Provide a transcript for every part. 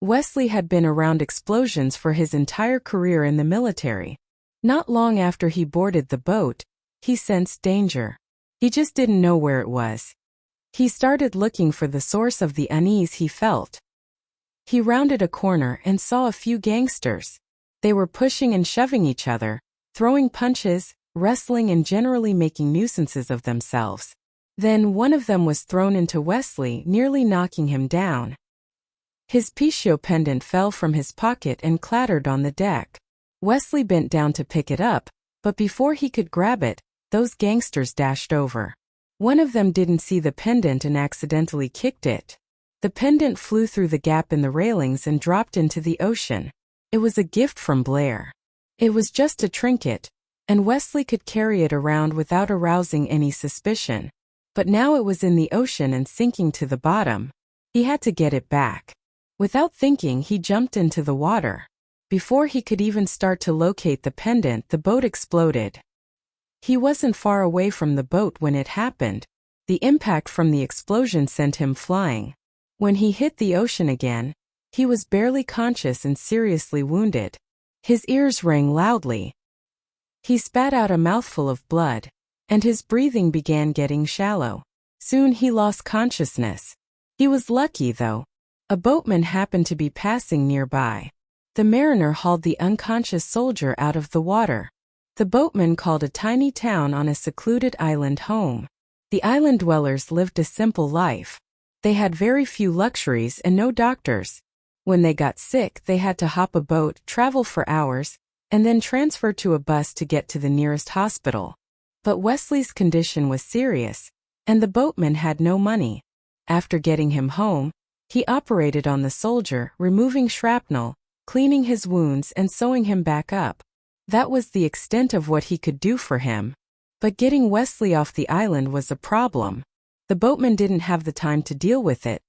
Wesley had been around explosions for his entire career in the military. Not long after he boarded the boat, he sensed danger. He just didn't know where it was. He started looking for the source of the unease he felt. He rounded a corner and saw a few gangsters. They were pushing and shoving each other, throwing punches, wrestling, and generally making nuisances of themselves. Then one of them was thrown into Wesley, nearly knocking him down. His Piccio pendant fell from his pocket and clattered on the deck. Wesley bent down to pick it up, but before he could grab it, those gangsters dashed over. One of them didn't see the pendant and accidentally kicked it. The pendant flew through the gap in the railings and dropped into the ocean. It was a gift from Blair. It was just a trinket, and Wesley could carry it around without arousing any suspicion. But now it was in the ocean and sinking to the bottom. He had to get it back. Without thinking, he jumped into the water. Before he could even start to locate the pendant, the boat exploded. He wasn't far away from the boat when it happened. The impact from the explosion sent him flying. When he hit the ocean again, he was barely conscious and seriously wounded. His ears rang loudly. He spat out a mouthful of blood, and his breathing began getting shallow. Soon he lost consciousness. He was lucky, though. A boatman happened to be passing nearby. The mariner hauled the unconscious soldier out of the water. The boatman called a tiny town on a secluded island home. The island dwellers lived a simple life. They had very few luxuries and no doctors. When they got sick, they had to hop a boat, travel for hours, and then transfer to a bus to get to the nearest hospital. But Wesley's condition was serious, and the boatman had no money. After getting him home, he operated on the soldier, removing shrapnel, cleaning his wounds, and sewing him back up. That was the extent of what he could do for him. But getting Wesley off the island was a problem. The boatman didn't have the time to deal with it,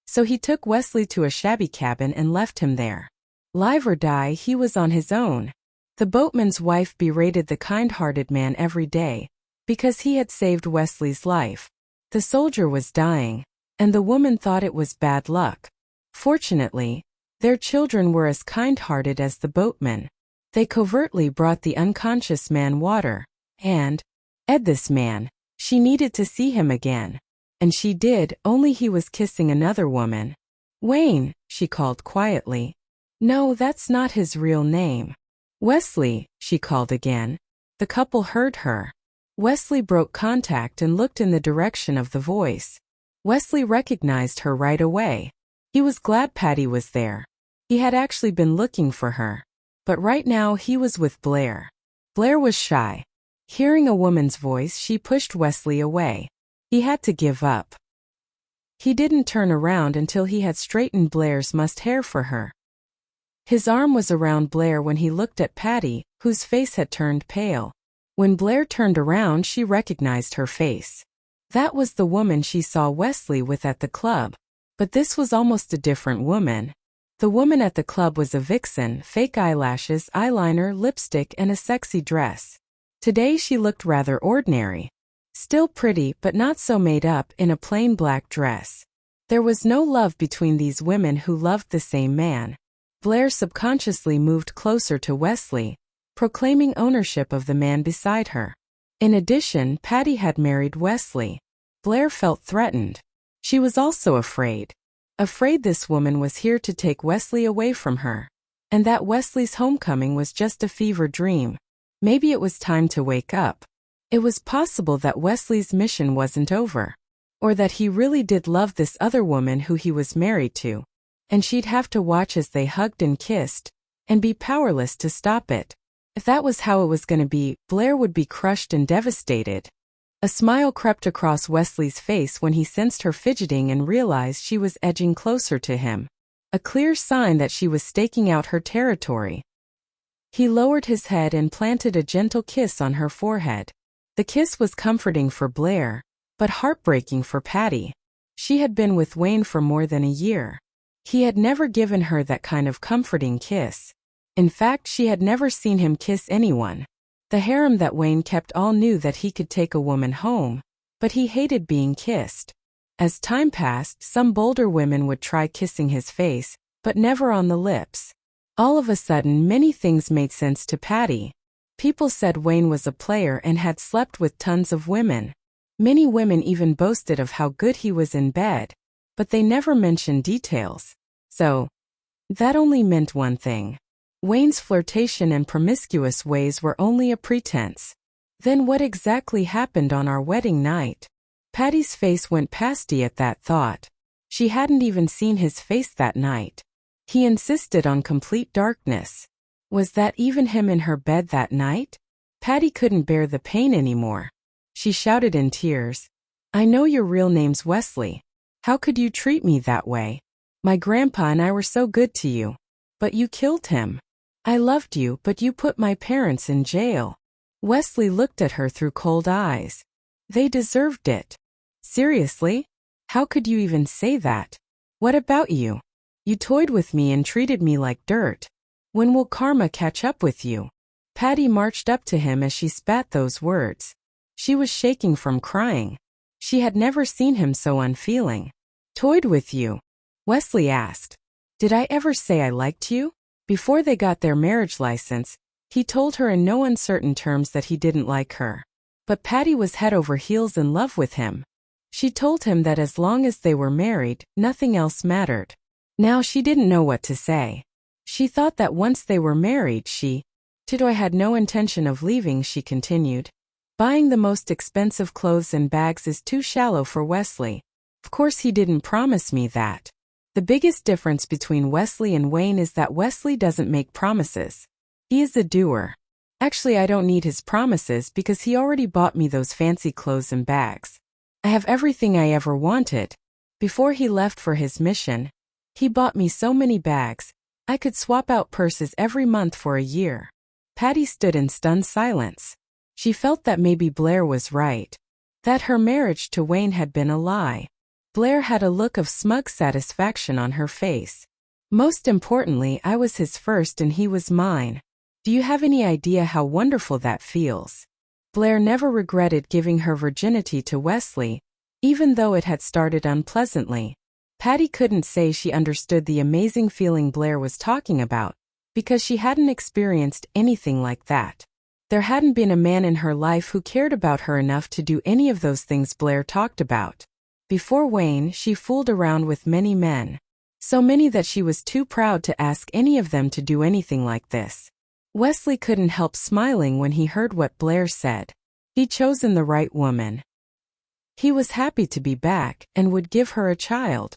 so he took Wesley to a shabby cabin and left him there. Live or die, he was on his own. The boatman's wife berated the kind-hearted man every day, because he had saved Wesley's life. The soldier was dying, and the woman thought it was bad luck. Fortunately, their children were as kind-hearted as the boatman. They covertly brought the unconscious man water, and this man. She needed to see him again. And she did, only he was kissing another woman. Wayne, she called quietly. No, that's not his real name. Wesley, she called again. The couple heard her. Wesley broke contact and looked in the direction of the voice. Wesley recognized her right away. He was glad Patty was there. He had actually been looking for her. But right now he was with Blair. Blair was shy. Hearing a woman's voice, she pushed Wesley away. He had to give up. He didn't turn around until he had straightened Blair's mussed hair for her. His arm was around Blair when he looked at Patty, whose face had turned pale. When Blair turned around, she recognized her face. That was the woman she saw Wesley with at the club. But this was almost a different woman. The woman at the club was a vixen, fake eyelashes, eyeliner, lipstick, and a sexy dress. Today she looked rather ordinary. Still pretty, but not so made up, in a plain black dress. There was no love between these women who loved the same man. Blair subconsciously moved closer to Wesley, proclaiming ownership of the man beside her. In addition, Patty had married Wesley. Blair felt threatened. She was also afraid. Afraid this woman was here to take Wesley away from her. And that Wesley's homecoming was just a fever dream. Maybe it was time to wake up. It was possible that Wesley's mission wasn't over. Or that he really did love this other woman who he was married to. And she'd have to watch as they hugged and kissed, and be powerless to stop it. If that was how it was going to be, Blair would be crushed and devastated. A smile crept across Wesley's face when he sensed her fidgeting and realized she was edging closer to him. A clear sign that she was staking out her territory. He lowered his head and planted a gentle kiss on her forehead. The kiss was comforting for Blair, but heartbreaking for Patty. She had been with Wayne for more than a year. He had never given her that kind of comforting kiss. In fact, she had never seen him kiss anyone. The harem that Wayne kept all knew that he could take a woman home, but he hated being kissed. As time passed, some bolder women would try kissing his face, but never on the lips. All of a sudden, many things made sense to Patty. People said Wayne was a player and had slept with tons of women. Many women even boasted of how good he was in bed, but they never mentioned details. So, that only meant one thing. Wayne's flirtation and promiscuous ways were only a pretense. Then what exactly happened on our wedding night? Patty's face went pasty at that thought. She hadn't even seen his face that night. He insisted on complete darkness. Was that even him in her bed that night? Patty couldn't bear the pain anymore. She shouted in tears, "I know your real name's Wesley. How could you treat me that way? My grandpa and I were so good to you. But you killed him. I loved you, but you put my parents in jail." Wesley looked at her through cold eyes. "They deserved it." "Seriously? How could you even say that? What about you? You toyed with me and treated me like dirt. When will karma catch up with you?" Patty marched up to him as she spat those words. She was shaking from crying. She had never seen him so unfeeling. "Toyed with you?" Wesley asked. "Did I ever say I liked you?" Before they got their marriage license, he told her in no uncertain terms that he didn't like her. But Patty was head over heels in love with him. She told him that as long as they were married, nothing else mattered. Now she didn't know what to say. She thought that once they were married I had no intention of leaving, she continued. Buying the most expensive clothes and bags is too shallow for Wesley. Of course he didn't promise me that. The biggest difference between Wesley and Wayne is that Wesley doesn't make promises. He is a doer. Actually, I don't need his promises because he already bought me those fancy clothes and bags. I have everything I ever wanted. Before he left for his mission, he bought me so many bags, I could swap out purses every month for a year. Patty stood in stunned silence. She felt that maybe Blair was right. That her marriage to Wayne had been a lie. Blair had a look of smug satisfaction on her face. Most importantly, I was his first and he was mine. Do you have any idea how wonderful that feels? Blair never regretted giving her virginity to Wesley, even though it had started unpleasantly. Patty couldn't say she understood the amazing feeling Blair was talking about, because she hadn't experienced anything like that. There hadn't been a man in her life who cared about her enough to do any of those things Blair talked about. Before Wayne, she fooled around with many men. So many that she was too proud to ask any of them to do anything like this. Wesley couldn't help smiling when he heard what Blair said. He'd chosen the right woman. He was happy to be back and would give her a child.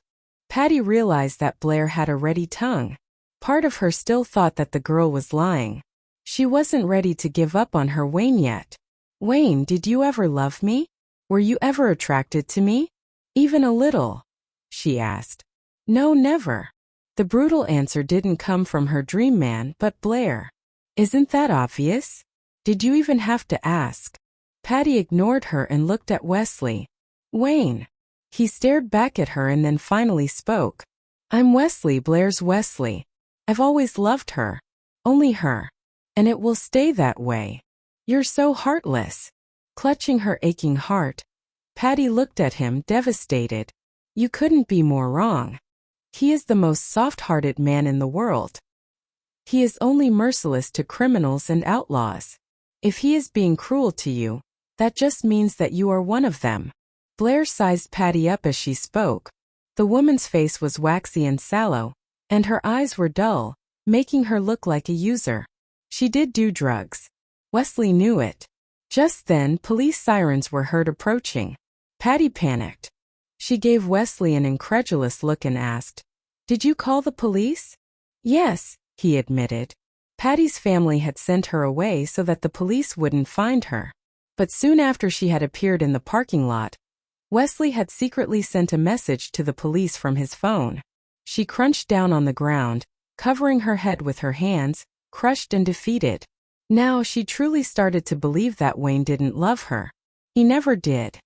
Patty realized that Blair had a ready tongue. Part of her still thought that the girl was lying. She wasn't ready to give up on her Wayne yet. "Wayne, did you ever love me? Were you ever attracted to me? Even a little?" she asked. "No, never." The brutal answer didn't come from her dream man, but Blair. "Isn't that obvious? Did you even have to ask?" Patty ignored her and looked at Wesley. "Wayne." He stared back at her and then finally spoke. "I'm Wesley, Blair's Wesley. I've always loved her. Only her. And it will stay that way. You're so heartless." Clutching her aching heart, Patty looked at him devastated. "You couldn't be more wrong. He is the most soft-hearted man in the world. He is only merciless to criminals and outlaws. If he is being cruel to you, that just means that you are one of them." Blair sized Patty up as she spoke. The woman's face was waxy and sallow, and her eyes were dull, making her look like a user. She did do drugs. Wesley knew it. Just then, police sirens were heard approaching. Patty panicked. She gave Wesley an incredulous look and asked, "Did you call the police?" "Yes," he admitted. Patty's family had sent her away so that the police wouldn't find her. But soon after she had appeared in the parking lot, Wesley had secretly sent a message to the police from his phone. She crunched down on the ground, covering her head with her hands, crushed and defeated. Now she truly started to believe that Wayne didn't love her. He never did.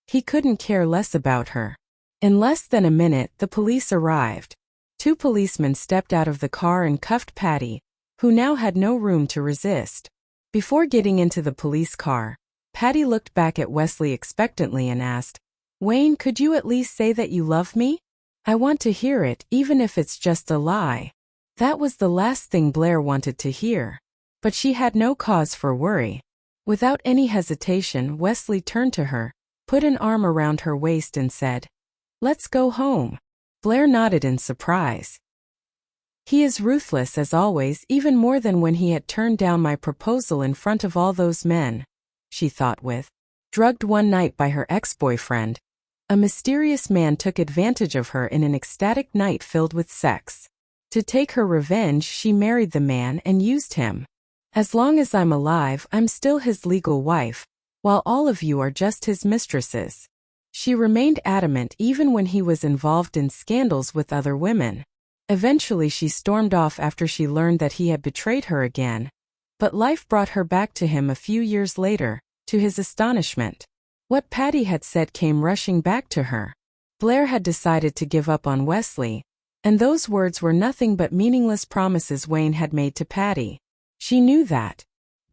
He couldn't care less about her. In less than a minute, the police arrived. 2 policemen stepped out of the car and cuffed Patty, who now had no room to resist. Before getting into the police car, Patty looked back at Wesley expectantly and asked, "Wayne, could you at least say that you love me?" I want to hear it, even if it's just a lie. That was the last thing Blair wanted to hear. But she had no cause for worry. Without any hesitation, Wesley turned to her, put an arm around her waist and said, "Let's go home." Blair nodded in surprise. He is ruthless as always, even more than when he had turned down my proposal in front of all those men, she thought with. Drugged one night by her ex-boyfriend, a mysterious man took advantage of her in an ecstatic night filled with sex. To take her revenge, she married the man and used him. As long as I'm alive, I'm still his legal wife, while all of you are just his mistresses. She remained adamant even when he was involved in scandals with other women. Eventually she stormed off after she learned that he had betrayed her again. But life brought her back to him a few years later, to his astonishment. What Patty had said came rushing back to her. Blair had decided to give up on Wesley, and those words were nothing but meaningless promises Wayne had made to Patty. She knew that.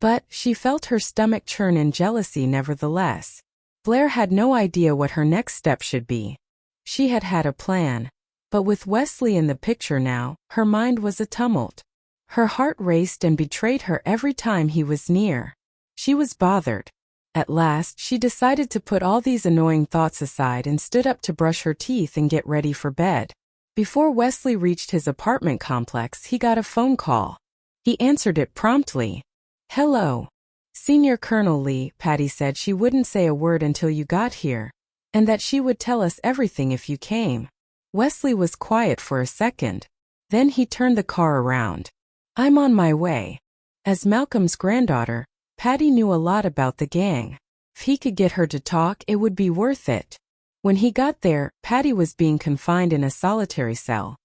But she felt her stomach churn in jealousy nevertheless. Blair had no idea what her next step should be. She had had a plan. But with Wesley in the picture now, her mind was a tumult. Her heart raced and betrayed her every time he was near. She was bothered. At last, she decided to put all these annoying thoughts aside and stood up to brush her teeth and get ready for bed. Before Wesley reached his apartment complex, he got a phone call. He answered it promptly. "Hello. Senior Colonel Lee," Patty said she wouldn't say a word until you got here, and that she would tell us everything if you came. Wesley was quiet for a second. Then he turned the car around. "I'm on my way." As Malcolm's granddaughter, Patty knew a lot about the gang. If he could get her to talk, it would be worth it. When he got there, Patty was being confined in a solitary cell.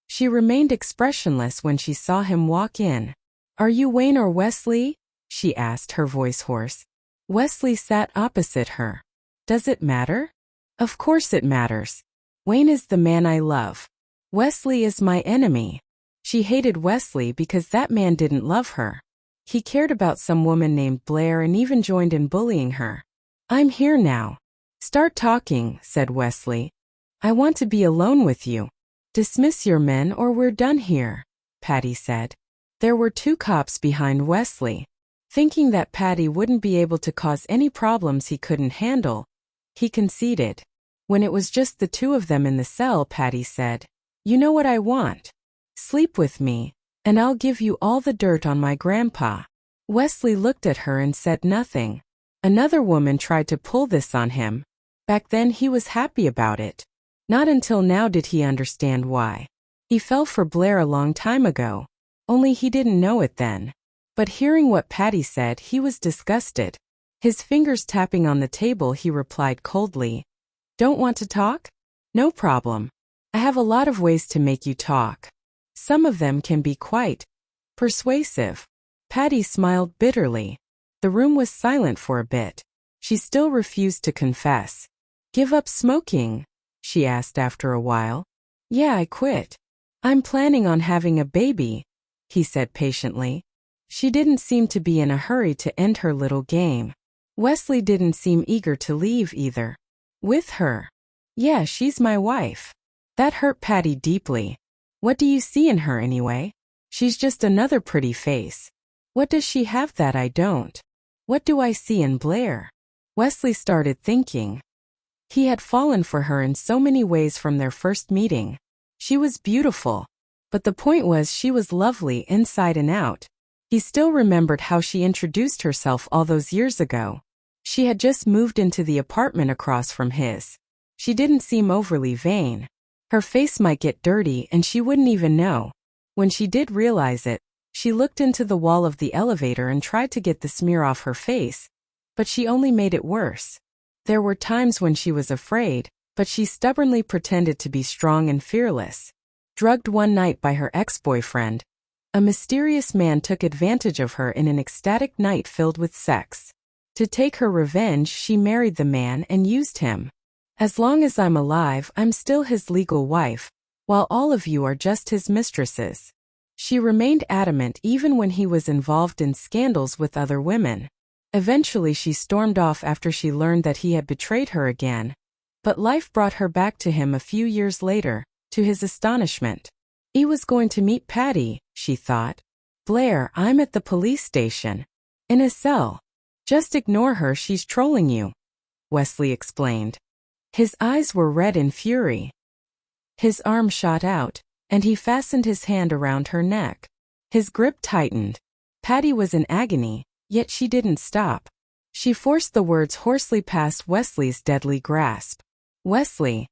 She remained expressionless when she saw him walk in. "Are you Wayne or Wesley?" she asked, her voice hoarse. Wesley sat opposite her. "Does it matter?" "Of course it matters. Wayne is the man I love. Wesley is my enemy." She hated Wesley because that man didn't love her. He cared about some woman named Blair and even joined in bullying her. "I'm here now." "Start talking," said Wesley. "I want to be alone with you." "Dismiss your men or we're done here," Patty said. There were two cops behind Wesley. Thinking that Patty wouldn't be able to cause any problems he couldn't handle, he conceded. When it was just the two of them in the cell, Patty said, "You know what I want? Sleep with me, and I'll give you all the dirt on my grandpa." Wesley looked at her and said nothing. Another woman tried to pull this on him. Back then he was happy about it. Not until now did he understand why. He fell for Blair a long time ago. Only he didn't know it then. But hearing what Patty said, he was disgusted. His fingers tapping on the table, he replied coldly, "Don't want to talk? No problem. I have a lot of ways to make you talk. Some of them can be quite persuasive." Patty smiled bitterly. The room was silent for a bit. She still refused to confess. "Give up smoking?" she asked after a while. "Yeah, I quit. I'm planning on having a baby," he said patiently. She didn't seem to be in a hurry to end her little game. Wesley didn't seem eager to leave either. "With her?" "Yeah, she's my wife." That hurt Patty deeply. What do you see in her anyway? She's just another pretty face. What does she have that I don't? What do I see in Blair? Wesley started thinking. He had fallen for her in so many ways from their first meeting. She was beautiful. But the point was she was lovely inside and out. He still remembered how she introduced herself all those years ago. She had just moved into the apartment across from his. She didn't seem overly vain. Her face might get dirty and she wouldn't even know. When she did realize it, she looked into the wall of the elevator and tried to get the smear off her face. But she only made it worse. There were times when she was afraid, but she stubbornly pretended to be strong and fearless. Drugged one night by her ex-boyfriend, a mysterious man took advantage of her in an ecstatic night filled with sex. To take her revenge, she married the man and used him. As long as I'm alive, I'm still his legal wife, while all of you are just his mistresses. She remained adamant even when he was involved in scandals with other women. Eventually she stormed off after she learned that he had betrayed her again. But life brought her back to him a few years later, to his astonishment. He was going to meet Patty, she thought. Blair, I'm at the police station. In a cell. Just ignore her, she's trolling you, Wesley explained. His eyes were red in fury. His arm shot out, and he fastened his hand around her neck. His grip tightened. Patty was in agony, yet she didn't stop. She forced the words hoarsely past Wesley's deadly grasp. Wesley,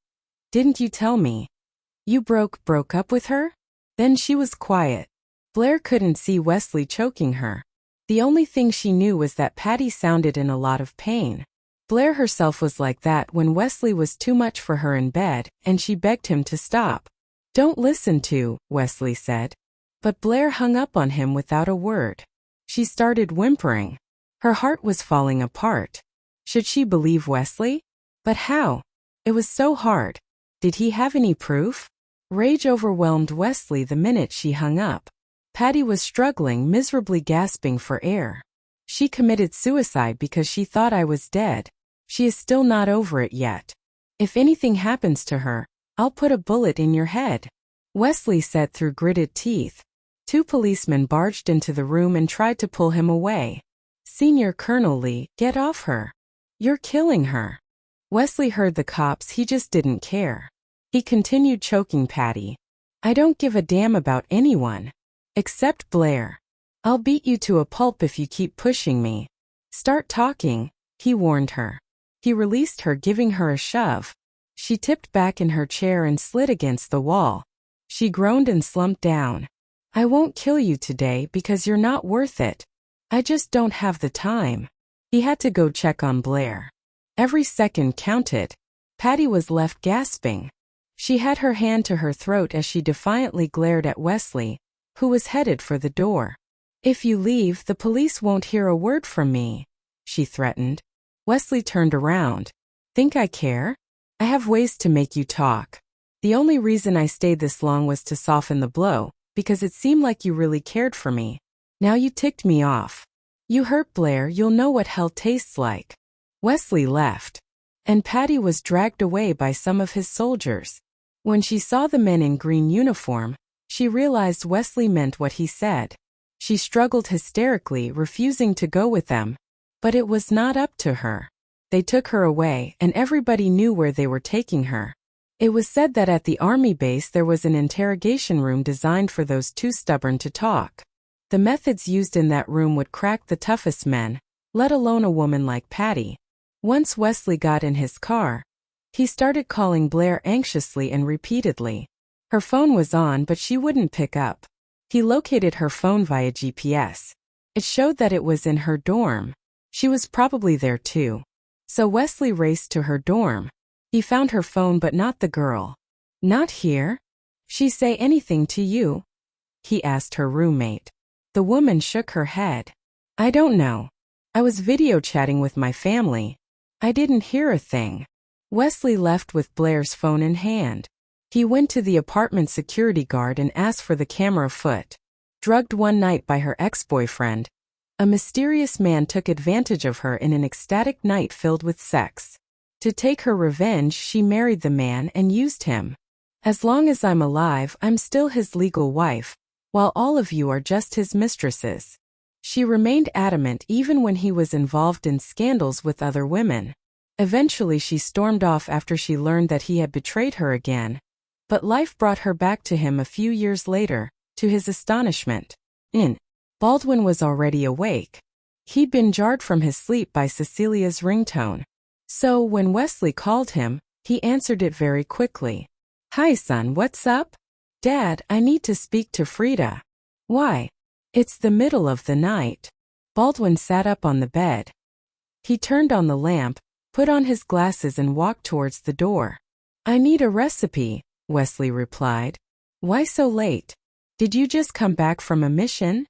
didn't you tell me? You broke up with her? Then she was quiet. Blair couldn't see Wesley choking her. The only thing she knew was that Patty sounded in a lot of pain. Blair herself was like that when Wesley was too much for her in bed, and she begged him to stop. Don't listen to, Wesley said. But Blair hung up on him without a word. She started whimpering. Her heart was falling apart. Should she believe Wesley? But how? It was so hard. Did he have any proof? Rage overwhelmed Wesley the minute she hung up. Patty was struggling, miserably gasping for air. She committed suicide because she thought I was dead. She is still not over it yet. If anything happens to her, I'll put a bullet in your head, Wesley said through gritted teeth. 2 policemen barged into the room and tried to pull him away. Senior Colonel Lee, get off her. You're killing her. Wesley heard the cops, he just didn't care. He continued choking Patty. I don't give a damn about anyone. Except Blair. I'll beat you to a pulp if you keep pushing me. Start talking, he warned her. He released her, giving her a shove. She tipped back in her chair and slid against the wall. She groaned and slumped down. I won't kill you today because you're not worth it. I just don't have the time. He had to go check on Blair. Every second counted. Patty was left gasping. She had her hand to her throat as she defiantly glared at Wesley, who was headed for the door. If you leave, the police won't hear a word from me, she threatened. Wesley turned around. Think I care? I have ways to make you talk. The only reason I stayed this long was to soften the blow, because it seemed like you really cared for me. Now you ticked me off. You hurt Blair, you'll know what hell tastes like. Wesley left, and Patty was dragged away by some of his soldiers. When she saw the men in green uniform, she realized Wesley meant what he said. She struggled hysterically, refusing to go with them. But it was not up to her. They took her away, and everybody knew where they were taking her. It was said that at the army base there was an interrogation room designed for those too stubborn to talk. The methods used in that room would crack the toughest men, let alone a woman like Patty. Once Wesley got in his car, he started calling Blair anxiously and repeatedly. Her phone was on, but she wouldn't pick up. He located her phone via GPS. It showed that it was in her dorm. She was probably there too. So Wesley raced to her dorm. He found her phone but not the girl. Not here? She say anything to you? He asked her roommate. The woman shook her head. I don't know. I was video chatting with my family. I didn't hear a thing. Wesley left with Blair's phone in hand. He went to the apartment security guard and asked for the camera foot. Drugged one night by her ex-boyfriend, a mysterious man took advantage of her in an ecstatic night filled with sex. To take her revenge, she married the man and used him. As long as I'm alive, I'm still his legal wife, while all of you are just his mistresses. She remained adamant even when he was involved in scandals with other women. Eventually she stormed off after she learned that he had betrayed her again. But life brought her back to him a few years later, to his astonishment. Baldwin was already awake. He'd been jarred from his sleep by Cecilia's ringtone. So when Wesley called him, he answered it very quickly. Hi son, what's up? Dad, I need to speak to Frida. Why? It's the middle of the night. Baldwin sat up on the bed. He turned on the lamp, put on his glasses and walked towards the door. I need a recipe, Wesley replied. Why so late? Did you just come back from a mission?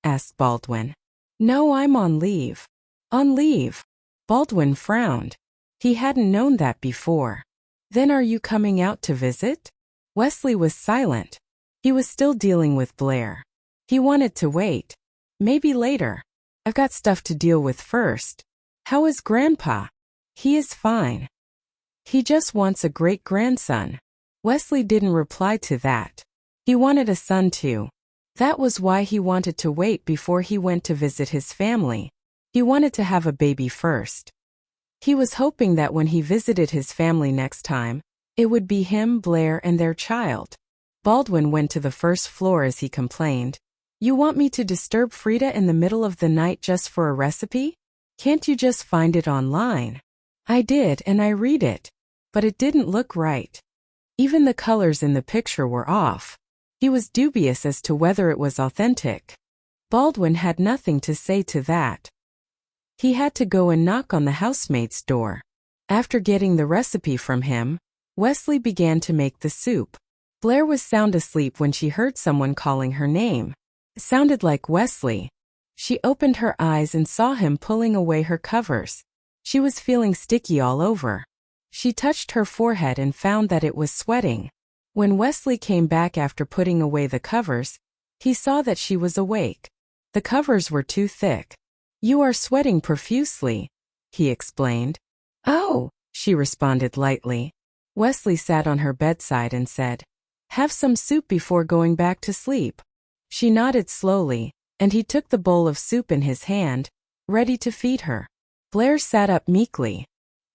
Asked Baldwin. No, I'm on leave. On leave? Baldwin frowned. He hadn't known that before. Then are you coming out to visit? Wesley was silent. He was still dealing with Blair. He wanted to wait. Maybe later. I've got stuff to deal with first. How is Grandpa? He is fine. He just wants a great grandson. Wesley didn't reply to that. He wanted a son too. That was why he wanted to wait before he went to visit his family. He wanted to have a baby first. He was hoping that when he visited his family next time, it would be him, Blair, and their child. Baldwin went to the first floor as he complained. "You want me to disturb Frida in the middle of the night just for a recipe? Can't you just find it online?" "I did, and I read it. But it didn't look right. Even the colors in the picture were off." He was dubious as to whether it was authentic. Baldwin had nothing to say to that. He had to go and knock on the housemaid's door. After getting the recipe from him, Wesley began to make the soup. Blair was sound asleep when she heard someone calling her name. It sounded like Wesley. She opened her eyes and saw him pulling away her covers. She was feeling sticky all over. She touched her forehead and found that it was sweating. When Wesley came back after putting away the covers, he saw that she was awake. The covers were too thick. "You are sweating profusely," he explained. "Oh," she responded lightly. Wesley sat on her bedside and said, "Have some soup before going back to sleep." She nodded slowly, and he took the bowl of soup in his hand, ready to feed her. Blair sat up meekly.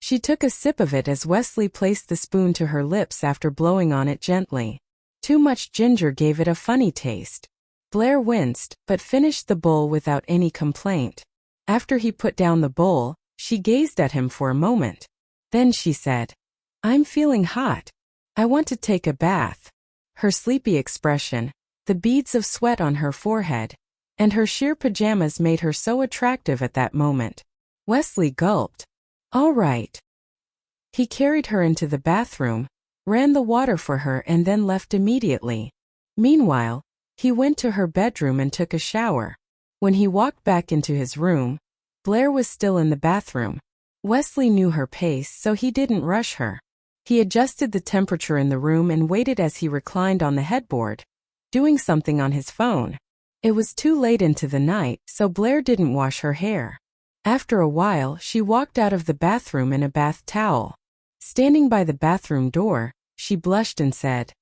She took a sip of it as Wesley placed the spoon to her lips after blowing on it gently. Too much ginger gave it a funny taste. Blair winced, but finished the bowl without any complaint. After he put down the bowl, she gazed at him for a moment. Then she said, "I'm feeling hot. I want to take a bath." Her sleepy expression, the beads of sweat on her forehead, and her sheer pajamas made her so attractive at that moment. Wesley gulped. "All right." He carried her into the bathroom, ran the water for her and then left immediately. Meanwhile, he went to her bedroom and took a shower. When he walked back into his room, Blair was still in the bathroom. Wesley knew her pace, so he didn't rush her. He adjusted the temperature in the room and waited as he reclined on the headboard, doing something on his phone. It was too late into the night, so Blair didn't wash her hair. After a while, she walked out of the bathroom in a bath towel. Standing by the bathroom door, she blushed and said,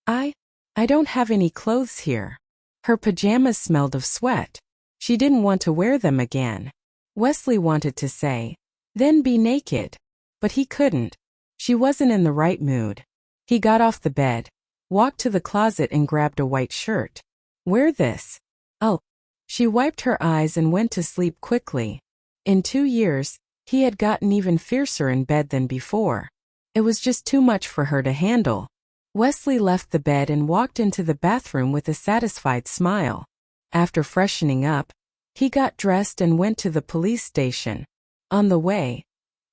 I don't have any clothes here." Her pajamas smelled of sweat. She didn't want to wear them again. Wesley wanted to say, "Then be naked." But he couldn't. She wasn't in the right mood. He got off the bed, walked to the closet and grabbed a white shirt. "Wear this." "Oh." She wiped her eyes and went to sleep quickly. In 2 years, he had gotten even fiercer in bed than before. It was just too much for her to handle. Wesley left the bed and walked into the bathroom with a satisfied smile. After freshening up, he got dressed and went to the police station. On the way,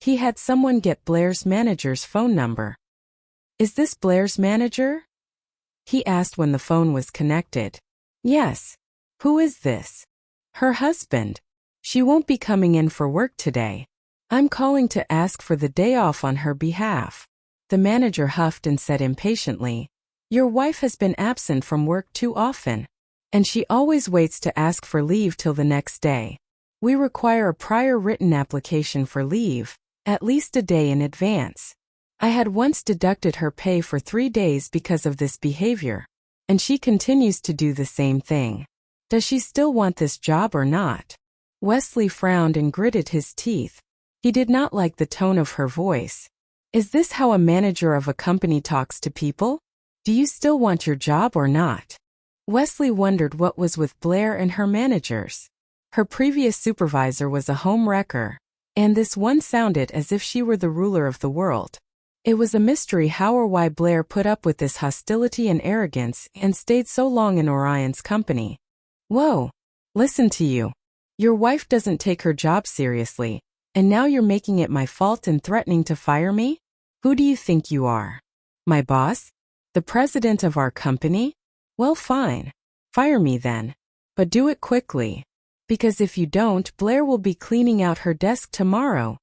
he had someone get Blair's manager's phone number. "Is this Blair's manager?" he asked when the phone was connected. "Yes." "Who is this?" "Her husband. She won't be coming in for work today. I'm calling to ask for the day off on her behalf." The manager huffed and said impatiently, "Your wife has been absent from work too often, and she always waits to ask for leave till the next day. We require a prior written application for leave, at least a day in advance. I had once deducted her pay for 3 days because of this behavior, and she continues to do the same thing. Does she still want this job or not?" Wesley frowned and gritted his teeth. He did not like the tone of her voice. Is this how a manager of a company talks to people? Do you still want your job or not? Wesley wondered what was with Blair and her managers. Her previous supervisor was a home wrecker, and this one sounded as if she were the ruler of the world. It was a mystery how or why Blair put up with this hostility and arrogance and stayed so long in Orion's company. Whoa! Listen to you. Your wife doesn't take her job seriously, and now you're making it my fault and threatening to fire me? Who do you think you are? My boss? The president of our company? Well, fine. Fire me then. But do it quickly. Because if you don't, Blair will be cleaning out her desk tomorrow,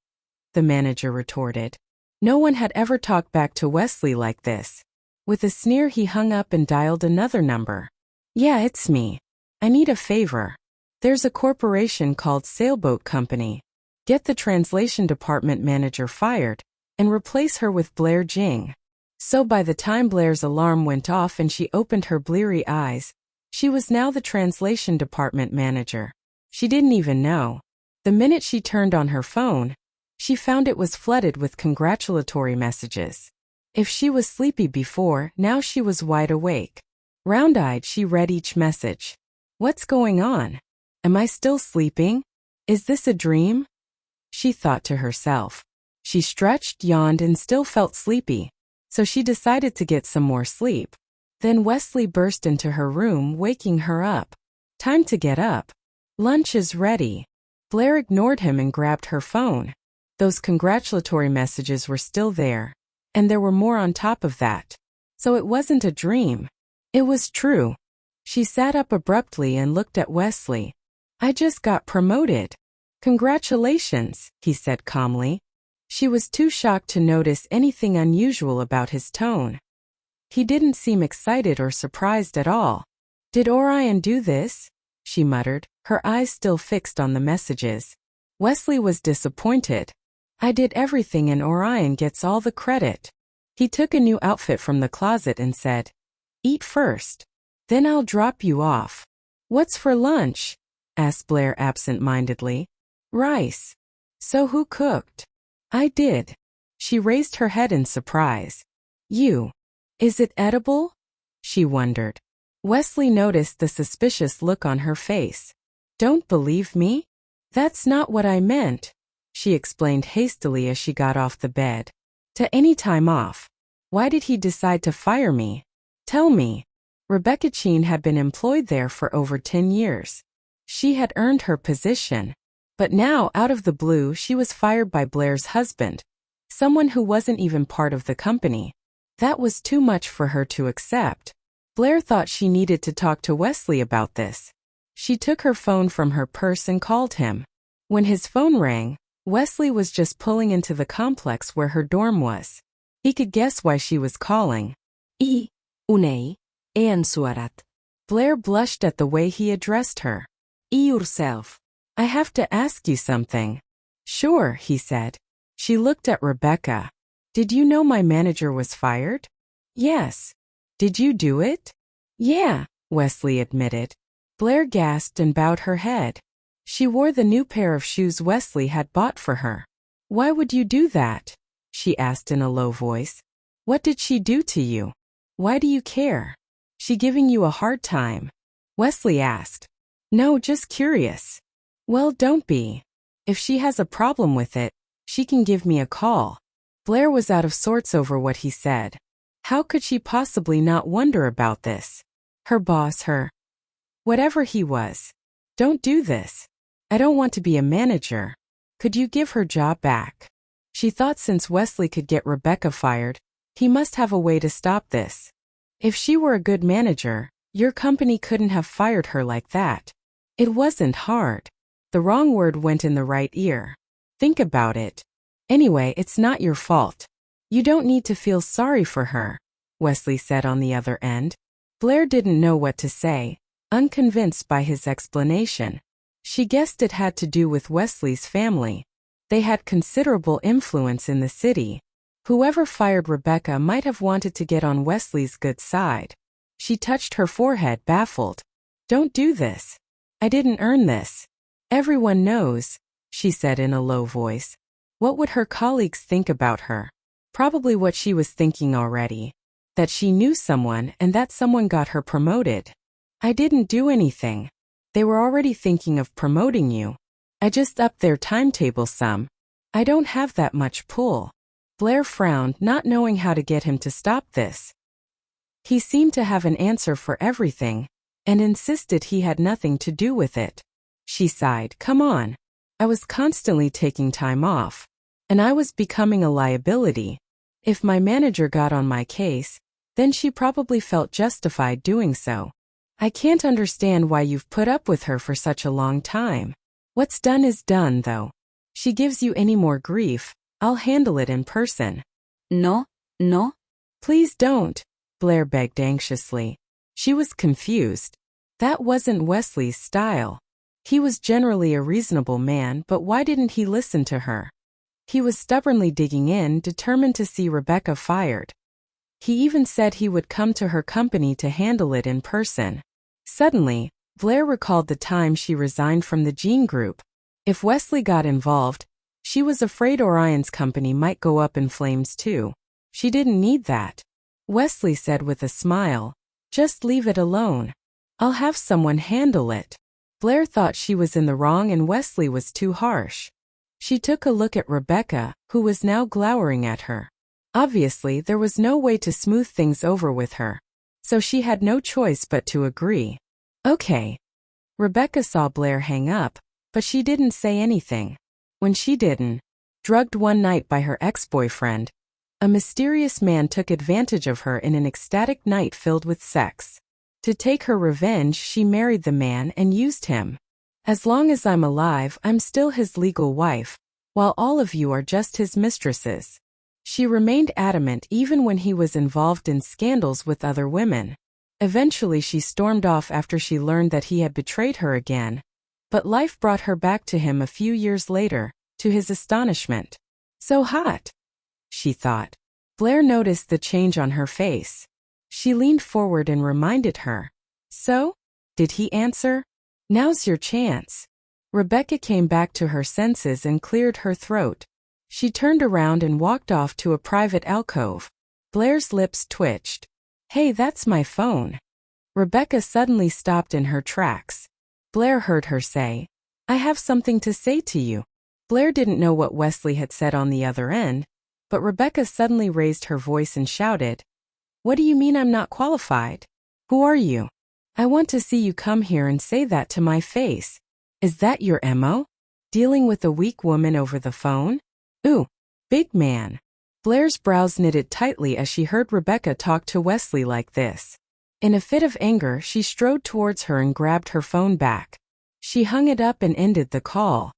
the manager retorted. No one had ever talked back to Wesley like this. With a sneer, he hung up and dialed another number. Yeah, it's me. I need a favor. There's a corporation called Sailboat Company. Get the translation department manager fired and replace her with Blair Jing. So by the time Blair's alarm went off and she opened her bleary eyes, she was now the translation department manager. She didn't even know. The minute she turned on her phone, she found it was flooded with congratulatory messages. If she was sleepy before, now she was wide awake. Round-eyed, she read each message. What's going on? Am I still sleeping? Is this a dream? She thought to herself. She stretched, yawned, and still felt sleepy, so she decided to get some more sleep. Then Wesley burst into her room, waking her up. Time to get up. Lunch is ready. Blair ignored him and grabbed her phone. Those congratulatory messages were still there, and there were more on top of that. So it wasn't a dream. It was true. She sat up abruptly and looked at Wesley. I just got promoted. Congratulations, he said calmly. She was too shocked to notice anything unusual about his tone. He didn't seem excited or surprised at all. Did Orion do this? She muttered, her eyes still fixed on the messages. Wesley was disappointed. I did everything and Orion gets all the credit. He took a new outfit from the closet and said, Eat first. Then I'll drop you off. What's for lunch? Asked Blair absent-mindedly. Rice. So who cooked? I did. She raised her head in surprise. You. Is it edible? She wondered. Wesley noticed the suspicious look on her face. Don't believe me? That's not what I meant, she explained hastily as she got off the bed. To any time off. Why did he decide to fire me? Tell me. Rebecca Cheen had been employed there for over 10 years. She had earned her position. But now, out of the blue, she was fired by Blair's husband, someone who wasn't even part of the company. That was too much for her to accept. Blair thought she needed to talk to Wesley about this. She took her phone from her purse and called him. When his phone rang, Wesley was just pulling into the complex where her dorm was. He could guess why she was calling. Unei, suarat. Blair blushed at the way he addressed her. Yourself. I have to ask you something. Sure, he said. She looked at Rebecca. Did you know my manager was fired? Yes. Did you do it? Yeah, Wesley admitted. Blair gasped and bowed her head. She wore the new pair of shoes Wesley had bought for her. Why would you do that? She asked in a low voice. What did she do to you? Why do you care? She giving you a hard time? Wesley asked. No, just curious. Well, don't be. If she has a problem with it, she can give me a call. Blair was out of sorts over what he said. How could she possibly not wonder about this? Her boss, whatever he was. Don't do this. I don't want to be a manager. Could you give her job back? She thought since Wesley could get Rebecca fired, he must have a way to stop this. If she were a good manager, your company couldn't have fired her like that. It wasn't hard. The wrong word went in the right ear. Think about it. Anyway, it's not your fault. You don't need to feel sorry for her, Wesley said on the other end. Blair didn't know what to say, unconvinced by his explanation. She guessed it had to do with Wesley's family. They had considerable influence in the city. Whoever fired Rebecca might have wanted to get on Wesley's good side. She touched her forehead, baffled. Don't do this. I didn't earn this. Everyone knows, she said in a low voice. What would her colleagues think about her? Probably what she was thinking already. That she knew someone and that someone got her promoted. I didn't do anything. They were already thinking of promoting you. I just upped their timetable some. I don't have that much pull. Blair frowned, not knowing how to get him to stop this. He seemed to have an answer for everything, and insisted he had nothing to do with it. She sighed. Come on. I was constantly taking time off, and I was becoming a liability. If my manager got on my case, then she probably felt justified doing so. I can't understand why you've put up with her for such a long time. What's done is done, though. She gives you any more grief, I'll handle it in person. No. Please don't, Blair begged anxiously. She was confused. That wasn't Wesley's style. He was generally a reasonable man, but why didn't he listen to her? He was stubbornly digging in, determined to see Rebecca fired. He even said he would come to her company to handle it in person. Suddenly, Blair recalled the time she resigned from the Jean Group. If Wesley got involved, she was afraid Orion's company might go up in flames too. She didn't need that. Wesley said with a smile, "Just leave it alone. I'll have someone handle it." Blair thought she was in the wrong and Wesley was too harsh. She took a look at Rebecca, who was now glowering at her. Obviously, there was no way to smooth things over with her, so she had no choice but to agree. Okay. Rebecca saw Blair hang up, but she didn't say anything. When she didn't, drugged one night by her ex-boyfriend, a mysterious man took advantage of her in an ecstatic night filled with sex. To take her revenge, she married the man and used him. As long as I'm alive, I'm still his legal wife, while all of you are just his mistresses. She remained adamant even when he was involved in scandals with other women. Eventually she stormed off after she learned that he had betrayed her again. But life brought her back to him a few years later, to his astonishment. So hot, she thought. Blair noticed the change on her face. She leaned forward and reminded her. So? Did he answer? Now's your chance. Rebecca came back to her senses and cleared her throat. She turned around and walked off to a private alcove. Blair's lips twitched. Hey, that's my phone. Rebecca suddenly stopped in her tracks. Blair heard her say, I have something to say to you. Blair didn't know what Wesley had said on the other end, but Rebecca suddenly raised her voice and shouted, What do you mean I'm not qualified? Who are you? I want to see you come here and say that to my face. Is that your MO? Dealing with a weak woman over the phone? Ooh, big man. Blair's brows knitted tightly as she heard Rebecca talk to Wesley like this. In a fit of anger, she strode towards her and grabbed her phone back. She hung it up and ended the call.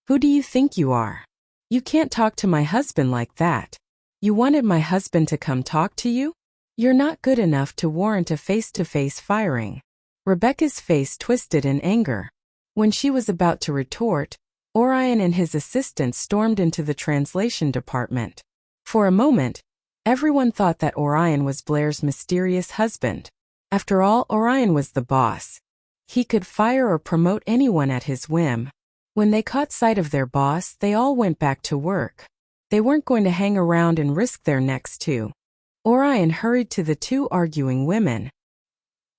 Who do you think you are? You can't talk to my husband like that. You wanted my husband to come talk to you? You're not good enough to warrant a face-to-face firing. Rebecca's face twisted in anger. When she was about to retort, Orion and his assistant stormed into the translation department. For a moment, everyone thought that Orion was Blair's mysterious husband. After all, Orion was the boss. He could fire or promote anyone at his whim. When they caught sight of their boss, they all went back to work. They weren't going to hang around and risk their necks too. Orion hurried to the two arguing women.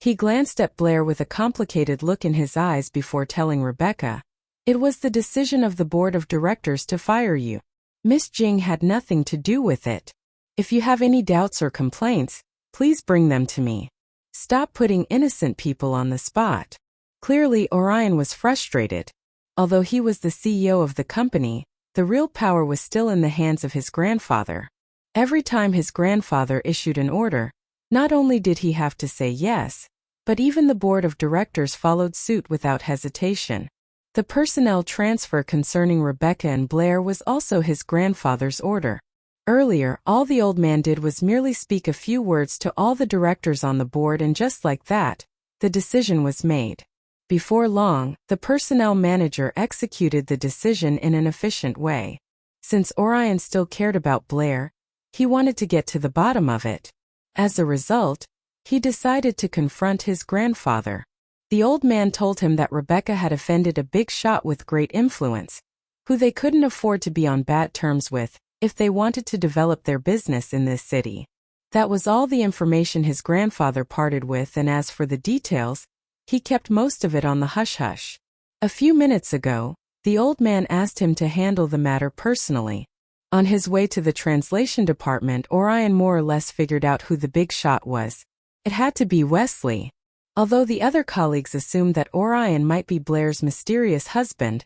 He glanced at Blair with a complicated look in his eyes before telling Rebecca, It was the decision of the board of directors to fire you. Miss Jing had nothing to do with it. If you have any doubts or complaints, please bring them to me. Stop putting innocent people on the spot. Clearly, Orion was frustrated. Although he was the CEO of the company, the real power was still in the hands of his grandfather. Every time his grandfather issued an order, not only did he have to say yes, but even the board of directors followed suit without hesitation. The personnel transfer concerning Rebecca and Blair was also his grandfather's order. Earlier, all the old man did was merely speak a few words to all the directors on the board, and just like that, the decision was made. Before long, the personnel manager executed the decision in an efficient way. Since Orion still cared about Blair, he wanted to get to the bottom of it. As a result, he decided to confront his grandfather. The old man told him that Rebecca had offended a big shot with great influence, who they couldn't afford to be on bad terms with if they wanted to develop their business in this city. That was all the information his grandfather parted with, and as for the details, he kept most of it on the hush-hush. A few minutes ago, the old man asked him to handle the matter personally. On his way to the translation department, Orion more or less figured out who the big shot was. It had to be Wesley. Although the other colleagues assumed that Orion might be Blair's mysterious husband,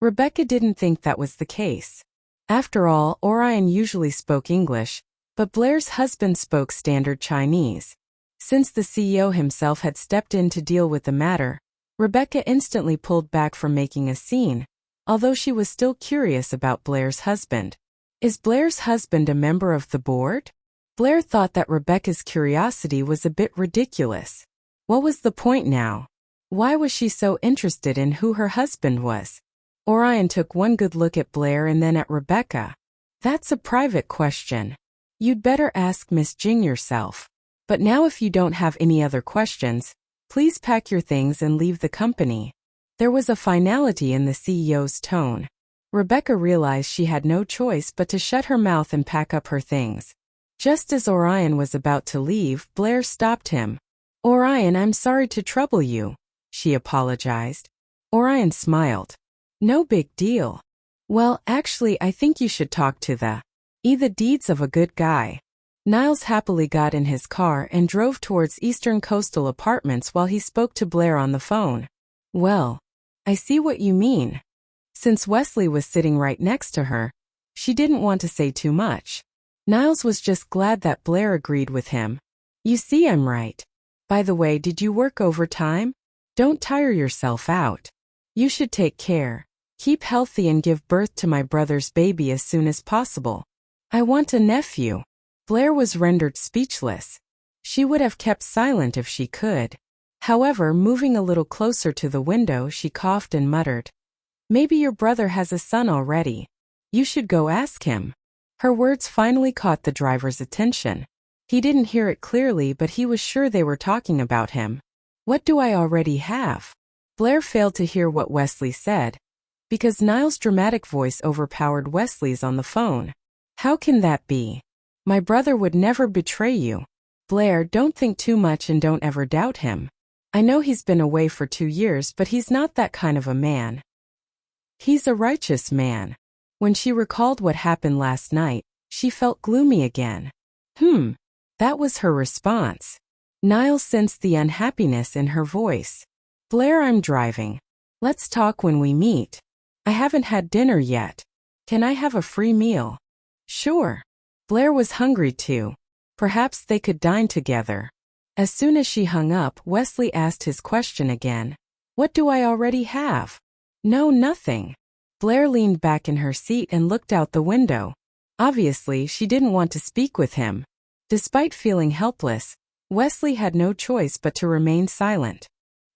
Rebecca didn't think that was the case. After all, Orion usually spoke English, but Blair's husband spoke standard Chinese. Since the CEO himself had stepped in to deal with the matter, Rebecca instantly pulled back from making a scene, although she was still curious about Blair's husband. Is Blair's husband a member of the board? Blair thought that Rebecca's curiosity was a bit ridiculous. What was the point now? Why was she so interested in who her husband was? Orion took one good look at Blair and then at Rebecca. That's a private question. You'd better ask Miss Jing yourself. But now if you don't have any other questions, please pack your things and leave the company. There was a finality in the CEO's tone. Rebecca realized she had no choice but to shut her mouth and pack up her things. Just as Orion was about to leave, Blair stopped him. Orion, I'm sorry to trouble you, she apologized. Orion smiled. No big deal. Well, actually, I think you should talk to the deeds of a good guy. Niles happily got in his car and drove towards Eastern Coastal Apartments while he spoke to Blair on the phone. Well, I see what you mean. Since Wesley was sitting right next to her, she didn't want to say too much. Niles was just glad that Blair agreed with him. You see, I'm right. By the way, did you work overtime? Don't tire yourself out. You should take care. Keep healthy and give birth to my brother's baby as soon as possible. I want a nephew. Blair was rendered speechless. She would have kept silent if she could. However, moving a little closer to the window, she coughed and muttered. Maybe your brother has a son already. You should go ask him. Her words finally caught the driver's attention. He didn't hear it clearly, but he was sure they were talking about him. What do I already have? Blair failed to hear what Wesley said, because Niles' dramatic voice overpowered Wesley's on the phone. How can that be? My brother would never betray you. Blair, don't think too much and don't ever doubt him. I know he's been away for 2 years, but he's not that kind of a man. He's a righteous man. When she recalled what happened last night, she felt gloomy again. That was her response. Niles sensed the unhappiness in her voice. Blair, I'm driving. Let's talk when we meet. I haven't had dinner yet. Can I have a free meal? Sure. Blair was hungry too. Perhaps they could dine together. As soon as she hung up, Wesley asked his question again. What do I already have? No, nothing. Blair leaned back in her seat and looked out the window. Obviously, she didn't want to speak with him. Despite feeling helpless, Wesley had no choice but to remain silent.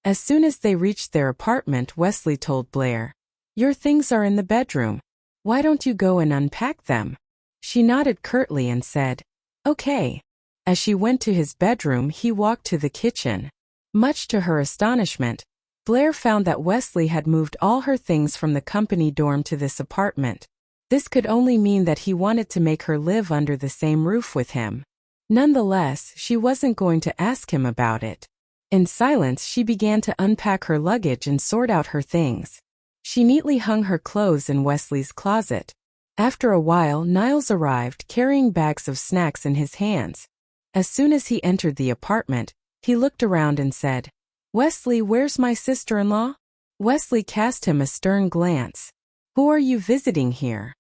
As soon as they reached their apartment, Wesley told Blair, Your things are in the bedroom. Why don't you go and unpack them? She nodded curtly and said, Okay. As she went to his bedroom, he walked to the kitchen. Much to her astonishment, Blair found that Wesley had moved all her things from the company dorm to this apartment. This could only mean that he wanted to make her live under the same roof with him. Nonetheless, she wasn't going to ask him about it. In silence, she began to unpack her luggage and sort out her things. She neatly hung her clothes in Wesley's closet. After a while, Niles arrived, carrying bags of snacks in his hands. As soon as he entered the apartment, he looked around and said, Wesley, where's my sister-in-law? Wesley cast him a stern glance. Who are you visiting here?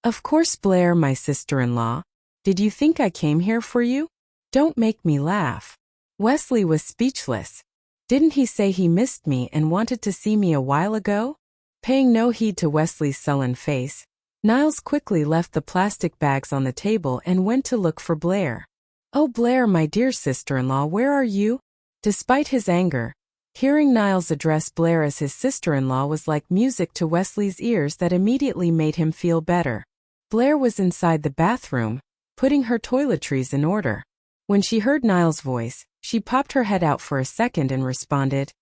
Of course, Blair, my sister-in-law. Did you think I came here for you? Don't make me laugh. Wesley was speechless. Didn't he say he missed me and wanted to see me a while ago? Paying no heed to Wesley's sullen face, Niles quickly left the plastic bags on the table and went to look for Blair. Oh, Blair, my dear sister-in-law, where are you? Despite his anger, hearing Niles address Blair as his sister-in-law was like music to Wesley's ears that immediately made him feel better. Blair was inside the bathroom, putting her toiletries in order. When she heard Niles' voice, she popped her head out for a second and responded,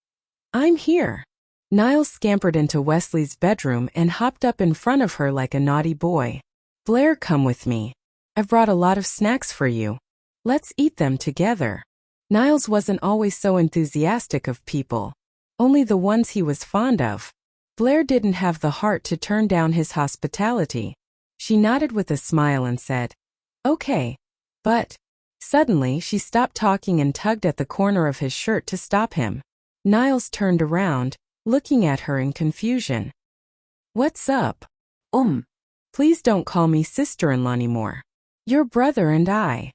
I'm here. Niles scampered into Wesley's bedroom and hopped up in front of her like a naughty boy. Blair, come with me. I've brought a lot of snacks for you. Let's eat them together. Niles wasn't always so enthusiastic of people, only the ones he was fond of. Blair didn't have the heart to turn down his hospitality. She nodded with a smile and said, Okay. But suddenly she stopped talking and tugged at the corner of his shirt to stop him. Niles turned around, looking at her in confusion. What's up? Please don't call me sister-in-law anymore. Your brother and I.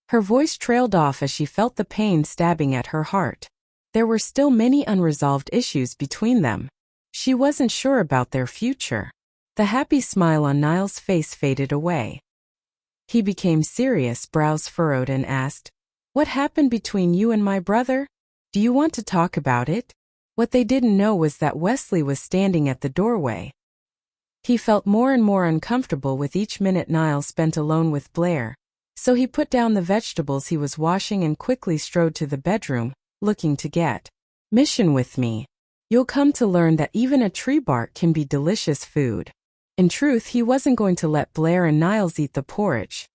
Her voice trailed off as she felt the pain stabbing at her heart. There were still many unresolved issues between them. She wasn't sure about their future. The happy smile on Niles' face faded away. He became serious, brows furrowed, and asked, What happened between you and my brother? Do you want to talk about it? What they didn't know was that Wesley was standing at the doorway. He felt more and more uncomfortable with each minute Niles spent alone with Blair. So he put down the vegetables he was washing and quickly strode to the bedroom, looking to get mission with me. You'll come to learn that even a tree bark can be delicious food. In truth, he wasn't going to let Blair and Niles eat the porridge.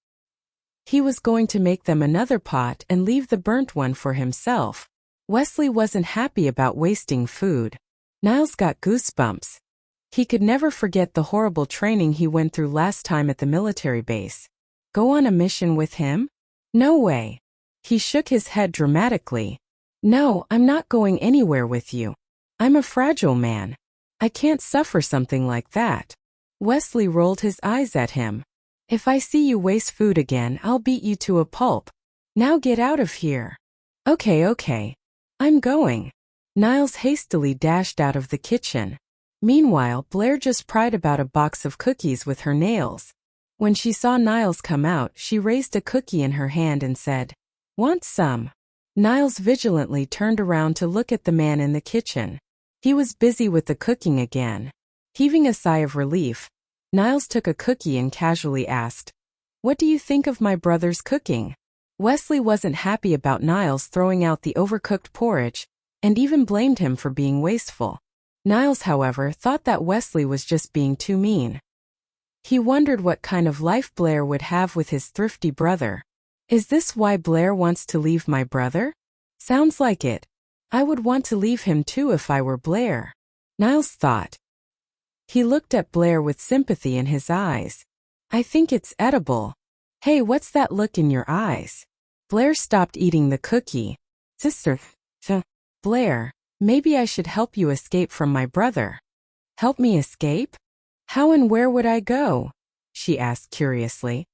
He was going to make them another pot and leave the burnt one for himself. Wesley wasn't happy about wasting food. Niles got goosebumps. He could never forget the horrible training he went through last time at the military base. Go on a mission with him? No way. He shook his head dramatically. No, I'm not going anywhere with you. I'm a fragile man. I can't suffer something like that. Wesley rolled his eyes at him. If I see you waste food again, I'll beat you to a pulp. Now get out of here. Okay. I'm going. Niles hastily dashed out of the kitchen. Meanwhile, Blair just pried about a box of cookies with her nails. When she saw Niles come out, she raised a cookie in her hand and said, "Want some?" Niles vigilantly turned around to look at the man in the kitchen. He was busy with the cooking again. Heaving a sigh of relief, Niles took a cookie and casually asked, "What do you think of my brother's cooking?" Wesley wasn't happy about Niles throwing out the overcooked porridge, and even blamed him for being wasteful. Niles, however, thought that Wesley was just being too mean. He wondered what kind of life Blair would have with his thrifty brother. Is this why Blair wants to leave my brother? Sounds like it. I would want to leave him too if I were Blair, Niles thought. He looked at Blair with sympathy in his eyes. I think it's edible. Hey, what's that look in your eyes? Blair stopped eating the cookie. Sister, Blair, maybe I should help you escape from my brother. Help me escape? How and where would I go? She asked curiously.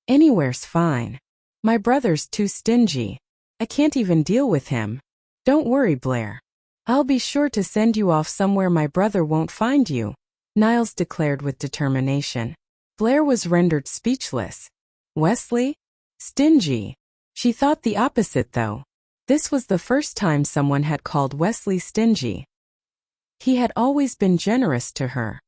Anywhere's fine. My brother's too stingy. I can't even deal with him. Don't worry, Blair. I'll be sure to send you off somewhere my brother won't find you, Niles declared with determination. Blair was rendered speechless. Wesley? Stingy. She thought the opposite, though. This was the first time someone had called Wesley stingy. He had always been generous to her.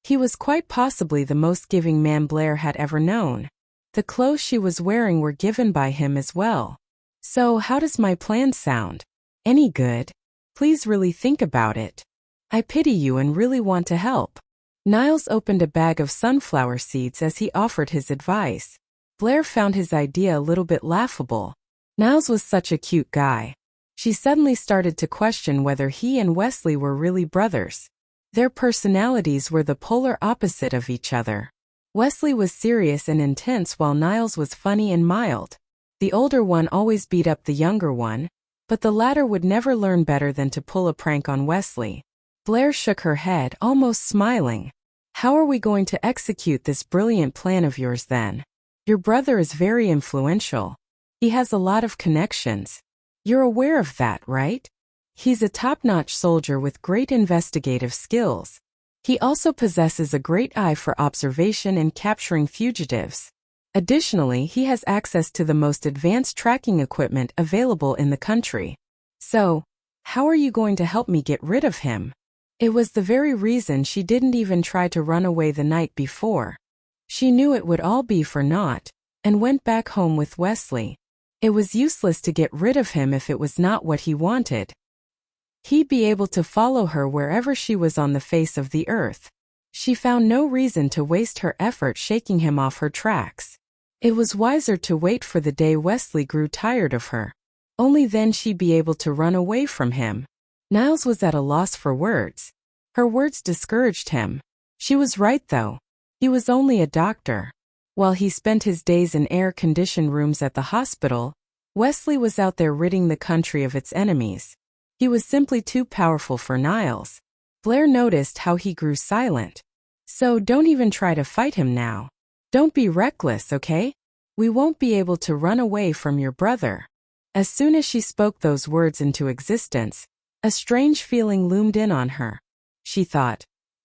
He was quite possibly the most giving man Blair had ever known. The clothes she was wearing were given by him as well. So how does my plan sound? Any good? Please really think about it. I pity you and really want to help. Niles opened a bag of sunflower seeds as he offered his advice. Blair found his idea a little bit laughable. Niles was such a cute guy. She suddenly started to question whether he and Wesley were really brothers. Their personalities were the polar opposite of each other. Wesley was serious and intense while Niles was funny and mild. The older one always beat up the younger one, but the latter would never learn better than to pull a prank on Wesley. Blair shook her head, almost smiling. How are we going to execute this brilliant plan of yours then? Your brother is very influential. He has a lot of connections. You're aware of that, right? He's a top-notch soldier with great investigative skills. He also possesses a great eye for observation and capturing fugitives. Additionally, he has access to the most advanced tracking equipment available in the country. So, how are you going to help me get rid of him? It was the very reason she didn't even try to run away the night before. She knew it would all be for naught, and went back home with Wesley. It was useless to get rid of him if it was not what he wanted. He'd be able to follow her wherever she was on the face of the earth. She found no reason to waste her effort shaking him off her tracks. It was wiser to wait for the day Wesley grew tired of her. Only then she'd be able to run away from him. Niles was at a loss for words. Her words discouraged him. She was right, though. He was only a doctor. While he spent his days in air-conditioned rooms at the hospital, Wesley was out there ridding the country of its enemies. He was simply too powerful for Niles. Blair noticed how he grew silent. So don't even try to fight him now. Don't be reckless, okay? We won't be able to run away from your brother. As soon as she spoke those words into existence, a strange feeling loomed in on her. She thought,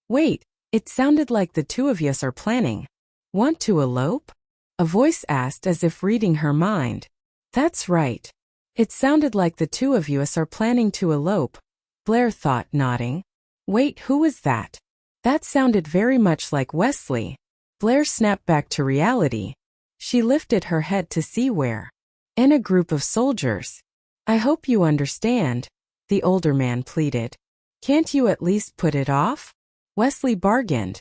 wait, it sounded like the two of us are planning. Want to elope? A voice asked as if reading her mind. That's right. It sounded like the two of us are planning to elope, Blair thought, nodding. Wait, who was that? That sounded very much like Wesley. Blair snapped back to reality. She lifted her head to see where. In a group of soldiers. I hope you understand, the older man pleaded. Can't you at least put it off? Wesley bargained.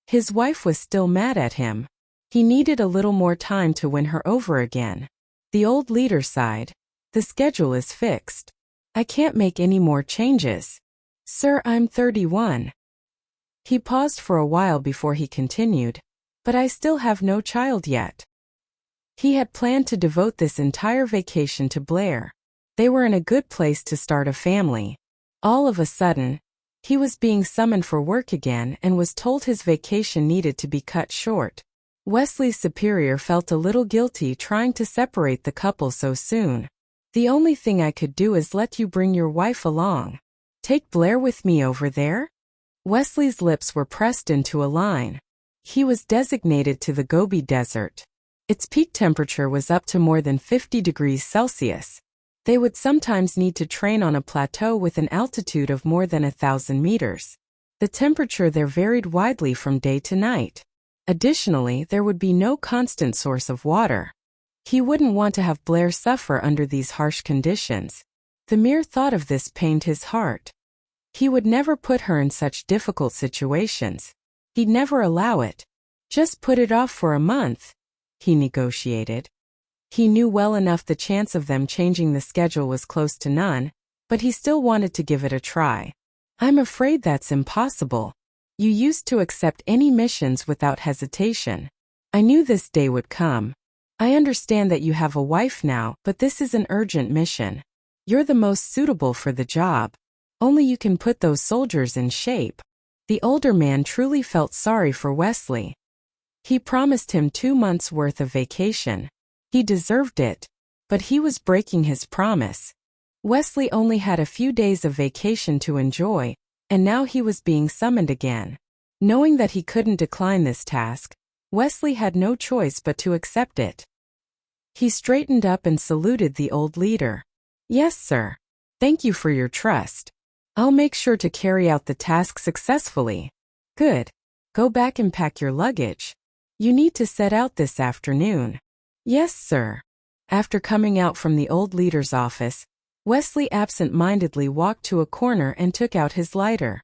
His wife was still mad at him. He needed a little more time to win her over again. The old leader sighed. The schedule is fixed. I can't make any more changes. Sir, I'm 31. He paused for a while before he continued. But I still have no child yet. He had planned to devote this entire vacation to Blair. They were in a good place to start a family. All of a sudden, he was being summoned for work again and was told his vacation needed to be cut short. Wesley's superior felt a little guilty trying to separate the couple so soon. The only thing I could do is let you bring your wife along. Take Blair with me over there? Wesley's lips were pressed into a line. He was designated to the Gobi Desert. Its peak temperature was up to more than 50 degrees Celsius. They would sometimes need to train on a plateau with an altitude of more than 1,000 meters. The temperature there varied widely from day to night. Additionally, there would be no constant source of water. He wouldn't want to have Blair suffer under these harsh conditions. The mere thought of this pained his heart. He would never put her in such difficult situations. He'd never allow it. Just put it off for a month, he negotiated. He knew well enough the chance of them changing the schedule was close to none, but he still wanted to give it a try. I'm afraid that's impossible. You used to accept any missions without hesitation. I knew this day would come. I understand that you have a wife now, but this is an urgent mission. You're the most suitable for the job. Only you can put those soldiers in shape. The older man truly felt sorry for Wesley. He promised him 2 months' worth of vacation. He deserved it, but he was breaking his promise. Wesley only had a few days of vacation to enjoy, and now he was being summoned again. Knowing that he couldn't decline this task, Wesley had no choice but to accept it. He straightened up and saluted the old leader. Yes, sir. Thank you for your trust. I'll make sure to carry out the task successfully. Good. Go back and pack your luggage. You need to set out this afternoon. Yes, sir. After coming out from the old leader's office, Wesley absent-mindedly walked to a corner and took out his lighter.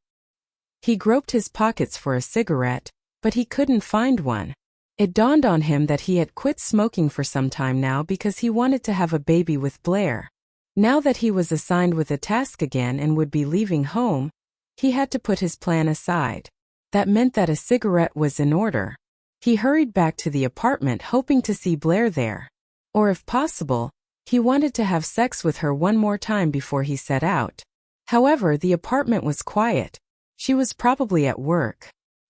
He groped his pockets for a cigarette, but he couldn't find one. It dawned on him that he had quit smoking for some time now because he wanted to have a baby with Blair. Now that he was assigned with a task again and would be leaving home, he had to put his plan aside. That meant that a cigarette was in order. He hurried back to the apartment hoping to see Blair there. Or if possible, he wanted to have sex with her one more time before he set out. However, the apartment was quiet. She was probably at work.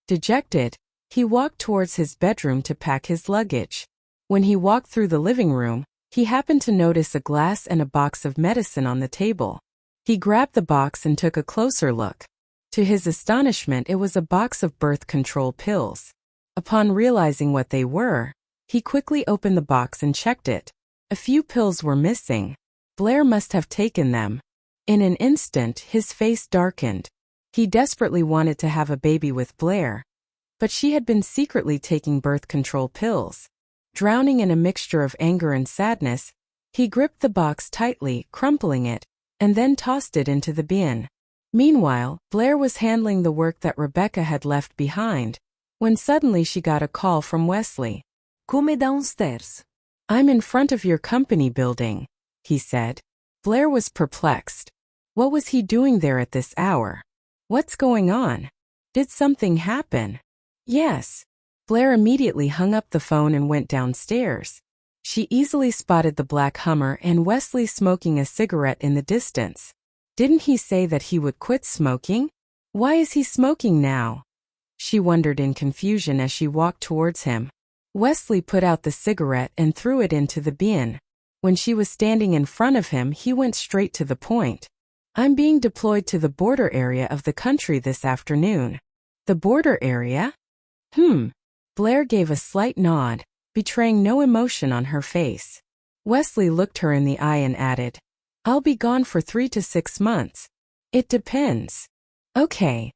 Dejected, he walked towards his bedroom to pack his luggage. When he walked through the living room, he happened to notice a glass and a box of medicine on the table. He grabbed the box and took a closer look. To his astonishment, it was a box of birth control pills. Upon realizing what they were, he quickly opened the box and checked it. A few pills were missing. Blair must have taken them. In an instant, his face darkened. He desperately wanted to have a baby with Blair, but she had been secretly taking birth control pills. Drowning in a mixture of anger and sadness, he gripped the box tightly, crumpling it, and then tossed it into the bin. Meanwhile, Blair was handling the work that Rebecca had left behind, when suddenly she got a call from Wesley. Come downstairs. I'm in front of your company building, he said. Blair was perplexed. What was he doing there at this hour? What's going on? Did something happen? Yes. Blair immediately hung up the phone and went downstairs. She easily spotted the black Hummer and Wesley smoking a cigarette in the distance. Didn't he say that he would quit smoking? Why is he smoking now? She wondered in confusion as she walked towards him. Wesley put out the cigarette and threw it into the bin. When she was standing in front of him, he went straight to the point. I'm being deployed to the border area of the country this afternoon. The border area? Blair gave a slight nod, betraying no emotion on her face. Wesley looked her in the eye and added, I'll be gone for 3 to 6 months. It depends. Okay.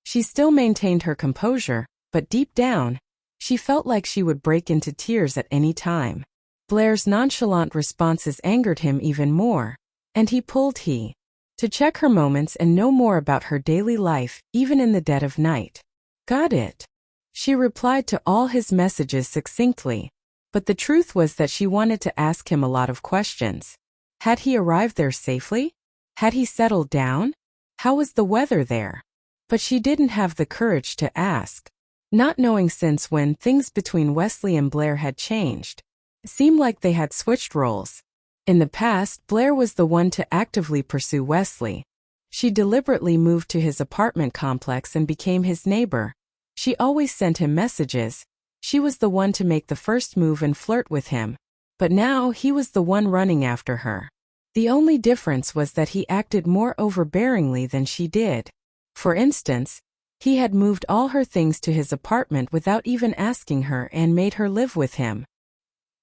She still maintained her composure, but deep down, She felt like she would break into tears at any time. Blair's nonchalant responses angered him even more, and he pulled to check her moments and know more about her daily life, even in the dead of night. Got it. She replied to all his messages succinctly, but the truth was that she wanted to ask him a lot of questions. Had he arrived there safely? Had he settled down? How was the weather there? But she didn't have the courage to ask, not knowing since when things between Wesley and Blair had changed. It seemed like they had switched roles. In the past, Blair was the one to actively pursue Wesley. She deliberately moved to his apartment complex and became his neighbor. She always sent him messages. She was the one to make the first move and flirt with him. But now he was the one running after her. The only difference was that he acted more overbearingly than she did. For instance, he had moved all her things to his apartment without even asking her and made her live with him.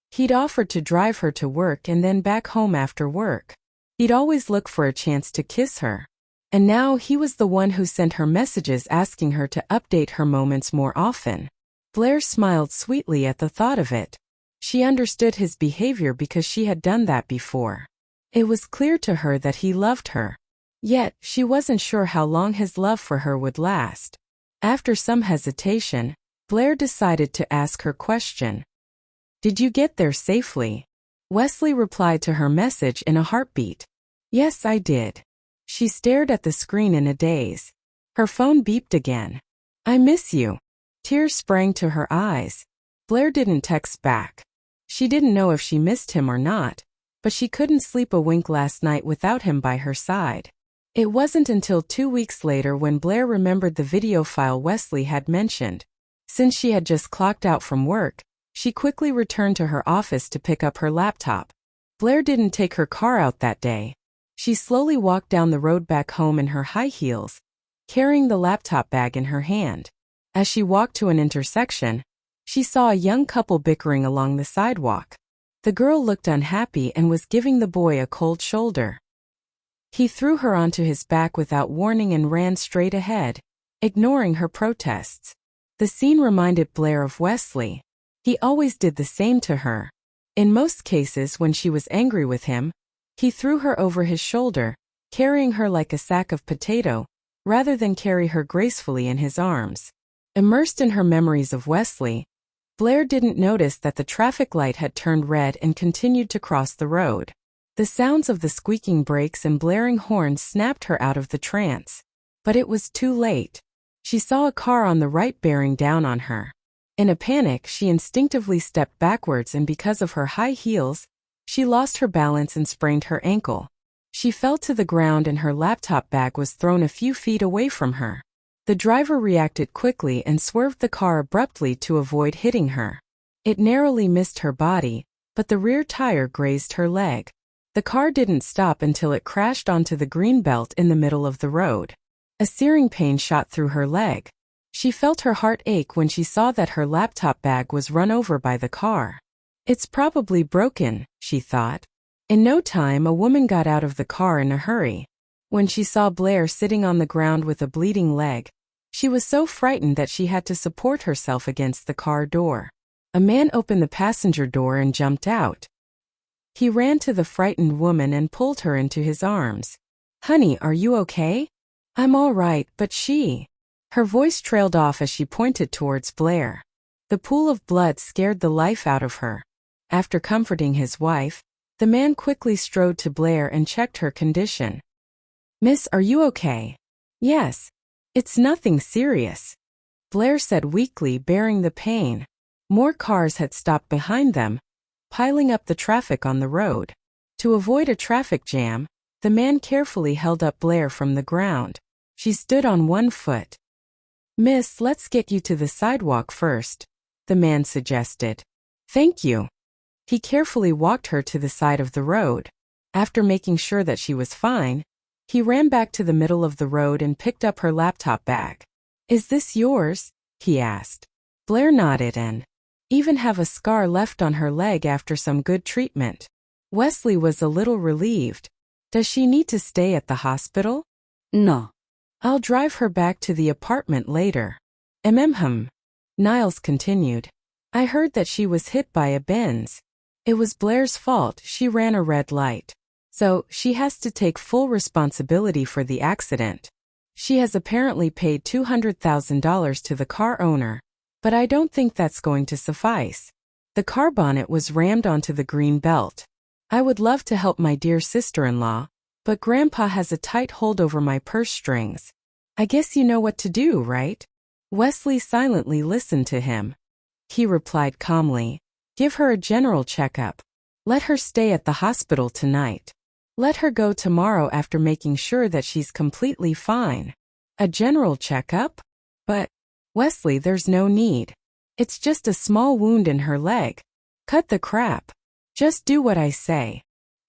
He'd offered to drive her to work and then back home after work. He'd always look for a chance to kiss her. And now he was the one who sent her messages asking her to update her moments more often. Blair smiled sweetly at the thought of it. She understood his behavior because she had done that before. It was clear to her that he loved her. Yet, she wasn't sure how long his love for her would last. After some hesitation, Blair decided to ask her question. Did you get there safely? Wesley replied to her message in a heartbeat. Yes, I did. She stared at the screen in a daze. Her phone beeped again. I miss you. Tears sprang to her eyes. Blair didn't text back. She didn't know if she missed him or not, but she couldn't sleep a wink last night without him by her side. It wasn't until 2 weeks later when Blair remembered the video file Wesley had mentioned. Since she had just clocked out from work, she quickly returned to her office to pick up her laptop. Blair didn't take her car out that day. She slowly walked down the road back home in her high heels, carrying the laptop bag in her hand. As she walked to an intersection, she saw a young couple bickering along the sidewalk. The girl looked unhappy and was giving the boy a cold shoulder. He threw her onto his back without warning and ran straight ahead, ignoring her protests. The scene reminded Blair of Wesley. He always did the same to her. In most cases when she was angry with him, he threw her over his shoulder, carrying her like a sack of potato, rather than carry her gracefully in his arms. Immersed in her memories of Wesley, Blair didn't notice that the traffic light had turned red and continued to cross the road. The sounds of the squeaking brakes and blaring horns snapped her out of the trance. But it was too late. She saw a car on the right bearing down on her. In a panic, she instinctively stepped backwards, and because of her high heels, she lost her balance and sprained her ankle. She fell to the ground and her laptop bag was thrown a few feet away from her. The driver reacted quickly and swerved the car abruptly to avoid hitting her. It narrowly missed her body, but the rear tire grazed her leg. The car didn't stop until it crashed onto the green belt in the middle of the road. A searing pain shot through her leg. She felt her heart ache when she saw that her laptop bag was run over by the car. It's probably broken, she thought. In no time, a woman got out of the car in a hurry. When she saw Blair sitting on the ground with a bleeding leg, she was so frightened that she had to support herself against the car door. A man opened the passenger door and jumped out. He ran to the frightened woman and pulled her into his arms. Honey, are you okay? I'm all right, but she... Her voice trailed off as she pointed towards Blair. The pool of blood scared the life out of her. After comforting his wife, the man quickly strode to Blair and checked her condition. Miss, are you okay? Yes. It's nothing serious, Blair said weakly, bearing the pain. More cars had stopped behind them, piling up the traffic on the road. To avoid a traffic jam, the man carefully held up Blair from the ground. She stood on one foot. Miss, let's get you to the sidewalk first, the man suggested. Thank you. He carefully walked her to the side of the road. After making sure that she was fine, he ran back to the middle of the road and picked up her laptop bag. Is this yours? He asked. Blair nodded and even have a scar left on her leg after some good treatment. Wesley was a little relieved. Does she need to stay at the hospital? No. I'll drive her back to the apartment later. Niles continued. I heard that she was hit by a Benz. It was Blair's fault, she ran a red light. So, she has to take full responsibility for the accident. She has apparently paid $200,000 to the car owner. But I don't think that's going to suffice. The car bonnet was rammed onto the green belt. I would love to help my dear sister-in-law, but Grandpa has a tight hold over my purse strings. I guess you know what to do, right? Wesley silently listened to him. He replied calmly, give her a general checkup. Let her stay at the hospital tonight. Let her go tomorrow after making sure that she's completely fine. A general checkup? But, Wesley, there's no need. It's just a small wound in her leg. Cut the crap. Just do what I say.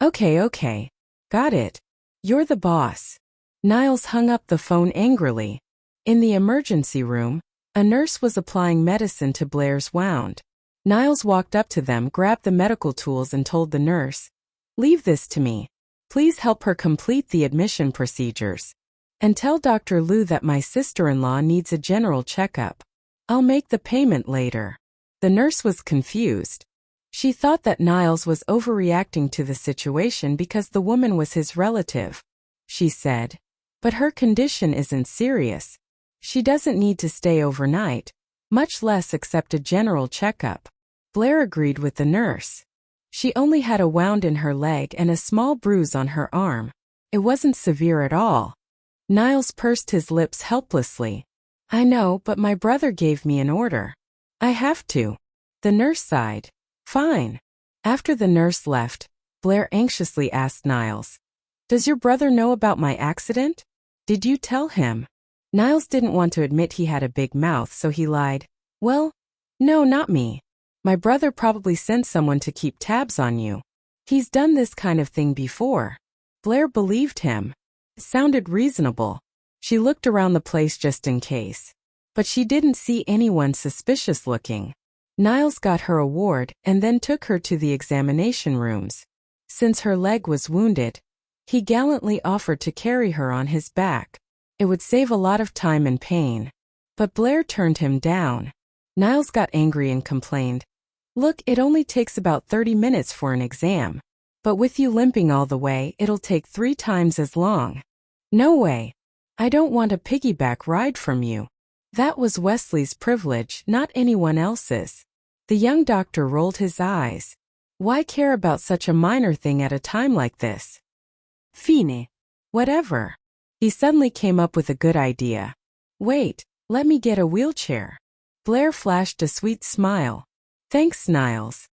Okay. Got it. You're the boss. Niles hung up the phone angrily. In the emergency room, a nurse was applying medicine to Blair's wound. Niles walked up to them, grabbed the medical tools and told the nurse, leave this to me. Please help her complete the admission procedures. And tell Dr. Liu that my sister-in-law needs a general checkup. I'll make the payment later. The nurse was confused. She thought that Niles was overreacting to the situation because the woman was his relative. She said, but her condition isn't serious. She doesn't need to stay overnight, much less accept a general checkup. Blair agreed with the nurse. She only had a wound in her leg and a small bruise on her arm. It wasn't severe at all. Niles pursed his lips helplessly. I know, but my brother gave me an order. I have to. The nurse sighed. Fine. After the nurse left, Blair anxiously asked Niles, does your brother know about my accident? Did you tell him? Niles didn't want to admit he had a big mouth, so he lied. Well, no, not me. My brother probably sent someone to keep tabs on you. He's done this kind of thing before. Blair believed him. It sounded reasonable. She looked around the place just in case. But she didn't see anyone suspicious looking. Niles got her a ward and then took her to the examination rooms. Since her leg was wounded, he gallantly offered to carry her on his back. It would save a lot of time and pain. But Blair turned him down. Niles got angry and complained. Look, it only takes about 30 minutes for an exam. But with you limping all the way, it'll take 3 times as long. No way. I don't want a piggyback ride from you. That was Wesley's privilege, not anyone else's. The young doctor rolled his eyes. Why care about such a minor thing at a time like this? Fine. Whatever. He suddenly came up with a good idea. Wait, let me get a wheelchair. Blair flashed a sweet smile. Thanks, Niles.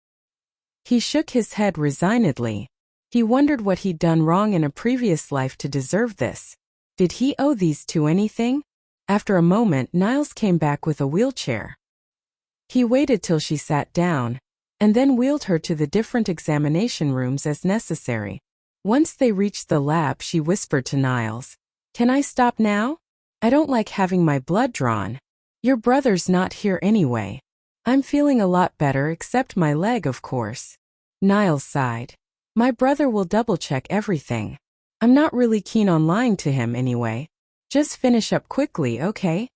He shook his head resignedly. He wondered what he'd done wrong in a previous life to deserve this. Did he owe these two anything? After a moment, Niles came back with a wheelchair. He waited till she sat down, and then wheeled her to the different examination rooms as necessary. Once they reached the lab, she whispered to Niles, Can I stop now? I don't like having my blood drawn. Your brother's not here anyway. I'm feeling a lot better except my leg, of course. Niles sighed. My brother will double-check everything. I'm not really keen on lying to him anyway. Just finish up quickly, okay?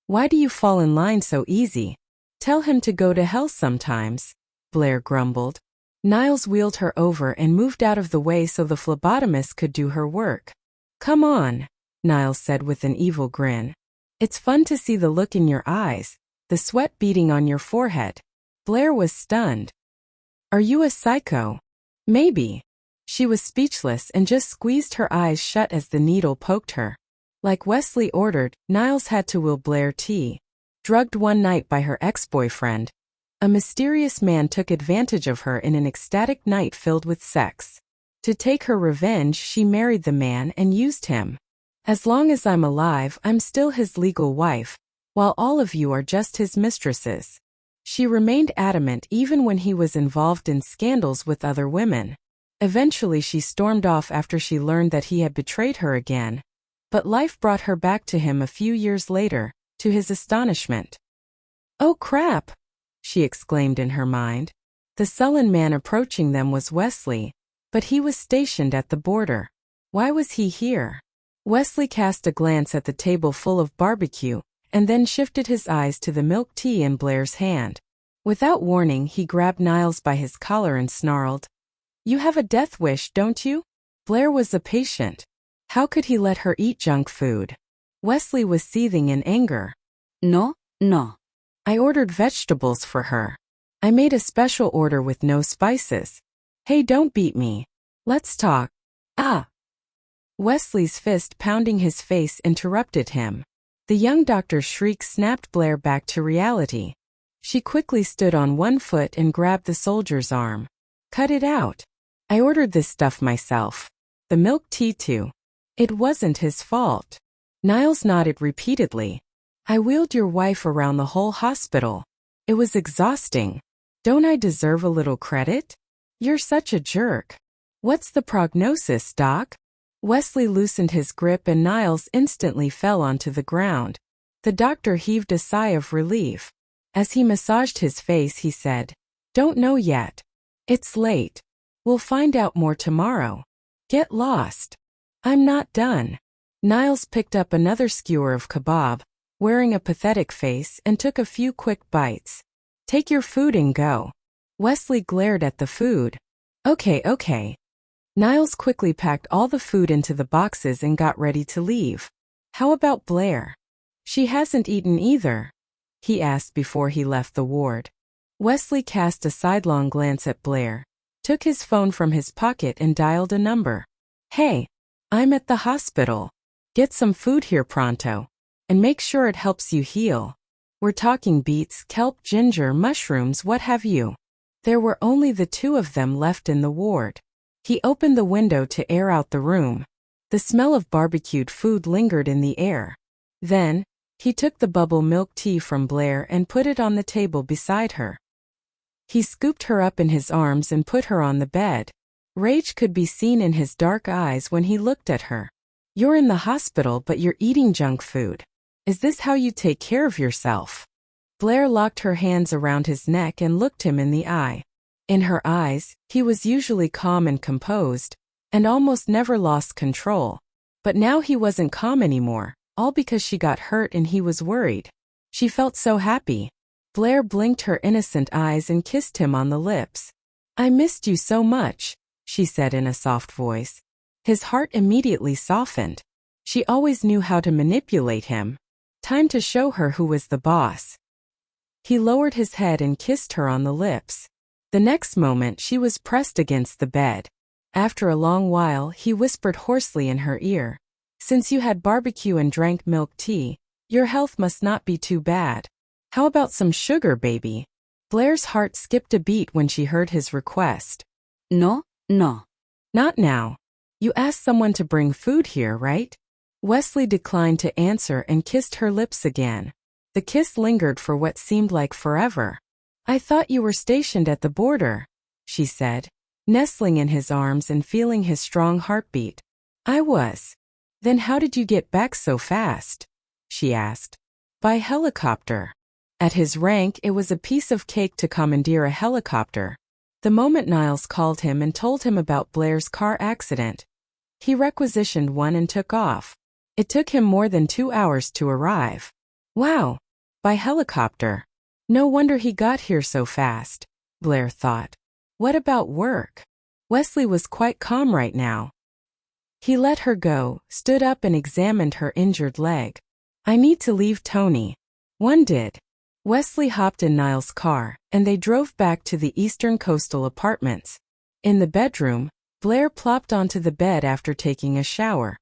Why do you fall in line so easy? Tell him to go to hell sometimes, Blair grumbled. Niles wheeled her over and moved out of the way so the phlebotomist could do her work. Come on, Niles said with an evil grin. It's fun to see the look in your eyes, the sweat beading on your forehead. Blair was stunned. Are you a psycho? Maybe. She was speechless and just squeezed her eyes shut as the needle poked her. Like Wesley ordered, Niles had to will Blair tea. Drugged one night by her ex-boyfriend, a mysterious man took advantage of her in an ecstatic night filled with sex. To take her revenge, she married the man and used him. As long as I'm alive, I'm still his legal wife, while all of you are just his mistresses. She remained adamant even when he was involved in scandals with other women. Eventually she stormed off after she learned that he had betrayed her again. But life brought her back to him a few years later, to his astonishment. Oh crap! She exclaimed in her mind. The sullen man approaching them was Wesley, but he was stationed at the border. Why was he here? Wesley cast a glance at the table full of barbecue, and then shifted his eyes to the milk tea in Blair's hand. Without warning, he grabbed Niles by his collar and snarled, "You have a death wish, don't you?" Blair was a patient. How could he let her eat junk food? Wesley was seething in anger. No, no. I ordered vegetables for her. I made a special order with no spices. Hey, don't beat me. Let's talk. Ah. Wesley's fist pounding his face interrupted him. The young doctor's shriek snapped Blair back to reality. She quickly stood on one foot and grabbed the soldier's arm. Cut it out. I ordered this stuff myself. The milk tea too. It wasn't his fault. Niles nodded repeatedly. I wheeled your wife around the whole hospital. It was exhausting. Don't I deserve a little credit? You're such a jerk. What's the prognosis, Doc? Wesley loosened his grip and Niles instantly fell onto the ground. The doctor heaved a sigh of relief. As he massaged his face, he said, "Don't know yet. It's late. We'll find out more tomorrow. Get lost." I'm not done. Niles picked up another skewer of kebab, wearing a pathetic face, and took a few quick bites. Take your food and go. Wesley glared at the food. Okay. Niles quickly packed all the food into the boxes and got ready to leave. How about Blair? She hasn't eaten either, he asked before he left the ward. Wesley cast a sidelong glance at Blair, took his phone from his pocket and dialed a number. Hey, I'm at the hospital. Get some food here pronto. And make sure it helps you heal. We're talking beets, kelp, ginger, mushrooms, what have you. There were only the two of them left in the ward. He opened the window to air out the room. The smell of barbecued food lingered in the air. Then, he took the bubble milk tea from Blair and put it on the table beside her. He scooped her up in his arms and put her on the bed. Rage could be seen in his dark eyes when he looked at her. You're in the hospital, but you're eating junk food. Is this how you take care of yourself? Blair locked her hands around his neck and looked him in the eye. In her eyes, he was usually calm and composed, and almost never lost control. But now he wasn't calm anymore, all because she got hurt and he was worried. She felt so happy. Blair blinked her innocent eyes and kissed him on the lips. I missed you so much, she said in a soft voice. His heart immediately softened. She always knew how to manipulate him. Time to show her who was the boss. He lowered his head and kissed her on the lips. The next moment she was pressed against the bed. After a long while he whispered hoarsely in her ear, "Since you had barbecue and drank milk tea, your health must not be too bad. How about some sugar, baby?" Blair's heart skipped a beat when she heard his request. No. Not now. You asked someone to bring food here, right? Wesley declined to answer and kissed her lips again. The kiss lingered for what seemed like forever. I thought you were stationed at the border, she said, nestling in his arms and feeling his strong heartbeat. I was. Then how did you get back so fast? She asked. By helicopter. At his rank, it was a piece of cake to commandeer a helicopter. The moment Niles called him and told him about Blair's car accident, he requisitioned one and took off. It took him more than 2 hours to arrive. Wow. By helicopter. No wonder he got here so fast, Blair thought. What about work? Wesley was quite calm right now. He let her go, stood up and examined her injured leg. I need to leave Tony. One did. Wesley hopped in Niles' car, and they drove back to the Eastern Coastal Apartments. In the bedroom, Blair plopped onto the bed after taking a shower.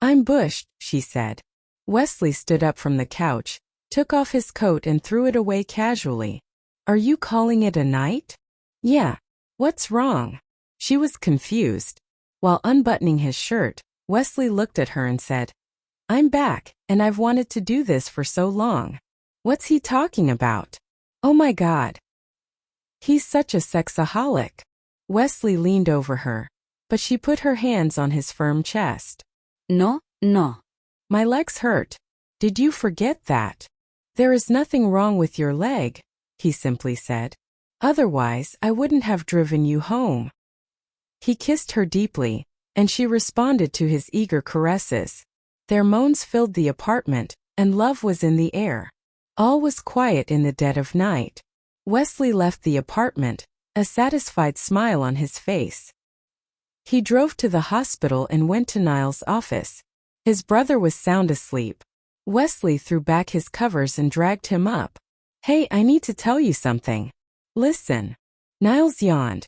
I'm bushed, she said. Wesley stood up from the couch, took off his coat and threw it away casually. Are you calling it a night? Yeah. What's wrong? She was confused. While unbuttoning his shirt, Wesley looked at her and said, I'm back, and I've wanted to do this for so long. What's he talking about? Oh my God. He's such a sexaholic. Wesley leaned over her, but she put her hands on his firm chest. No. My legs hurt. Did you forget that? There is nothing wrong with your leg, he simply said. Otherwise, I wouldn't have driven you home. He kissed her deeply, and she responded to his eager caresses. Their moans filled the apartment, and love was in the air. All was quiet in the dead of night. Wesley left the apartment, a satisfied smile on his face. He drove to the hospital and went to Niall's office. His brother was sound asleep. Wesley threw back his covers and dragged him up. "Hey, I need to tell you something. Listen." Niles yawned.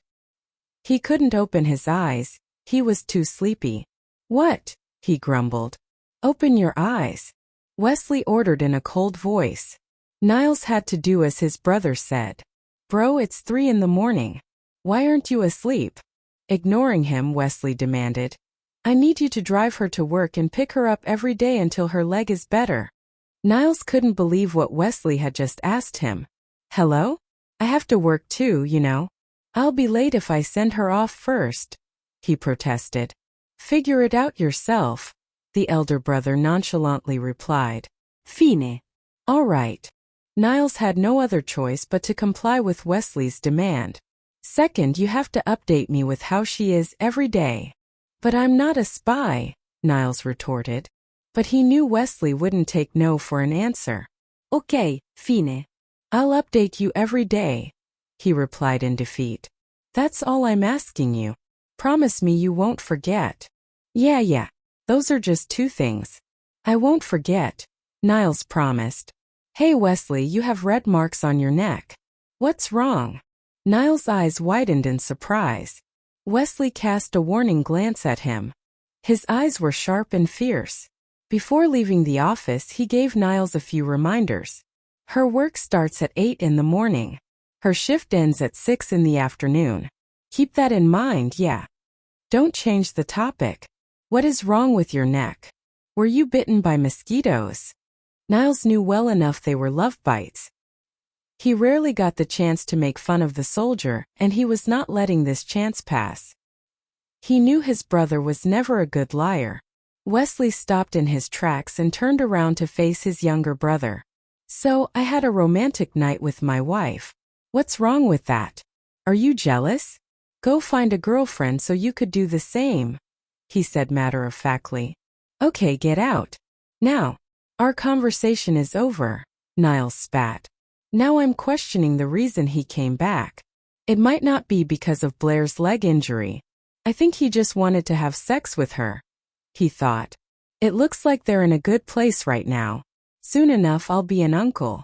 He couldn't open his eyes, he was too sleepy. "What?" he grumbled. "Open your eyes," Wesley ordered in a cold voice. Niles had to do as his brother said. "Bro, it's 3 in the morning. Why aren't you asleep?" Ignoring him, Wesley demanded. "I need you to drive her to work and pick her up every day until her leg is better." Niles couldn't believe what Wesley had just asked him. "Hello? I have to work too, you know. I'll be late if I send her off first," he protested. "Figure it out yourself," the elder brother nonchalantly replied. Fine. "All right." Niles had no other choice but to comply with Wesley's demand. "Second, you have to update me with how she is every day." "But I'm not a spy," Niles retorted. But he knew Wesley wouldn't take no for an answer. Ok, fine. "I'll update you every day," he replied in defeat. "That's all I'm asking you. Promise me you won't forget." Yeah, those are just 2 things. "I won't forget," Niles promised. "Hey Wesley, you have red marks on your neck. What's wrong?" Niles' eyes widened in surprise. Wesley cast a warning glance at him. His eyes were sharp and fierce. Before leaving the office, he gave Niles a few reminders. Her work starts at 8 in the morning. Her shift ends at 6 in the afternoon. Keep that in mind, yeah. Don't change the topic. What is wrong with your neck? Were you bitten by mosquitoes? Niles knew well enough they were love bites. He rarely got the chance to make fun of the soldier, and he was not letting this chance pass. He knew his brother was never a good liar. Wesley stopped in his tracks and turned around to face his younger brother. "So, I had a romantic night with my wife. What's wrong with that? Are you jealous? Go find a girlfriend so you could do the same," he said matter-of-factly. "Okay, get out. Now. Our conversation is over," Niles spat. "Now I'm questioning the reason he came back. It might not be because of Blair's leg injury. I think he just wanted to have sex with her," he thought. "It looks like they're in a good place right now. Soon enough I'll be an uncle.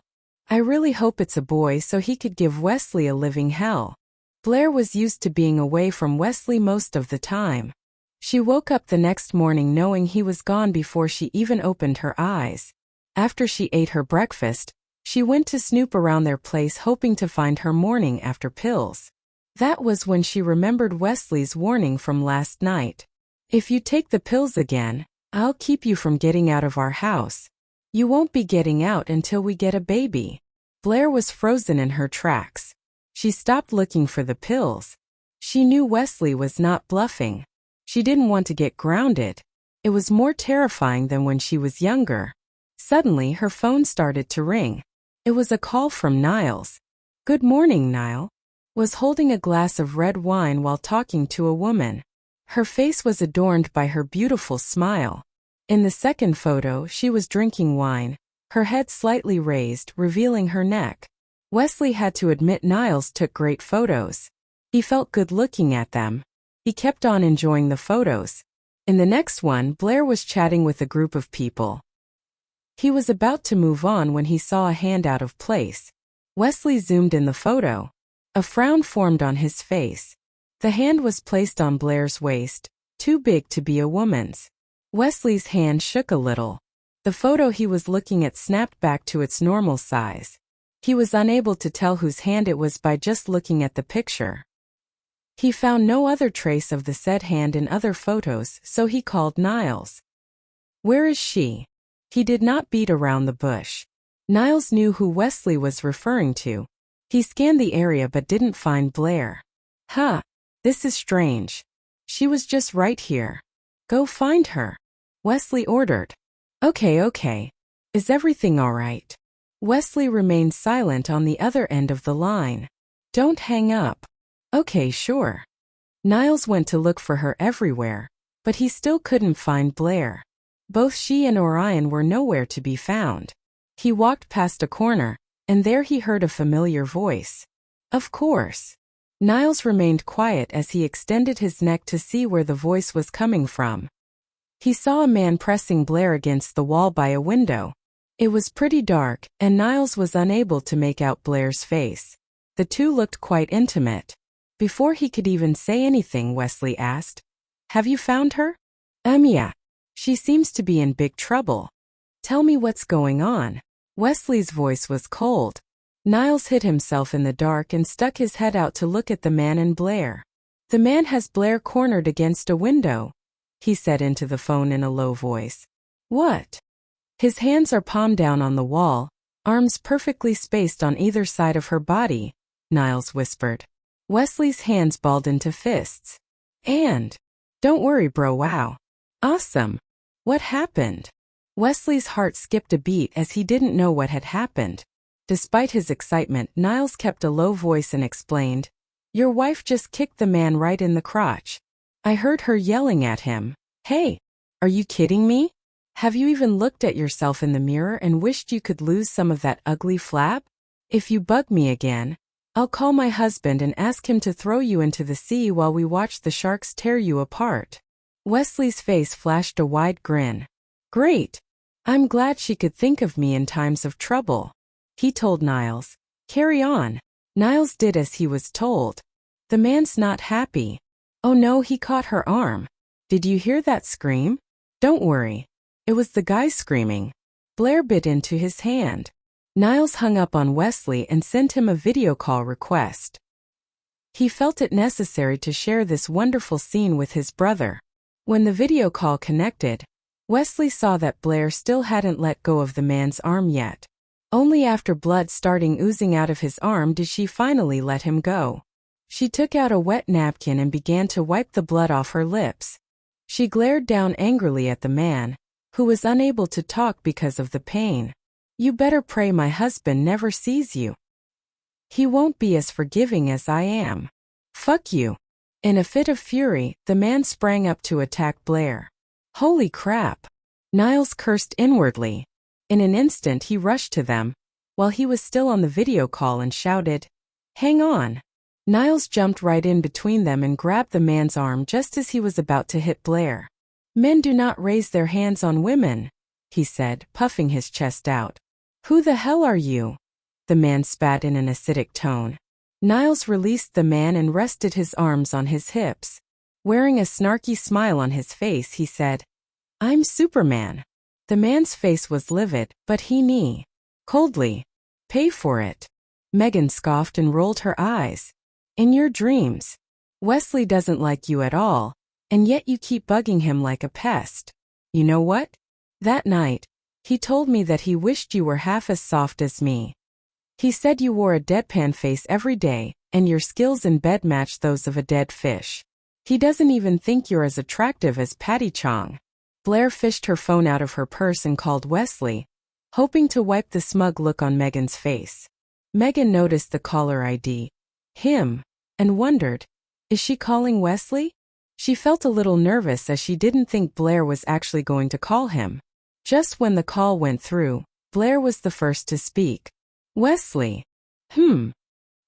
I really hope it's a boy so he could give Wesley a living hell." Blair was used to being away from Wesley most of the time. She woke up the next morning knowing he was gone before she even opened her eyes. After she ate her breakfast, she went to snoop around their place hoping to find her morning after pills. That was when she remembered Wesley's warning from last night. "If you take the pills again, I'll keep you from getting out of our house. You won't be getting out until we get a baby." Blair was frozen in her tracks. She stopped looking for the pills. She knew Wesley was not bluffing. She didn't want to get grounded. It was more terrifying than when she was younger. Suddenly, her phone started to ring. It was a call from Niles. "Good morning, Niall." Was holding a glass of red wine while talking to a woman. Her face was adorned by her beautiful smile. In the second photo, she was drinking wine, her head slightly raised, revealing her neck. Wesley had to admit Niles took great photos. He felt good looking at them. He kept on enjoying the photos. In the next one, Blair was chatting with a group of people. He was about to move on when he saw a hand out of place. Wesley zoomed in the photo. A frown formed on his face. The hand was placed on Blair's waist, too big to be a woman's. Wesley's hand shook a little. The photo he was looking at snapped back to its normal size. He was unable to tell whose hand it was by just looking at the picture. He found no other trace of the said hand in other photos, so he called Niles. "Where is she?" He did not beat around the bush. Niles knew who Wesley was referring to. He scanned the area but didn't find Blair. "Huh, this is strange. She was just right here. Go find her," Wesley ordered. Okay. Is everything all right?" Wesley remained silent on the other end of the line. "Don't hang up." "Okay, sure." Niles went to look for her everywhere, but he still couldn't find Blair. Both she and Orion were nowhere to be found. He walked past a corner, and there he heard a familiar voice. Of course. Niles remained quiet as he extended his neck to see where the voice was coming from. He saw a man pressing Blair against the wall by a window. It was pretty dark, and Niles was unable to make out Blair's face. The two looked quite intimate. Before he could even say anything, Wesley asked, "Have you found her?" Yeah. She seems to be in big trouble. Tell me what's going on." Wesley's voice was cold. Niles hid himself in the dark and stuck his head out to look at the man and Blair. "The man has Blair cornered against a window," he said into the phone in a low voice. "What?" "His hands are palm down on the wall, arms perfectly spaced on either side of her body," Niles whispered. Wesley's hands balled into fists. "And? Don't worry, bro, wow. Awesome. What happened?" Wesley's heart skipped a beat as he didn't know what had happened. Despite his excitement, Niles kept a low voice and explained, "Your wife just kicked the man right in the crotch. I heard her yelling at him. Hey, are you kidding me? Have you even looked at yourself in the mirror and wished you could lose some of that ugly flab? If you bug me again, I'll call my husband and ask him to throw you into the sea while we watch the sharks tear you apart." Wesley's face flashed a wide grin. "Great. I'm glad she could think of me in times of trouble," he told Niles. "Carry on." Niles did as he was told. "The man's not happy. Oh no, he caught her arm. Did you hear that scream? Don't worry. It was the guy screaming. Blair bit into his hand." Niles hung up on Wesley and sent him a video call request. He felt it necessary to share this wonderful scene with his brother. When the video call connected, Wesley saw that Blair still hadn't let go of the man's arm yet. Only after blood starting oozing out of his arm did she finally let him go. She took out a wet napkin and began to wipe the blood off her lips. She glared down angrily at the man, who was unable to talk because of the pain. "You better pray my husband never sees you. He won't be as forgiving as I am. Fuck you." In a fit of fury, the man sprang up to attack Blair. Holy crap! Niles cursed inwardly. In an instant he rushed to them, while he was still on the video call, and shouted, "Hang on." Niles jumped right in between them and grabbed the man's arm just as he was about to hit Blair. "Men do not raise their hands on women," he said, puffing his chest out. "Who the hell are you?" the man spat in an acidic tone. Niles released the man and rested his arms on his hips. Wearing a snarky smile on his face, he said, "I'm Superman." The man's face was livid, but he knew. Coldly, "Pay for it." Megan scoffed and rolled her eyes. "In your dreams. Wesley doesn't like you at all, and yet you keep bugging him like a pest. You know what? That night, he told me that he wished you were half as soft as me. He said you wore a deadpan face every day, and your skills in bed matched those of a dead fish. He doesn't even think you're as attractive as Patty Chong." Blair fished her phone out of her purse and called Wesley, hoping to wipe the smug look on Megan's face. Megan noticed the caller ID, him, and wondered, is she calling Wesley? She felt a little nervous as she didn't think Blair was actually going to call him. Just when the call went through, Blair was the first to speak. "Wesley.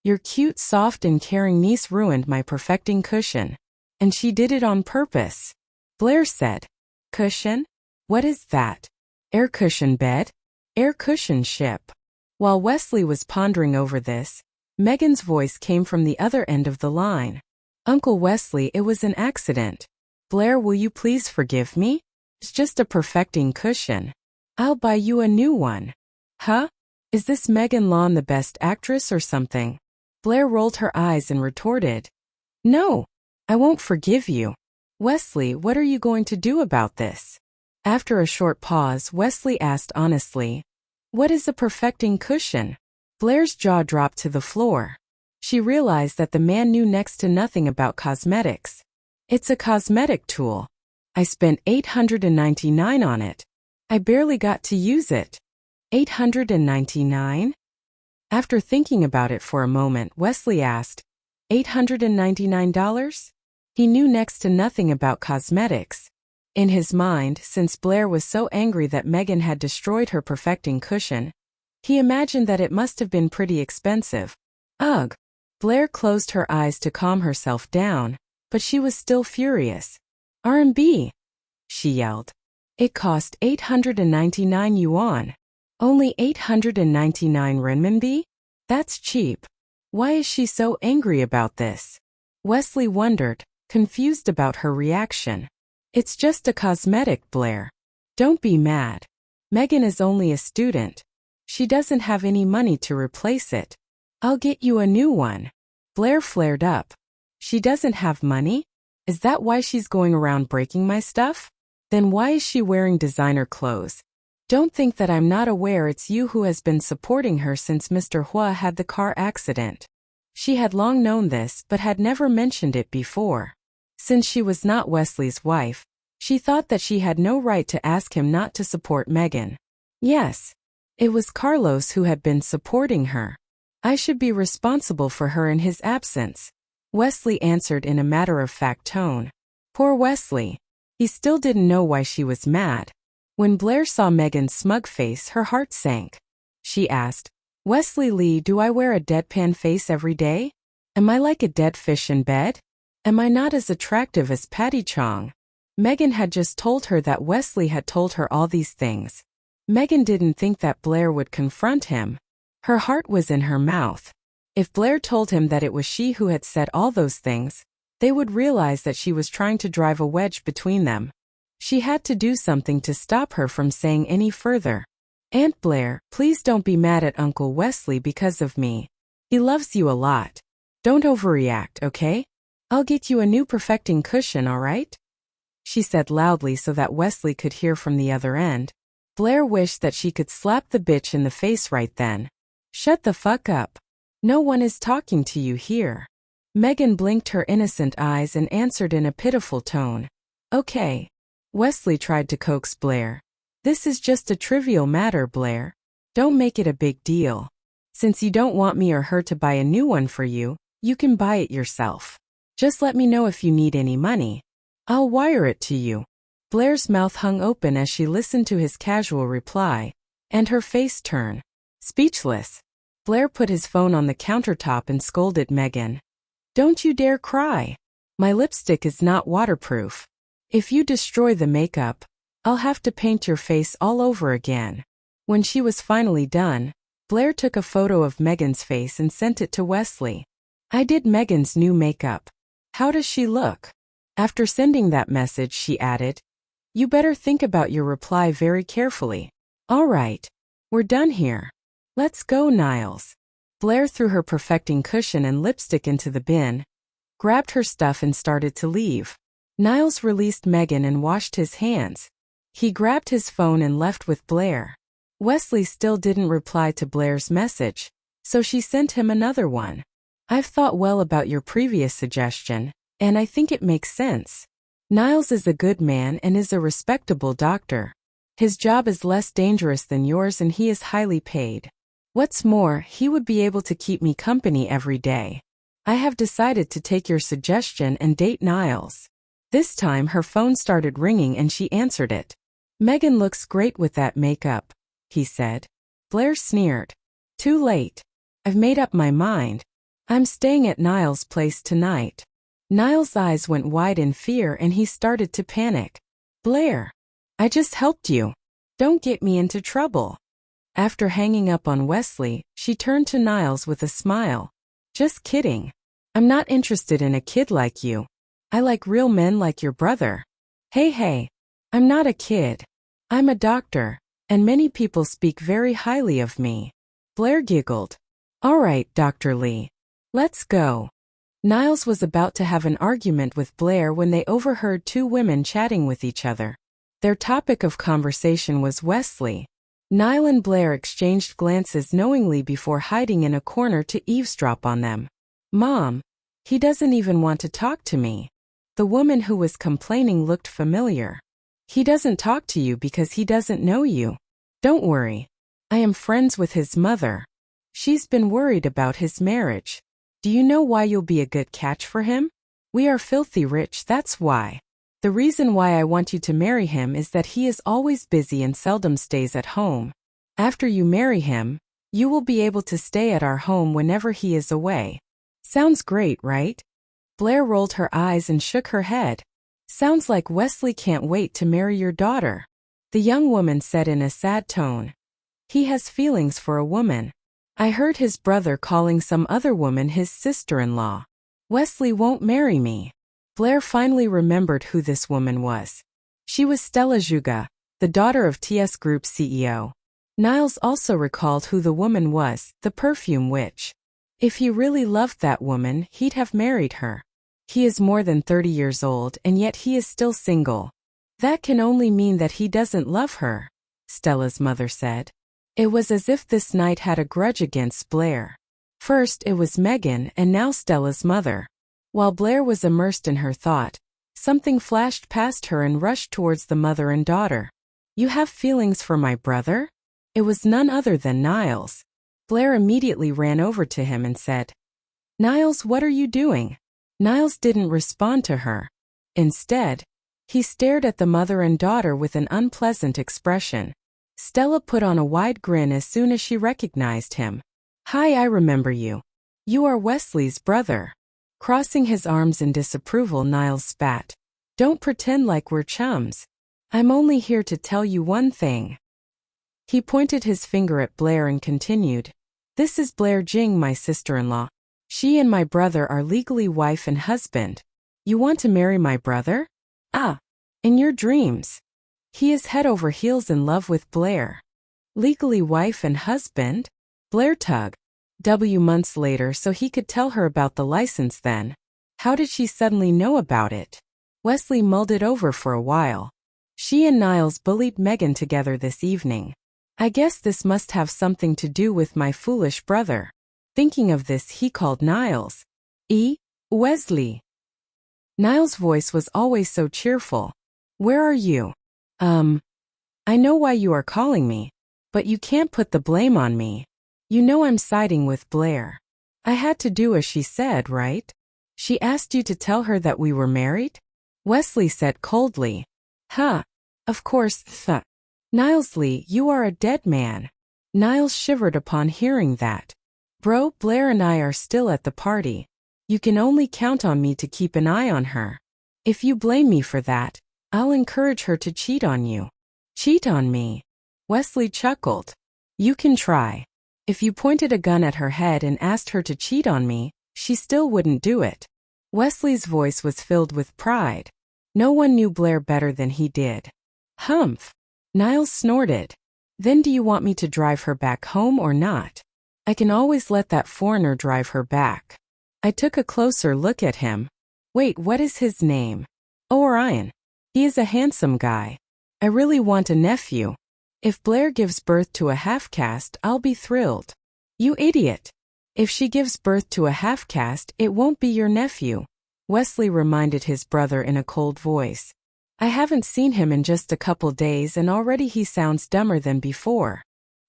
Your cute, soft, and caring niece ruined my perfecting cushion. And she did it on purpose," Blair said. "Cushion? What is that? Air cushion bed? Air cushion ship?" While Wesley was pondering over this, Megan's voice came from the other end of the line. "Uncle Wesley, it was an accident. Blair, will you please forgive me? It's just a perfecting cushion. I'll buy you a new one." "Huh? Is this Megan Lawn the best actress or something?" Blair rolled her eyes and retorted, "No, I won't forgive you. Wesley, what are you going to do about this?" After a short pause, Wesley asked honestly, "What is a perfecting cushion?" Blair's jaw dropped to the floor. She realized that the man knew next to nothing about cosmetics. "It's a cosmetic tool. I spent $899 on it. I barely got to use it." $899? After thinking about it for a moment, Wesley asked, $899? He knew next to nothing about cosmetics. In his mind, since Blair was so angry that Megan had destroyed her perfecting cushion, he imagined that it must have been pretty expensive. Ugh! Blair closed her eyes to calm herself down, but she was still furious. R&B! She yelled. It cost 899 yuan. Only 899 renminbi? That's cheap. Why is she so angry about this? Wesley wondered, confused about her reaction. It's just a cosmetic, Blair. Don't be mad. Megan is only a student. She doesn't have any money to replace it. I'll get you a new one. Blair flared up. She doesn't have money? Is that why she's going around breaking my stuff? Then why is she wearing designer clothes? Don't think that I'm not aware it's you who has been supporting her since Mr. Huo had the car accident. She had long known this but had never mentioned it before. Since she was not Wesley's wife, she thought that she had no right to ask him not to support Megan. Yes, it was Carlos who had been supporting her. I should be responsible for her in his absence, Wesley answered in a matter-of-fact tone. Poor Wesley. He still didn't know why she was mad. When Blair saw Megan's smug face, her heart sank. She asked, Wesley Lee, do I wear a deadpan face every day? Am I like a dead fish in bed? Am I not as attractive as Patty Chong? Megan had just told her that Wesley had told her all these things. Megan didn't think that Blair would confront him. Her heart was in her mouth. If Blair told him that it was she who had said all those things, they would realize that she was trying to drive a wedge between them. She had to do something to stop her from saying any further. Aunt Blair, please don't be mad at Uncle Wesley because of me. He loves you a lot. Don't overreact, okay? I'll get you a new perfecting cushion, all right? She said loudly so that Wesley could hear from the other end. Blair wished that she could slap the bitch in the face right then. Shut the fuck up. No one is talking to you here. Megan blinked her innocent eyes and answered in a pitiful tone. Okay. Wesley tried to coax Blair. This is just a trivial matter, Blair. Don't make it a big deal. Since you don't want me or her to buy a new one for you, you can buy it yourself. Just let me know if you need any money. I'll wire it to you. Blair's mouth hung open as she listened to his casual reply, and her face turned. Speechless. Blair put his phone on the countertop and scolded Megan. Don't you dare cry. My lipstick is not waterproof. If you destroy the makeup, I'll have to paint your face all over again. When she was finally done, Blair took a photo of Megan's face and sent it to Wesley. I did Megan's new makeup. How does she look? After sending that message, she added, You better think about your reply very carefully. All right. We're done here. Let's go, Niles. Blair threw her perfecting cushion and lipstick into the bin, grabbed her stuff and started to leave. Niles released Megan and washed his hands. He grabbed his phone and left with Blair. Wesley still didn't reply to Blair's message, so she sent him another one. I've thought well about your previous suggestion, and I think it makes sense. Niles is a good man and is a respectable doctor. His job is less dangerous than yours and he is highly paid. What's more, he would be able to keep me company every day. I have decided to take your suggestion and date Niles. This time her phone started ringing and she answered it. Megan looks great with that makeup, he said. Blair sneered. Too late. I've made up my mind. I'm staying at Niles' place tonight. Niles' eyes went wide in fear and he started to panic. Blair, I just helped you. Don't get me into trouble. After hanging up on Wesley, she turned to Niles with a smile. Just kidding. I'm not interested in a kid like you. I like real men like your brother. Hey, I'm not a kid. I'm a doctor, and many people speak very highly of me. Blair giggled. All right, Dr. Lee. Let's go. Niles was about to have an argument with Blair when they overheard two women chatting with each other. Their topic of conversation was Wesley. Niles and Blair exchanged glances knowingly before hiding in a corner to eavesdrop on them. Mom, he doesn't even want to talk to me. The woman who was complaining looked familiar. He doesn't talk to you because he doesn't know you. Don't worry. I am friends with his mother. She's been worried about his marriage. Do you know why you'll be a good catch for him? We are filthy rich, that's why. The reason why I want you to marry him is that he is always busy and seldom stays at home. After you marry him, you will be able to stay at our home whenever he is away. Sounds great, right? Blair rolled her eyes and shook her head. Sounds like Wesley can't wait to marry your daughter. The young woman said in a sad tone. He has feelings for a woman. I heard his brother calling some other woman his sister-in-law. Wesley won't marry me. Blair finally remembered who this woman was. She was Stella Juga, the daughter of TS Group's CEO. Niles also recalled who the woman was, the perfume witch. If he really loved that woman, he'd have married her. He is more than 30 years old and yet he is still single. That can only mean that he doesn't love her, Stella's mother said. It was as if this night had a grudge against Blair. First it was Megan and now Stella's mother. While Blair was immersed in her thought, something flashed past her and rushed towards the mother and daughter. You have feelings for my brother? It was none other than Niles. Blair immediately ran over to him and said, Niles, what are you doing? Niles didn't respond to her. Instead, he stared at the mother and daughter with an unpleasant expression. Stella put on a wide grin as soon as she recognized him. Hi, I remember you. You are Wesley's brother. Crossing his arms in disapproval, Niles spat. Don't pretend like we're chums. I'm only here to tell you one thing. He pointed his finger at Blair and continued. This is Blair Jing, my sister-in-law. She and my brother are legally wife and husband. You want to marry my brother? Ah, in your dreams. He is head over heels in love with Blair. Legally wife and husband? Blair tugged. Months later so he could tell her about the license then. How did she suddenly know about it? Wesley mulled it over for a while. She and Niles bullied Megan together this evening. I guess this must have something to do with my foolish brother. Thinking of this, he called Niles. Wesley. Niles' voice was always so cheerful. Where are you? I know why you are calling me, but you can't put the blame on me. You know I'm siding with Blair. I had to do as she said, right? She asked you to tell her that we were married? Wesley said coldly. Huh. Of course, Niles Lee, you are a dead man. Niles shivered upon hearing that. Bro, Blair and I are still at the party. You can only count on me to keep an eye on her. If you blame me for that, I'll encourage her to cheat on you. Cheat on me? Wesley chuckled. You can try. If you pointed a gun at her head and asked her to cheat on me, she still wouldn't do it. Wesley's voice was filled with pride. No one knew Blair better than he did. Humph. Niles snorted. Then do you want me to drive her back home or not? I can always let that foreigner drive her back. I took a closer look at him. Wait, what is his name? Orion. He is a handsome guy. I really want a nephew. If Blair gives birth to a half-caste, I'll be thrilled. You idiot. If she gives birth to a half-caste, it won't be your nephew. Wesley reminded his brother in a cold voice. I haven't seen him in just a couple days and already he sounds dumber than before.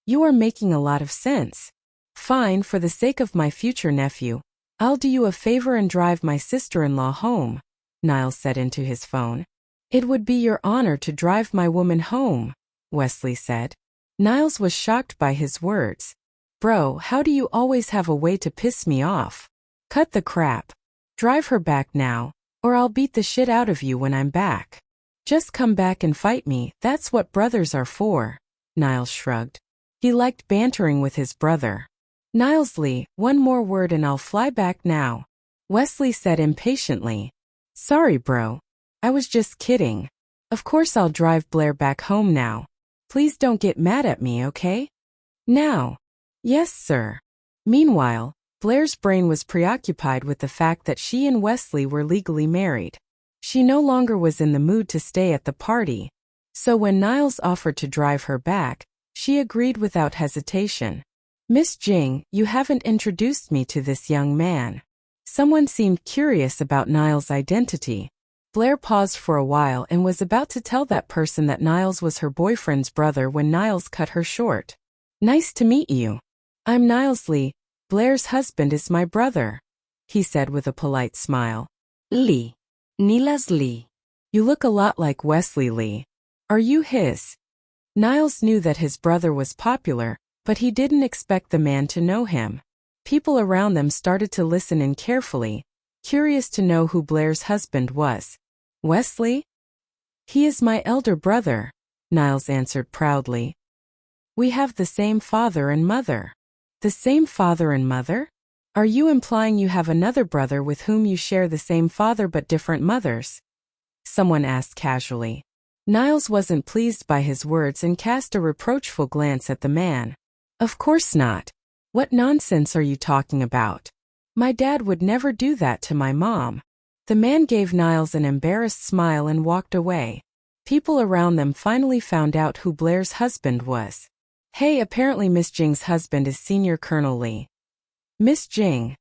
You are making a lot of sense. Fine, for the sake of my future nephew, I'll do you a favor and drive my sister-in-law home, Niles said into his phone. It would be your honor to drive my woman home, Wesley said. Niles was shocked by his words. Bro, how do you always have a way to piss me off? Cut the crap. Drive her back now, or I'll beat the shit out of you when I'm back. Just come back and fight me, that's what brothers are for, Niles shrugged. He liked bantering with his brother. Niles Lee, one more word and I'll fly back now, Wesley said impatiently. Sorry, bro. I was just kidding. Of course I'll drive Blair back home now. Please don't get mad at me, okay? Now. Yes, sir. Meanwhile, Blair's brain was preoccupied with the fact that she and Wesley were legally married. She no longer was in the mood to stay at the party. So when Niles offered to drive her back, she agreed without hesitation. Miss Jing, you haven't introduced me to this young man. Someone seemed curious about Niles' identity. Blair paused for a while and was about to tell that person that Niles was her boyfriend's brother when Niles cut her short. Nice to meet you. I'm Niles Lee. Blair's husband is my brother, he said with a polite smile. Lee. Niles Lee. You look a lot like Wesley Lee. Are you his? Niles knew that his brother was popular, but he didn't expect the man to know him. People around them started to listen in carefully, curious to know who Blair's husband was. Wesley? He is my elder brother, Niles answered proudly. We have the same father and mother. The same father and mother? Are you implying you have another brother with whom you share the same father but different mothers? Someone asked casually. Niles wasn't pleased by his words and cast a reproachful glance at the man. Of course not. What nonsense are you talking about? My dad would never do that to my mom. The man gave Niles an embarrassed smile and walked away. People around them finally found out who Blair's husband was. Hey, apparently Miss Jing's husband is Senior Colonel Lee. Miss Jing.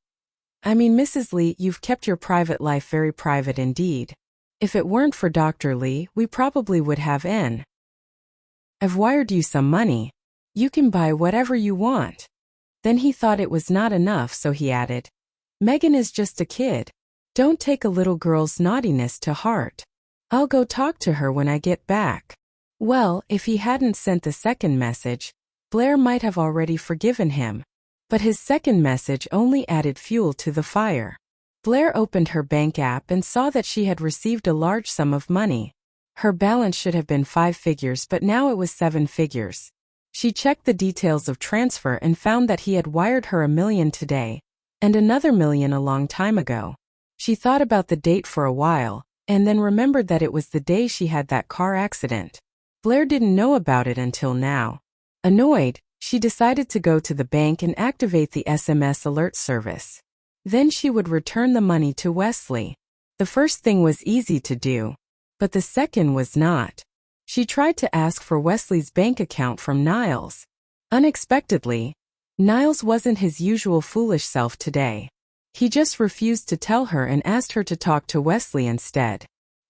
I mean Mrs. Lee, you've kept your private life very private indeed. If it weren't for Dr. Lee, we probably would have I've wired you some money. You can buy whatever you want. Then he thought it was not enough, so he added, Megan is just a kid. Don't take a little girl's naughtiness to heart. I'll go talk to her when I get back. Well, if he hadn't sent the second message, Blair might have already forgiven him. But his second message only added fuel to the fire. Blair opened her bank app and saw that she had received a large sum of money. Her balance should have been 5 figures, but now it was 7 figures. She checked the details of transfer and found that he had wired her $1 million today, and another $1 million a long time ago. She thought about the date for a while, and then remembered that it was the day she had that car accident. Blair didn't know about it until now. Annoyed, she decided to go to the bank and activate the SMS alert service. Then she would return the money to Wesley. The first thing was easy to do, but the second was not. She tried to ask for Wesley's bank account from Niles. Unexpectedly, Niles wasn't his usual foolish self today. He just refused to tell her and asked her to talk to Wesley instead.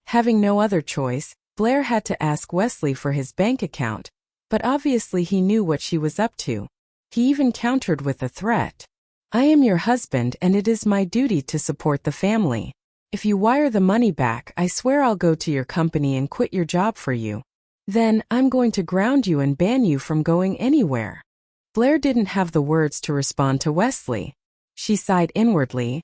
Having no other choice, Blair had to ask Wesley for his bank account, but obviously he knew what she was up to. He even countered with a threat. I am your husband and it is my duty to support the family. If you wire the money back, I swear I'll go to your company and quit your job for you. Then, I'm going to ground you and ban you from going anywhere. Blair didn't have the words to respond to Wesley. She sighed inwardly.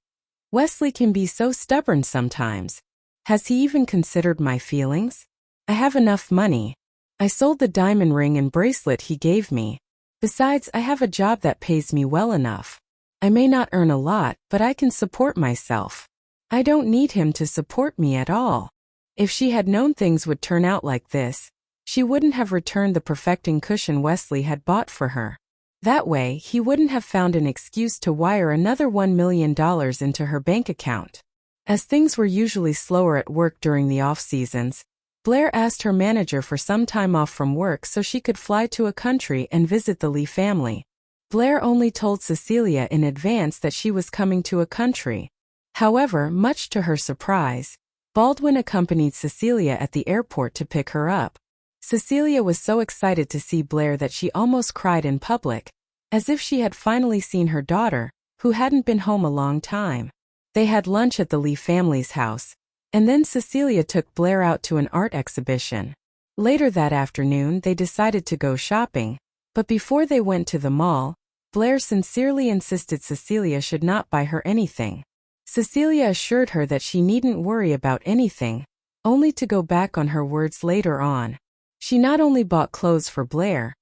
Wesley can be so stubborn sometimes. Has he even considered my feelings? I have enough money. I sold the diamond ring and bracelet he gave me. Besides, I have a job that pays me well enough. I may not earn a lot, but I can support myself. I don't need him to support me at all. If she had known things would turn out like this, she wouldn't have returned the perfecting cushion Wesley had bought for her. That way, he wouldn't have found an excuse to wire another $1 million into her bank account. As things were usually slower at work during the off-seasons, Blair asked her manager for some time off from work so she could fly to a country and visit the Lee family. Blair only told Cecilia in advance that she was coming to a country. However, much to her surprise, Baldwin accompanied Cecilia at the airport to pick her up. Cecilia was so excited to see Blair that she almost cried in public, as if she had finally seen her daughter, who hadn't been home a long time. They had lunch at the Lee family's house, and then Cecilia took Blair out to an art exhibition. Later that afternoon they decided to go shopping, but before they went to the mall, Blair sincerely insisted Cecilia should not buy her anything. Cecilia assured her that she needn't worry about anything, only to go back on her words later on. She not only bought clothes for Blair,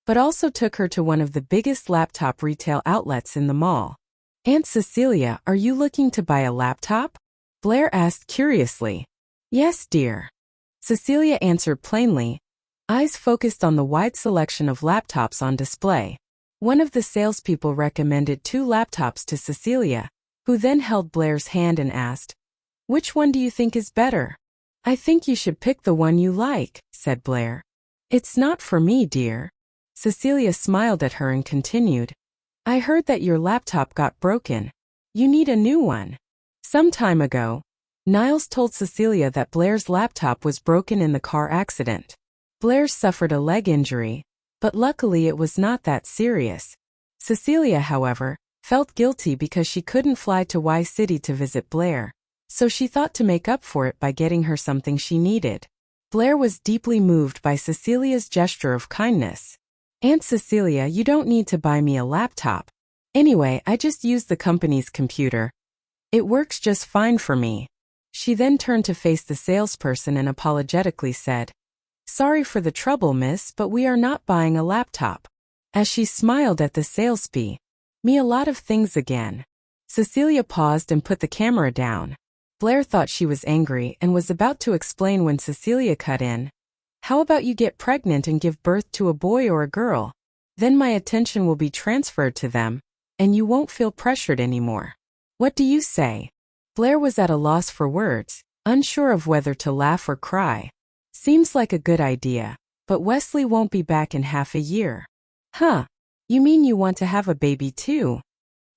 but also took her to one of the biggest laptop retail outlets in the mall. Aunt Cecilia, are you looking to buy a laptop? Blair asked curiously. Yes, dear. Cecilia answered plainly, eyes focused on the wide selection of laptops on display. One of the salespeople recommended 2 laptops to Cecilia, who then held Blair's hand and asked, which one do you think is better? I think you should pick the one you like, said Blair. It's not for me, dear. Cecilia smiled at her and continued, I heard that your laptop got broken. You need a new one. Some time ago, Niles told Cecilia that Blair's laptop was broken in the car accident. Blair suffered a leg injury, but luckily it was not that serious. Cecilia, however, felt guilty because she couldn't fly to Y City to visit Blair, so she thought to make up for it by getting her something she needed. Blair was deeply moved by Cecilia's gesture of kindness. "Aunt Cecilia, you don't need to buy me a laptop. Anyway, I just use the company's computer. It works just fine for me." She then turned to face the salesperson and apologetically said, "Sorry for the trouble, miss, but we are not buying a laptop." As she smiled at the salesperson, "Me a lot of things again." Cecilia paused and put the camera down. Blair thought she was angry and was about to explain when Cecilia cut in. "How about you get pregnant and give birth to a boy or a girl? Then my attention will be transferred to them, and you won't feel pressured anymore. What do you say?" Blair was at a loss for words, unsure of whether to laugh or cry. "Seems like a good idea, but Wesley won't be back in half a year." "Huh? You mean you want to have a baby too?"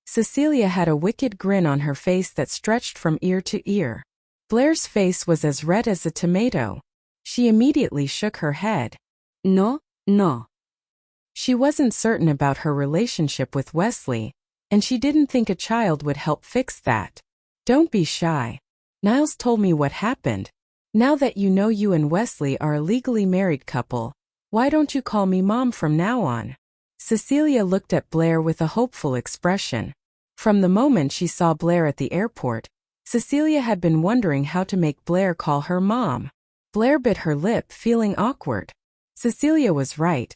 Cecilia had a wicked grin on her face that stretched from ear to ear. Blair's face was as red as a tomato. She immediately shook her head. No, no. She wasn't certain about her relationship with Wesley, and she didn't think a child would help fix that. "Don't be shy. Niles told me what happened. Now that you know you and Wesley are a legally married couple, why don't you call me Mom from now on?" Cecilia looked at Blair with a hopeful expression. From the moment she saw Blair at the airport, Cecilia had been wondering how to make Blair call her Mom. Blair bit her lip, feeling awkward. Cecilia was right.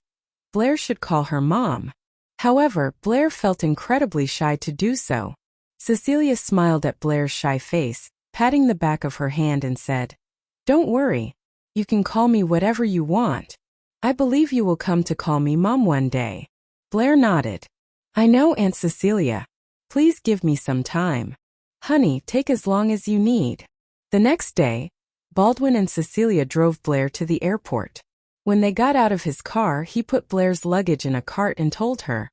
Blair should call her Mom. However, Blair felt incredibly shy to do so. Cecilia smiled at Blair's shy face, patting the back of her hand and said, "Don't worry. You can call me whatever you want. I believe you will come to call me Mom one day." Blair nodded. "I know, Aunt Cecilia. Please give me some time." "Honey, take as long as you need." The next day, Baldwin and Cecilia drove Blair to the airport. When they got out of his car, he put Blair's luggage in a cart and told her,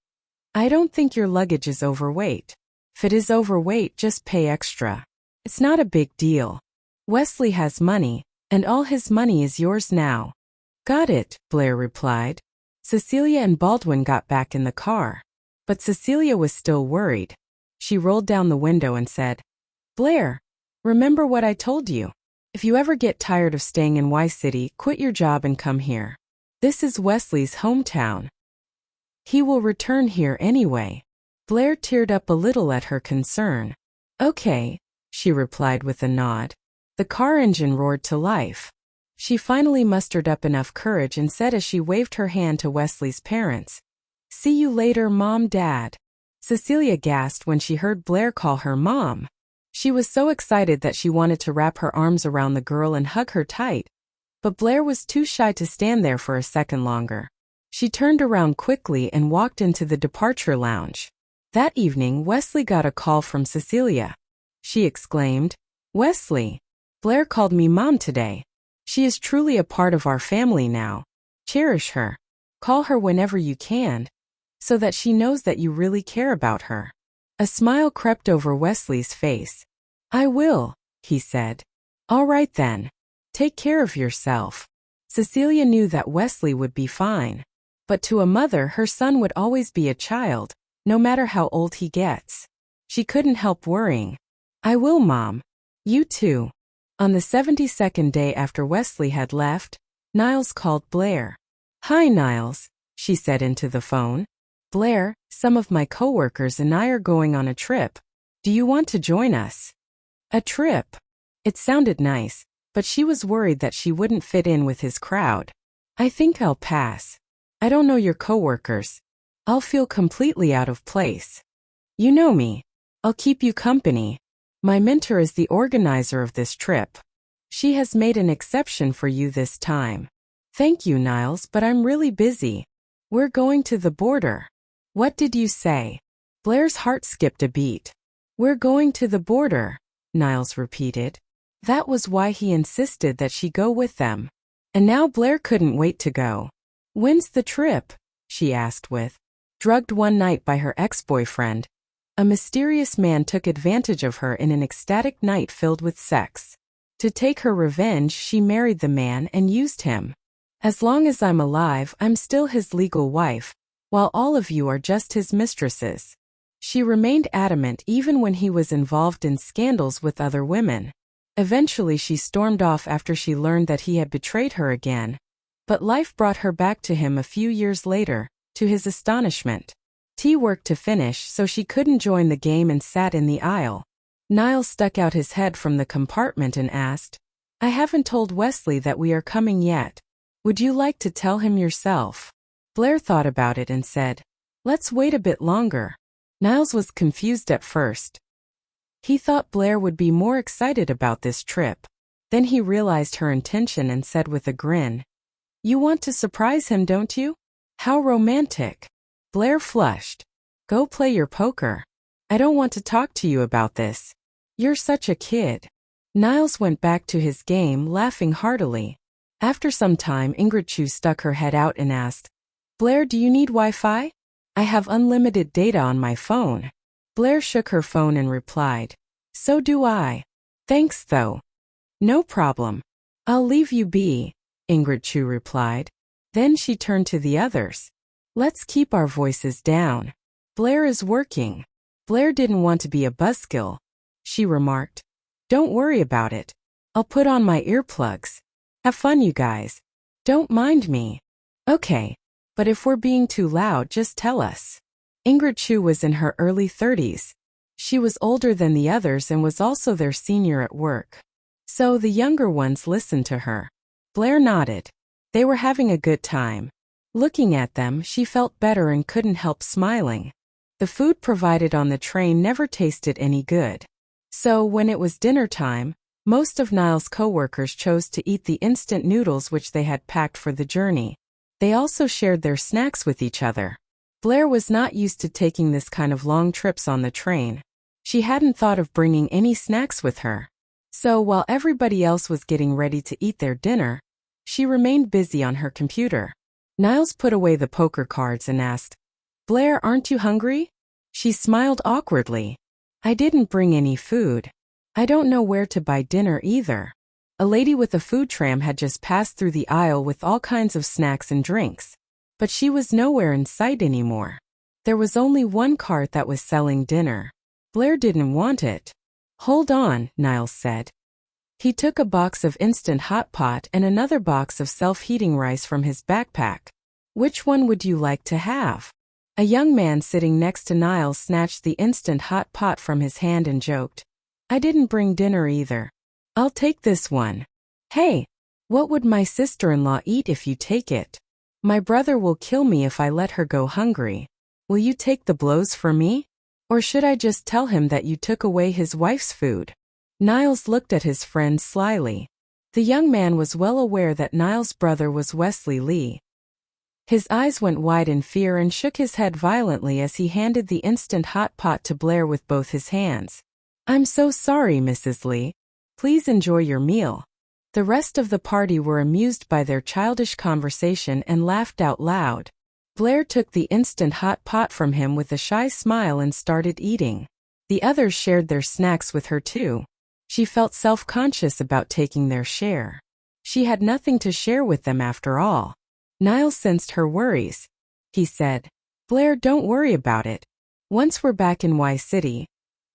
"I don't think your luggage is overweight. If it is overweight, just pay extra. It's not a big deal. Wesley has money, and all his money is yours now." "Got it," Blair replied. Cecilia and Baldwin got back in the car. But Cecilia was still worried. She rolled down the window and said, "Blair, remember what I told you? If you ever get tired of staying in Y City, quit your job and come here. This is Wesley's hometown. He will return here anyway." Blair teared up a little at her concern. "Okay," she replied with a nod. The car engine roared to life. She finally mustered up enough courage and said as she waved her hand to Wesley's parents, "See you later, Mom, Dad." Cecilia gasped when she heard Blair call her Mom. She was so excited that she wanted to wrap her arms around the girl and hug her tight. But Blair was too shy to stand there for a second longer. She turned around quickly and walked into the departure lounge. That evening, Wesley got a call from Cecilia. She exclaimed, "Wesley, Blair called me Mom today. She is truly a part of our family now. Cherish her. Call her whenever you can, so that she knows that you really care about her." A smile crept over Wesley's face. "I will," he said. "All right then. Take care of yourself." Cecilia knew that Wesley would be fine. But to a mother, her son would always be a child, no matter how old he gets. She couldn't help worrying. "I will, Mom. You too." On the 72nd day after Wesley had left, Niles called Blair. "Hi, Niles," she said into the phone. "Blair, some of my coworkers and I are going on a trip. Do you want to join us?" A trip. It sounded nice, but she was worried that she wouldn't fit in with his crowd. "I think I'll pass. I don't know your coworkers. I'll feel completely out of place. You know me. I'll keep you company. My mentor is the organizer of this trip. She has made an exception for you this time." "Thank you, Niles, but I'm really busy. We're going to the border." "What did you say?" Blair's heart skipped a beat. "We're going to the border," Niles repeated. That was why he insisted that she go with them. And now Blair couldn't wait to go. "When's the trip?" she asked with. Drugged one night by her ex-boyfriend, a mysterious man took advantage of her in an ecstatic night filled with sex. To take her revenge, she married the man and used him. "As long as I'm alive, I'm still his legal wife, while all of you are just his mistresses." She remained adamant even when he was involved in scandals with other women. Eventually she stormed off after she learned that he had betrayed her again. But life brought her back to him a few years later, to his astonishment. T worked to finish so she couldn't join the game and sat in the aisle. Niles stuck out his head from the compartment and asked, "I haven't told Wesley that we are coming yet. Would you like to tell him yourself?" Blair thought about it and said, "Let's wait a bit longer." Niles was confused at first. He thought Blair would be more excited about this trip. Then he realized her intention and said with a grin, "You want to surprise him, don't you? How romantic." Blair flushed. "Go play your poker. I don't want to talk to you about this. You're such a kid." Niles went back to his game, laughing heartily. After some time, Ingrid stuck her head out and asked, "Blair, do you need Wi-Fi? I have unlimited data on my phone." Blair shook her phone and replied, "So do I. Thanks though." "No problem. I'll leave you be," Ingrid replied. Then she turned to the others. "Let's keep our voices down. Blair is working." Blair didn't want to be a buzzkill. She remarked, "Don't worry about it. I'll put on my earplugs. Have fun, you guys. Don't mind me." "Okay, but if we're being too loud, just tell us." Ingrid was in her early 30s. She was older than the others and was also their senior at work. So the younger ones listened to her. Blair nodded. They were having a good time. Looking at them, she felt better and couldn't help smiling. The food provided on the train never tasted any good. So when it was dinner time, most of Niles' co-workers chose to eat the instant noodles which they had packed for the journey. They also shared their snacks with each other. Blair was not used to taking this kind of long trips on the train. She hadn't thought of bringing any snacks with her. So while everybody else was getting ready to eat their dinner, she remained busy on her computer. Niles put away the poker cards and asked, "Blair, aren't you hungry?" She smiled awkwardly. "I didn't bring any food. I don't know where to buy dinner either." A lady with a food tram had just passed through the aisle with all kinds of snacks and drinks. But she was nowhere in sight anymore. There was only one cart that was selling dinner. Blair didn't want it. "Hold on," Niles said. He took a box of instant hot pot and another box of self-heating rice from his backpack. "Which one would you like to have?" A young man sitting next to Niles snatched the instant hot pot from his hand and joked, "I didn't bring dinner either. I'll take this one." "Hey, what would my sister-in-law eat if you take it? My brother will kill me if I let her go hungry. Will you take the blows for me? Or should I just tell him that you took away his wife's food?" Niles looked at his friend slyly. The young man was well aware that Niles' brother was Wesley Lee. His eyes went wide in fear and shook his head violently as he handed the instant hot pot to Blair with both his hands. "I'm so sorry, Mrs. Lee. Please enjoy your meal." The rest of the party were amused by their childish conversation and laughed out loud. Blair took the instant hot pot from him with a shy smile and started eating. The others shared their snacks with her too. She felt self-conscious about taking their share. She had nothing to share with them after all. Niles sensed her worries. He said, "Blair, don't worry about it. Once we're back in Y City,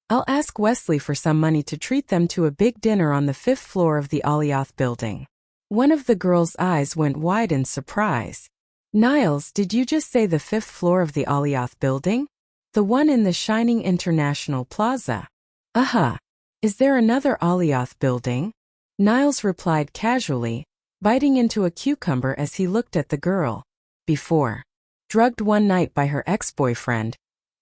I'll ask Wesley for some money to treat them to a big dinner on the 5th floor of the Alioth building." One of the girls' eyes went wide in surprise. "Niles, did you just say the 5th floor of the Alioth building? The one in the shining International Plaza?" "Uh-huh. Is there another Alioth building?" Niles replied casually, biting into a cucumber as he looked at the girl. Before, drugged one night by her ex-boyfriend,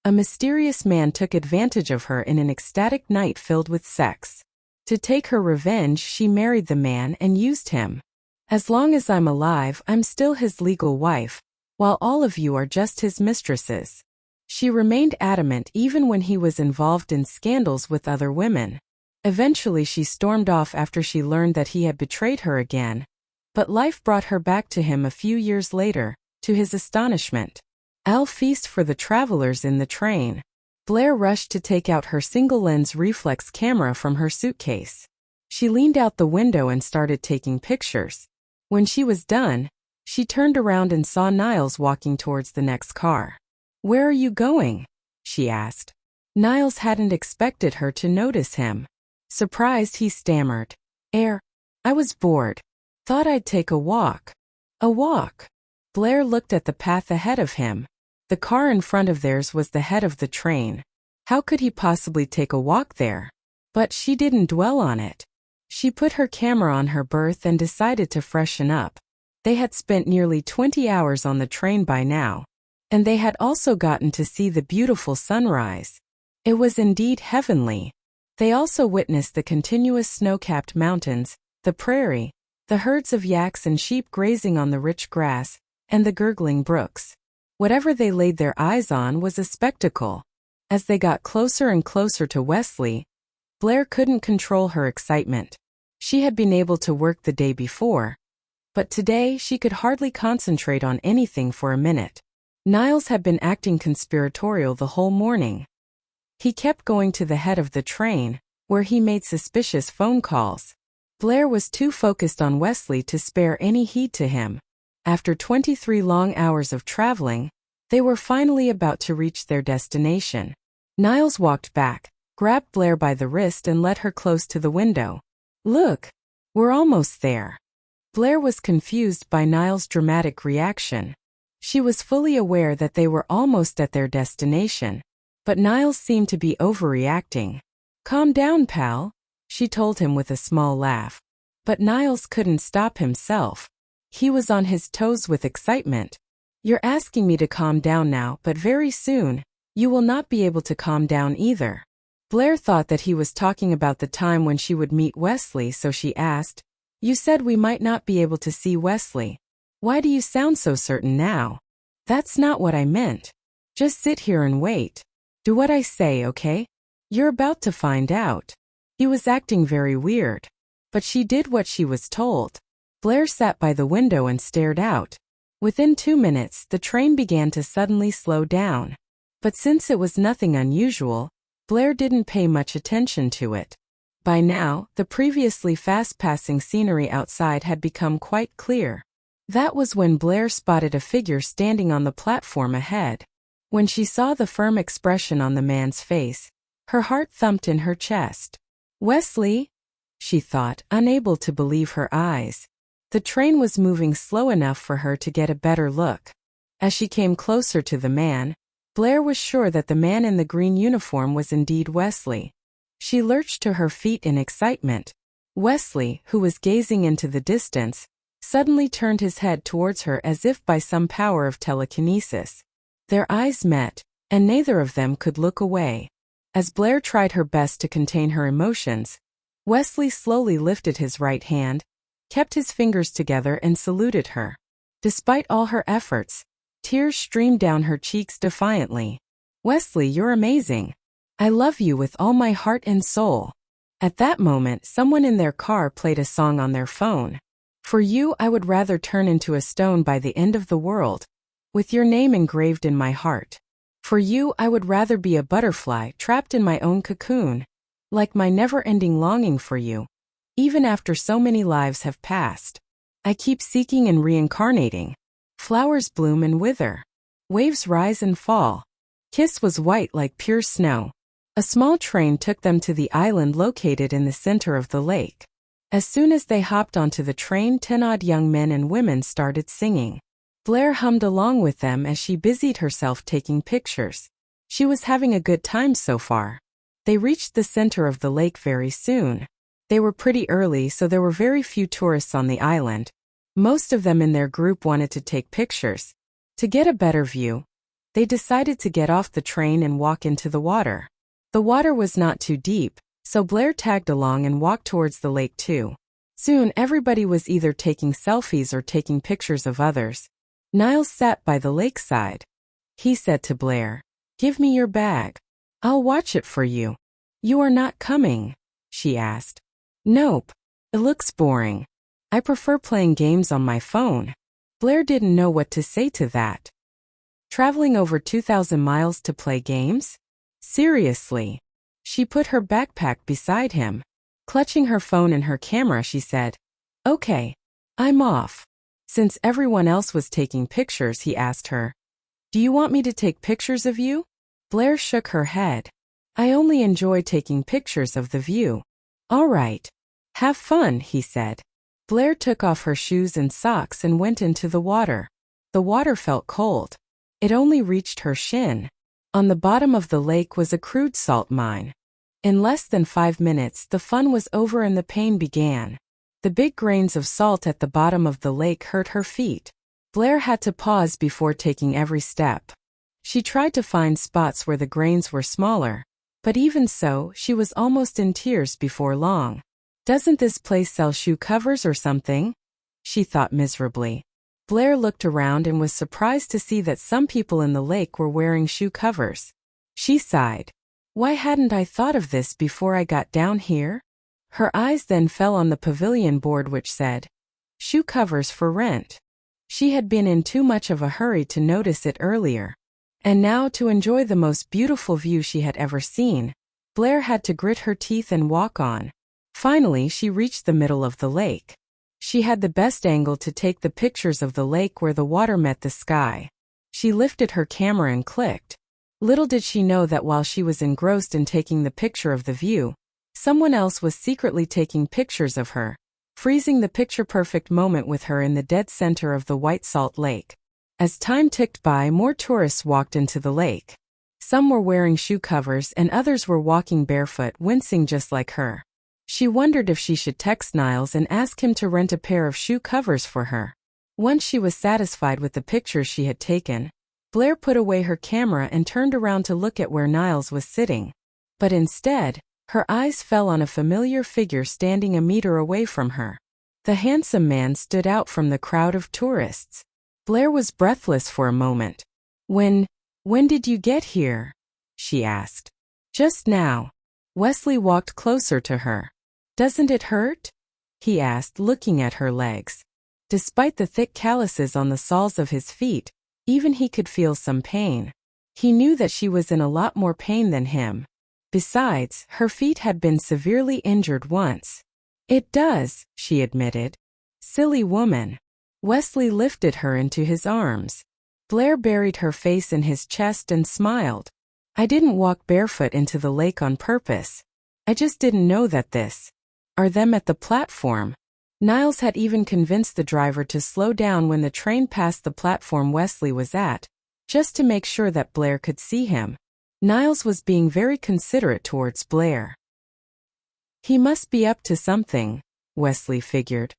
a mysterious man took advantage of her in an ecstatic night filled with sex. To take her revenge, she married the man and used him. "As long as I'm alive, I'm still his legal wife, while all of you are just his mistresses." She remained adamant even when he was involved in scandals with other women. Eventually she stormed off after she learned that he had betrayed her again. But life brought her back to him a few years later, to his astonishment. I'll feast for the travelers in the train. Blair rushed to take out her single-lens reflex camera from her suitcase. She leaned out the window and started taking pictures. When she was done, she turned around and saw Niles walking towards the next car. "Where are you going?" she asked. Niles hadn't expected her to notice him. Surprised, he stammered. I was bored. Thought I'd take a walk. A walk? Blair looked at the path ahead of him. The car in front of theirs was the head of the train. How could he possibly take a walk there? But she didn't dwell on it. She put her camera on her berth and decided to freshen up. They had spent nearly 20 hours on the train by now. And they had also gotten to see the beautiful sunrise. It was indeed heavenly. They also witnessed the continuous snow-capped mountains, the prairie, the herds of yaks and sheep grazing on the rich grass, and the gurgling brooks. Whatever they laid their eyes on was a spectacle. As they got closer and closer to Wesley, Blair couldn't control her excitement. She had been able to work the day before, but today she could hardly concentrate on anything for a minute. Niles had been acting conspiratorial the whole morning. He kept going to the head of the train, where he made suspicious phone calls. Blair was too focused on Wesley to spare any heed to him. After 23 long hours of traveling, they were finally about to reach their destination. Niles walked back, grabbed Blair by the wrist and led her close to the window. Look, we're almost there. Blair was confused by Niles' dramatic reaction. She was fully aware that they were almost at their destination, but Niles seemed to be overreacting. Calm down, pal, she told him with a small laugh. But Niles couldn't stop himself. He was on his toes with excitement. You're asking me to calm down now, but very soon, you will not be able to calm down either. Blair thought that he was talking about the time when she would meet Wesley, so she asked, You said we might not be able to see Wesley. Why do you sound so certain now? That's not what I meant. Just sit here and wait. Do what I say, okay? You're about to find out. He was acting very weird. But she did what she was told. Blair sat by the window and stared out. Within 2 minutes, the train began to suddenly slow down. But since it was nothing unusual, Blair didn't pay much attention to it. By now, the previously fast-passing scenery outside had become quite clear. That was when Blair spotted a figure standing on the platform ahead. When she saw the firm expression on the man's face, her heart thumped in her chest. Wesley? She thought, unable to believe her eyes. The train was moving slow enough for her to get a better look. As she came closer to the man, Blair was sure that the man in the green uniform was indeed Wesley. She lurched to her feet in excitement. Wesley, who was gazing into the distance, suddenly turned his head towards her as if by some power of telekinesis. Their eyes met, and neither of them could look away. As Blair tried her best to contain her emotions, Wesley slowly lifted his right hand, kept his fingers together and saluted her. Despite all her efforts, tears streamed down her cheeks defiantly. Wesley, you're amazing. I love you with all my heart and soul. At that moment, someone in their car played a song on their phone. For you, I would rather turn into a stone by the end of the world, with your name engraved in my heart. For you, I would rather be a butterfly trapped in my own cocoon, like my never-ending longing for you. Even after so many lives have passed, I keep seeking and reincarnating. Flowers bloom and wither. Waves rise and fall. Kiss was white like pure snow. A small train took them to the island located in the center of the lake. As soon as they hopped onto the train, 10-odd young men and women started singing. Blair hummed along with them as she busied herself taking pictures. She was having a good time so far. They reached the center of the lake very soon. They were pretty early, so there were very few tourists on the island. Most of them in their group wanted to take pictures. To get a better view, they decided to get off the train and walk into the water. The water was not too deep, so Blair tagged along and walked towards the lake too. Soon everybody was either taking selfies or taking pictures of others. Niles sat by the lakeside. He said to Blair, "Give me your bag. I'll watch it for you." "You are not coming?" she asked. "Nope. It looks boring. I prefer playing games on my phone." Blair didn't know what to say to that. Traveling over 2,000 miles to play games? Seriously. She put her backpack beside him. Clutching her phone and her camera, she said, "Okay, I'm off." Since everyone else was taking pictures, he asked her, "Do you want me to take pictures of you?" Blair shook her head. I only enjoy taking pictures of the view. All right. Have fun, he said. Blair took off her shoes and socks and went into the water. The water felt cold. It only reached her shin. On the bottom of the lake was a crude salt mine. In less than 5 minutes, the fun was over and the pain began. The big grains of salt at the bottom of the lake hurt her feet. Blair had to pause before taking every step. She tried to find spots where the grains were smaller, but even so, she was almost in tears before long. Doesn't this place sell shoe covers or something? She thought miserably. Blair looked around and was surprised to see that some people in the lake were wearing shoe covers. She sighed. Why hadn't I thought of this before I got down here? Her eyes then fell on the pavilion board which said, "Shoe covers for rent." She had been in too much of a hurry to notice it earlier. And now, to enjoy the most beautiful view she had ever seen, Blair had to grit her teeth and walk on. Finally, she reached the middle of the lake. She had the best angle to take the pictures of the lake where the water met the sky. She lifted her camera and clicked. Little did she know that while she was engrossed in taking the picture of the view, someone else was secretly taking pictures of her, freezing the picture-perfect moment with her in the dead center of the white salt lake. As time ticked by, more tourists walked into the lake. Some were wearing shoe covers and others were walking barefoot, wincing just like her. She wondered if she should text Niles and ask him to rent a pair of shoe covers for her. Once she was satisfied with the pictures she had taken, Blair put away her camera and turned around to look at where Niles was sitting. But instead, her eyes fell on a familiar figure standing a meter away from her. The handsome man stood out from the crowd of tourists. Blair was breathless for a moment. When did you get here?" she asked. "Just now." Wesley walked closer to her. "Doesn't it hurt?" he asked, looking at her legs. Despite the thick calluses on the soles of his feet, even he could feel some pain. He knew that she was in a lot more pain than him. Besides, her feet had been severely injured once. "It does," she admitted. "Silly woman." Wesley lifted her into his arms. Blair buried her face in his chest and smiled. "I didn't walk barefoot into the lake on purpose. I just didn't know that this are them at the platform." Niles had even convinced the driver to slow down when the train passed the platform Wesley was at, just to make sure that Blair could see him. Niles was being very considerate towards Blair. He must be up to something, Wesley figured.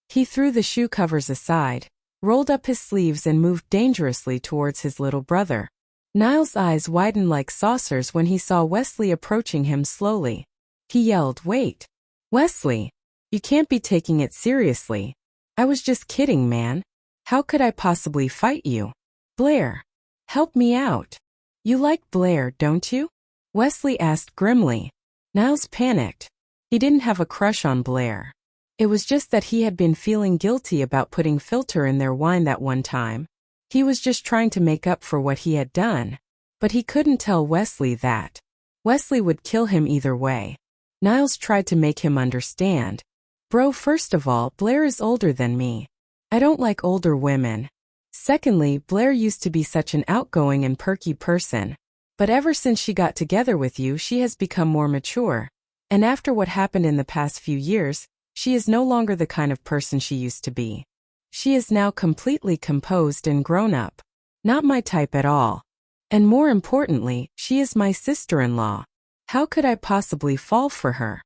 He threw the shoe covers aside, rolled up his sleeves and moved dangerously towards his little brother. Niles' eyes widened like saucers when he saw Wesley approaching him slowly. He yelled, "Wait! Wesley! You can't be taking it seriously. I was just kidding, man. How could I possibly fight you? Blair! Help me out!" "You like Blair, don't you?" Wesley asked grimly. Niles panicked. He didn't have a crush on Blair. It was just that he had been feeling guilty about putting filter in their wine that one time. He was just trying to make up for what he had done. But he couldn't tell Wesley that. Wesley would kill him either way. Niles tried to make him understand. "Bro, first of all, Blair is older than me. I don't like older women. Secondly, Blair used to be such an outgoing and perky person. But ever since she got together with you, she has become more mature. And after what happened in the past few years, she is no longer the kind of person she used to be. She is now completely composed and grown up. Not my type at all. And more importantly, she is my sister-in-law. How could I possibly fall for her?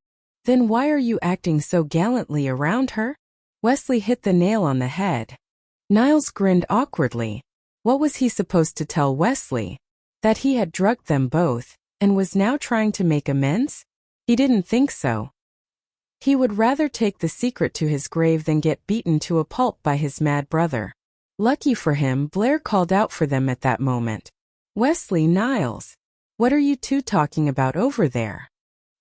Then why are you acting so gallantly around her?" Wesley hit the nail on the head. Niles grinned awkwardly. What was he supposed to tell Wesley? That he had drugged them both, and was now trying to make amends? He didn't think so. He would rather take the secret to his grave than get beaten to a pulp by his mad brother. Lucky for him, Blair called out for them at that moment. "Wesley, Niles, what are you two talking about over there?"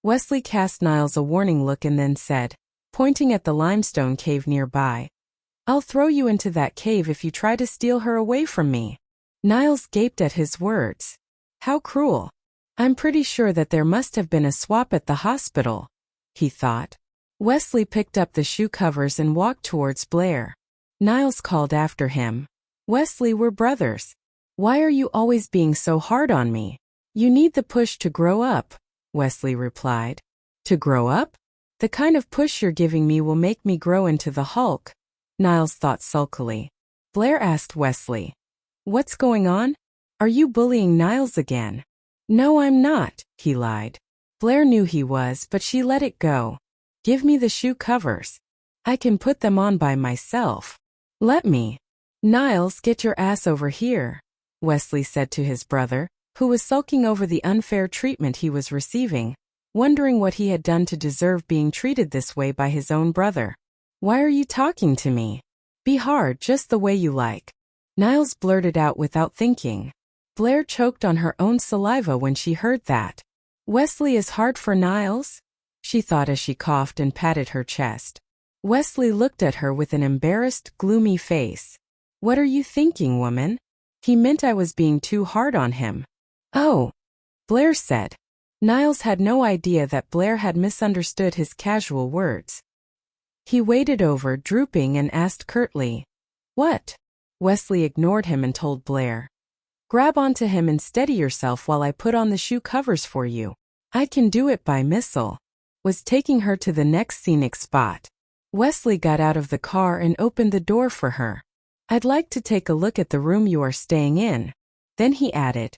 Wesley cast Niles a warning look and then said, pointing at the limestone cave nearby, "I'll throw you into that cave if you try to steal her away from me." Niles gaped at his words. How cruel. I'm pretty sure that there must have been a swap at the hospital, he thought. Wesley picked up the shoe covers and walked towards Blair. Niles called after him, "Wesley, we're brothers." Why are you always being so hard on me? You need the push to grow up, Wesley replied. To grow up? The kind of push you're giving me will make me grow into the Hulk, Niles thought sulkily. Blair asked Wesley. What's going on? Are you bullying Niles again? No, I'm not, he lied. Blair knew he was, but she let it go. Give me the shoe covers. I can put them on by myself. Let me. Niles, get your ass over here, Wesley said to his brother, who was sulking over the unfair treatment he was receiving, wondering what he had done to deserve being treated this way by his own brother. Why are you talking to me? Be hard just the way you like. Niles blurted out without thinking. Blair choked on her own saliva when she heard that. Wesley is hard for Niles? She thought as she coughed and patted her chest. Wesley looked at her with an embarrassed, gloomy face. What are you thinking, woman? He meant I was being too hard on him. Oh, Blair said. Niles had no idea that Blair had misunderstood his casual words. He waded over, drooping, and asked curtly, What? Wesley ignored him and told Blair. Grab onto him and steady yourself while I put on the shoe covers for you. I can do it by missile. Was taking her to the next scenic spot. Wesley got out of the car and opened the door for her. I'd like to take a look at the room you are staying in. Then he added,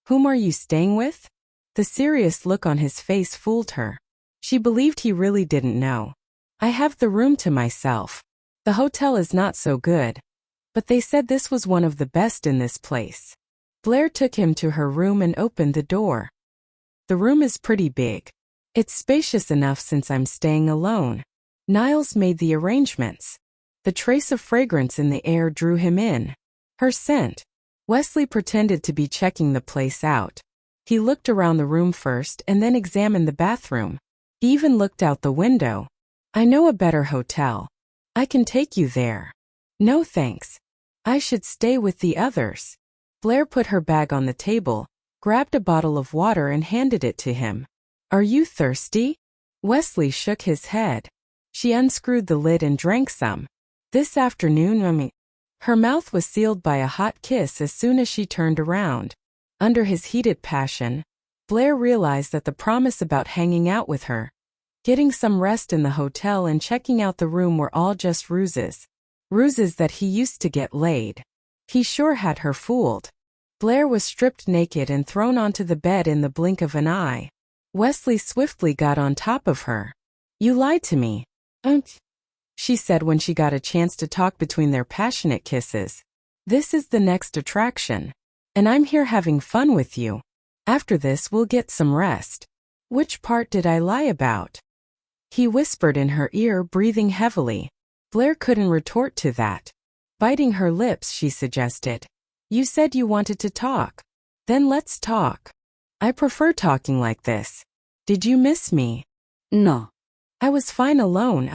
Whom are you staying with? The serious look on his face fooled her. She believed he really didn't know. I have the room to myself. The hotel is not so good. But they said this was one of the best in this place. Blair took him to her room and opened the door. The room is pretty big. It's spacious enough since I'm staying alone. Niles made the arrangements. The trace of fragrance in the air drew him in. Her scent. Wesley pretended to be checking the place out. He looked around the room first and then examined the bathroom. He even looked out the window. I know a better hotel. I can take you there. No thanks. I should stay with the others. Blair put her bag on the table, grabbed a bottle of water and handed it to him. Are you thirsty? Wesley shook his head. She unscrewed the lid and drank some. This afternoon, Her mouth was sealed by a hot kiss as soon as she turned around. Under his heated passion, Blair realized that the promise about hanging out with her, getting some rest in the hotel and checking out the room were all just ruses. Ruses that he used to get laid. He sure had her fooled. Blair was stripped naked and thrown onto the bed in the blink of an eye. Wesley swiftly got on top of her. You lied to me. She said when she got a chance to talk between their passionate kisses. This is the next attraction. And I'm here having fun with you. After this we'll get some rest. Which part did I lie about? He whispered in her ear, breathing heavily. Blair couldn't retort to that. Biting her lips, she suggested. You said you wanted to talk. Then let's talk. I prefer talking like this. Did you miss me? No. I was fine alone.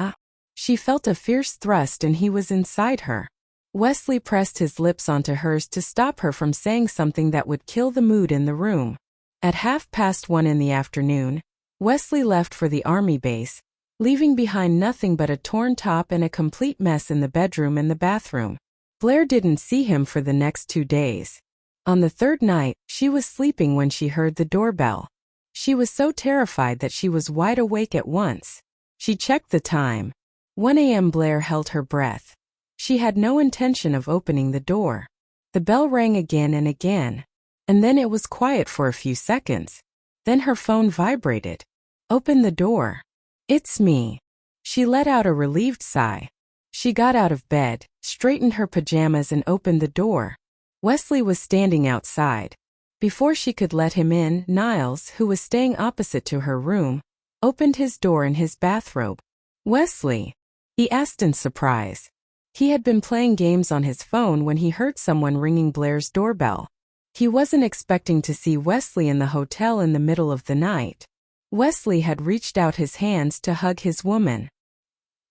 She felt a fierce thrust and he was inside her. Wesley pressed his lips onto hers to stop her from saying something that would kill the mood in the room. At 1:30 in the afternoon, Wesley left for the army base, leaving behind nothing but a torn top and a complete mess in the bedroom and the bathroom. Blair didn't see him for the next 2 days. On the third night, she was sleeping when she heard the doorbell. She was so terrified that she was wide awake at once. She checked the time. 1 a.m. Blair held her breath. She had no intention of opening the door. The bell rang again and again. And then it was quiet for a few seconds. Then her phone vibrated. Open the door. It's me. She let out a relieved sigh. She got out of bed, straightened her pajamas and opened the door. Wesley was standing outside. Before she could let him in, Niles, who was staying opposite to her room, opened his door in his bathrobe. Wesley? He asked in surprise. He had been playing games on his phone when he heard someone ringing Blair's doorbell. He wasn't expecting to see Wesley in the hotel in the middle of the night. Wesley had reached out his hands to hug his woman.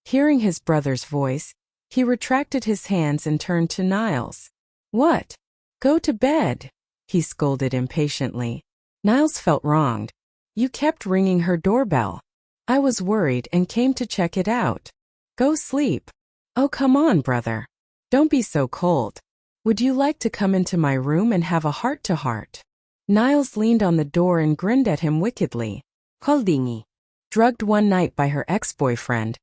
Hearing his brother's voice, he retracted his hands and turned to Niles. What? Go to bed, he scolded impatiently. Niles felt wronged. You kept ringing her doorbell. I was worried and came to check it out. Go sleep. Oh, come on, brother. Don't be so cold. Would you like to come into my room and have a heart-to-heart? Niles leaned on the door and grinned at him wickedly. Holdingy. Drugged one night by her ex-boyfriend,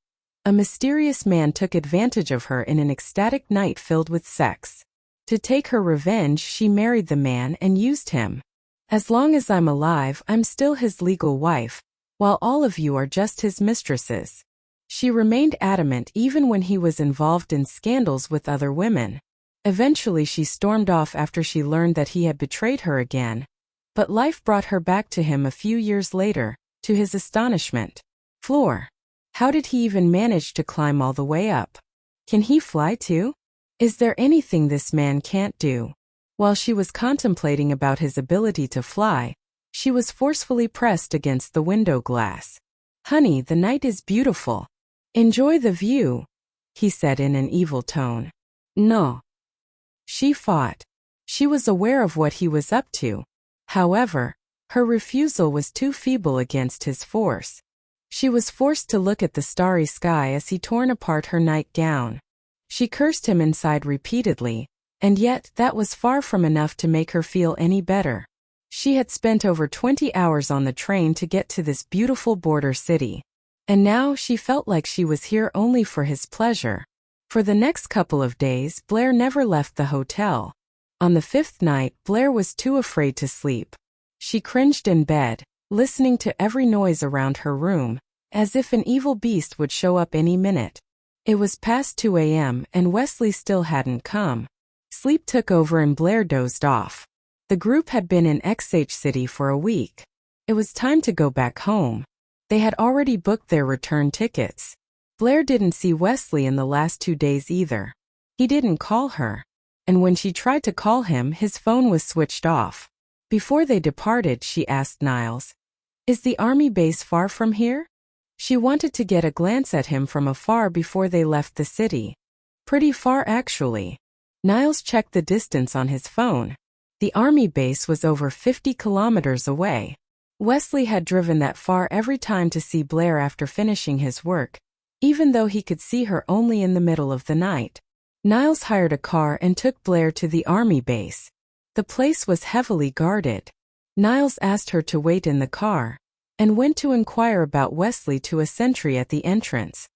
a mysterious man took advantage of her in an ecstatic night filled with sex. To take her revenge, she married the man and used him. As long as I'm alive, I'm still his legal wife, while all of you are just his mistresses. She remained adamant even when he was involved in scandals with other women. Eventually she stormed off after she learned that he had betrayed her again. But life brought her back to him a few years later, to his astonishment. Floor. How did he even manage to climb all the way up? Can he fly too? Is there anything this man can't do? While she was contemplating about his ability to fly, she was forcefully pressed against the window glass. Honey, the night is beautiful. Enjoy the view, he said in an evil tone. No. She fought. She was aware of what he was up to. However, her refusal was too feeble against his force. She was forced to look at the starry sky as he torn apart her nightgown. She cursed him inside repeatedly, and yet that was far from enough to make her feel any better. She had spent over 20 hours on the train to get to this beautiful border city. And now she felt like she was here only for his pleasure. For the next couple of days, Blair never left the hotel. On the 5th night, Blair was too afraid to sleep. She cringed in bed, listening to every noise around her room, as if an evil beast would show up any minute. It was past 2 a.m. and Wesley still hadn't come. Sleep took over and Blair dozed off. The group had been in XH City for a week. It was time to go back home. They had already booked their return tickets. Blair didn't see Wesley in the last 2 days either. He didn't call her. And when she tried to call him, his phone was switched off. Before they departed, she asked Niles, "Is the army base far from here?" She wanted to get a glance at him from afar before they left the city. Pretty far, actually. Niles checked the distance on his phone. The army base was over 50 kilometers away. Wesley had driven that far every time to see Blair after finishing his work, even though he could see her only in the middle of the night. Niles hired a car and took Blair to the army base. The place was heavily guarded. Niles asked her to wait in the car, and went to inquire about Wesley to a sentry at the entrance.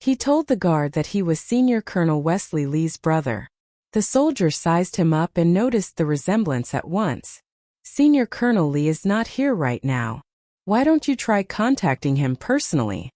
He told the guard that he was Senior Colonel Wesley Lee's brother. The soldier sized him up and noticed the resemblance at once. "Senior Colonel Lee is not here right now. Why don't you try contacting him personally?"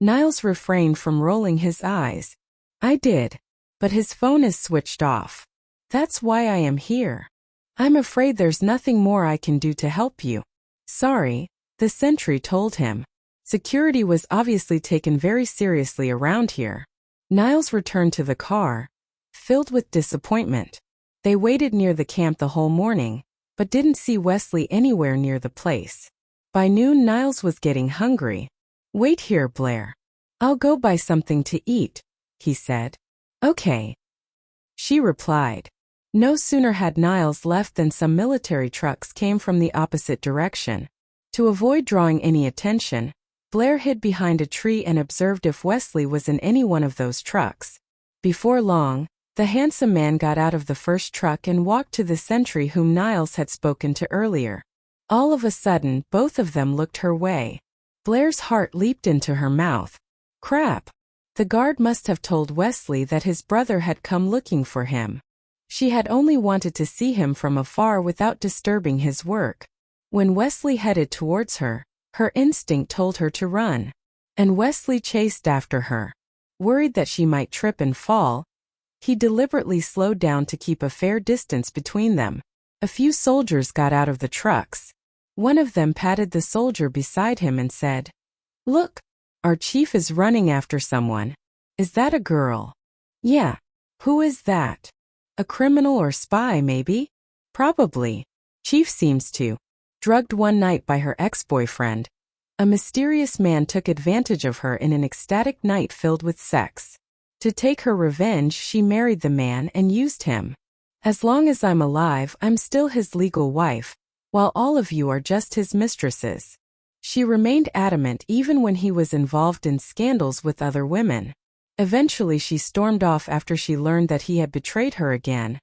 Niles refrained from rolling his eyes. "I did, but his phone is switched off. That's why I am here. I'm afraid there's nothing more I can do to help you." "Sorry," the sentry told him. Security was obviously taken very seriously around here. Niles returned to the car, filled with disappointment. They waited near the camp the whole morning, but didn't see Wesley anywhere near the place. By noon, Niles was getting hungry. "Wait here, Blair. I'll go buy something to eat," he said. "Okay," she replied. No sooner had Niles left than some military trucks came from the opposite direction. To avoid drawing any attention, Blair hid behind a tree and observed if Wesley was in any one of those trucks. Before long, the handsome man got out of the first truck and walked to the sentry whom Niles had spoken to earlier. All of a sudden, both of them looked her way. Blair's heart leaped into her mouth. Crap! The guard must have told Wesley that his brother had come looking for him. She had only wanted to see him from afar without disturbing his work. When Wesley headed towards her, her instinct told her to run. And Wesley chased after her. Worried that she might trip and fall, he deliberately slowed down to keep a fair distance between them. A few soldiers got out of the trucks. One of them patted the soldier beside him and said, "Look, our chief is running after someone. Is that a girl?" "Yeah." "Who is that? A criminal or spy, maybe?" "Probably. Chief seems to. Drugged one night by her ex-boyfriend. A mysterious man took advantage of her in an ecstatic night filled with sex. To take her revenge, she married the man and used him. As long as I'm alive, I'm still his legal wife, while all of you are just his mistresses." She remained adamant even when he was involved in scandals with other women. Eventually she stormed off after she learned that he had betrayed her again,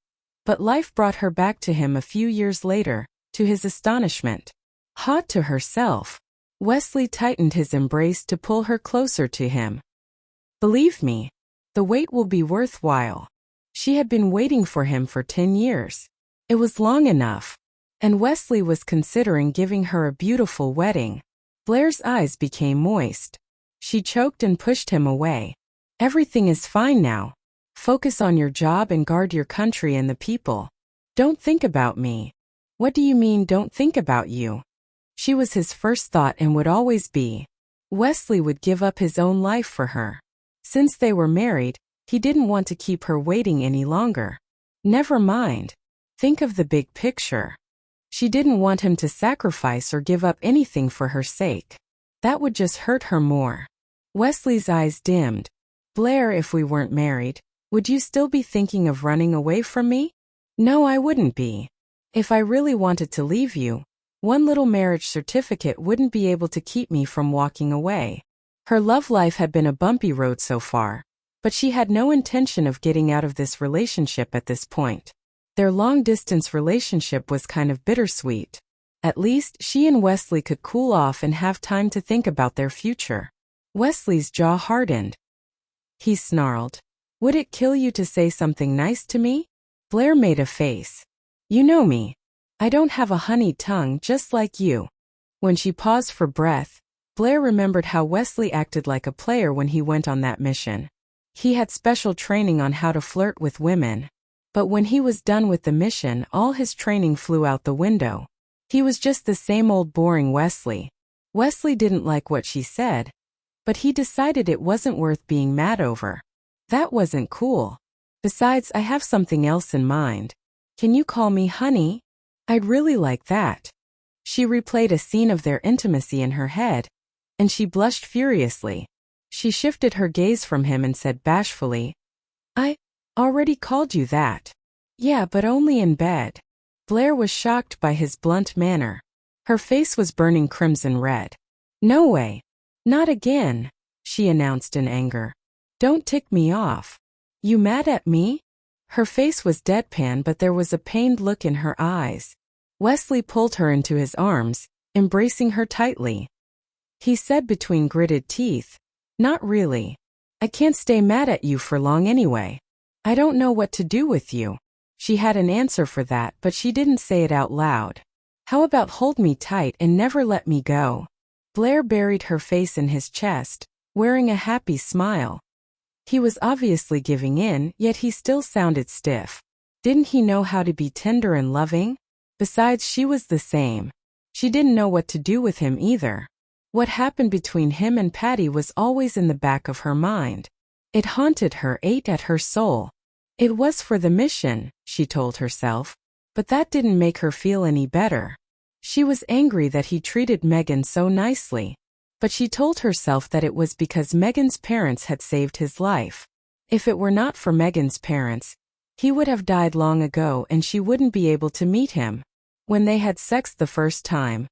But life brought her back to him a few years later, to his astonishment. Hot to herself, Wesley tightened his embrace to pull her closer to him. Believe me, the wait will be worthwhile. She had been waiting for him for 10 years. It was long enough. And Wesley was considering giving her a beautiful wedding. Blair's eyes became moist. She choked and pushed him away. Everything is fine now. Focus on your job and guard your country and the people. Don't think about me. What do you mean, don't think about you? She was his first thought and would always be. Wesley would give up his own life for her. Since they were married, he didn't want to keep her waiting any longer. Never mind. Think of the big picture. She didn't want him to sacrifice or give up anything for her sake. That would just hurt her more. Wesley's eyes dimmed. Blair, if we weren't married, would you still be thinking of running away from me? No, I wouldn't be. If I really wanted to leave you, one little marriage certificate wouldn't be able to keep me from walking away. Her love life had been a bumpy road so far, but she had no intention of getting out of this relationship at this point. Their long-distance relationship was kind of bittersweet. At least, she and Wesley could cool off and have time to think about their future. Wesley's jaw hardened. He snarled. Would it kill you to say something nice to me? Blair made a face. You know me. I don't have a honeyed tongue just like you. When she paused for breath, Blair remembered how Wesley acted like a player when he went on that mission. He had special training on how to flirt with women. But when he was done with the mission, all his training flew out the window. He was just the same old boring Wesley. Wesley didn't like what she said, but he decided it wasn't worth being mad over. That wasn't cool. Besides, I have something else in mind. Can you call me honey? I'd really like that. She replayed a scene of their intimacy in her head, and she blushed furiously. She shifted her gaze from him and said bashfully, I already called you that. Yeah, but only in bed. Blair was shocked by his blunt manner. Her face was burning crimson red. No way. Not again, she announced in anger. Don't tick me off. You mad at me? Her face was deadpan, but there was a pained look in her eyes. Wesley pulled her into his arms, embracing her tightly. He said between gritted teeth, Not really. I can't stay mad at you for long anyway. I don't know what to do with you. She had an answer for that, but she didn't say it out loud. How about hold me tight and never let me go? Blair buried her face in his chest, wearing a happy smile. He was obviously giving in, yet he still sounded stiff. Didn't he know how to be tender and loving? Besides, she was the same. She didn't know what to do with him either. What happened between him and Patty was always in the back of her mind. It haunted her, ate at her soul. It was for the mission, she told herself, but that didn't make her feel any better. She was angry that he treated Megan so nicely, but she told herself that it was because Megan's parents had saved his life. If it were not for Megan's parents, he would have died long ago and she wouldn't be able to meet him. When they had sex the first time,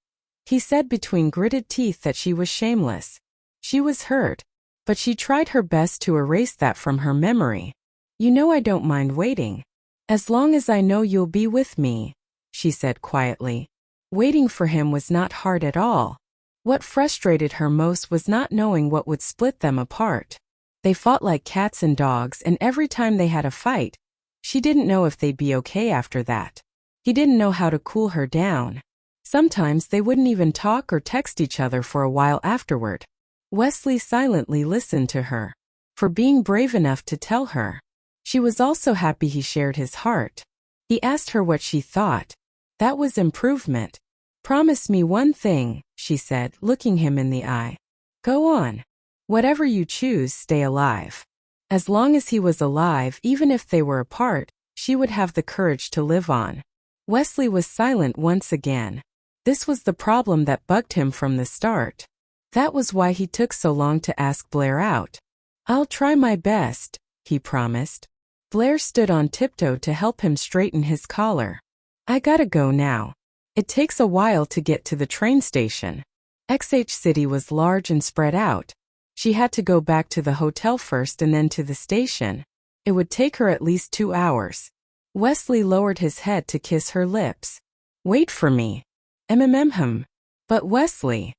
he said between gritted teeth that she was shameless. She was hurt, but she tried her best to erase that from her memory. You know I don't mind waiting. As long as I know you'll be with me, she said quietly. Waiting for him was not hard at all. What frustrated her most was not knowing what would split them apart. They fought like cats and dogs, and every time they had a fight, she didn't know if they'd be okay after that. He didn't know how to cool her down. Sometimes they wouldn't even talk or text each other for a while afterward. Wesley silently listened to her, for being brave enough to tell her. She was also happy he shared his heart. He asked her what she thought. That was improvement. Promise me one thing, she said, looking him in the eye. Go on. Whatever you choose, stay alive. As long as he was alive, even if they were apart, she would have the courage to live on. Wesley was silent once again. This was the problem that bugged him from the start. That was why he took so long to ask Blair out. I'll try my best, he promised. Blair stood on tiptoe to help him straighten his collar. I gotta go now. It takes a while to get to the train station. XH City was large and spread out. She had to go back to the hotel first and then to the station. It would take her at least 2 hours. Wesley lowered his head to kiss her lips. Wait for me. Him. But Wesley.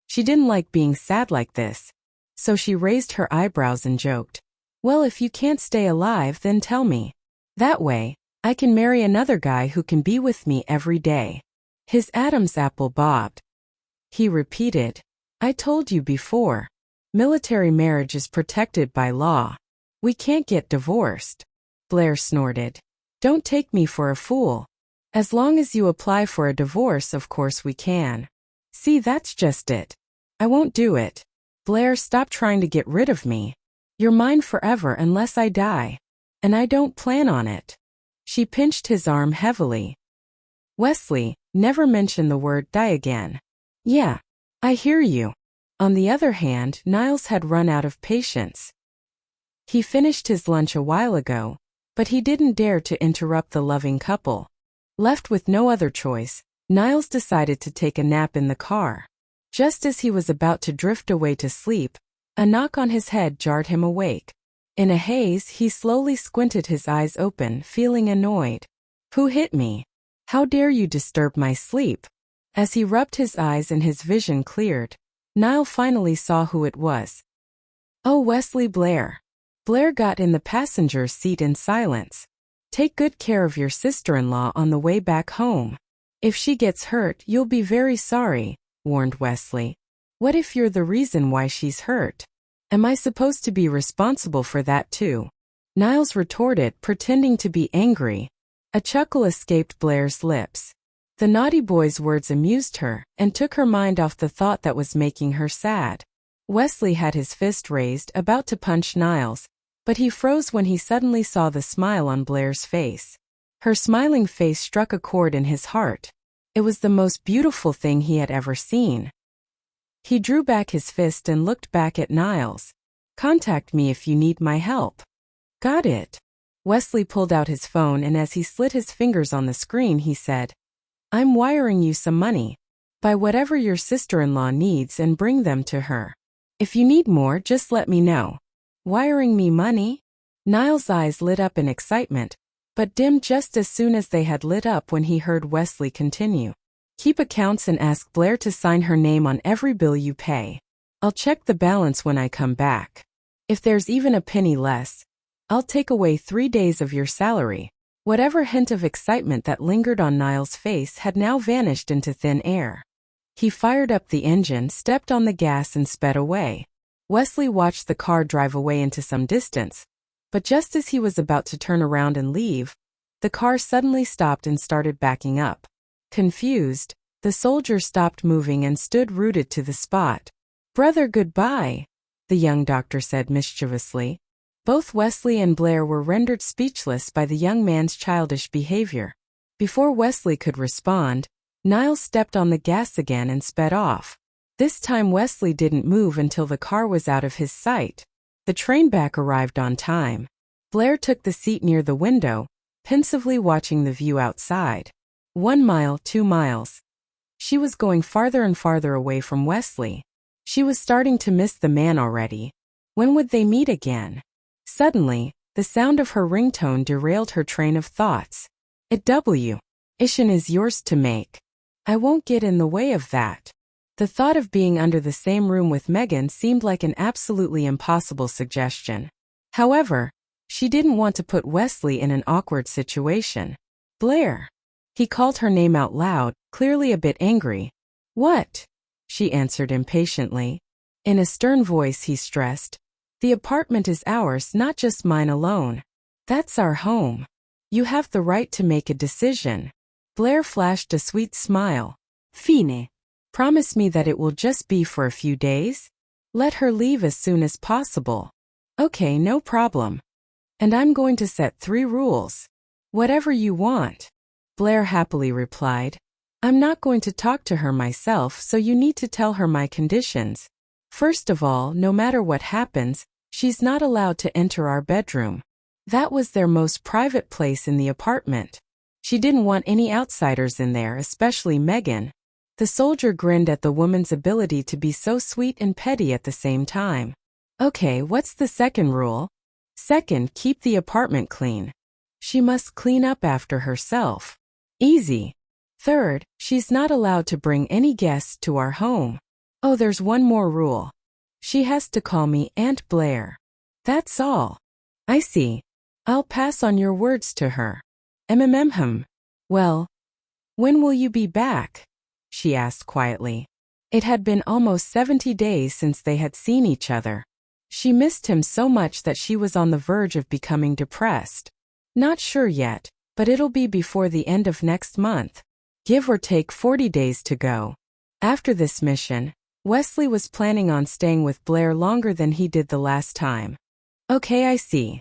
She didn't like being sad like this. So she raised her eyebrows and joked. Well, if you can't stay alive, then tell me. That way, I can marry another guy who can be with me every day. His Adam's apple bobbed. He repeated, I told you before. Military marriage is protected by law. We can't get divorced. Blair snorted. Don't take me for a fool. As long as you apply for a divorce, of course we can. See, that's just it. I won't do it. Blair, stop trying to get rid of me. You're mine forever unless I die. And I don't plan on it. She pinched his arm heavily. Wesley, never mention the word die again. Yeah, I hear you. On the other hand, Niles had run out of patience. He finished his lunch a while ago, but he didn't dare to interrupt the loving couple. Left with no other choice, Niles decided to take a nap in the car. Just as he was about to drift away to sleep, a knock on his head jarred him awake. In a haze, he slowly squinted his eyes open, feeling annoyed. Who hit me? How dare you disturb my sleep? As he rubbed his eyes and his vision cleared, Niall finally saw who it was. Oh, Wesley Blair. Blair got in the passenger seat in silence. Take good care of your sister-in-law on the way back home. If she gets hurt, you'll be very sorry, warned Wesley. What if you're the reason why she's hurt? Am I supposed to be responsible for that too? Niles retorted, pretending to be angry. A chuckle escaped Blair's lips. The naughty boy's words amused her and took her mind off the thought that was making her sad. Wesley had his fist raised, about to punch Niles, but he froze when he suddenly saw the smile on Blair's face. Her smiling face struck a chord in his heart. It was the most beautiful thing he had ever seen. He drew back his fist and looked back at Niles. Contact me if you need my help. Got it. Wesley pulled out his phone and as he slid his fingers on the screen he said, I'm wiring you some money. Buy whatever your sister-in-law needs and bring them to her. If you need more, just let me know. Wiring me money? Niles' eyes lit up in excitement, but dimmed just as soon as they had lit up when he heard Wesley continue. Keep accounts and ask Blair to sign her name on every bill you pay. I'll check the balance when I come back. If there's even a penny less, I'll take away 3 days of your salary. Whatever hint of excitement that lingered on Niles' face had now vanished into thin air. He fired up the engine, stepped on the gas and sped away. Wesley watched the car drive away into some distance, but just as he was about to turn around and leave, the car suddenly stopped and started backing up. Confused, the soldier stopped moving and stood rooted to the spot. Brother, goodbye, the young doctor said mischievously. Both Wesley and Blair were rendered speechless by the young man's childish behavior. Before Wesley could respond, Niles stepped on the gas again and sped off. This time Wesley didn't move until the car was out of his sight. The train back arrived on time. Blair took the seat near the window, pensively watching the view outside. 1 mile, 2 miles. She was going farther and farther away from Wesley. She was starting to miss the man already. When would they meet again? Suddenly, the sound of her ringtone derailed her train of thoughts. Ishin is yours to make. I won't get in the way of that. The thought of being under the same room with Megan seemed like an absolutely impossible suggestion. However, she didn't want to put Wesley in an awkward situation. Blair. He called her name out loud, clearly a bit angry. What? She answered impatiently. In a stern voice he stressed, the apartment is ours, not just mine alone. That's our home. You have the right to make a decision. Blair flashed a sweet smile. Fine. Promise me that it will just be for a few days? Let her leave as soon as possible. Okay, no problem. And I'm going to set 3 rules. Whatever you want. Blair happily replied. I'm not going to talk to her myself, so you need to tell her my conditions. First of all, no matter what happens, she's not allowed to enter our bedroom. That was their most private place in the apartment. She didn't want any outsiders in there, especially Megan. The soldier grinned at the woman's ability to be so sweet and petty at the same time. Okay, what's the second rule? Second, keep the apartment clean. She must clean up after herself. Easy. Third, she's not allowed to bring any guests to our home. Oh, there's one more rule. She has to call me Aunt Blair. That's all. I see. I'll pass on your words to her. Well, when will you be back? She asked quietly. It had been almost 70 days since they had seen each other. She missed him so much that she was on the verge of becoming depressed. Not sure yet, but it'll be before the end of next month. Give or take 40 days to go. After this mission, Wesley was planning on staying with Blair longer than he did the last time. Okay, I see.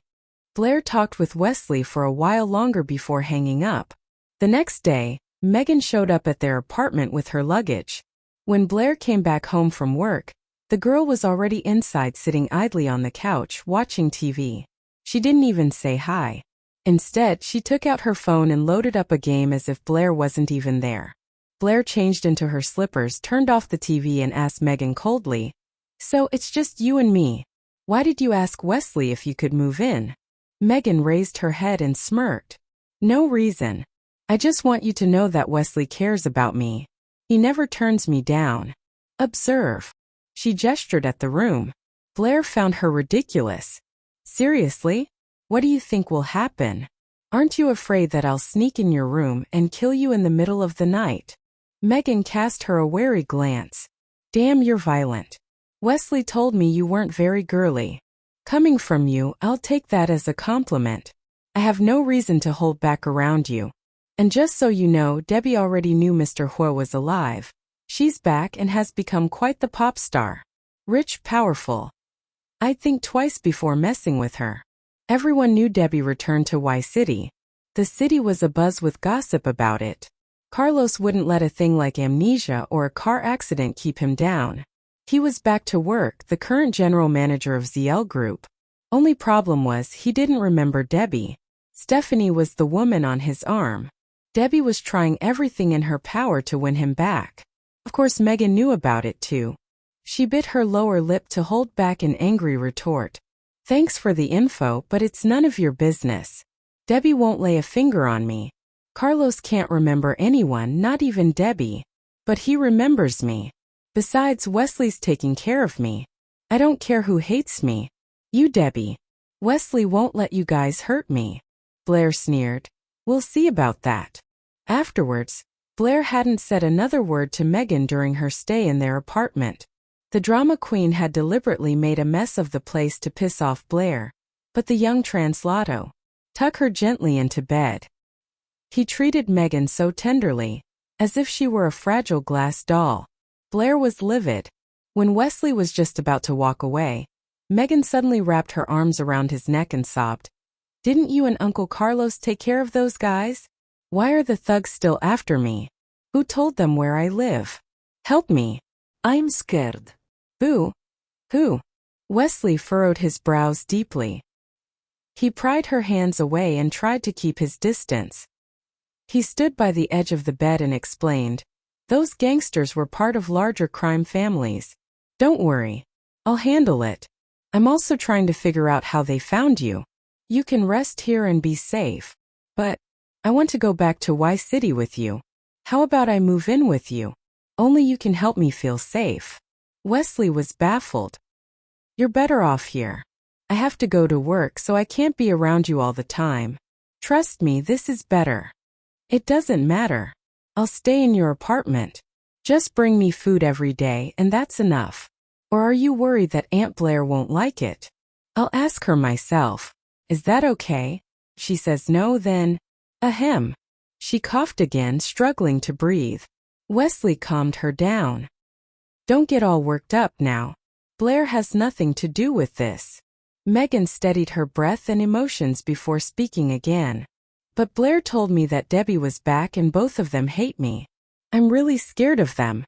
Blair talked with Wesley for a while longer before hanging up. The next day, Megan showed up at their apartment with her luggage. When Blair came back home from work, the girl was already inside sitting idly on the couch watching TV. She didn't even say hi. Instead, she took out her phone and loaded up a game as if Blair wasn't even there. Blair changed into her slippers, turned off the TV and asked Megan coldly, "So it's just you and me. Why did you ask Wesley if you could move in?" Megan raised her head and smirked. "No reason. I just want you to know that Wesley cares about me. He never turns me down. Observe." She gestured at the room. Blair found her ridiculous. "Seriously? What do you think will happen? Aren't you afraid that I'll sneak in your room and kill you in the middle of the night?" Megan cast her a wary glance. "Damn, you're violent. Wesley told me you weren't very girly. Coming from you, I'll take that as a compliment. I have no reason to hold back around you. And just so you know, Debbie already knew Mr. Huo was alive. She's back and has become quite the pop star. Rich, powerful. I'd think twice before messing with her." Everyone knew Debbie returned to Y City. The city was abuzz with gossip about it. Carlos wouldn't let a thing like amnesia or a car accident keep him down. He was back to work, the current general manager of ZL Group. Only problem was he didn't remember Debbie. Stephanie was the woman on his arm. Debbie was trying everything in her power to win him back. Of course, Megan knew about it too. She bit her lower lip to hold back an angry retort. "Thanks for the info, but it's none of your business. Debbie won't lay a finger on me. Carlos can't remember anyone, not even Debbie. But he remembers me. Besides, Wesley's taking care of me. I don't care who hates me. You, Debbie. Wesley won't let you guys hurt me." Blair sneered. "We'll see about that." Afterwards, Blair hadn't said another word to Megan during her stay in their apartment. The drama queen had deliberately made a mess of the place to piss off Blair, but the young translato tuck her gently into bed. He treated Megan so tenderly, as if she were a fragile glass doll. Blair was livid. When Wesley was just about to walk away, Megan suddenly wrapped her arms around his neck and sobbed. "Didn't you and Uncle Carlos take care of those guys? Why are the thugs still after me? Who told them where I live? Help me. I'm scared." "Who? Who?" Wesley furrowed his brows deeply. He pried her hands away and tried to keep his distance. He stood by the edge of the bed and explained, "Those gangsters were part of larger crime families. Don't worry. I'll handle it. I'm also trying to figure out how they found you. You can rest here and be safe. But I want to go back to Y City with you. How about I move in with you? Only you can help me feel safe." Wesley was baffled. "You're better off here. I have to go to work, so I can't be around you all the time. Trust me, this is better." "It doesn't matter. I'll stay in your apartment. Just bring me food every day and that's enough. Or are you worried that Aunt Blair won't like it? I'll ask her myself. Is that okay? She says no, then, ahem." She coughed again, struggling to breathe. Wesley calmed her down. "Don't get all worked up now. Blair has nothing to do with this." Megan steadied her breath and emotions before speaking again. "But Blair told me that Debbie was back and both of them hate me. I'm really scared of them."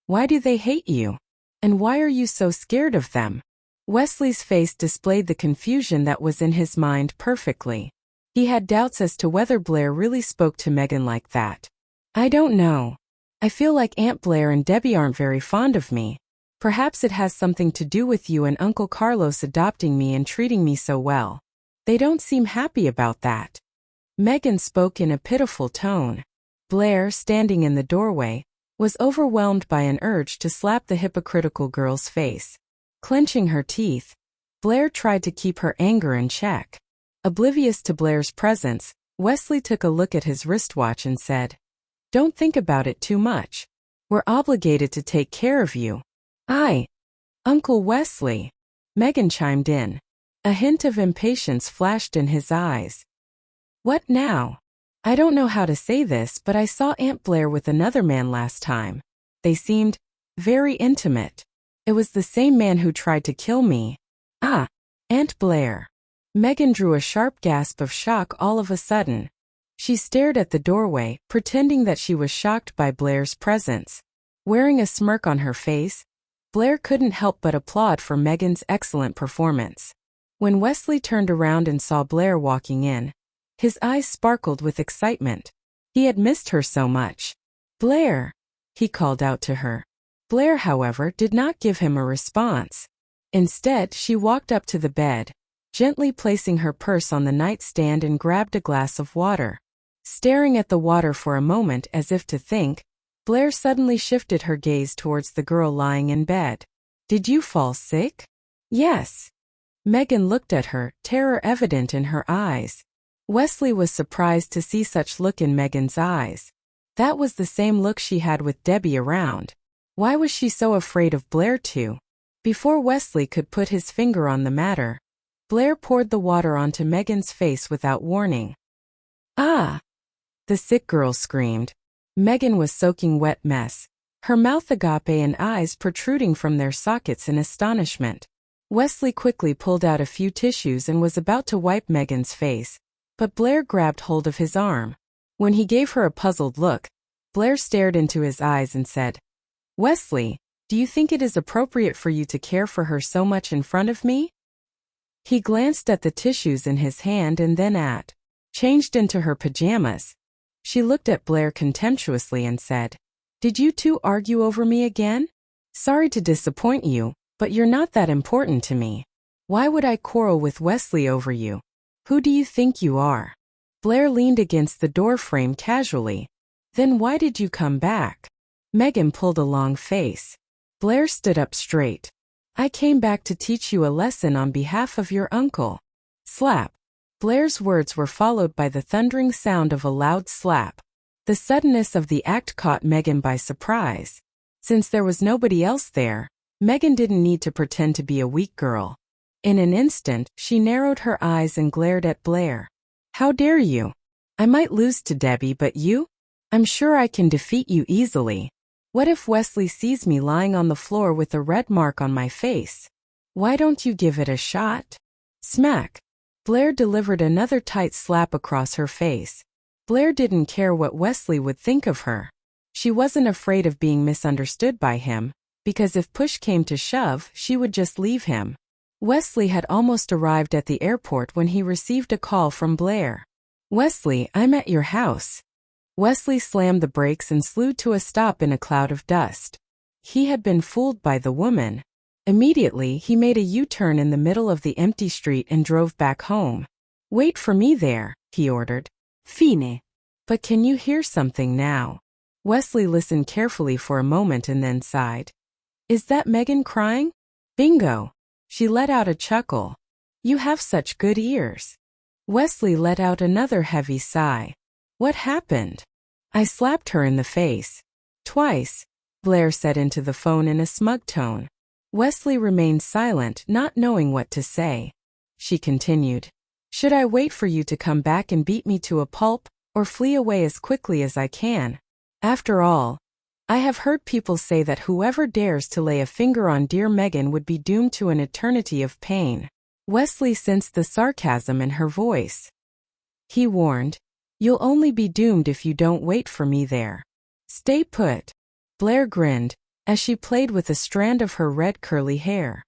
"Why do they hate you? And why are you so scared of them?" Wesley's face displayed the confusion that was in his mind perfectly. He had doubts as to whether Blair really spoke to Megan like that. "I don't know. I feel like Aunt Blair and Debbie aren't very fond of me. Perhaps it has something to do with you and Uncle Carlos adopting me and treating me so well. They don't seem happy about that." Megan spoke in a pitiful tone. Blair, standing in the doorway, was overwhelmed by an urge to slap the hypocritical girl's face. Clenching her teeth, Blair tried to keep her anger in check. Oblivious to Blair's presence, Wesley took a look at his wristwatch and said, "Don't think about it too much. We're obligated to take care of you." "Aye, Uncle Wesley," Megan chimed in. A hint of impatience flashed in his eyes. "What now? I don't know how to say this, but I saw Aunt Blair with another man last time. They seemed very intimate. It was the same man who tried to kill me." "Ah, Aunt Blair." Megan drew a sharp gasp of shock all of a sudden. She stared at the doorway, pretending that she was shocked by Blair's presence. Wearing a smirk on her face, Blair couldn't help but applaud for Megan's excellent performance. When Wesley turned around and saw Blair walking in, his eyes sparkled with excitement. He had missed her so much. "Blair," he called out to her. Blair, however, did not give him a response. Instead, she walked up to the bed, gently placing her purse on the nightstand and grabbed a glass of water. Staring at the water for a moment as if to think, Blair suddenly shifted her gaze towards the girl lying in bed. "Did you fall sick?" "Yes." Megan looked at her, terror evident in her eyes. Wesley was surprised to see such look in Megan's eyes. That was the same look she had with Debbie around. Why was she so afraid of Blair too? Before Wesley could put his finger on the matter, Blair poured the water onto Megan's face without warning. "Ah!" the sick girl screamed. Megan was soaking wet mess, her mouth agape and eyes protruding from their sockets in astonishment. Wesley quickly pulled out a few tissues and was about to wipe Megan's face, but Blair grabbed hold of his arm. When he gave her a puzzled look, Blair stared into his eyes and said, "Wesley, do you think it is appropriate for you to care for her so much in front of me?" He glanced at the tissues in his hand and then changed into her pajamas. She looked at Blair contemptuously and said, "Did you two argue over me again? Sorry to disappoint you, but you're not that important to me. Why would I quarrel with Wesley over you? Who do you think you are?" Blair leaned against the doorframe casually. "Then why did you come back?" Megan pulled a long face. Blair stood up straight. "I came back to teach you a lesson on behalf of your uncle." Slap. Blair's words were followed by the thundering sound of a loud slap. The suddenness of the act caught Megan by surprise. Since there was nobody else there, Megan didn't need to pretend to be a weak girl. In an instant, she narrowed her eyes and glared at Blair. "How dare you? I might lose to Debbie, but you? I'm sure I can defeat you easily. What if Wesley sees me lying on the floor with a red mark on my face? Why don't you give it a shot?" Smack. Blair delivered another tight slap across her face. Blair didn't care what Wesley would think of her. She wasn't afraid of being misunderstood by him, because if push came to shove, she would just leave him. Wesley had almost arrived at the airport when he received a call from Blair. "Wesley, I'm at your house." Wesley slammed the brakes and slewed to a stop in a cloud of dust. He had been fooled by the woman. Immediately, he made a U-turn in the middle of the empty street and drove back home. "Wait for me there," he ordered. "Fine." "But can you hear something now?" Wesley listened carefully for a moment and then sighed. "Is that Megan crying?" "Bingo." She let out a chuckle. "You have such good ears." Wesley let out another heavy sigh. "What happened?" "I slapped her in the face. Twice," Blair said into the phone in a smug tone. Wesley remained silent, not knowing what to say. She continued, "Should I wait for you to come back and beat me to a pulp, or flee away as quickly as I can? After all, I have heard people say that whoever dares to lay a finger on dear Megan would be doomed to an eternity of pain." Wesley sensed the sarcasm in her voice. He warned, "You'll only be doomed if you don't wait for me there. Stay put." Blair grinned, as she played with a strand of her red curly hair.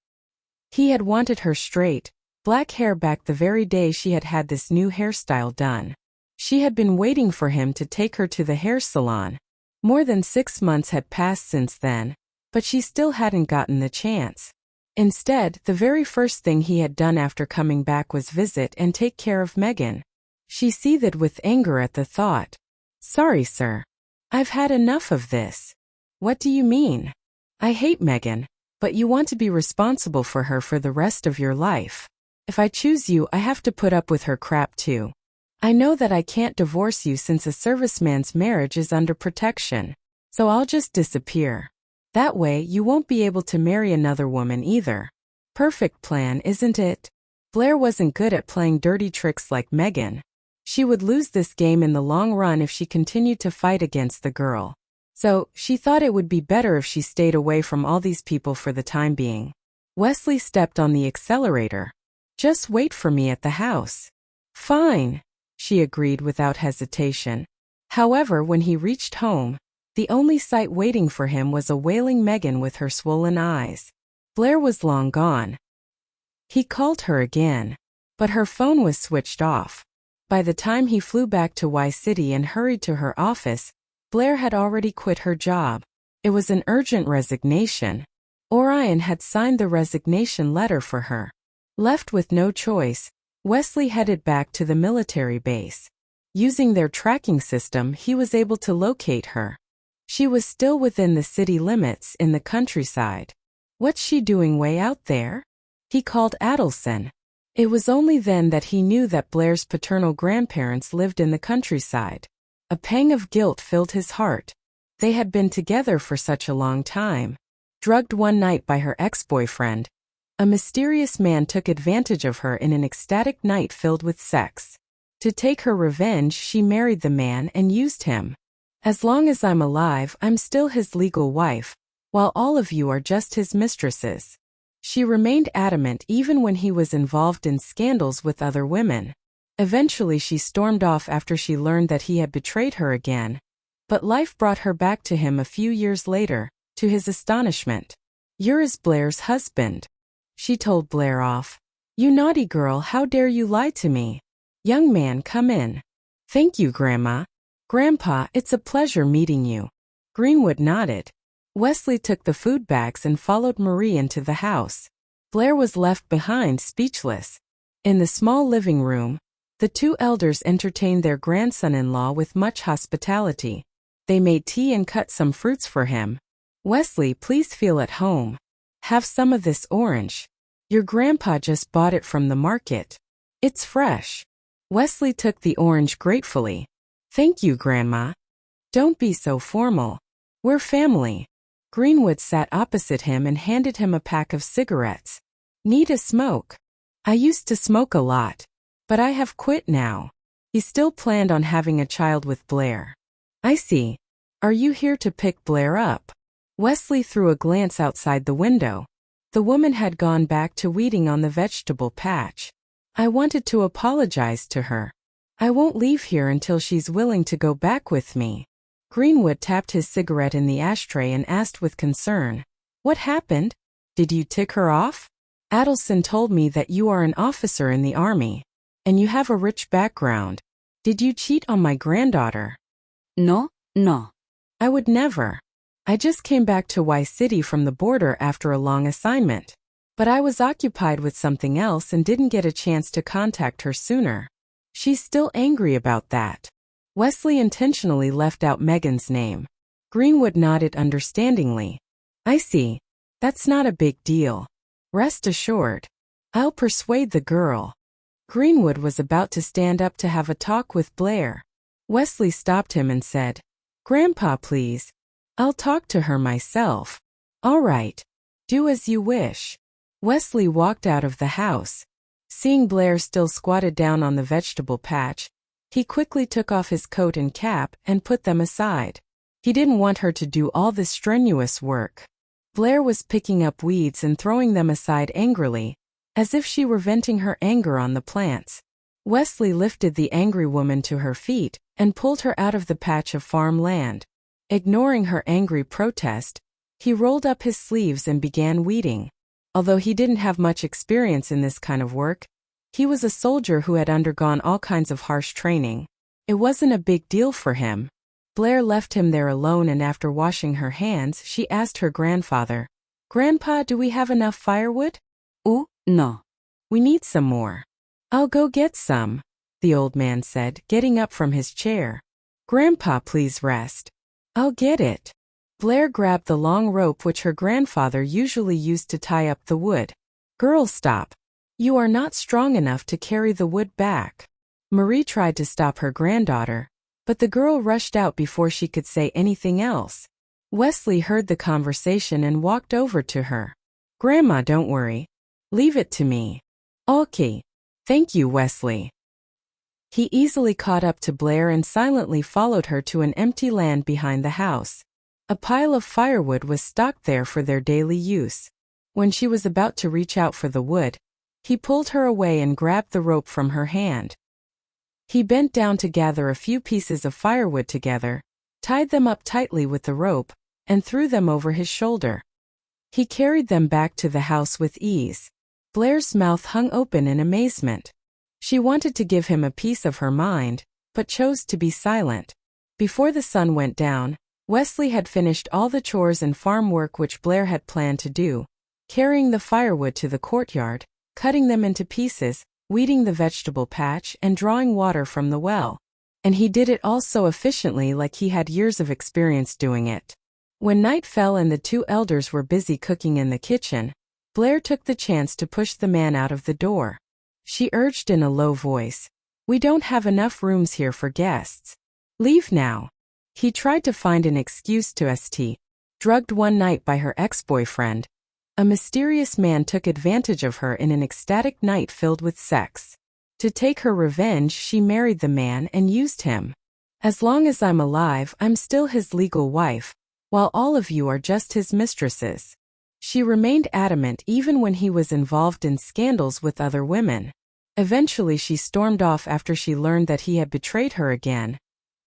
He had wanted her straight, black hair back the very day she had had this new hairstyle done. She had been waiting for him to take her to the hair salon. More than 6 months had passed since then, but she still hadn't gotten the chance. Instead, the very first thing he had done after coming back was visit and take care of Megan. She seethed with anger at the thought. Sorry, sir. I've had enough of this. What do you mean? I hate Megan, but you want to be responsible for her for the rest of your life. If I choose you, I have to put up with her crap too. I know that I can't divorce you since a serviceman's marriage is under protection, so I'll just disappear. That way you won't be able to marry another woman either. Perfect plan, isn't it? Blair wasn't good at playing dirty tricks like Megan. She would lose this game in the long run if she continued to fight against the girl. So, she thought it would be better if she stayed away from all these people for the time being. Wesley stepped on the accelerator. Just wait for me at the house. Fine, she agreed without hesitation. However, when he reached home, the only sight waiting for him was a wailing Megan with her swollen eyes. Blair was long gone. He called her again, but her phone was switched off. By the time he flew back to Y City and hurried to her office, Blair had already quit her job. It was an urgent resignation. Orion had signed the resignation letter for her. Left with no choice, Wesley headed back to the military base. Using their tracking system, he was able to locate her. She was still within the city limits in the countryside. What's she doing way out there? He called Adelson. It was only then that he knew that Blair's paternal grandparents lived in the countryside. A pang of guilt filled his heart. They had been together for such a long time. Drugged one night by her ex-boyfriend, a mysterious man took advantage of her in an ecstatic night filled with sex. To take her revenge, she married the man and used him. As long as I'm alive, I'm still his legal wife, while all of you are just his mistresses. She remained adamant even when he was involved in scandals with other women. Eventually she stormed off after she learned that he had betrayed her again. But life brought her back to him a few years later, to his astonishment. You're Blair's husband. She told Blair off. You naughty girl, how dare you lie to me? Young man, come in. Thank you, Grandma. Grandpa, it's a pleasure meeting you. Greenwood nodded. Wesley took the food bags and followed Marie into the house. Blair was left behind, speechless. In the small living room, the two elders entertained their grandson-in-law with much hospitality. They made tea and cut some fruits for him. Wesley, please feel at home. Have some of this orange. Your grandpa just bought it from the market. It's fresh. Wesley took the orange gratefully. Thank you, Grandma. Don't be so formal. We're family. Greenwood sat opposite him and handed him a pack of cigarettes. Need a smoke? I used to smoke a lot, but I have quit now. He still planned on having a child with Blair. I see. Are you here to pick Blair up? Wesley threw a glance outside the window. The woman had gone back to weeding on the vegetable patch. I wanted to apologize to her. I won't leave here until she's willing to go back with me. Greenwood tapped his cigarette in the ashtray and asked with concern. What happened? Did you tick her off? Adelson told me that you are an officer in the army, and you have a rich background. Did you cheat on my granddaughter? No, no. I would never. I just came back to Y City from the border after a long assignment. But I was occupied with something else and didn't get a chance to contact her sooner. She's still angry about that. Wesley intentionally left out Megan's name. Greenwood nodded understandingly. I see. That's not a big deal. Rest assured. I'll persuade the girl. Greenwood was about to stand up to have a talk with Blair. Wesley stopped him and said, Grandpa, please. I'll talk to her myself. All right. Do as you wish. Wesley walked out of the house. Seeing Blair still squatted down on the vegetable patch, he quickly took off his coat and cap and put them aside. He didn't want her to do all this strenuous work. Blair was picking up weeds and throwing them aside angrily, as if she were venting her anger on the plants. Wesley lifted the angry woman to her feet and pulled her out of the patch of farm land. Ignoring her angry protest, he rolled up his sleeves and began weeding. Although he didn't have much experience in this kind of work, he was a soldier who had undergone all kinds of harsh training. It wasn't a big deal for him. Blair left him there alone, and after washing her hands, she asked her grandfather, Grandpa, do we have enough firewood? No. We need some more. I'll go get some. the old man said, getting up from his chair. Grandpa, please rest. I'll get it. Blair grabbed the long rope which her grandfather usually used to tie up the wood. Girl, stop. You are not strong enough to carry the wood back. Marie tried to stop her granddaughter, but the girl rushed out before she could say anything else. Wesley heard the conversation and walked over to her. Grandma, don't worry. Leave it to me. Okay. Thank you, Wesley. He easily caught up to Blair and silently followed her to an empty land behind the house. A pile of firewood was stocked there for their daily use. When she was about to reach out for the wood, he pulled her away and grabbed the rope from her hand. He bent down to gather a few pieces of firewood together, tied them up tightly with the rope, and threw them over his shoulder. He carried them back to the house with ease. Blair's mouth hung open in amazement. She wanted to give him a piece of her mind, but chose to be silent. Before the sun went down, Wesley had finished all the chores and farm work which Blair had planned to do, carrying the firewood to the courtyard, cutting them into pieces, weeding the vegetable patch, and drawing water from the well. And he did it all so efficiently, like he had years of experience doing it. When night fell and the two elders were busy cooking in the kitchen, Blair took the chance to push the man out of the door. She urged in a low voice, "We don't have enough rooms here for guests. Leave now." He tried to find an excuse to drugged one night by her ex-boyfriend. A mysterious man took advantage of her in an ecstatic night filled with sex. To take her revenge, she married the man and used him. As long as I'm alive, I'm still his legal wife, while all of you are just his mistresses. She remained adamant even when he was involved in scandals with other women. Eventually she stormed off after she learned that he had betrayed her again.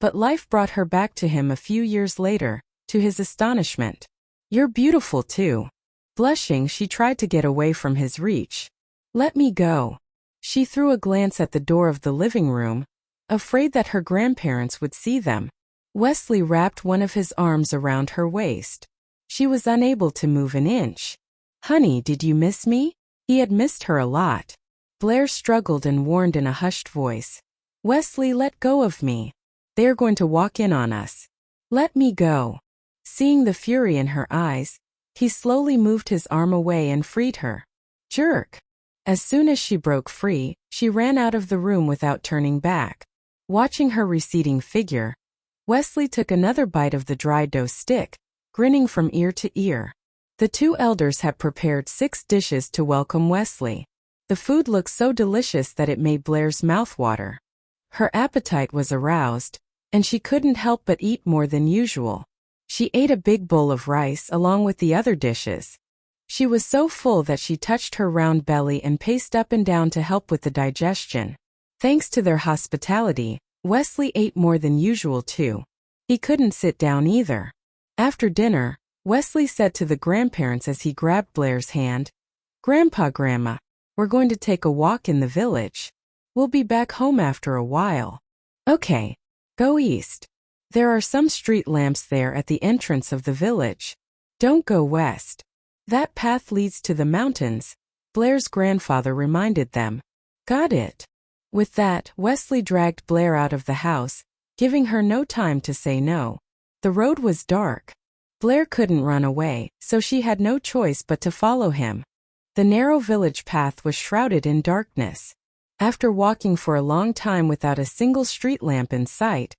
But life brought her back to him a few years later, to his astonishment. "You're beautiful too." Blushing, she tried to get away from his reach. "Let me go." She threw a glance at the door of the living room, afraid that her grandparents would see them. Wesley wrapped one of his arms around her waist. She was unable to move an inch. "Honey, did you miss me?" He had missed her a lot. Blair struggled and warned in a hushed voice. "Wesley, let go of me. They are going to walk in on us. Let me go." Seeing the fury in her eyes, he slowly moved his arm away and freed her. Jerk! As soon as she broke free, she ran out of the room without turning back. Watching her receding figure, Wesley took another bite of the dry dough stick, grinning from ear to ear. The two elders had prepared 6 dishes to welcome Wesley. The food looked so delicious that it made Blair's mouth water. Her appetite was aroused, and she couldn't help but eat more than usual. She ate a big bowl of rice along with the other dishes. She was so full that she touched her round belly and paced up and down to help with the digestion. Thanks to their hospitality, Wesley ate more than usual too. He couldn't sit down either. After dinner, Wesley said to the grandparents as he grabbed Blair's hand, "Grandpa, Grandma, we're going to take a walk in the village. We'll be back home after a while." "Okay. Go east. There are some street lamps there at the entrance of the village. Don't go west. That path leads to the mountains," Blair's grandfather reminded them. "Got it." With that, Wesley dragged Blair out of the house, giving her no time to say no. The road was dark. Blair couldn't run away, so she had no choice but to follow him. The narrow village path was shrouded in darkness. After walking for a long time without a single street lamp in sight,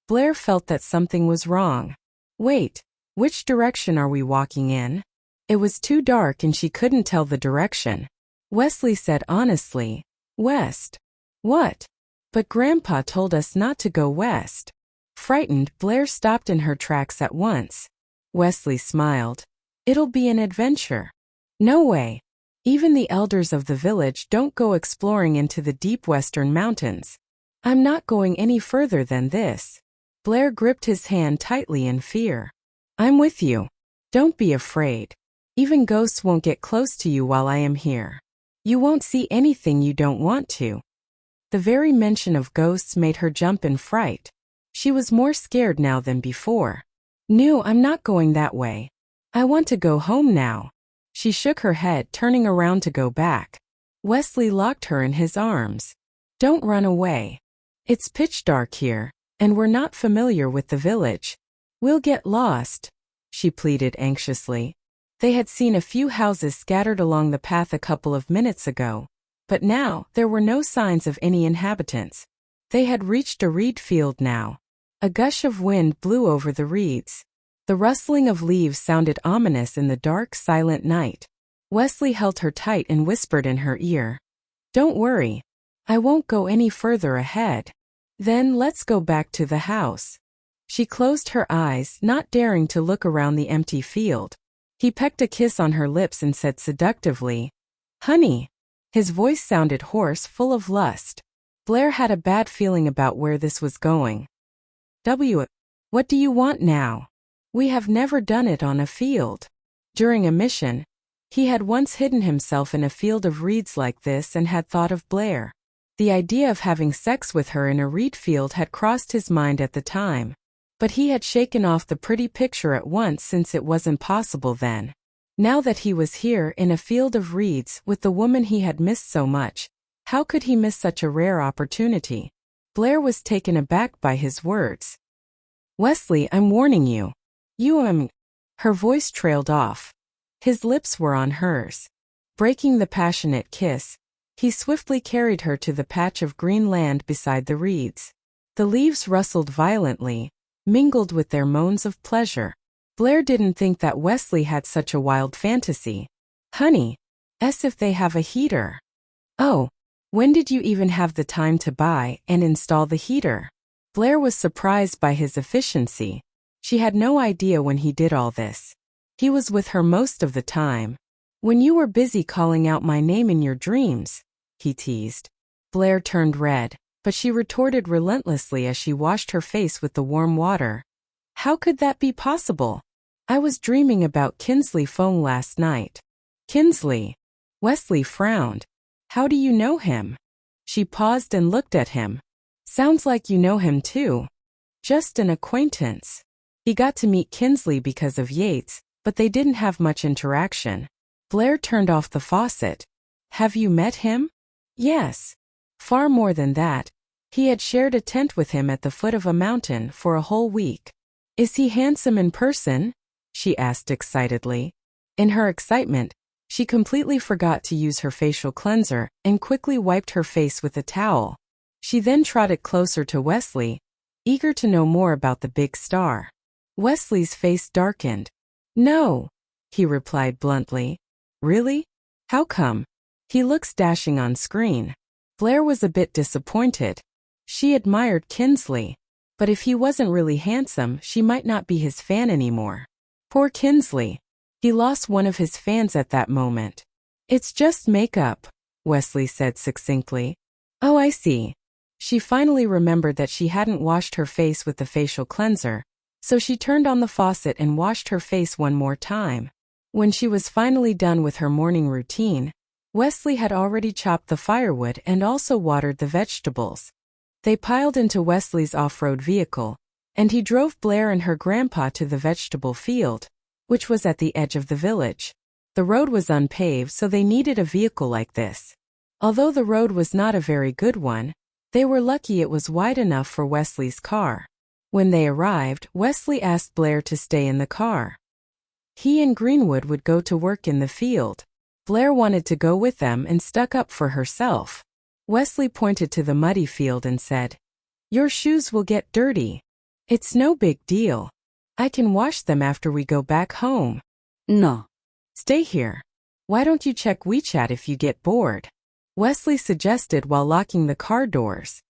Blair felt that something was wrong. "Wait, which direction are we walking in?" It was too dark and she couldn't tell the direction. Wesley said honestly, "West." "What?" "But Grandpa told us not to go west." Frightened, Blair stopped in her tracks at once. Wesley smiled. "It'll be an adventure." "No way. Even the elders of the village don't go exploring into the deep western mountains. I'm not going any further than this." Blair gripped his hand tightly in fear. "I'm with you. Don't be afraid. Even ghosts won't get close to you while I am here. You won't see anything you don't want to." The very mention of ghosts made her jump in fright. She was more scared now than before. "No, I'm not going that way. I want to go home now." She shook her head, turning around to go back. Wesley locked her in his arms. "Don't run away. It's pitch dark here, and we're not familiar with the village. We'll get lost, she pleaded anxiously. They had seen a few houses scattered along the path a couple of minutes ago, but now there were no signs of any inhabitants. They had reached a reed field now. A gush of wind blew over the reeds. The rustling of leaves sounded ominous in the dark, silent night. Wesley held her tight and whispered in her ear, "Don't worry. I won't go any further ahead. Then let's go back to the house." She closed her eyes, not daring to look around the empty field. He pecked a kiss on her lips and said seductively, "Honey." His voice sounded hoarse, full of lust. Blair had a bad feeling about where this was going. What do you want now? We have never done it on a field. During a mission, he had once hidden himself in a field of reeds like this and had thought of Blair. The idea of having sex with her in a reed field had crossed his mind at the time, but he had shaken off the pretty picture at once since it wasn't possible then. Now that he was here in a field of reeds with the woman he had missed so much, how could he miss such a rare opportunity? Blair was taken aback by his words. "Wesley, I'm warning you. Her voice trailed off. His lips were on hers. Breaking the passionate kiss, he swiftly carried her to the patch of green land beside the reeds. The leaves rustled violently, mingled with their moans of pleasure. Blair didn't think that Wesley had such a wild fantasy. "Honey, as if they have a heater." "Oh, when did you even have the time to buy and install the heater?" Blair was surprised by his efficiency. She had no idea when he did all this. He was with her most of the time. "When you were busy calling out my name in your dreams," he teased. Blair turned red, but she retorted relentlessly as she washed her face with the warm water. "How could that be possible? I was dreaming about Kinsley Fong last night." "Kinsley?" Wesley frowned. "How do you know him?" She paused and looked at him. "Sounds like you know him too." "Just an acquaintance. He got to meet Kinsley because of Yates, but they didn't have much interaction." Blair turned off the faucet. "Have you met him?" "Yes. Far more than that. He had shared a tent with him at the foot of a mountain for a whole week." "Is he handsome in person?" she asked excitedly. In her excitement, she completely forgot to use her facial cleanser and quickly wiped her face with a towel. She then trotted closer to Wesley, eager to know more about the big star. Wesley's face darkened. "No," he replied bluntly. "Really? How come? He looks dashing on screen." Blair was a bit disappointed. She admired Kinsley, but if he wasn't really handsome, she might not be his fan anymore. Poor Kinsley. He lost one of his fans at that moment. "It's just makeup," Wesley said succinctly. "Oh, I see." She finally remembered that she hadn't washed her face with the facial cleanser, so she turned on the faucet and washed her face one more time. When she was finally done with her morning routine, Wesley had already chopped the firewood and also watered the vegetables. They piled into Wesley's off-road vehicle, and he drove Blair and her grandpa to the vegetable field, which was at the edge of the village. The road was unpaved, so they needed a vehicle like this. Although the road was not a very good one, they were lucky it was wide enough for Wesley's car. When they arrived, Wesley asked Blair to stay in the car. He and Greenwood would go to work in the field. Blair wanted to go with them and stuck up for herself. Wesley pointed to the muddy field and said, "Your shoes will get dirty. It's no big deal. I can wash them after we go back home." No. "Stay here. Why don't you check WeChat if you get bored?" Wesley suggested while locking the car doors.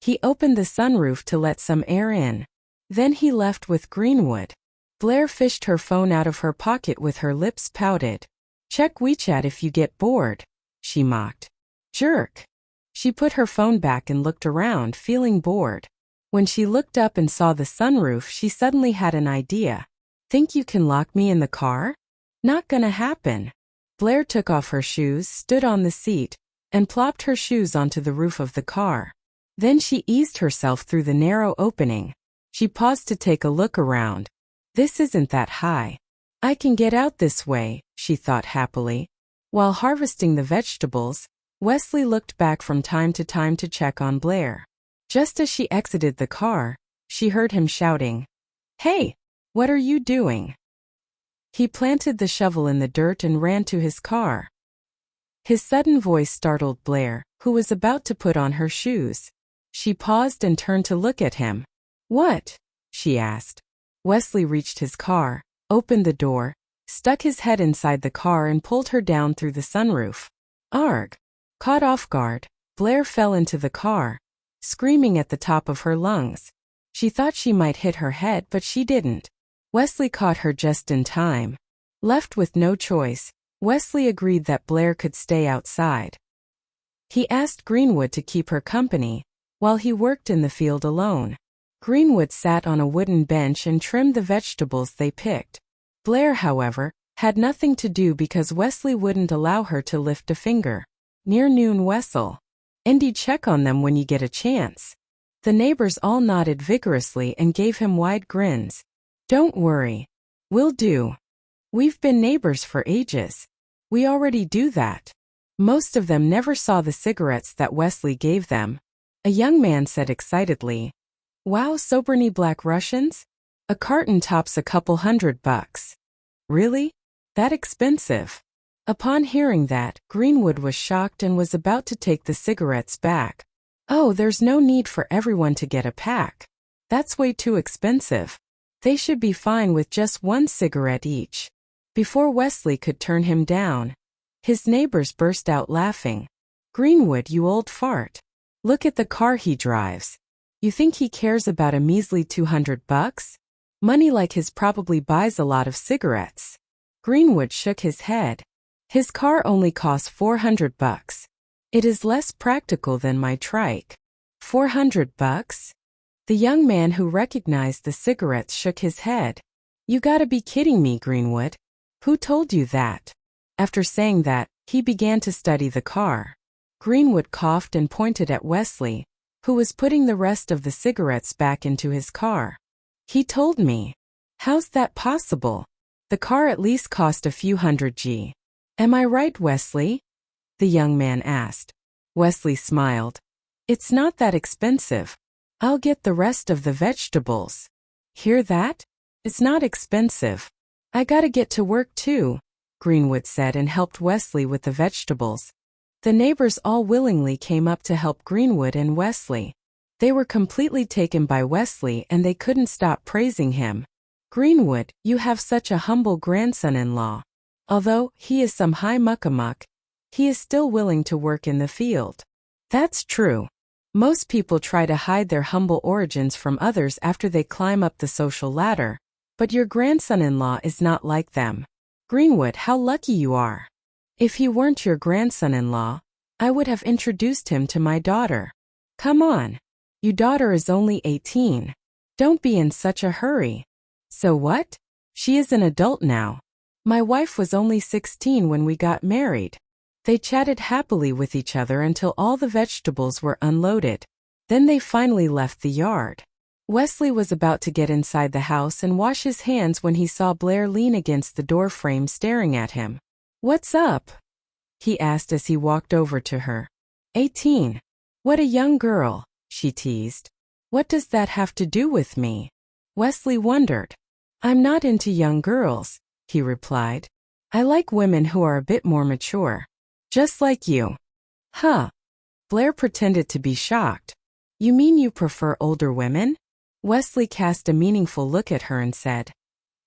He opened the sunroof to let some air in. Then he left with Greenwood. Blair fished her phone out of her pocket with her lips pouted. "Check WeChat if you get bored," she mocked. "Jerk." She put her phone back and looked around, feeling bored. When she looked up and saw the sunroof, she suddenly had an idea. "Think you can lock me in the car?" "Not gonna happen." Blair took off her shoes, stood on the seat, and plopped her shoes onto the roof of the car. Then she eased herself through the narrow opening. She paused to take a look around. "This isn't that high. I can get out this way," she thought happily. While harvesting the vegetables, Wesley looked back from time to time to check on Blair. Just as she exited the car, she heard him shouting, "Hey, what are you doing?" He planted the shovel in the dirt and ran to his car. His sudden voice startled Blair, who was about to put on her shoes. She paused and turned to look at him. "What?" she asked. Wesley reached his car, opened the door, stuck his head inside the car and pulled her down through the sunroof. Arg! Caught off guard, Blair fell into the car, screaming at the top of her lungs. She thought she might hit her head, but she didn't. Wesley caught her just in time. Left with no choice, Wesley agreed that Blair could stay outside. He asked Greenwood to keep her company, while he worked in the field alone. Greenwood sat on a wooden bench and trimmed the vegetables they picked. Blair, however, had nothing to do because Wesley wouldn't allow her to lift a finger. Near noon Wessel. Indy, check on them when you get a chance. The neighbors all nodded vigorously and gave him wide grins. Don't worry. We'll do. We've been neighbors for ages. We already do that. Most of them never saw the cigarettes that Wesley gave them. A young man said excitedly, "Wow, Soberny Black Russians? A carton tops a couple $100. Really? That expensive?" Upon hearing that, Greenwood was shocked and was about to take the cigarettes back. "Oh, there's no need for everyone to get a pack. That's way too expensive. They should be fine with just one cigarette each." Before Wesley could turn him down, his neighbors burst out laughing. "Greenwood, you old fart. Look at the car he drives. You think he cares about a measly $200? Money like his probably buys a lot of cigarettes." Greenwood shook his head. "His car only costs $400. It is less practical than my trike." $400? The young man who recognized the cigarettes shook his head. "You gotta be kidding me, Greenwood. Who told you that?" After saying that, he began to study the car. Greenwood coughed and pointed at Wesley, who was putting the rest of the cigarettes back into his car. "He told me." "How's that possible? The car at least cost a few $100. Am I right, Wesley?" the young man asked. Wesley smiled. "It's not that expensive. I'll get the rest of the vegetables." "Hear that? It's not expensive. I gotta get to work too," Greenwood said and helped Wesley with the vegetables. The neighbors all willingly came up to help Greenwood and Wesley. They were completely taken by Wesley and they couldn't stop praising him. "Greenwood, you have such a humble grandson-in-law. Although he is some high muckamuck, he is still willing to work in the field." "That's true. Most people try to hide their humble origins from others after they climb up the social ladder. But your grandson-in-law is not like them. Greenwood, how lucky you are. If he weren't your grandson-in-law, I would have introduced him to my daughter." "Come on. Your daughter is only 18. Don't be in such a hurry." "So what? She is an adult now. My wife was only 16 when we got married." They chatted happily with each other until all the vegetables were unloaded. Then they finally left the yard. Wesley was about to get inside the house and wash his hands when he saw Blair lean against the door frame staring at him. "What's up?" he asked as he walked over to her. 18. What a young girl, she teased. "What does that have to do with me?" Wesley wondered. "I'm not into young girls," he replied. "I like women who are a bit more mature. Just like you." "Huh." Blair pretended to be shocked. "You mean you prefer older women?" Wesley cast a meaningful look at her and said,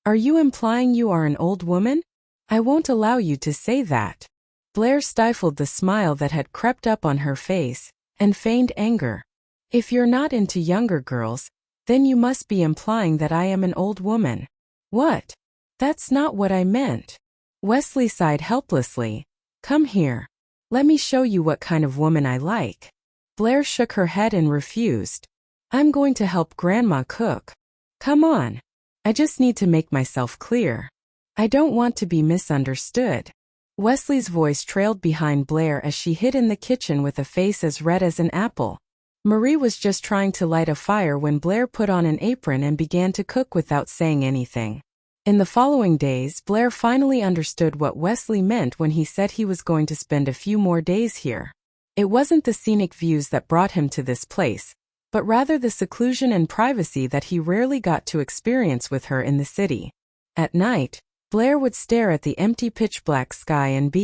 "Are you implying you are an old woman? I won't allow you to say that." Blair stifled the smile that had crept up on her face, and feigned anger. "If you're not into younger girls, then you must be implying that I am an old woman." "What? That's not what I meant." Wesley sighed helplessly. "Come here. Let me show you what kind of woman I like." Blair shook her head and refused. "I'm going to help Grandma cook. Come on. I just need to make myself clear. I don't want to be misunderstood." Wesley's voice trailed behind Blair as she hid in the kitchen with a face as red as an apple. Marie was just trying to light a fire when Blair put on an apron and began to cook without saying anything. In the following days, Blair finally understood what Wesley meant when he said he was going to spend a few more days here. It wasn't the scenic views that brought him to this place, but rather the seclusion and privacy that he rarely got to experience with her in the city. At night, Blair would stare at the empty pitch-black sky and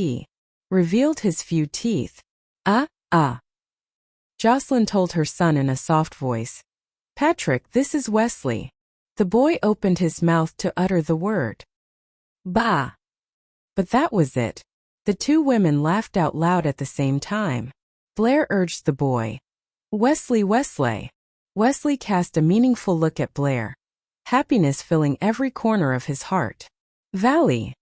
revealed his few teeth. Jocelyn told her son in a soft voice. Patrick, this is Wesley. The boy opened his mouth to utter the word. Bah! But that was it. The two women laughed out loud at the same time. Blair urged the boy. Wesley. Wesley cast a meaningful look at Blair. Happiness filling every corner of his heart. Valley.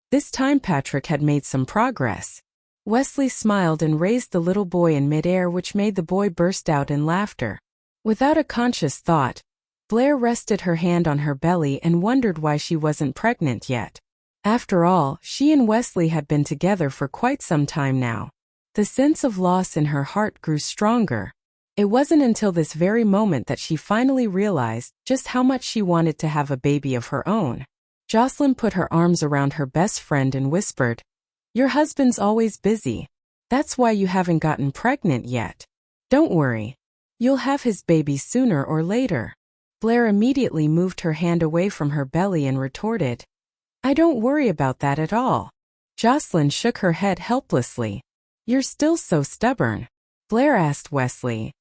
This time Patrick had made some progress. Wesley smiled and raised the little boy in midair, which made the boy burst out in laughter. Without a conscious thought, Blair rested her hand on her belly and wondered why she wasn't pregnant yet. After all, she and Wesley had been together for quite some time now. The sense of loss in her heart grew stronger. It wasn't until this very moment that she finally realized just how much she wanted to have a baby of her own. Jocelyn put her arms around her best friend and whispered, Your husband's always busy. That's why you haven't gotten pregnant yet. Don't worry. You'll have his baby sooner or later. Blair immediately moved her hand away from her belly and retorted, I don't worry about that at all. Jocelyn shook her head helplessly. You're still so stubborn. Blair asked Wesley,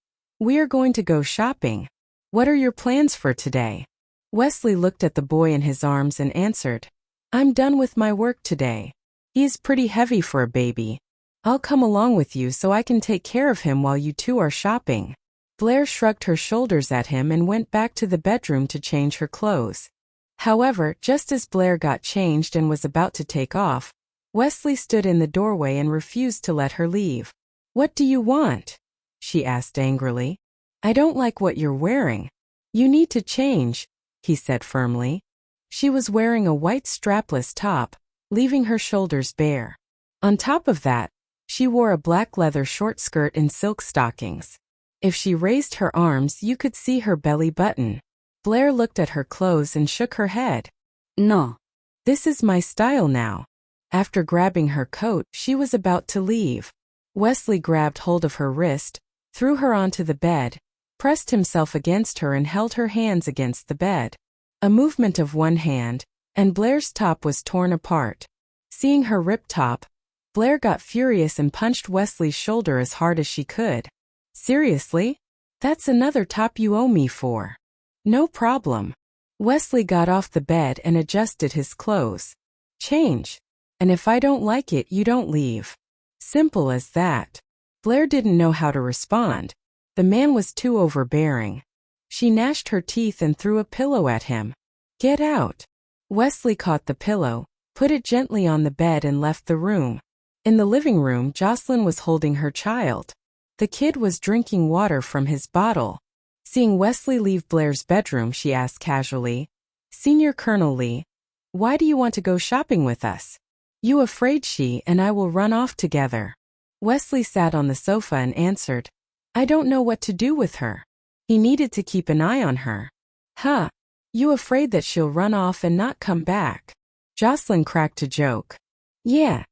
We are going to go shopping. What are your plans for today? Wesley looked at the boy in his arms and answered, I'm done with my work today. He is pretty heavy for a baby. I'll come along with you so I can take care of him while you two are shopping. Blair shrugged her shoulders at him and went back to the bedroom to change her clothes. However, just as Blair got changed and was about to take off, Wesley stood in the doorway and refused to let her leave. What do you want? She asked angrily. I don't like what you're wearing. You need to change, he said firmly. She was wearing a white strapless top, leaving her shoulders bare. On top of that, she wore a black leather short skirt and silk stockings. If she raised her arms, you could see her belly button. Blair looked at her clothes and shook her head. No. This is my style now. After grabbing her coat, she was about to leave. Wesley grabbed hold of her wrist, threw her onto the bed, pressed himself against her and held her hands against the bed. A movement of one hand, and Blair's top was torn apart. Seeing her ripped top, Blair got furious and punched Wesley's shoulder as hard as she could. Seriously? That's another top you owe me for. No problem. Wesley got off the bed and adjusted his clothes. Change. And if I don't like it, you don't leave. Simple as that. Blair didn't know how to respond. The man was too overbearing. She gnashed her teeth and threw a pillow at him. Get out. Wesley caught the pillow, put it gently on the bed and left the room. In the living room, Jocelyn was holding her child. The kid was drinking water from his bottle. Seeing Wesley leave Blair's bedroom, she asked casually, Senior Colonel Lee, why do you want to go shopping with us? You afraid she and I will run off together? Wesley sat on the sofa and answered, I don't know what to do with her. He needed to keep an eye on her. Huh? You afraid that she'll run off and not come back? Jocelyn cracked a joke. Yeah.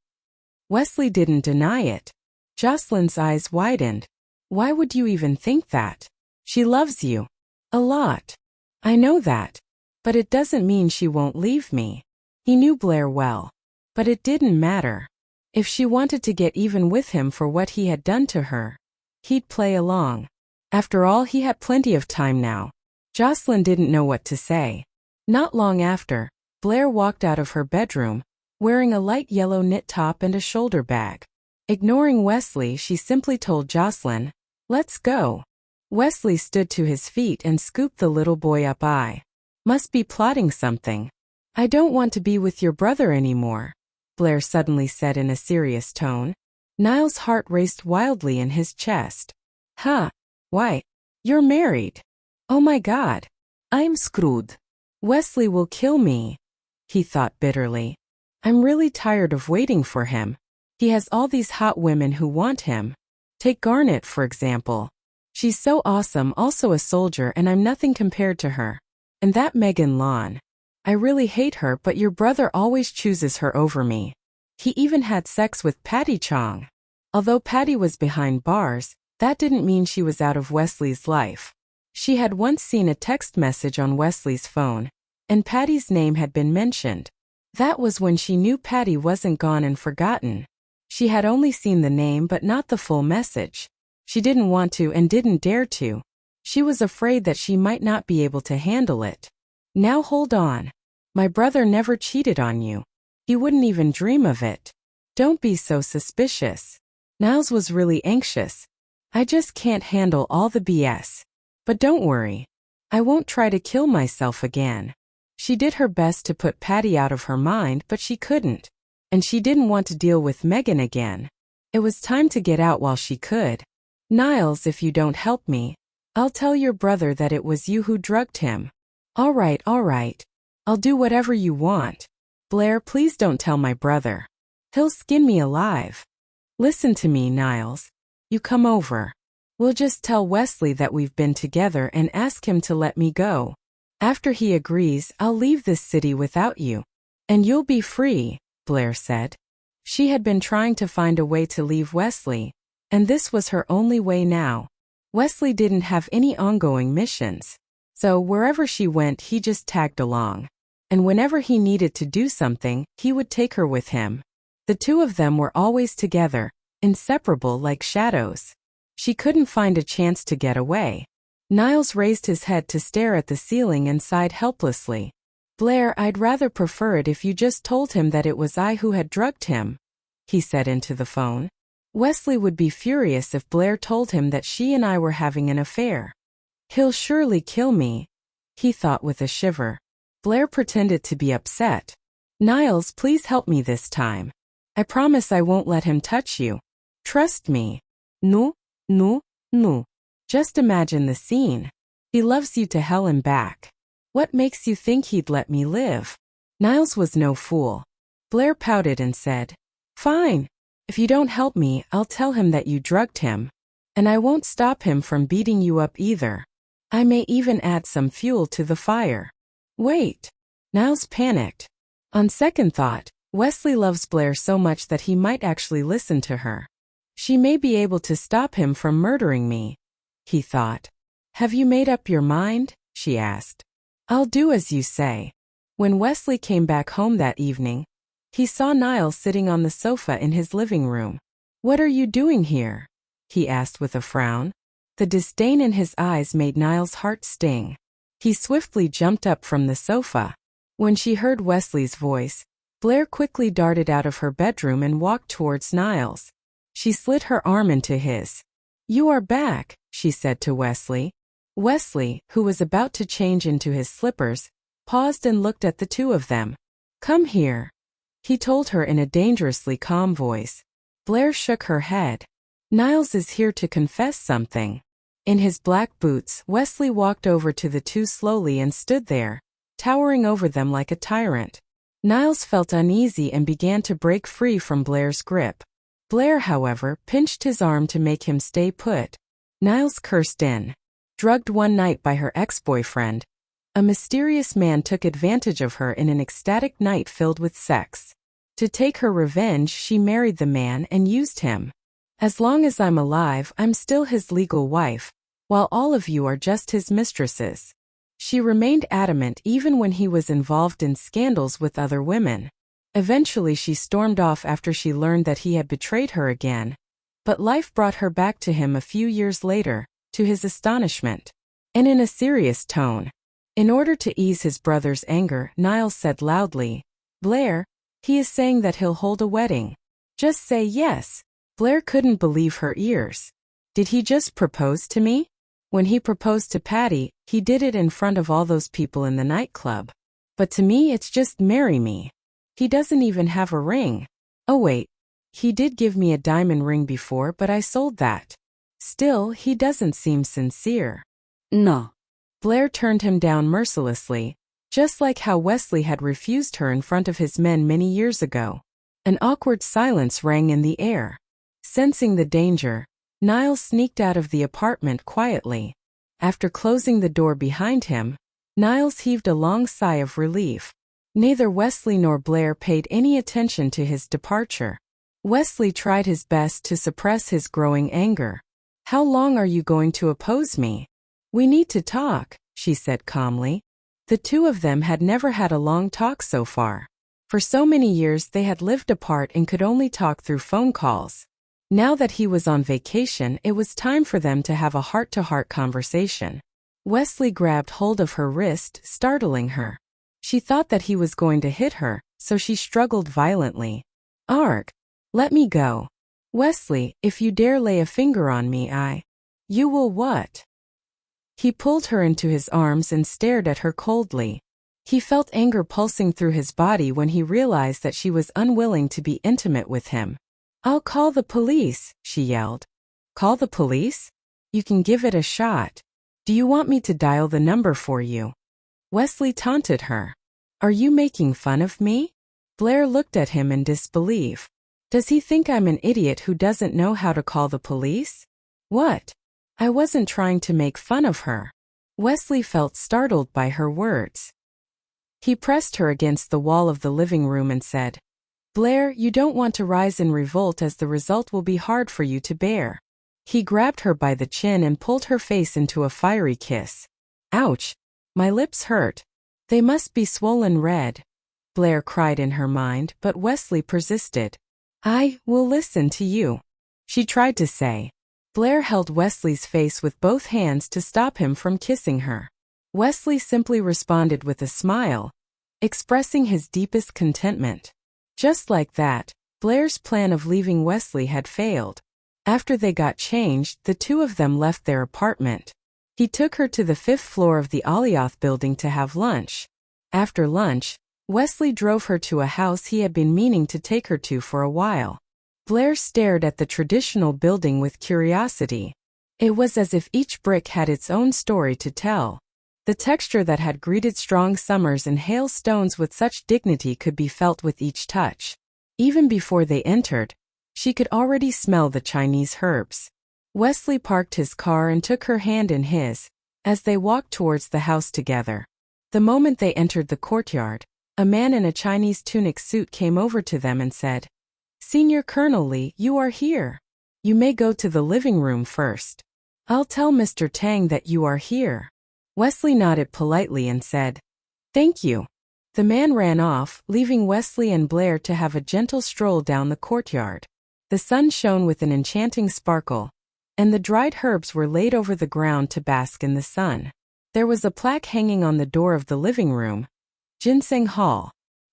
Wesley didn't deny it. Jocelyn's eyes widened. Why would you even think that? She loves you. A lot. I know that. But it doesn't mean she won't leave me. He knew Blair well. But it didn't matter. If she wanted to get even with him for what he had done to her, he'd play along. After all, he had plenty of time now. Jocelyn didn't know what to say. Not long after, Blair walked out of her bedroom, wearing a light yellow knit top and a shoulder bag. Ignoring Wesley, she simply told Jocelyn, Let's go. Wesley stood to his feet and scooped the little boy up. I must be plotting something. I don't want to be with your brother anymore, Blair suddenly said in a serious tone. Niall's heart raced wildly in his chest. Huh? Why? You're married. Oh my God. I'm screwed. Wesley will kill me, he thought bitterly. I'm really tired of waiting for him. He has all these hot women who want him. Take Garnet, for example. She's so awesome, also a soldier, and I'm nothing compared to her. And that Megan Lawn. I really hate her, but your brother always chooses her over me. He even had sex with Patty Chong. Although Patty was behind bars, that didn't mean she was out of Wesley's life. She had once seen a text message on Wesley's phone, and Patty's name had been mentioned. That was when she knew Patty wasn't gone and forgotten. She had only seen the name but not the full message. She didn't want to and didn't dare to. She was afraid that she might not be able to handle it. Now hold on. My brother never cheated on you. He wouldn't even dream of it. Don't be so suspicious. Niles was really anxious. I just can't handle all the BS. But don't worry. I won't try to kill myself again. She did her best to put Patty out of her mind, but she couldn't. And she didn't want to deal with Megan again. It was time to get out while she could. Niles, if you don't help me, I'll tell your brother that it was you who drugged him. All right. I'll do whatever you want. Blair, please don't tell my brother. He'll skin me alive. Listen to me, Niles. You come over. We'll just tell Wesley that we've been together and ask him to let me go. After he agrees, I'll leave this city without you. And you'll be free, Blair said. She had been trying to find a way to leave Wesley, and this was her only way now. Wesley didn't have any ongoing missions, so wherever she went he just tagged along. And whenever he needed to do something, he would take her with him. The two of them were always together, inseparable like shadows. She couldn't find a chance to get away. Niles raised his head to stare at the ceiling and sighed helplessly. Blair, I'd rather prefer it if you just told him that it was I who had drugged him, he said into the phone. Wesley would be furious if Blair told him that she and I were having an affair. He'll surely kill me, he thought with a shiver. Blair pretended to be upset. Niles, please help me this time. I promise I won't let him touch you. Trust me. No. Just imagine the scene. He loves you to hell and back. What makes you think he'd let me live? Niles was no fool. Blair pouted and said, Fine. If you don't help me, I'll tell him that you drugged him. And I won't stop him from beating you up either. I may even add some fuel to the fire. Wait. Niles panicked. On second thought, Wesley loves Blair so much that he might actually listen to her. She may be able to stop him from murdering me, he thought. Have you made up your mind? She asked. I'll do as you say. When Wesley came back home that evening, he saw Niles sitting on the sofa in his living room. What are you doing here? He asked with a frown. The disdain in his eyes made Niles' heart sting. He swiftly jumped up from the sofa. When she heard Wesley's voice, Blair quickly darted out of her bedroom and walked towards Niles. She slid her arm into his. You are back, she said to Wesley. Wesley, who was about to change into his slippers, paused and looked at the two of them. Come here, he told her in a dangerously calm voice. Blair shook her head. Niles is here to confess something. In his black boots, Wesley walked over to the two slowly and stood there, towering over them like a tyrant. Niles felt uneasy and began to break free from Blair's grip. Blair, however, pinched his arm to make him stay put. Niles cursed in. Drugged one night by her ex-boyfriend, a mysterious man took advantage of her in an ecstatic night filled with sex. To take her revenge, she married the man and used him. As long as I'm alive, I'm still his legal wife, while all of you are just his mistresses. She remained adamant even when he was involved in scandals with other women. Eventually she stormed off after she learned that he had betrayed her again. But life brought her back to him a few years later, to his astonishment. And in a serious tone. In order to ease his brother's anger, Niles said loudly, Blair, he is saying that he'll hold a wedding. Just say yes. Blair couldn't believe her ears. Did he just propose to me? When he proposed to Patty, he did it in front of all those people in the nightclub. But to me it's just marry me. He doesn't even have a ring. Oh wait, he did give me a diamond ring before, but I sold that. Still, he doesn't seem sincere. No. Blair turned him down mercilessly, just like how Wesley had refused her in front of his men many years ago. An awkward silence rang in the air. Sensing the danger, Niles sneaked out of the apartment quietly. After closing the door behind him, Niles heaved a long sigh of relief. Neither Wesley nor Blair paid any attention to his departure. Wesley tried his best to suppress his growing anger. How long are you going to oppose me? We need to talk, she said calmly. The two of them had never had a long talk so far. For so many years they had lived apart and could only talk through phone calls. Now that he was on vacation, it was time for them to have a heart-to-heart conversation. Wesley grabbed hold of her wrist, startling her. She thought that he was going to hit her, so she struggled violently. Arg! Let me go. Wesley, if you dare lay a finger on me, You will what? He pulled her into his arms and stared at her coldly. He felt anger pulsing through his body when he realized that she was unwilling to be intimate with him. I'll call the police, she yelled. Call the police? You can give it a shot. Do you want me to dial the number for you? Wesley taunted her. Are you making fun of me? Blair looked at him in disbelief. Does he think I'm an idiot who doesn't know how to call the police? What? I wasn't trying to make fun of her. Wesley felt startled by her words. He pressed her against the wall of the living room and said, Blair, you don't want to rise in revolt as the result will be hard for you to bear. He grabbed her by the chin and pulled her face into a fiery kiss. Ouch! My lips hurt. They must be swollen red. Blair cried in her mind, but Wesley persisted. I will listen to you, she tried to say. Blair held Wesley's face with both hands to stop him from kissing her. Wesley simply responded with a smile, expressing his deepest contentment. Just like that, Blair's plan of leaving Wesley had failed. After they got changed, the two of them left their apartment. He took her to the 5th floor of the Alioth building to have lunch. After lunch, Wesley drove her to a house he had been meaning to take her to for a while. Blair stared at the traditional building with curiosity. It was as if each brick had its own story to tell. The texture that had greeted strong summers and hailstones with such dignity could be felt with each touch. Even before they entered, she could already smell the Chinese herbs. Wesley parked his car and took her hand in his, as they walked towards the house together. The moment they entered the courtyard, a man in a Chinese tunic suit came over to them and said, Senior Colonel Lee, you are here. You may go to the living room first. I'll tell Mr. Tang that you are here. Wesley nodded politely and said, Thank you. The man ran off, leaving Wesley and Blair to have a gentle stroll down the courtyard. The sun shone with an enchanting sparkle, and the dried herbs were laid over the ground to bask in the sun. There was a plaque hanging on the door of the living room, Ginseng Hall.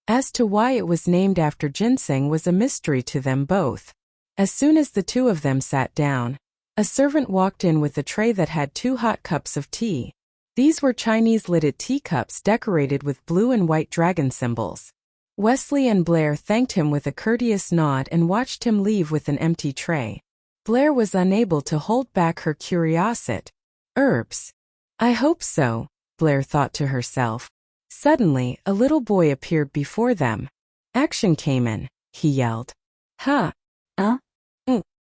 As to why it was named after ginseng was a mystery to them both. As soon as the two of them sat down, a servant walked in with a tray that had 2 hot cups of tea. These were Chinese-lidded teacups decorated with blue and white dragon symbols. Wesley and Blair thanked him with a courteous nod and watched him leave with an empty tray. Blair was unable to hold back her curiosity. Herbs. I hope so, Blair thought to herself. Suddenly, a little boy appeared before them. Action came in, he yelled. Ha!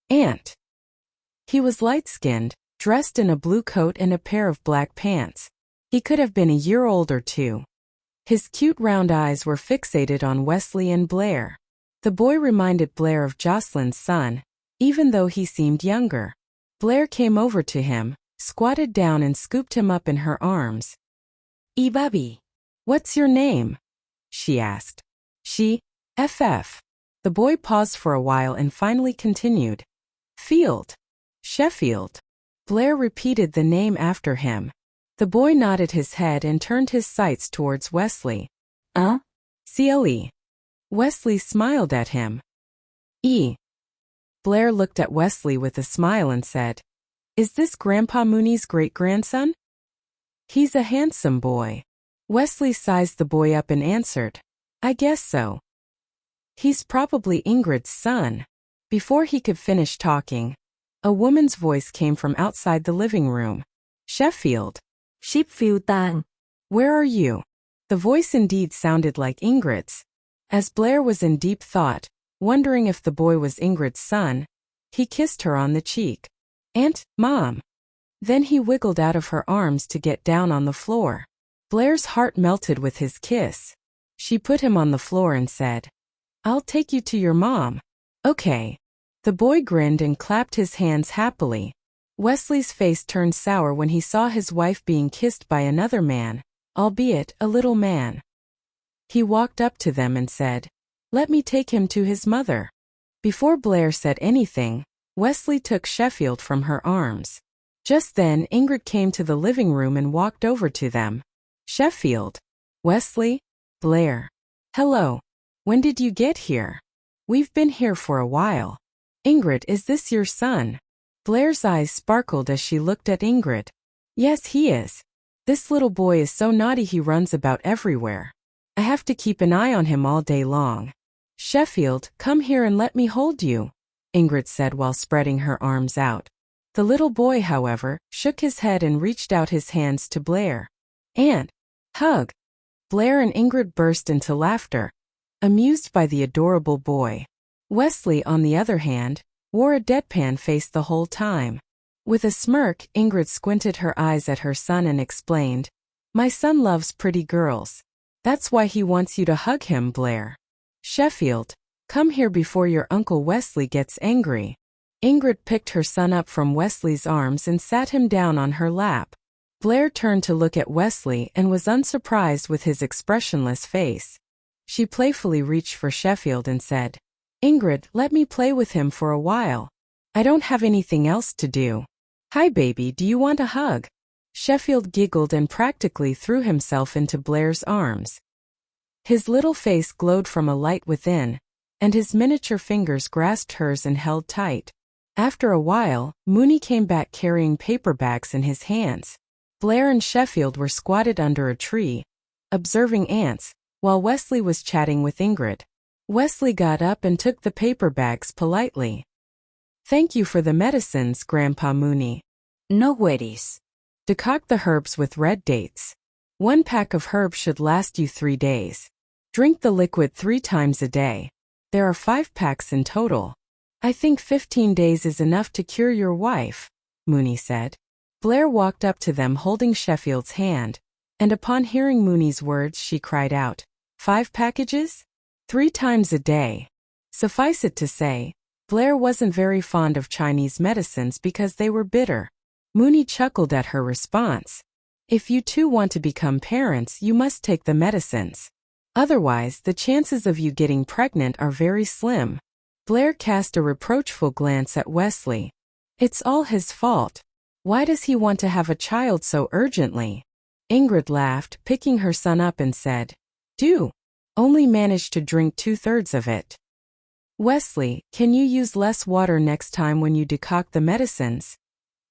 Ant. He was light-skinned, dressed in a blue coat and a pair of black pants. He could have been a year old or two. His cute round eyes were fixated on Wesley and Blair. The boy reminded Blair of Jocelyn's son, even though he seemed younger. Blair came over to him, squatted down and scooped him up in her arms. Baby. What's your name? She asked. FF. The boy paused for a while and finally continued. Field. Sheffield. Blair repeated the name after him. The boy nodded his head and turned his sights towards Wesley. CLE. Wesley smiled at him. Blair looked at Wesley with a smile and said, Is this Grandpa Mooney's great-grandson? He's a handsome boy. Wesley sized the boy up and answered, I guess so. He's probably Ingrid's son. Before he could finish talking, a woman's voice came from outside the living room. Sheffield. Tang. Where are you? The voice indeed sounded like Ingrid's. As Blair was in deep thought, wondering if the boy was Ingrid's son, he kissed her on the cheek. Aunt, Mom. Then he wiggled out of her arms to get down on the floor. Blair's heart melted with his kiss. She put him on the floor and said, I'll take you to your mom. Okay. The boy grinned and clapped his hands happily. Wesley's face turned sour when he saw his wife being kissed by another man, albeit a little man. He walked up to them and said, "Let me take him to his mother." Before Blair said anything, Wesley took Sheffield from her arms. Just then Ingrid came to the living room and walked over to them. "Sheffield. Wesley. Blair. Hello. When did you get here? We've been here for a while. Ingrid, is this your son?" Blair's eyes sparkled as she looked at Ingrid. "Yes, he is. This little boy is so naughty he runs about everywhere. I have to keep an eye on him all day long." "Sheffield, come here and let me hold you," Ingrid said while spreading her arms out. The little boy, however, shook his head and reached out his hands to Blair. "Aunt, hug." Blair and Ingrid burst into laughter, amused by the adorable boy. Wesley, on the other hand, wore a deadpan face the whole time. With a smirk, Ingrid squinted her eyes at her son and explained, "My son loves pretty girls. That's why he wants you to hug him, Blair. Sheffield, come here before your Uncle Wesley gets angry." Ingrid picked her son up from Wesley's arms and sat him down on her lap. Blair turned to look at Wesley and was unsurprised with his expressionless face. She playfully reached for Sheffield and said, "Ingrid, let me play with him for a while. I don't have anything else to do." "Hi baby, do you want a hug?" Sheffield giggled and practically threw himself into Blair's arms. His little face glowed from a light within, and his miniature fingers grasped hers and held tight. After a while, Mooney came back carrying paper bags in his hands. Blair and Sheffield were squatted under a tree, observing ants, while Wesley was chatting with Ingrid. Wesley got up and took the paper bags politely. "Thank you for the medicines, Grandpa Mooney." No worries. "Decoct the herbs with red dates. 1 pack of herbs should last you 3 days. Drink the liquid 3 times a day. There are 5 packs in total. I think 15 days is enough to cure your wife," Mooney said. Blair walked up to them holding Sheffield's hand, and upon hearing Mooney's words she cried out, "5 packages? 3 times a day." Suffice it to say, Blair wasn't very fond of Chinese medicines because they were bitter. Mooney chuckled at her response. "If you two want to become parents, you must take the medicines. Otherwise, the chances of you getting pregnant are very slim." Blair cast a reproachful glance at Wesley. "It's all his fault. Why does he want to have a child so urgently?" Ingrid laughed, picking her son up and said, "Do. Only manage to drink 2/3 of it. Wesley, can you use less water next time when you decoct the medicines?"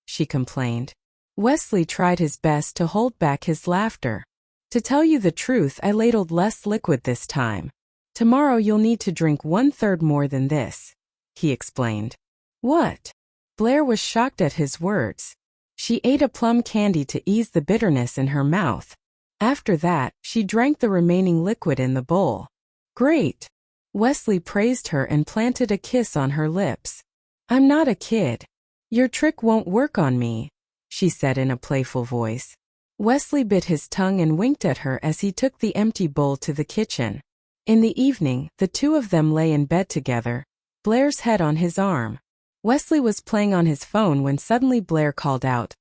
she complained. Wesley tried his best to hold back his laughter. "To tell you the truth, I ladled less liquid this time. Tomorrow you'll need to drink 1/3 more than this," he explained. "What?" Blair was shocked at his words. She ate a plum candy to ease the bitterness in her mouth. After that, she drank the remaining liquid in the bowl. "Great." Wesley praised her and planted a kiss on her lips. "I'm not a kid. Your trick won't work on me," she said in a playful voice. Wesley bit his tongue and winked at her as he took the empty bowl to the kitchen. In the evening, the two of them lay in bed together, Blair's head on his arm. Wesley was playing on his phone when suddenly Blair called out,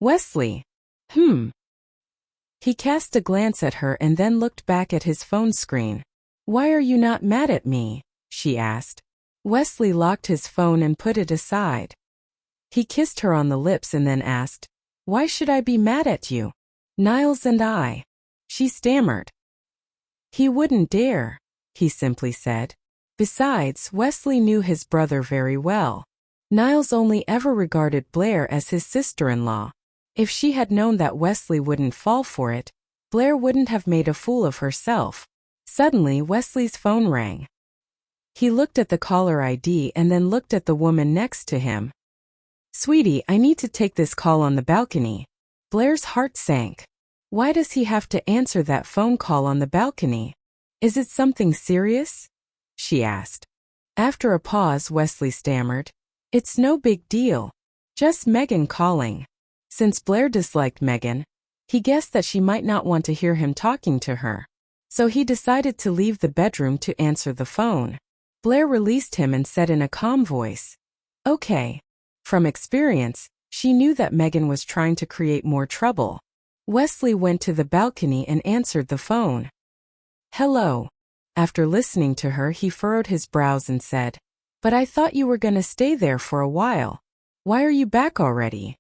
"Wesley." He cast a glance at her and then looked back at his phone screen. "Why are you not mad at me?" she asked. Wesley locked his phone and put it aside. He kissed her on the lips and then asked, "Why should I be mad at you?" "Niles and I," she stammered. "He wouldn't dare," he simply said. Besides, Wesley knew his brother very well. Niles only ever regarded Blair as his sister-in-law. If she had known that Wesley wouldn't fall for it, Blair wouldn't have made a fool of herself. Suddenly, Wesley's phone rang. He looked at the caller ID and then looked at the woman next to him. "Sweetie, I need to take this call on the balcony." Blair's heart sank. Why does he have to answer that phone call on the balcony? "Is it something serious?" she asked. After a pause, Wesley stammered, "It's no big deal. Just Megan calling." Since Blair disliked Megan, he guessed that she might not want to hear him talking to her. So he decided to leave the bedroom to answer the phone. Blair released him and said in a calm voice, "Okay." From experience, She knew that Megan was trying to create more trouble. Wesley went to the balcony and answered the phone. "Hello." After listening to her, he furrowed his brows and said, "But I thought you were gonna stay there for a while. Why are you back already?"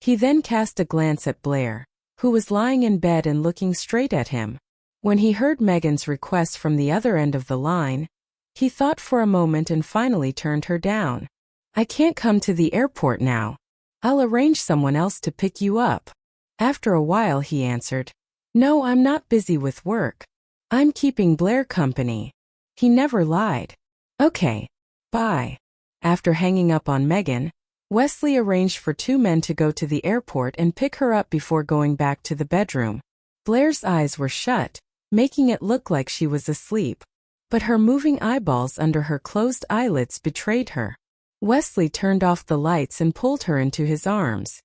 He then cast a glance at Blair, who was lying in bed and looking straight at him. When he heard Megan's request from the other end of the line, he thought for a moment and finally turned her down. "I can't come to the airport now. I'll arrange someone else to pick you up." After a while he answered, "No, I'm not busy with work. I'm keeping Blair company." He never lied. "Okay. Bye." After hanging up on Megan, Wesley arranged for 2 men to go to the airport and pick her up before going back to the bedroom. Blair's eyes were shut, making it look like she was asleep. But her moving eyeballs under her closed eyelids betrayed her. Wesley turned off the lights and pulled her into his arms.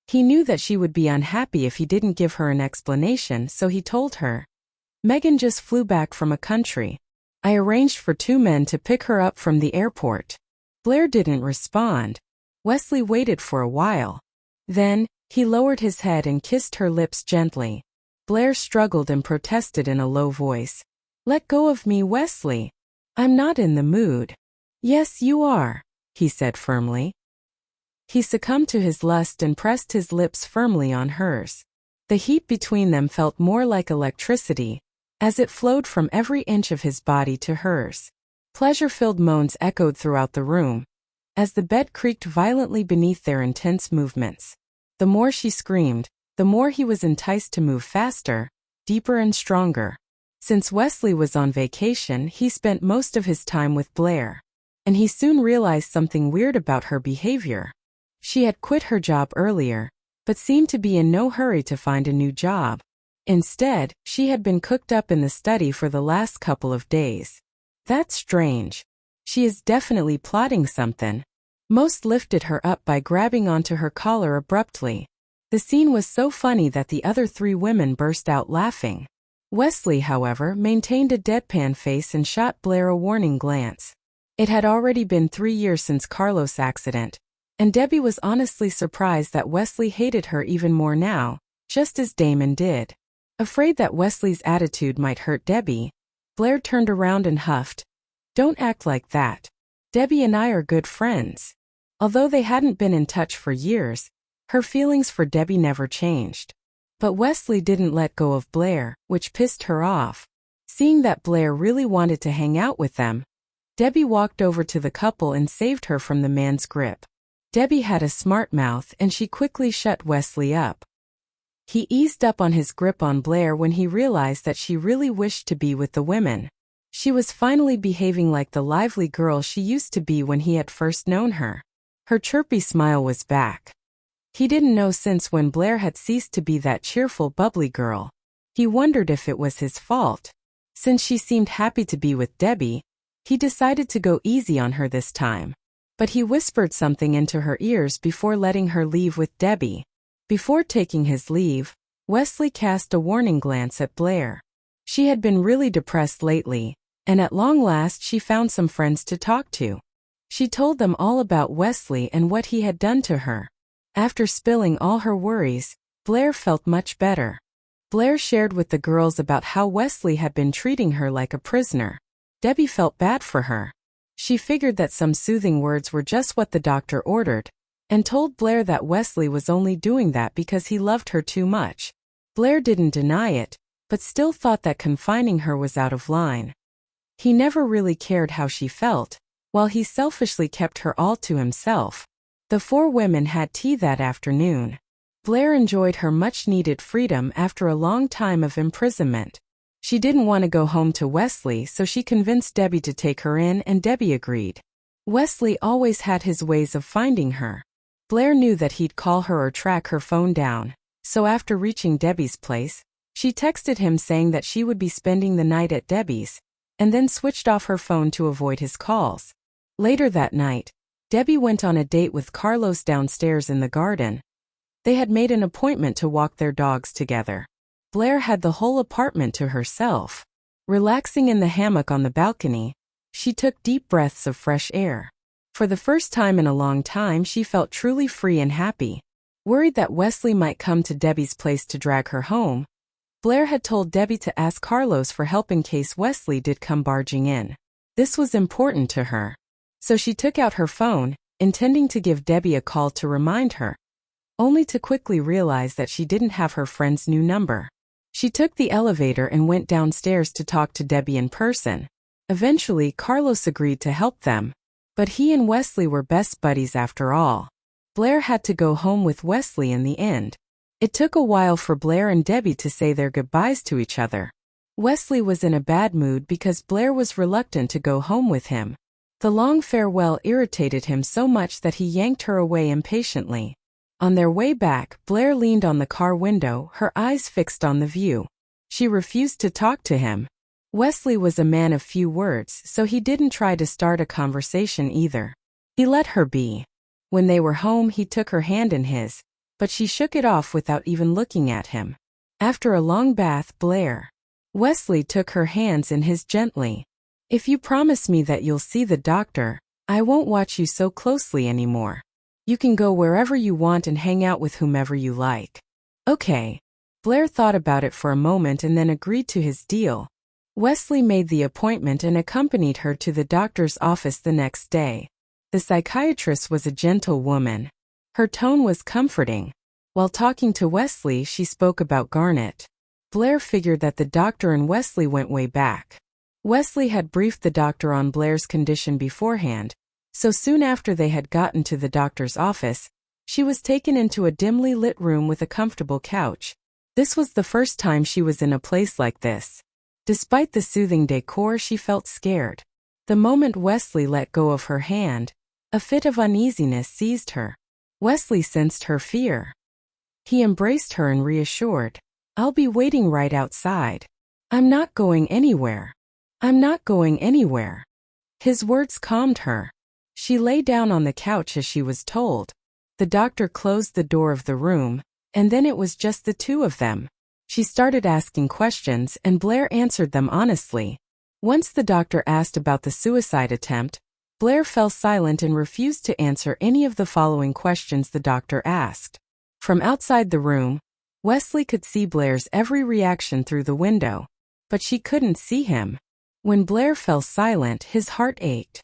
He knew that she would be unhappy if he didn't give her an explanation, so he told her, "Megan just flew back from a country. I arranged for 2 men to pick her up from the airport." Blair didn't respond. Wesley waited for a while. Then, he lowered his head and kissed her lips gently. Blair struggled and protested in a low voice. "Let go of me, Wesley. I'm not in the mood." "Yes, you are," he said firmly. He succumbed to his lust and pressed his lips firmly on hers. The heat between them felt more like electricity, as it flowed from every inch of his body to hers. Pleasure-filled moans echoed throughout the room, as the bed creaked violently beneath their intense movements. The more she screamed, the more he was enticed to move faster, deeper and stronger. Since Wesley was on vacation, he spent most of his time with Blair, and he soon realized something weird about her behavior. She had quit her job earlier, but seemed to be in no hurry to find a new job. Instead, she had been cooped up in the study for the last couple of days. That's strange. She is definitely plotting something. Most lifted her up by grabbing onto her collar abruptly. The scene was so funny that the other 3 women burst out laughing. Wesley, however, maintained a deadpan face and shot Blair a warning glance. It had already been 3 years since Carlos' accident, and Debbie was honestly surprised that Wesley hated her even more now, just as Damon did. Afraid that Wesley's attitude might hurt Debbie, Blair turned around and huffed, "Don't act like that. Debbie and I are good friends." Although they hadn't been in touch for years, her feelings for Debbie never changed. But Wesley didn't let go of Blair, which pissed her off. Seeing that Blair really wanted to hang out with them, Debbie walked over to the couple and saved her from the man's grip. Debbie had a smart mouth and she quickly shut Wesley up. He eased up on his grip on Blair when he realized that she really wished to be with the women. She was finally behaving like the lively girl she used to be when he had first known her. Her chirpy smile was back. He didn't know since when Blair had ceased to be that cheerful, bubbly girl. He wondered if it was his fault. Since she seemed happy to be with Debbie, he decided to go easy on her this time. But he whispered something into her ears before letting her leave with Debbie. Before taking his leave, Wesley cast a warning glance at Blair. She had been really depressed lately, and at long last she found some friends to talk to. She told them all about Wesley and what he had done to her. After spilling all her worries, Blair felt much better. Blair shared with the girls about how Wesley had been treating her like a prisoner. Debbie felt bad for her. She figured that some soothing words were just what the doctor ordered, and told Blair that Wesley was only doing that because he loved her too much. Blair didn't deny it, but still thought that confining her was out of line. He never really cared how she felt, while he selfishly kept her all to himself. The 4 women had tea that afternoon. Blair enjoyed her much-needed freedom after a long time of imprisonment. She didn't want to go home to Wesley, so she convinced Debbie to take her in, and Debbie agreed. Wesley always had his ways of finding her. Blair knew that he'd call her or track her phone down, so after reaching Debbie's place, she texted him saying that she would be spending the night at Debbie's, and then switched off her phone to avoid his calls. Later that night, Debbie went on a date with Carlos downstairs in the garden. They had made an appointment to walk their dogs together. Blair had the whole apartment to herself. Relaxing in the hammock on the balcony, she took deep breaths of fresh air. For the first time in a long time, she felt truly free and happy. Worried that Wesley might come to Debbie's place to drag her home, Blair had told Debbie to ask Carlos for help in case Wesley did come barging in. This was important to her. So she took out her phone, intending to give Debbie a call to remind her, only to quickly realize that she didn't have her friend's new number. She took the elevator and went downstairs to talk to Debbie in person. Eventually, Carlos agreed to help them, but he and Wesley were best buddies after all. Blair had to go home with Wesley in the end. It took a while for Blair and Debbie to say their goodbyes to each other. Wesley was in a bad mood because Blair was reluctant to go home with him. The long farewell irritated him so much that he yanked her away impatiently. On their way back, Blair leaned on the car window, her eyes fixed on the view. She refused to talk to him. Wesley was a man of few words, so he didn't try to start a conversation either. He let her be. When they were home, he took her hand in his, but she shook it off without even looking at him. After a long bath, Wesley took her hands in his gently. "If you promise me that you'll see the doctor, I won't watch you so closely anymore. You can go wherever you want and hang out with whomever you like." Okay. Blair thought about it for a moment and then agreed to his deal. Wesley made the appointment and accompanied her to the doctor's office the next day. The psychiatrist was a gentle woman. Her tone was comforting. While talking to Wesley, she spoke about Garnet. Blair figured that the doctor and Wesley went way back. Wesley had briefed the doctor on Blair's condition beforehand, so soon after they had gotten to the doctor's office, she was taken into a dimly lit room with a comfortable couch. This was the first time she was in a place like this. Despite the soothing decor, she felt scared. The moment Wesley let go of her hand, a fit of uneasiness seized her. Wesley sensed her fear. He embraced her and reassured, "I'll be waiting right outside. I'm not going anywhere. I'm not going anywhere." His words calmed her. She lay down on the couch as she was told. The doctor closed the door of the room, and then it was just the two of them. She started asking questions, and Blair answered them honestly. Once the doctor asked about the suicide attempt, Blair fell silent and refused to answer any of the following questions the doctor asked. From outside the room, Wesley could see Blair's every reaction through the window, but she couldn't see him. When Blair fell silent, his heart ached.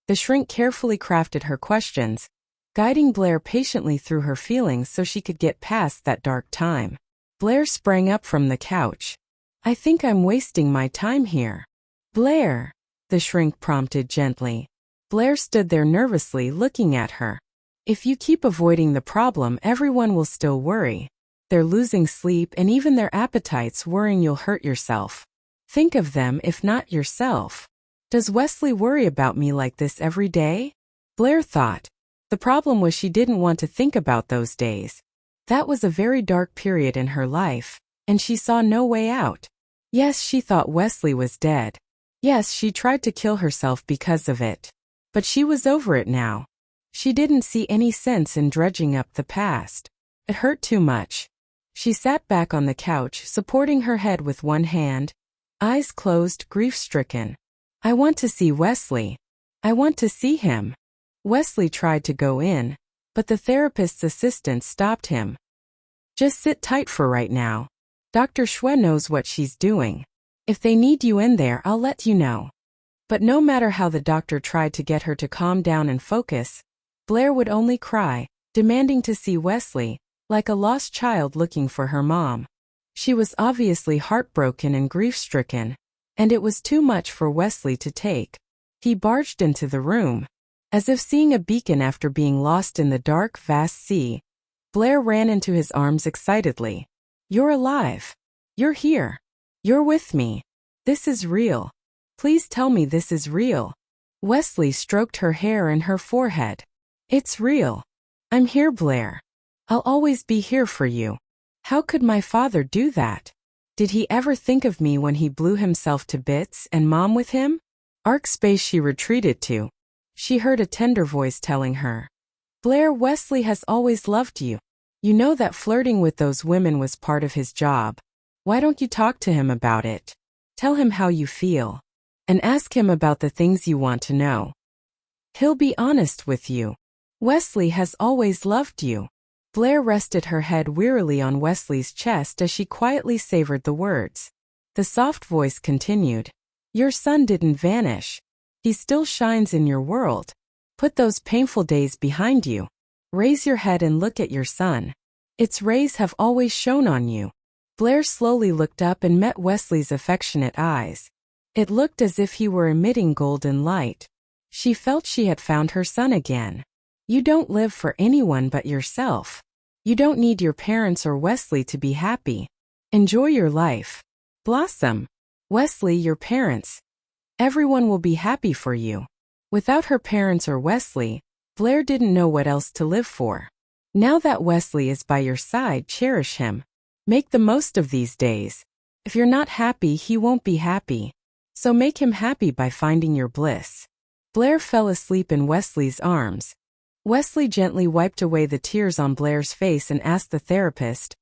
The shrink carefully crafted her questions, guiding Blair patiently through her feelings so she could get past that dark time. Blair sprang up from the couch. "I think I'm wasting my time here." "Blair," the shrink prompted gently. Blair stood there nervously looking at her. "If you keep avoiding the problem, everyone will still worry. They're losing sleep and even their appetites, worrying you'll hurt yourself. Think of them, if not yourself. Does Wesley worry about me like this every day?" Blair thought. The problem was she didn't want to think about those days. That was a very dark period in her life, and she saw no way out. Yes, she thought Wesley was dead. Yes, she tried to kill herself because of it. But she was over it now. She didn't see any sense in dredging up the past. It hurt too much. She sat back on the couch, supporting her head with one hand, eyes closed, grief-stricken. "I want to see Wesley. I want to see him." Wesley tried to go in, but the therapist's assistant stopped him. "Just sit tight for right now. Dr. Huo knows what she's doing. If they need you in there, I'll let you know." But no matter how the doctor tried to get her to calm down and focus, Blair would only cry, demanding to see Wesley, like a lost child looking for her mom. She was obviously heartbroken and grief-stricken, and it was too much for Wesley to take. He barged into the room. As if seeing a beacon after being lost in the dark, vast sea, Blair ran into his arms excitedly. "You're alive. You're here. You're with me. This is real. Please tell me this is real." Wesley stroked her hair and her forehead. "It's real. I'm here, Blair. I'll always be here for you. How could my father do that? Did he ever think of me when he blew himself to bits and Mom with him?" Arc space she retreated to. She heard a tender voice telling her, "Blair, Wesley has always loved you. You know that flirting with those women was part of his job. Why don't you talk to him about it? Tell him how you feel. And ask him about the things you want to know." He'll be honest with you. Wesley has always loved you. Blair rested her head wearily on Wesley's chest as she quietly savored the words. The soft voice continued. Your son didn't vanish. He still shines in your world. Put those painful days behind you. Raise your head and look at your son. Its rays have always shone on you. Blair slowly looked up and met Wesley's affectionate eyes. It looked as if he were emitting golden light. She felt she had found her son again. You don't live for anyone but yourself. You don't need your parents or Wesley to be happy. Enjoy your life. Blossom. Wesley, your parents. Everyone will be happy for you. Without her parents or Wesley, Blair didn't know what else to live for. Now that Wesley is by your side, cherish him. Make the most of these days. If you're not happy, he won't be happy. So make him happy by finding your bliss. Blair fell asleep in Wesley's arms. Wesley gently wiped away the tears on Blair's face and asked the therapist,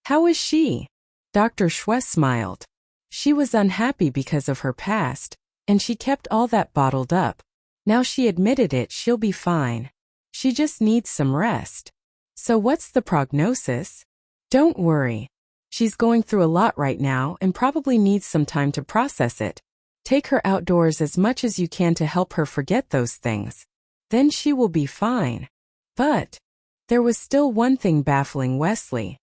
"How is she?" Dr. Huo smiled. She was unhappy because of her past, and she kept all that bottled up. Now she admitted it, she'll be fine. She just needs some rest. So what's the prognosis? Don't worry. She's going through a lot right now and probably needs some time to process it. Take her outdoors as much as you can to help her forget those things. Then she will be fine. But there was still one thing baffling Wesley.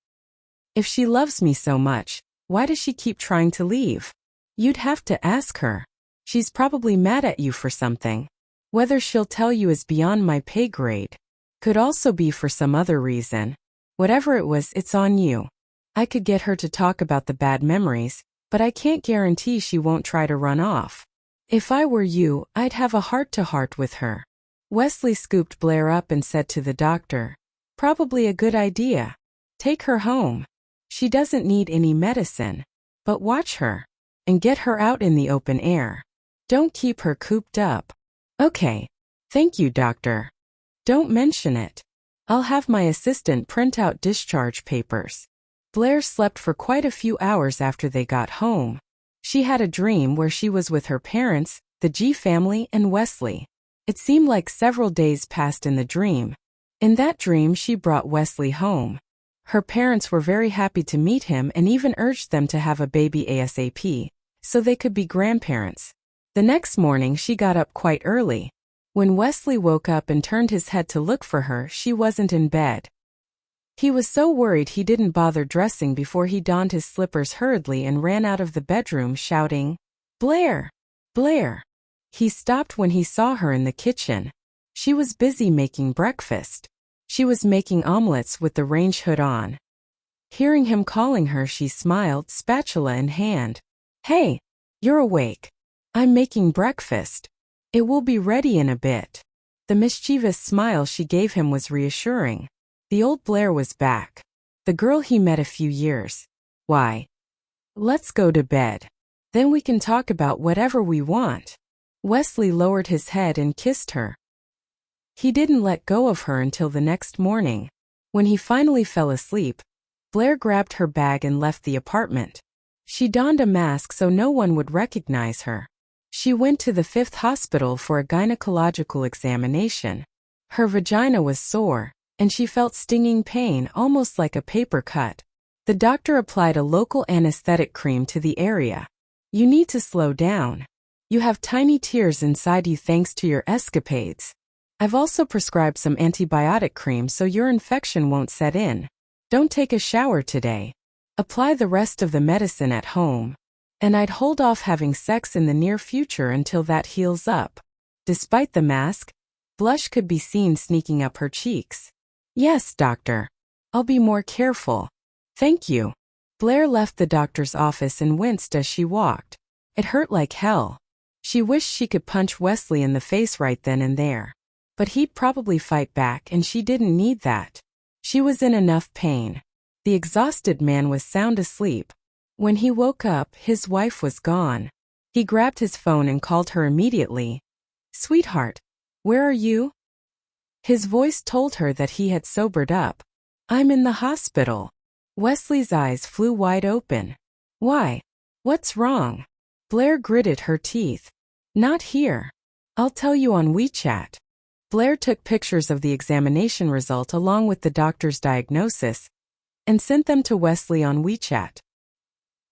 If she loves me so much, why does she keep trying to leave? You'd have to ask her. She's probably mad at you for something. Whether she'll tell you is beyond my pay grade. Could also be for some other reason. Whatever it was, it's on you. I could get her to talk about the bad memories, but I can't guarantee she won't try to run off. If I were you, I'd have a heart-to-heart with her. Wesley scooped Blair up and said to the doctor, "Probably a good idea. Take her home. She doesn't need any medicine. But watch her. And get her out in the open air. Don't keep her cooped up." "Okay. Thank you, doctor. Don't mention it. I'll have my assistant print out discharge papers." Blair slept for quite a few hours after they got home. She had a dream where she was with her parents, the G family, and Wesley. It seemed like several days passed in the dream. In that dream, she brought Wesley home. Her parents were very happy to meet him and even urged them to have a baby ASAP, so they could be grandparents. The next morning, she got up quite early. When Wesley woke up and turned his head to look for her, she wasn't in bed. He was so worried he didn't bother dressing before he donned his slippers hurriedly and ran out of the bedroom shouting, "Blair! Blair!" He stopped when he saw her in the kitchen. She was busy making breakfast. She was making omelets with the range hood on. Hearing him calling her, she smiled, spatula in hand. "Hey, you're awake. I'm making breakfast. It will be ready in a bit." The mischievous smile she gave him was reassuring. The old Blair was back. The girl he met a few years. "Why? Let's go to bed. Then we can talk about whatever we want." Wesley lowered his head and kissed her. He didn't let go of her until the next morning. When he finally fell asleep, Blair grabbed her bag and left the apartment. She donned a mask so no one would recognize her. She went to the 5th hospital for a gynecological examination. Her vagina was sore, and she felt stinging pain almost like a paper cut. The doctor applied a local anesthetic cream to the area. "You need to slow down. You have tiny tears inside you thanks to your escapades. I've also prescribed some antibiotic cream so your infection won't set in. Don't take a shower today. Apply the rest of the medicine at home. And I'd hold off having sex in the near future until that heals up." Despite the mask, blush could be seen sneaking up her cheeks. "Yes, doctor. I'll be more careful. Thank you." Blair left the doctor's office and winced as she walked. It hurt like hell. She wished she could punch Wesley in the face right then and there. But he'd probably fight back, and she didn't need that. She was in enough pain. The exhausted man was sound asleep. When he woke up, his wife was gone. He grabbed his phone and called her immediately. "Sweetheart, where are you?" His voice told her that he had sobered up. "I'm in the hospital." Wesley's eyes flew wide open. "Why? What's wrong?" Blair gritted her teeth. "Not here. I'll tell you on WeChat." Blair took pictures of the examination result along with the doctor's diagnosis and sent them to Wesley on WeChat.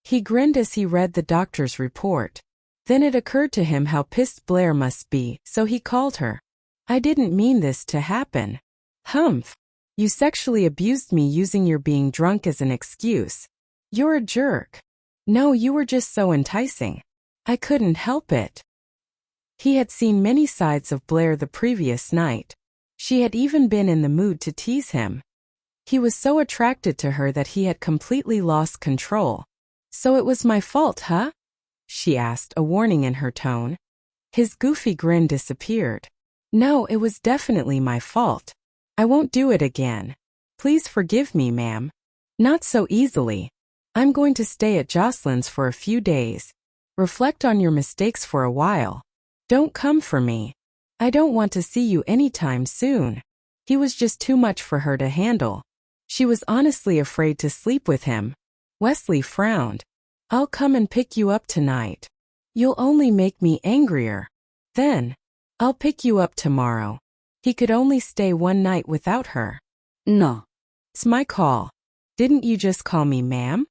He grinned as he read the doctor's report. Then it occurred to him how pissed Blair must be, so he called her. "I didn't mean this to happen. Humph. You sexually abused me using your being drunk as an excuse. You're a jerk. No, you were just so enticing. I couldn't help it." He had seen many sides of Blair the previous night. She had even been in the mood to tease him. He was so attracted to her that he had completely lost control. "So it was my fault, huh?" she asked, a warning in her tone. His goofy grin disappeared. "No, it was definitely my fault. I won't do it again. Please forgive me, ma'am." "Not so easily. I'm going to stay at Jocelyn's for a few days. Reflect on your mistakes for a while. Don't come for me. I don't want to see you anytime soon." He was just too much for her to handle. She was honestly afraid to sleep with him. Wesley frowned. "I'll come and pick you up tonight. You'll only make me angrier. Then, I'll pick you up tomorrow." He could only stay one night without her. No. "It's my call. Didn't you just call me ma'am?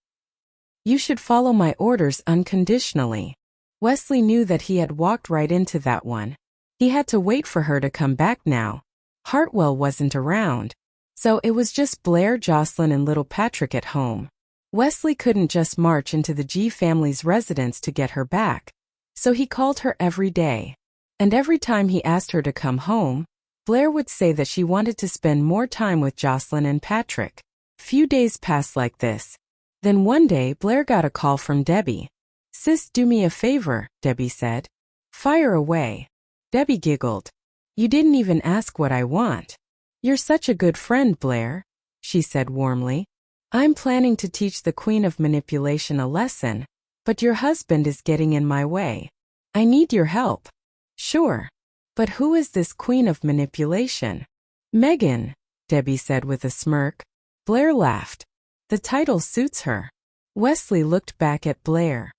You should follow my orders unconditionally." Wesley knew that he had walked right into that one. He had to wait for her to come back now. Hartwell wasn't around. So it was just Blair, Jocelyn, and little Patrick at home. Wesley couldn't just march into the G family's residence to get her back. So he called her every day. And every time he asked her to come home, Blair would say that she wanted to spend more time with Jocelyn and Patrick. Few days passed like this. Then one day Blair got a call from Debbie. "Sis, do me a favor," Debbie said. "Fire away." Debbie giggled. "You didn't even ask what I want." "You're such a good friend, Blair," she said warmly. "I'm planning to teach the Queen of Manipulation a lesson, but your husband is getting in my way. I need your help." "Sure. But who is this Queen of Manipulation?" "Megan," Debbie said with a smirk. Blair laughed. The title suits her. Wesley looked back at Blair.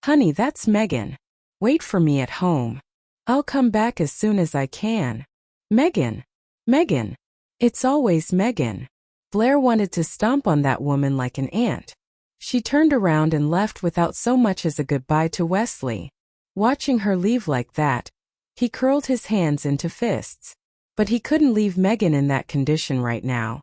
"Honey, that's Megan. Wait for me at home. I'll come back as soon as I can." "Megan. Megan. It's always Megan." Blair wanted to stomp on that woman like an ant. She turned around and left without so much as a goodbye to Wesley. Watching her leave like that, he curled his hands into fists. But he couldn't leave Megan in that condition right now.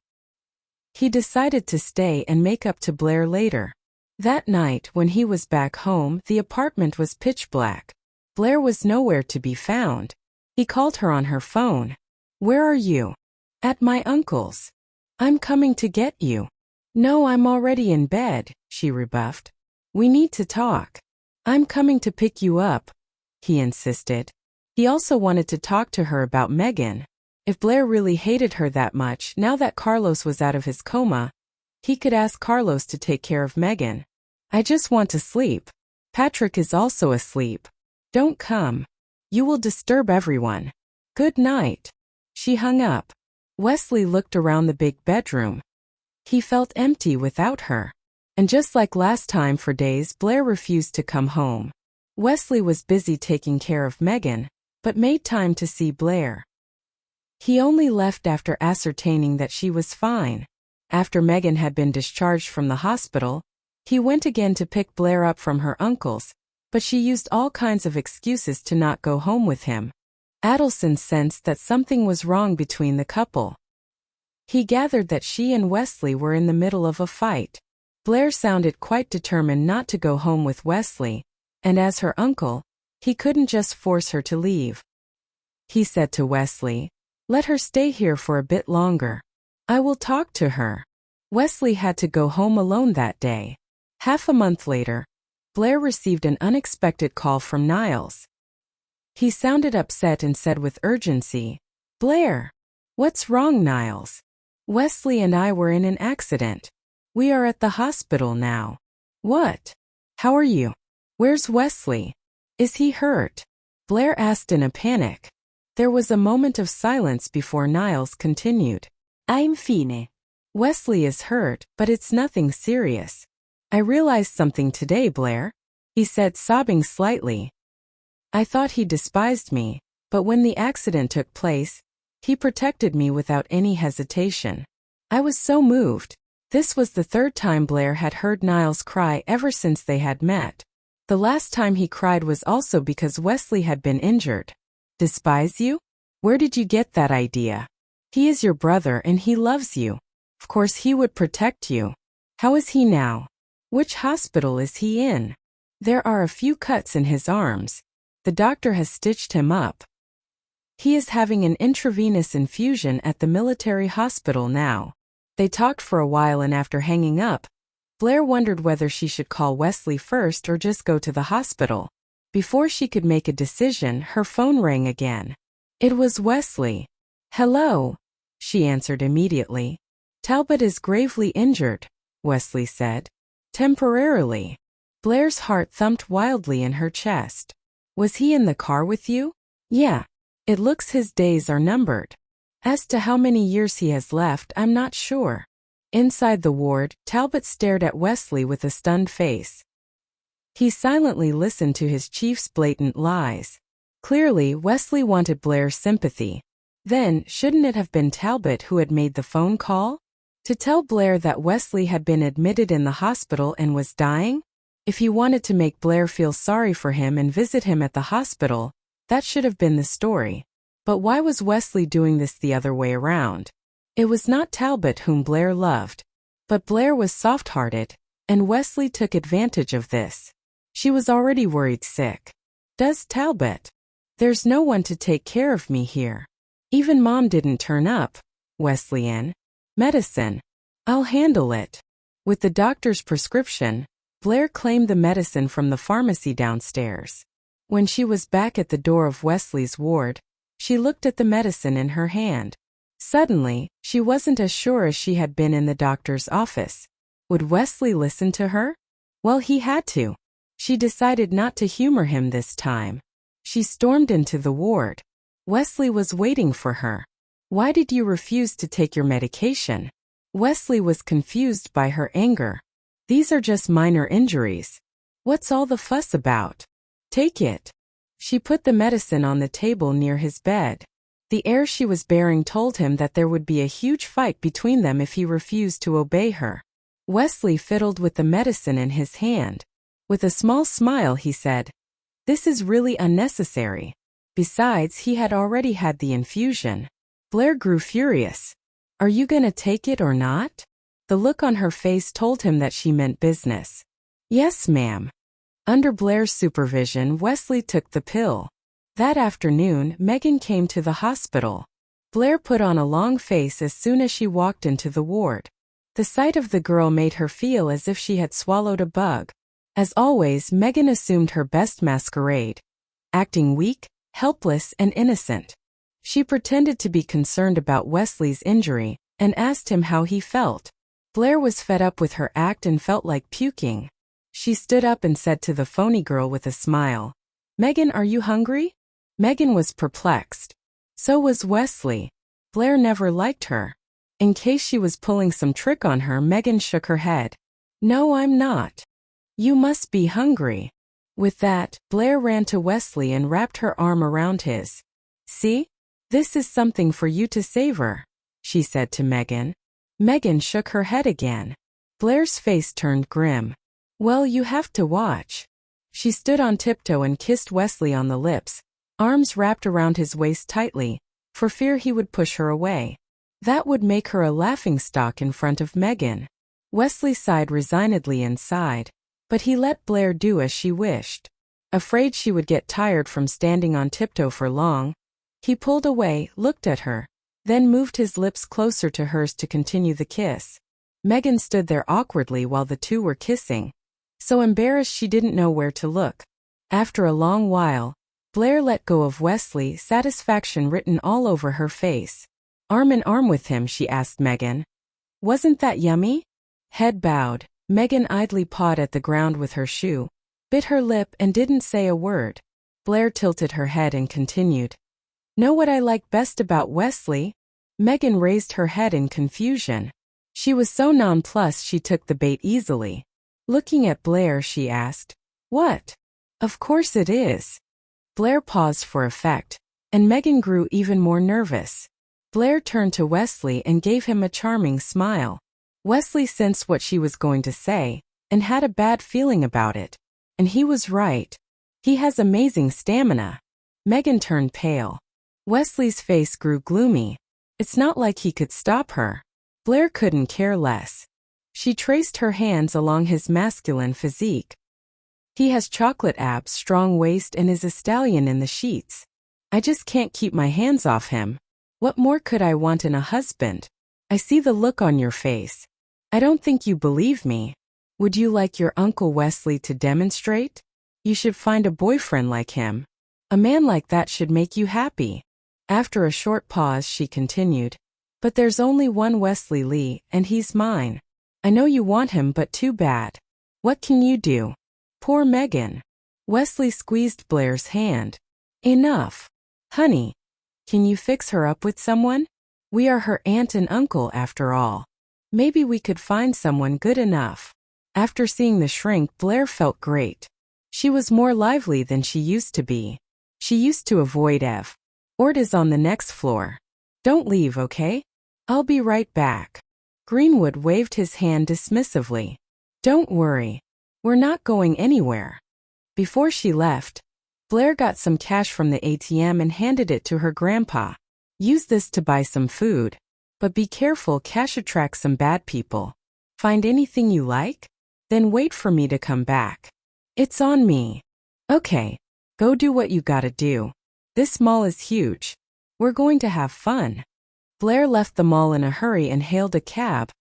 He decided to stay and make up to Blair later. That night, when he was back home, the apartment was pitch black. Blair was nowhere to be found. He called her on her phone. "Where are you?" "At my uncle's." "I'm coming to get you." "No, I'm already in bed," she rebuffed. "We need to talk." "I'm coming to pick you up," he insisted. He also wanted to talk to her about Megan. If Blair really hated her that much, now that Carlos was out of his coma, he could ask Carlos to take care of Megan. "I just want to sleep. Patrick is also asleep. Don't come. You will disturb everyone. Good night." She hung up. Wesley looked around the big bedroom. He felt empty without her. And just like last time, for days Blair refused to come home. Wesley was busy taking care of Megan, but made time to see Blair. He only left after ascertaining that she was fine. After Megan had been discharged from the hospital, he went again to pick Blair up from her uncle's, but she used all kinds of excuses to not go home with him. Adelson sensed that something was wrong between the couple. He gathered that she and Wesley were in the middle of a fight. Blair sounded quite determined not to go home with Wesley, and as her uncle, he couldn't just force her to leave. He said to Wesley, "Let her stay here for a bit longer. I will talk to her." Wesley had to go home alone that day. Half a month later, Blair received an unexpected call from Niles. He sounded upset and said with urgency, "Blair, what's wrong, Niles? Wesley and I were in an accident. We are at the hospital now." "What? How are you? Where's Wesley? Is he hurt?" Blair asked in a panic. There was a moment of silence before Niles continued. "I'm fine. Wesley is hurt, but it's nothing serious. I realized something today, Blair," he said, sobbing slightly. "I thought he despised me, But when the accident took place, he protected me without any hesitation. I was so moved. This was the third time Blair had heard Niles cry ever since they had met. The last time he cried was also because Wesley had been injured. Despise you? Where did you get that idea? He is your brother and he loves you. Of course he would protect you. How is he now? Which hospital is he in? There are a few cuts in his arms. The doctor has stitched him up. He is having an intravenous infusion at the military hospital now. They talked for a while and after hanging up, Blair wondered whether she should call Wesley first or just go to the hospital. Before she could make a decision, her phone rang again. It was Wesley. "Hello," she answered immediately. "Talbot is gravely injured," Wesley said. "Temporarily." Blair's heart thumped wildly in her chest. "Was he in the car with you?" "Yeah. It looks his days are numbered. As to how many years he has left, I'm not sure." Inside the ward, Talbot stared at Wesley with a stunned face. He silently listened to his chief's blatant lies. Clearly, Wesley wanted Blair's sympathy. Then, shouldn't it have been Talbot who had made the phone call? To tell Blair that Wesley had been admitted in the hospital and was dying? If he wanted to make Blair feel sorry for him and visit him at the hospital, that should have been the story. But why was Wesley doing this the other way around? It was not Talbot whom Blair loved. But Blair was soft-hearted, and Wesley took advantage of this. She was already worried sick. Does Talbot? There's no one to take care of me here. Even Mom didn't turn up. Wesley. Medicine. I'll handle it. With the doctor's prescription, Blair claimed the medicine from the pharmacy downstairs. When she was back at the door of Wesley's ward, she looked at the medicine in her hand. Suddenly, she wasn't as sure as she had been in the doctor's office. Would Wesley listen to her? Well, he had to. She decided not to humor him this time. She stormed into the ward. Wesley was waiting for her. "Why did you refuse to take your medication?" Wesley was confused by her anger. "These are just minor injuries. What's all the fuss about? Take it." She put the medicine on the table near his bed. The air she was bearing told him that there would be a huge fight between them if he refused to obey her. Wesley fiddled with the medicine in his hand. With a small smile he said, "This is really unnecessary." Besides, he had already had the infusion. Blair grew furious. "Are you gonna take it or not?" The look on her face told him that she meant business. "Yes, ma'am." Under Blair's supervision, Wesley took the pill. That afternoon, Megan came to the hospital. Blair put on a long face as soon as she walked into the ward. The sight of the girl made her feel as if she had swallowed a bug. As always, Megan assumed her best masquerade, acting weak, helpless, and innocent. She pretended to be concerned about Wesley's injury and asked him how he felt. Blair was fed up with her act and felt like puking. She stood up and said to the phony girl with a smile, "Megan, are you hungry?" Megan was perplexed. So was Wesley. Blair never liked her. In case she was pulling some trick on her, Megan shook her head. "No, I'm not. You must be hungry." With that, Blair ran to Wesley and wrapped her arm around his. "See? This is something for you to savor," she said to Megan. Megan shook her head again. Blair's face turned grim. "Well, you have to watch." She stood on tiptoe and kissed Wesley on the lips, arms wrapped around his waist tightly, for fear he would push her away. That would make her a laughingstock in front of Megan. Wesley sighed resignedly inside, but he let Blair do as she wished. Afraid she would get tired from standing on tiptoe for long, he pulled away, looked at her, then moved his lips closer to hers to continue the kiss. Megan stood there awkwardly while the two were kissing, so embarrassed she didn't know where to look. After a long while, Blair let go of Wesley, satisfaction written all over her face. "Arm in arm with him?" she asked Megan. "Wasn't that yummy?" Head bowed, Megan idly pawed at the ground with her shoe, bit her lip and didn't say a word. Blair tilted her head and continued. "Know what I like best about Wesley?" Megan raised her head in confusion. She was so nonplussed she took the bait easily. Looking at Blair, she asked, "What?" "Of course it is." Blair paused for effect, and Megan grew even more nervous. Blair turned to Wesley and gave him a charming smile. Wesley sensed what she was going to say, and had a bad feeling about it. And he was right. He has amazing stamina. Megan turned pale. Wesley's face grew gloomy. It's not like he could stop her. Blair couldn't care less. She traced her hands along his masculine physique. He has chocolate abs, strong waist, and is a stallion in the sheets. I just can't keep my hands off him. What more could I want in a husband? I see the look on your face. I don't think you believe me. Would you like your Uncle Wesley to demonstrate? You should find a boyfriend like him. A man like that should make you happy. After a short pause, she continued. But there's only one Wesley Lee, and he's mine. I know you want him, but too bad. What can you do? Poor Megan. Wesley squeezed Blair's hand. Enough. Honey, can you fix her up with someone? We are her aunt and uncle after all. Maybe we could find someone good enough. After seeing the shrink, Blair felt great. She was more lively than she used to be. She used to avoid Ev. Ort is on the next floor. Don't leave, okay? I'll be right back. Greenwood waved his hand dismissively. Don't worry. We're not going anywhere. Before she left, Blair got some cash from the ATM and handed it to her grandpa. Use this to buy some food. But be careful, cash attracts some bad people. Find anything you like? Then wait for me to come back. It's on me. Okay. Go do what you gotta do. This mall is huge. We're going to have fun. Blair left the mall in a hurry and hailed a cab,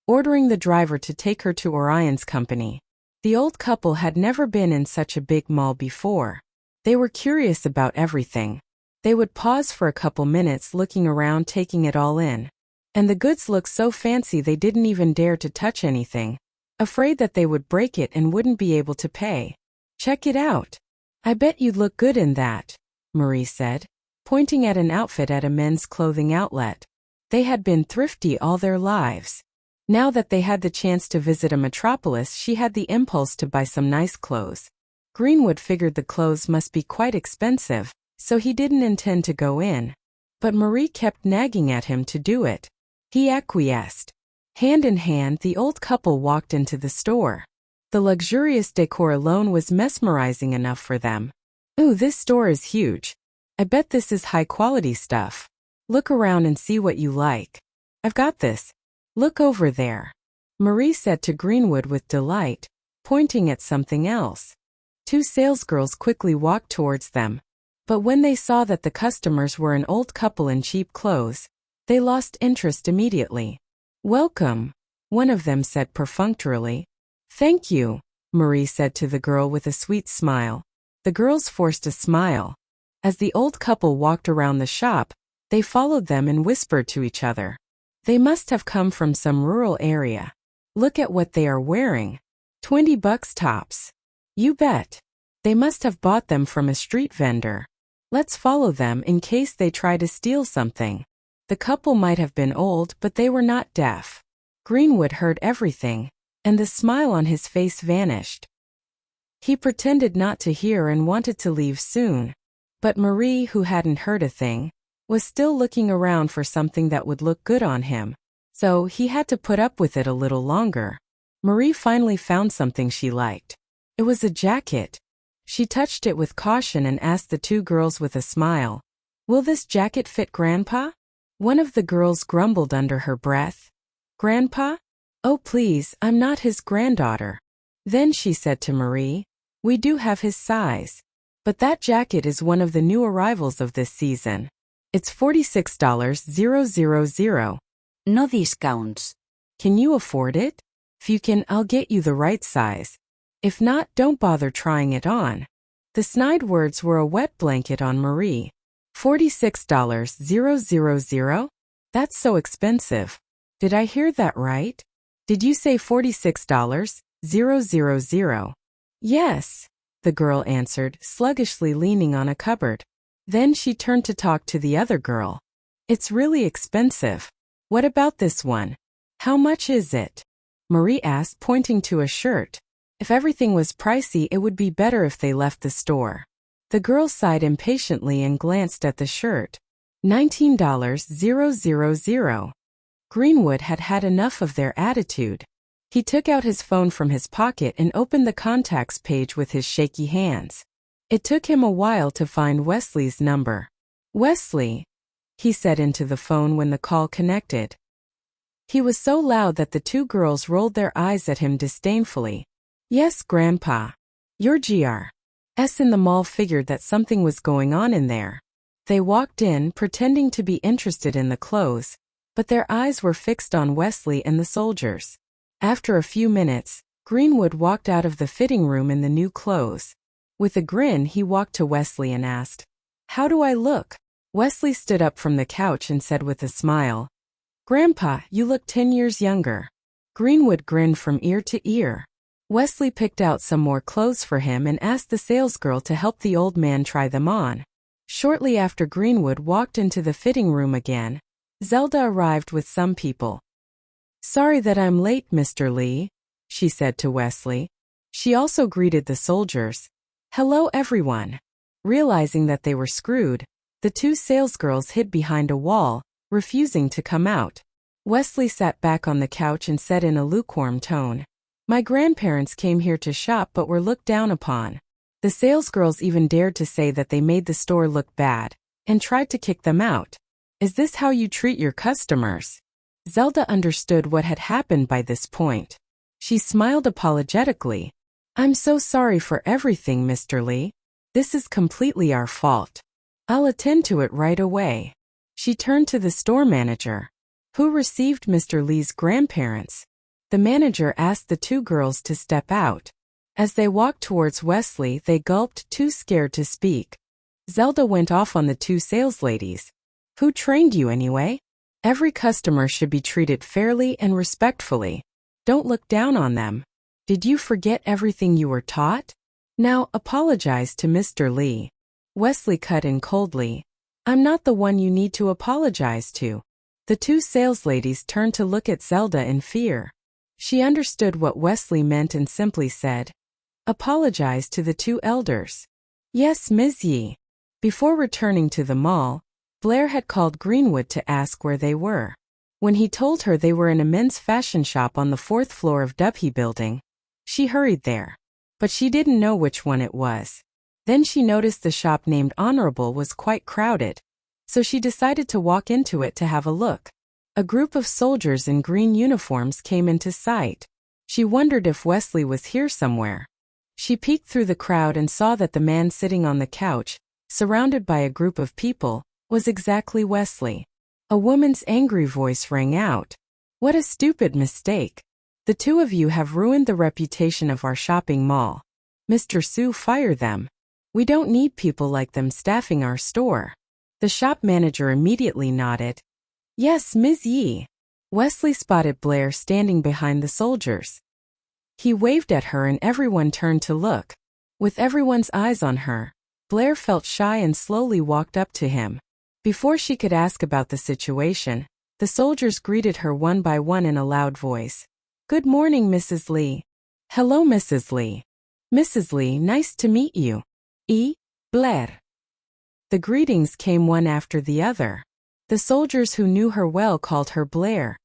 ordering the driver to take her to Orion's company. The old couple had never been in such a big mall before. They were curious about everything. They would pause for a couple minutes looking around, taking it all in. And the goods looked so fancy they didn't even dare to touch anything, afraid that they would break it and wouldn't be able to pay. Check it out. I bet you'd look good in that, Marie said, pointing at an outfit at a men's clothing outlet. They had been thrifty all their lives. Now that they had the chance to visit a metropolis, she had the impulse to buy some nice clothes. Greenwood figured the clothes must be quite expensive, so he didn't intend to go in. But Marie kept nagging at him to do it. He acquiesced. Hand in hand, the old couple walked into the store. The luxurious decor alone was mesmerizing enough for them. Ooh, this store is huge. I bet this is high-quality stuff. Look around and see what you like. I've got this. Look over there. Marie said to Greenwood with delight, pointing at something else. Two salesgirls quickly walked towards them. But when they saw that the customers were an old couple in cheap clothes, they lost interest immediately. Welcome, one of them said perfunctorily. Thank you, Marie said to the girl with a sweet smile. The girls forced a smile. As the old couple walked around the shop, they followed them and whispered to each other. They must have come from some rural area. Look at what they are wearing. $20 tops. You bet. They must have bought them from a street vendor. Let's follow them in case they try to steal something. The couple might have been old, but they were not deaf. Greenwood heard everything, and the smile on his face vanished. He pretended not to hear and wanted to leave soon. But Marie, who hadn't heard a thing, was still looking around for something that would look good on him, so he had to put up with it a little longer. Marie finally found something she liked. It was a jacket. She touched it with caution and asked the two girls with a smile, "Will this jacket fit Grandpa?" One of the girls grumbled under her breath. "Grandpa? Oh please, I'm not his granddaughter." Then she said to Marie, "We do have his size. But that jacket is one of the new arrivals of this season. It's $46,000. No discounts. Can you afford it? If you can, I'll get you the right size. If not, don't bother trying it on." The snide words were a wet blanket on Marie. $46,000? That's so expensive. Did I hear that right? Did you say $46,000? Yes, the girl answered, sluggishly leaning on a cupboard. Then she turned to talk to the other girl. "It's really expensive. What about this one? How much is it?" Marie asked, pointing to a shirt. If everything was pricey, it would be better if they left the store. The girl sighed impatiently and glanced at the shirt. $19,000. Greenwood had had enough of their attitude. He took out his phone from his pocket and opened the contacts page with his shaky hands. It took him a while to find Wesley's number. "Wesley," he said into the phone when the call connected. He was so loud that the two girls rolled their eyes at him disdainfully. "Yes, Grandpa. Your GR's in the mall figured that something was going on in there." They walked in, pretending to be interested in the clothes, but their eyes were fixed on Wesley and the soldiers. After a few minutes, Greenwood walked out of the fitting room in the new clothes. With a grin, he walked to Wesley and asked, "How do I look?" Wesley stood up from the couch and said with a smile, "Grandpa, you look 10 years younger." Greenwood grinned from ear to ear. Wesley picked out some more clothes for him and asked the salesgirl to help the old man try them on. Shortly after Greenwood walked into the fitting room again, Zelda arrived with some people. "Sorry that I'm late, Mr. Lee," she said to Wesley. She also greeted the soldiers. "Hello, everyone." Realizing that they were screwed, the two salesgirls hid behind a wall, refusing to come out. Wesley sat back on the couch and said in a lukewarm tone, "My grandparents came here to shop but were looked down upon." The salesgirls even dared to say that they made the store look bad, and tried to kick them out. "Is this how you treat your customers?" Zelda understood what had happened by this point. She smiled apologetically. "I'm so sorry for everything, Mr. Lee. This is completely our fault. I'll attend to it right away." She turned to the store manager. "Who received Mr. Lee's grandparents?" The manager asked the two girls to step out. As they walked towards Wesley, they gulped, too scared to speak. Zelda went off on the two salesladies. "Who trained you anyway? Every customer should be treated fairly and respectfully. Don't look down on them. Did you forget everything you were taught? Now apologize to Mr. Lee." Wesley cut in coldly. "I'm not the one you need to apologize to." The two salesladies turned to look at Zelda in fear. She understood what Wesley meant and simply said, "Apologize to the two elders." "Yes, Ms. Yi." Before returning to the mall, Blair had called Greenwood to ask where they were. When he told her they were in a men's fashion shop on the 4th floor of Dubhe Building, she hurried there. But she didn't know which one it was. Then she noticed the shop named Honorable was quite crowded, so she decided to walk into it to have a look. A group of soldiers in green uniforms came into sight. She wondered if Wesley was here somewhere. She peeked through the crowd and saw that the man sitting on the couch, surrounded by a group of people, was exactly Wesley. A woman's angry voice rang out. "What a stupid mistake. The two of you have ruined the reputation of our shopping mall. Mr. Su, fire them. We don't need people like them staffing our store." The shop manager immediately nodded. "Yes, Ms. Yi." Wesley spotted Blair standing behind the soldiers. He waved at her and everyone turned to look. With everyone's eyes on her, Blair felt shy and slowly walked up to him. Before she could ask about the situation, the soldiers greeted her one by one in a loud voice. "Good morning, Mrs. Lee." "Hello, Mrs. Lee." "Mrs. Lee, nice to meet you." Blair. The greetings came one after the other. The soldiers who knew her well called her Blair,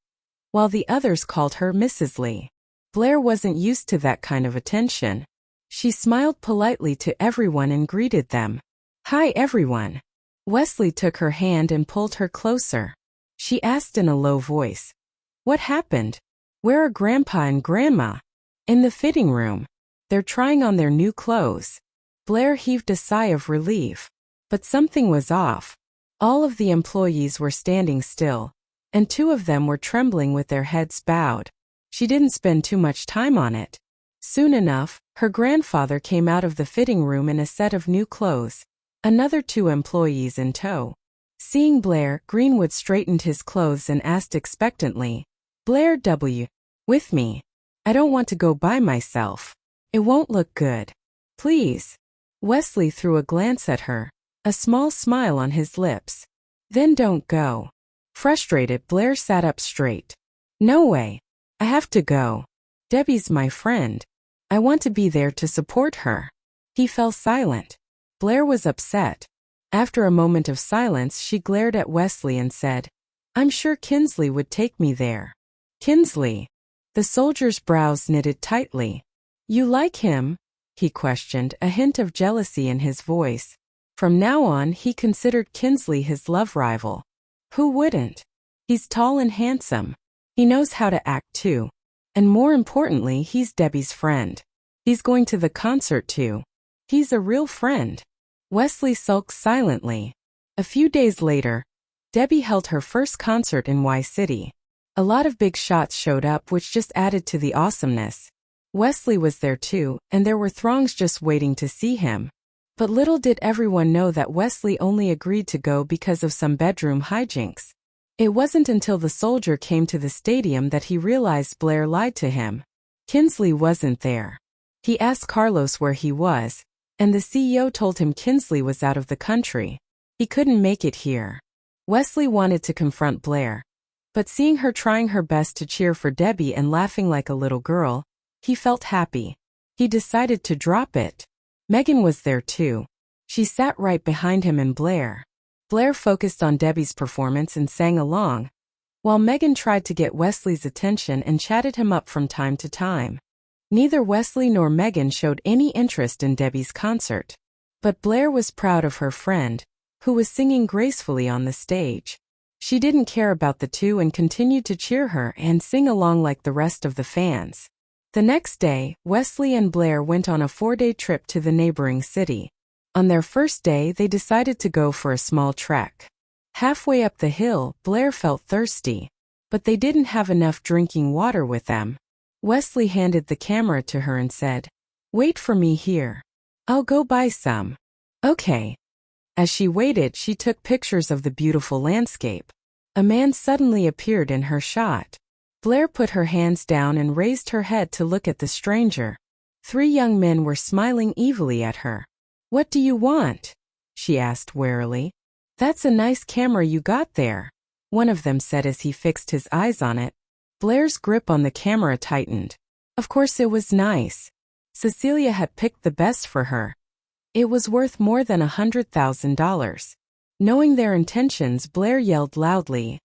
while the others called her Mrs. Lee. Blair wasn't used to that kind of attention. She smiled politely to everyone and greeted them. "Hi, everyone." Wesley took her hand and pulled her closer. She asked in a low voice, "What happened? Where are Grandpa and Grandma?" "In the fitting room. They're trying on their new clothes." Blair heaved a sigh of relief. But something was off. All of the employees were standing still, and two of them were trembling with their heads bowed. She didn't spend too much time on it. Soon enough, her grandfather came out of the fitting room in a set of new clothes, another two employees in tow. Seeing Blair, Greenwood straightened his clothes and asked expectantly, "Blair W. with me? I don't want to go by myself. It won't look good. Please." Wesley threw a glance at her, a small smile on his lips. "Then don't go." Frustrated, Blair sat up straight. "No way. I have to go. Debbie's my friend. I want to be there to support her." He fell silent. Blair was upset. After a moment of silence, she glared at Wesley and said, "I'm sure Kinsley would take me there." "Kinsley?" The soldier's brows knitted tightly. "You like him?" he questioned, a hint of jealousy in his voice. From now on, he considered Kinsley his love rival. Who wouldn't? He's tall and handsome. He knows how to act too. And more importantly, he's Debbie's friend. He's going to the concert too. He's a real friend. Wesley sulked silently. A few days later, Debbie held her first concert in Y City. A lot of big shots showed up, which just added to the awesomeness. Wesley was there too, and there were throngs just waiting to see him. But little did everyone know that Wesley only agreed to go because of some bedroom hijinks. It wasn't until the soldier came to the stadium that he realized Blair lied to him. Kinsley wasn't there. He asked Carlos where he was, and the CEO told him Kinsley was out of the country. He couldn't make it here. Wesley wanted to confront Blair, but seeing her trying her best to cheer for Debbie and laughing like a little girl, he felt happy. He decided to drop it. Megan was there too. She sat right behind him and Blair. Blair focused on Debbie's performance and sang along, while Megan tried to get Wesley's attention and chatted him up from time to time. Neither Wesley nor Megan showed any interest in Debbie's concert. But Blair was proud of her friend, who was singing gracefully on the stage. She didn't care about the two and continued to cheer her and sing along like the rest of the fans. The next day, Wesley and Blair went on a 4-day trip to the neighboring city. On their first day, they decided to go for a small trek. Halfway up the hill, Blair felt thirsty, but they didn't have enough drinking water with them. Wesley handed the camera to her and said, "Wait for me here. I'll go buy some." "Okay." As she waited, she took pictures of the beautiful landscape. A man suddenly appeared in her shot. Blair put her hands down and raised her head to look at the stranger. 3 young men were smiling evilly at her. "What do you want?" she asked warily. "That's a nice camera you got there," one of them said as he fixed his eyes on it. Blair's grip on the camera tightened. Of course it was nice. Cecilia had picked the best for her. It was worth more than $100,000. Knowing their intentions, Blair yelled loudly,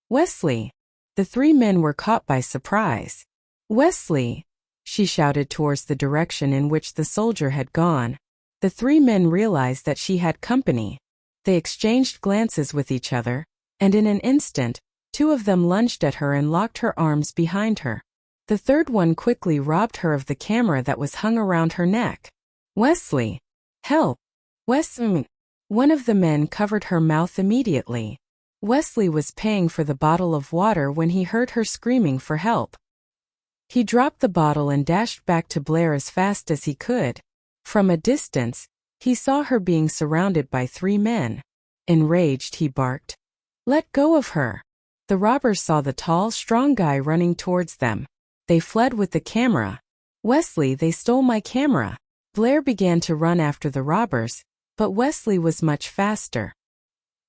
"Wesley!" The 3 men were caught by surprise. "Wesley!" she shouted towards the direction in which the soldier had gone. The 3 men realized that she had company. They exchanged glances with each other, and in an instant, 2 of them lunged at her and locked her arms behind her. The third one quickly robbed her of the camera that was hung around her neck. "Wesley! Help! Wesley!" One of the men covered her mouth immediately. Wesley was paying for the bottle of water when he heard her screaming for help. He dropped the bottle and dashed back to Blair as fast as he could. From a distance, he saw her being surrounded by 3 men. Enraged, he barked, "Let go of her!" The robbers saw the tall, strong guy running towards them. They fled with the camera. "Wesley, they stole my camera!" Blair began to run after the robbers, but Wesley was much faster.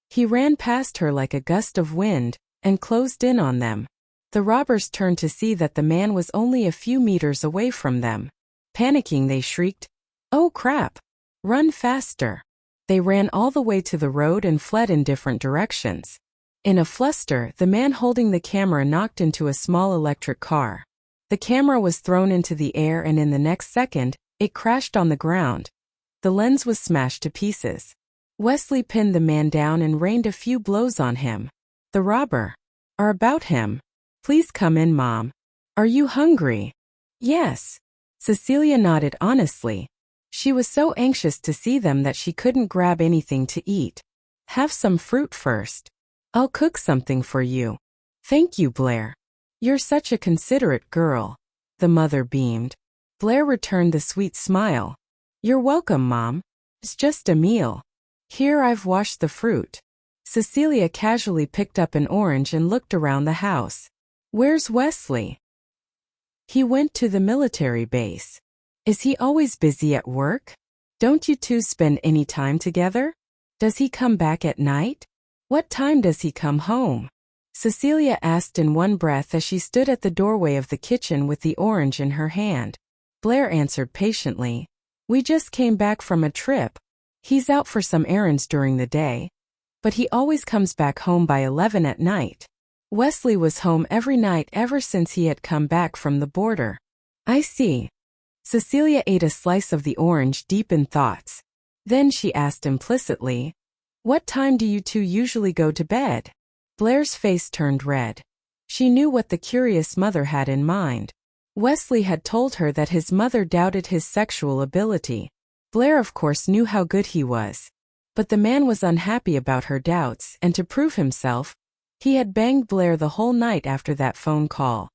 He ran past her like a gust of wind and closed in on them. The robbers turned to see that the man was only a few meters away from them. Panicking, they shrieked, "Oh crap! Run faster!" They ran all the way to the road and fled in different directions. In a fluster, the man holding the camera knocked into a small electric car. The camera was thrown into the air and in the next second, it crashed on the ground. The lens was smashed to pieces. Wesley pinned the man down and rained a few blows on him. "The robber are about him. Please come in, Mom. Are you hungry?" "Yes." Cecilia nodded honestly. She was so anxious to see them that she couldn't grab anything to eat. "Have some fruit first. I'll cook something for you." "Thank you, Blair. You're such a considerate girl." The mother beamed. Blair returned the sweet smile. "You're welcome, Mom. It's just a meal. Here, I've washed the fruit." Cecilia casually picked up an orange and looked around the house. "Where's Wesley?" "He went to the military base." "Is he always busy at work? Don't you two spend any time together? Does he come back at night? What time does he come home?" Cecilia asked in one breath as she stood at the doorway of the kitchen with the orange in her hand. Blair answered patiently, "We just came back from a trip. He's out for some errands during the day, but he always comes back home by 11 at night. Wesley was home every night ever since he had come back from the border. I see. Cecilia ate a slice of the orange deep in thoughts. Then she asked implicitly, "What time do you two usually go to bed?" Blair's face turned red. She knew what the curious mother had in mind. Wesley had told her that his mother doubted his sexual ability. Blair of course knew how good he was. But the man was unhappy about her doubts, and to prove himself, he had banged Blair the whole night after that phone call.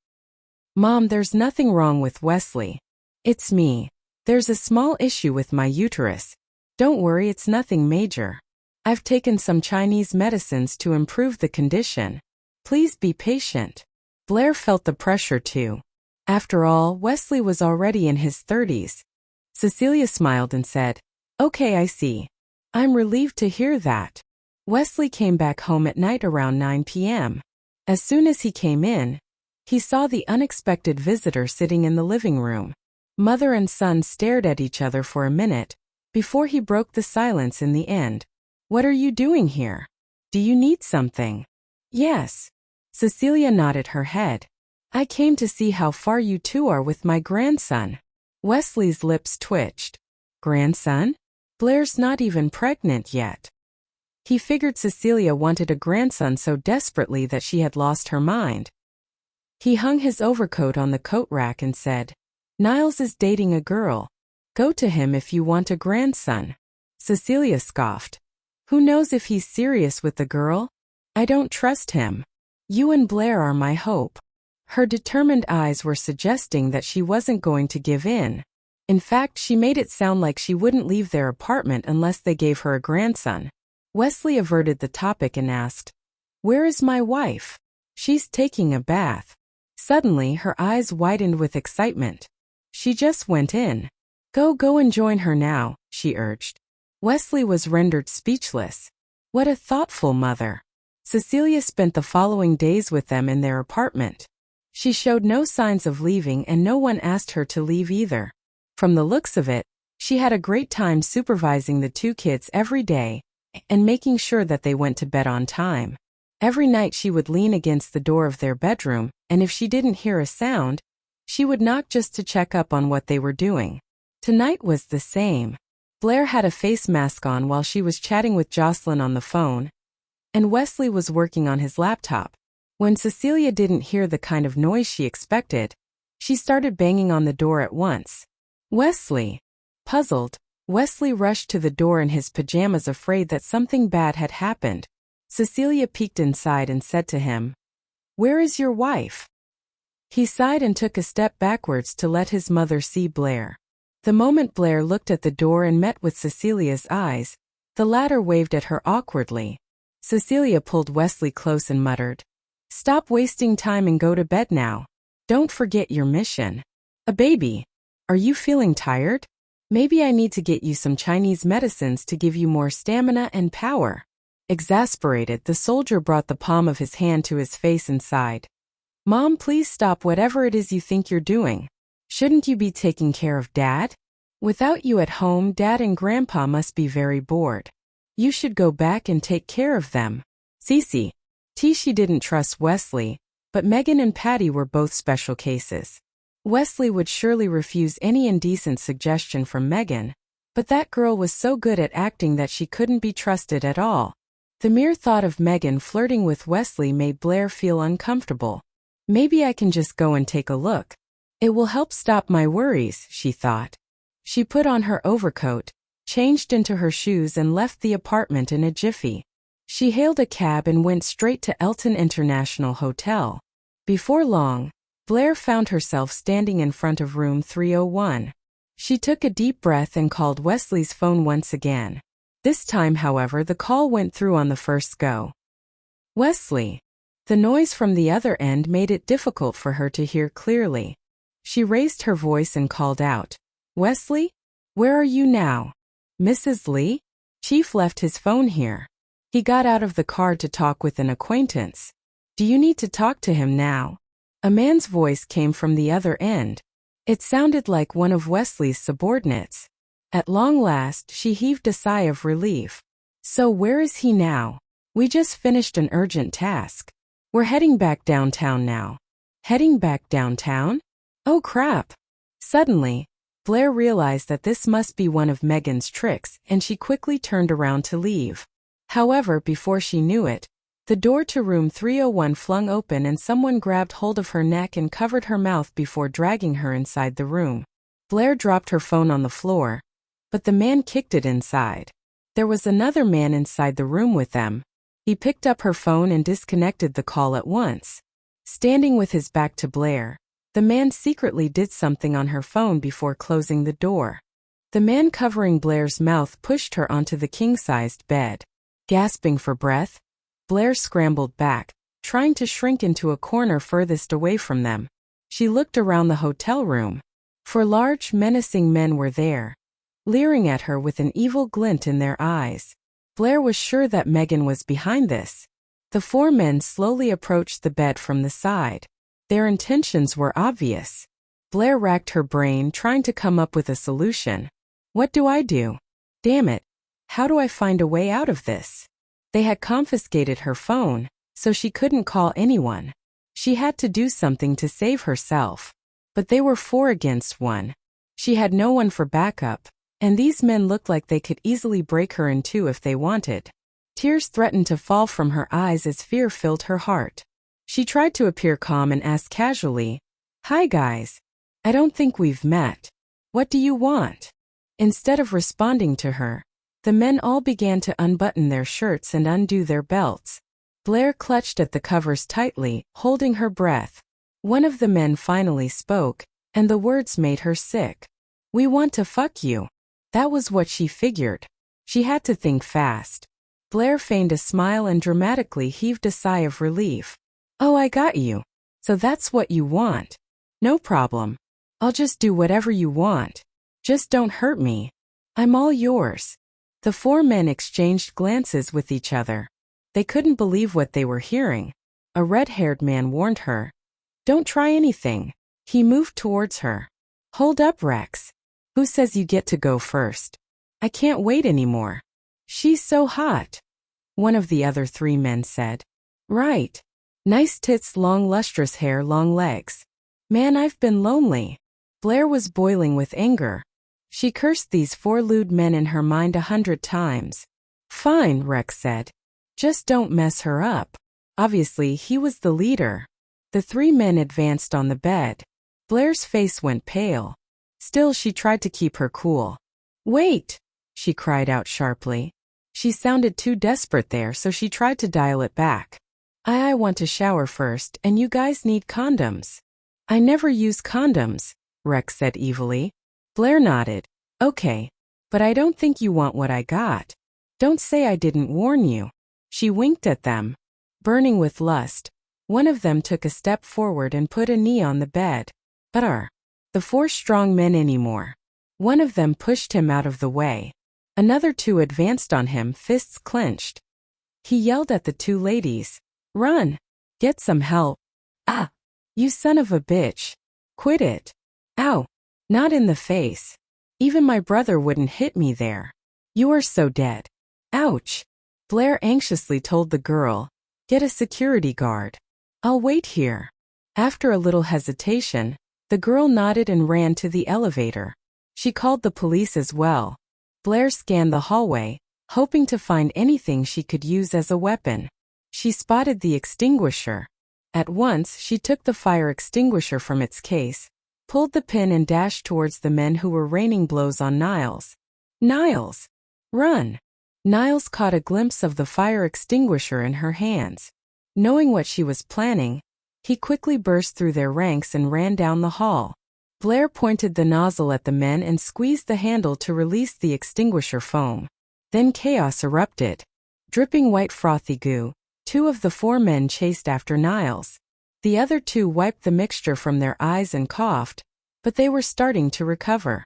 "Mom, there's nothing wrong with Wesley. It's me. There's a small issue with my uterus. Don't worry, it's nothing major. I've taken some Chinese medicines to improve the condition. Please be patient." Blair felt the pressure too. After all, Wesley was already in his 30s. Cecilia smiled and said, "Okay, I see. I'm relieved to hear that." Wesley came back home at night around 9 p.m. As soon as he came in, he saw the unexpected visitor sitting in the living room. Mother and son stared at each other for a minute, before he broke the silence in the end. "What are you doing here? Do you need something?" "Yes." Cecilia nodded her head. "I came to see how far you two are with my grandson." Wesley's lips twitched. "Grandson? Blair's not even pregnant yet." He figured Cecilia wanted a grandson so desperately that she had lost her mind. He hung his overcoat on the coat rack and said, "Niles is dating a girl. Go to him if you want a grandson." Cecilia scoffed. "Who knows if he's serious with the girl? I don't trust him. You and Blair are my hope." Her determined eyes were suggesting that she wasn't going to give in. In fact, she made it sound like she wouldn't leave their apartment unless they gave her a grandson. Wesley averted the topic and asked, "Where is my wife?" "She's taking a bath." Suddenly, her eyes widened with excitement. "She just went in." Go and join her now," she urged. Wesley was rendered speechless. What a thoughtful mother. Cecilia spent the following days with them in their apartment. She showed no signs of leaving, and no one asked her to leave either. From the looks of it, she had a great time supervising the two kids every day and making sure that they went to bed on time. Every night she would lean against the door of their bedroom, and if she didn't hear a sound, she would knock just to check up on what they were doing. Tonight was the same. Blair had a face mask on while she was chatting with Jocelyn on the phone, and Wesley was working on his laptop. When Cecilia didn't hear the kind of noise she expected, she started banging on the door at once. "Wesley!" Puzzled, Wesley rushed to the door in his pajamas, afraid that something bad had happened. Cecilia peeked inside and said to him, "Where is your wife?" He sighed and took a step backwards to let his mother see Blair. The moment Blair looked at the door and met with Cecilia's eyes, the latter waved at her awkwardly. Cecilia pulled Wesley close and muttered, "Stop wasting time and go to bed now. Don't forget your mission." "A baby. Are you feeling tired? Maybe I need to get you some Chinese medicines to give you more stamina and power." Exasperated, the soldier brought the palm of his hand to his face and sighed. "Mom, please stop whatever it is you think you're doing. Shouldn't you be taking care of Dad? Without you at home, Dad and Grandpa must be very bored. You should go back and take care of them." Cece. She didn't trust Wesley, but Megan and Patty were both special cases. Wesley would surely refuse any indecent suggestion from Megan, but that girl was so good at acting that she couldn't be trusted at all. The mere thought of Megan flirting with Wesley made Blair feel uncomfortable. "Maybe I can just go and take a look. It will help stop my worries," she thought. She put on her overcoat, changed into her shoes, and left the apartment in a jiffy. She hailed a cab and went straight to Elton International Hotel. Before long, Blair found herself standing in front of room 301. She took a deep breath and called Wesley's phone once again. This time, however, the call went through on the first go. "Wesley." The noise from the other end made it difficult for her to hear clearly. She raised her voice and called out, "Wesley? Where are you now?" "Mrs. Lee? Chief left his phone here. He got out of the car to talk with an acquaintance. Do you need to talk to him now?" A man's voice came from the other end. It sounded like one of Wesley's subordinates. At long last, she heaved a sigh of relief. So where is he now? We just finished an urgent task. We're heading back downtown now. Heading back downtown? Oh crap. Suddenly, Blair realized that this must be one of Megan's tricks, and she quickly turned around to leave. However, before she knew it, the door to room 301 flung open and someone grabbed hold of her neck and covered her mouth before dragging her inside the room. Blair dropped her phone on the floor, but the man kicked it inside. There was another man inside the room with them. He picked up her phone and disconnected the call at once. Standing with his back to Blair, the man secretly did something on her phone before closing the door. The man covering Blair's mouth pushed her onto the king-sized bed. Gasping for breath, Blair scrambled back, trying to shrink into a corner furthest away from them. She looked around the hotel room. 4 large, menacing men were there, leering at her with an evil glint in their eyes. Blair was sure that Megan was behind this. The 4 men slowly approached the bed from the side. Their intentions were obvious. Blair racked her brain trying to come up with a solution. What do I do? Damn it. How do I find a way out of this? They had confiscated her phone, so she couldn't call anyone. She had to do something to save herself. But they were 4 against 1. She had no one for backup, and these men looked like they could easily break her in two if they wanted. Tears threatened to fall from her eyes as fear filled her heart. She tried to appear calm and asked casually, "Hi guys. I don't think we've met. What do you want?" Instead of responding to her, the men all began to unbutton their shirts and undo their belts. Blair clutched at the covers tightly, holding her breath. One of the men finally spoke, and the words made her sick. "We want to fuck you." That was what she figured. She had to think fast. Blair feigned a smile and dramatically heaved a sigh of relief. "Oh, I got you. So that's what you want. No problem. I'll just do whatever you want. Just don't hurt me. I'm all yours." The 4 men exchanged glances with each other. They couldn't believe what they were hearing. A red-haired man warned her. "Don't try anything." He moved towards her. "Hold up, Rex. Who says you get to go first? I can't wait anymore. She's so hot." One of the other 3 men said. "Right. Nice tits, long lustrous hair, long legs. Man, I've been lonely." Blair was boiling with anger. She cursed these 4 lewd men in her mind 100 times. "Fine," Rex said. "Just don't mess her up." Obviously, he was the leader. The 3 men advanced on the bed. Blair's face went pale. Still, she tried to keep her cool. "Wait!" she cried out sharply. She sounded too desperate there, so she tried to dial it back. I want to shower first, and you guys need condoms." "I never use condoms," Rex said evilly. Blair nodded. "Okay, but I don't think you want what I got. Don't say I didn't warn you." She winked at them. Burning with lust, one of them took a step forward and put a knee on the bed. "But are the 4 strong men anymore?" One of them pushed him out of the way. Another 2 advanced on him, fists clenched. He yelled at the 2 ladies. "Run! Get some help! Ah! You son of a bitch! Quit it! Ow! Not in the face. Even my brother wouldn't hit me there. You are so dead. Ouch!" Blair anxiously told the girl, "Get a security guard. I'll wait here." After a little hesitation, the girl nodded and ran to the elevator. She called the police as well. Blair scanned the hallway, hoping to find anything she could use as a weapon. She spotted the extinguisher. At once, she took the fire extinguisher from its case, pulled the pin and dashed towards the men who were raining blows on Niles. "Niles! Run!" Niles caught a glimpse of the fire extinguisher in her hands. Knowing what she was planning, he quickly burst through their ranks and ran down the hall. Blair pointed the nozzle at the men and squeezed the handle to release the extinguisher foam. Then chaos erupted. Dripping white frothy goo, 2 of the 4 men chased after Niles. The other 2 wiped the mixture from their eyes and coughed, but they were starting to recover.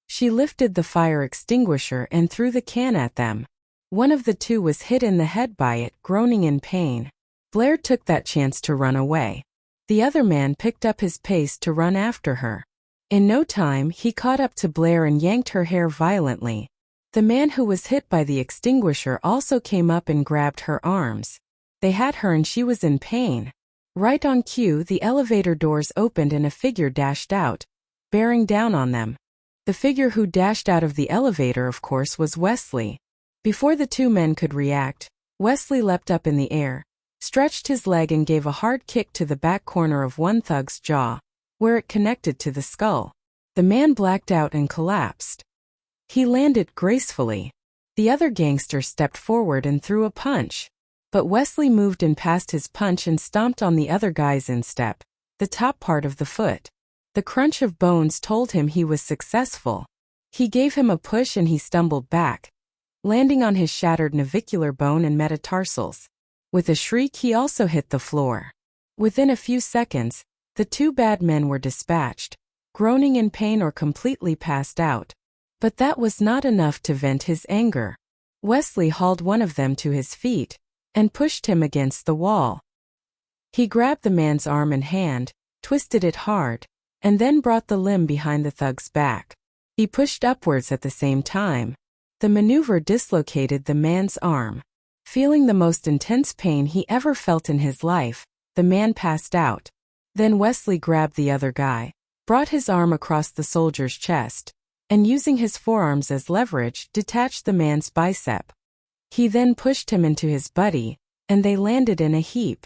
She lifted the fire extinguisher and threw the can at them. One of the 2 was hit in the head by it, groaning in pain. Blair took that chance to run away. The other man picked up his pace to run after her. In no time, he caught up to Blair and yanked her hair violently. The man who was hit by the extinguisher also came up and grabbed her arms. They had her and she was in pain. Right on cue, the elevator doors opened and a figure dashed out, bearing down on them. The figure who dashed out of the elevator, of course, was Wesley. Before the two men could react, Wesley leapt up in the air, stretched his leg and gave a hard kick to the back corner of one thug's jaw, where it connected to the skull. The man blacked out and collapsed. He landed gracefully. The other gangster stepped forward and threw a punch. But Wesley moved in past his punch and stomped on the other guy's instep, the top part of the foot. The crunch of bones told him he was successful. He gave him a push and he stumbled back, landing on his shattered navicular bone and metatarsals. With a shriek, he also hit the floor. Within a few seconds, the two bad men were dispatched, groaning in pain or completely passed out. But that was not enough to vent his anger. Wesley hauled one of them to his feet and pushed him against the wall. He grabbed the man's arm and hand, twisted it hard, and then brought the limb behind the thug's back. He pushed upwards at the same time. The maneuver dislocated the man's arm. Feeling the most intense pain he ever felt in his life, the man passed out. Then Wesley grabbed the other guy, brought his arm across the soldier's chest, and using his forearms as leverage, detached the man's bicep. He then pushed him into his buddy, and they landed in a heap.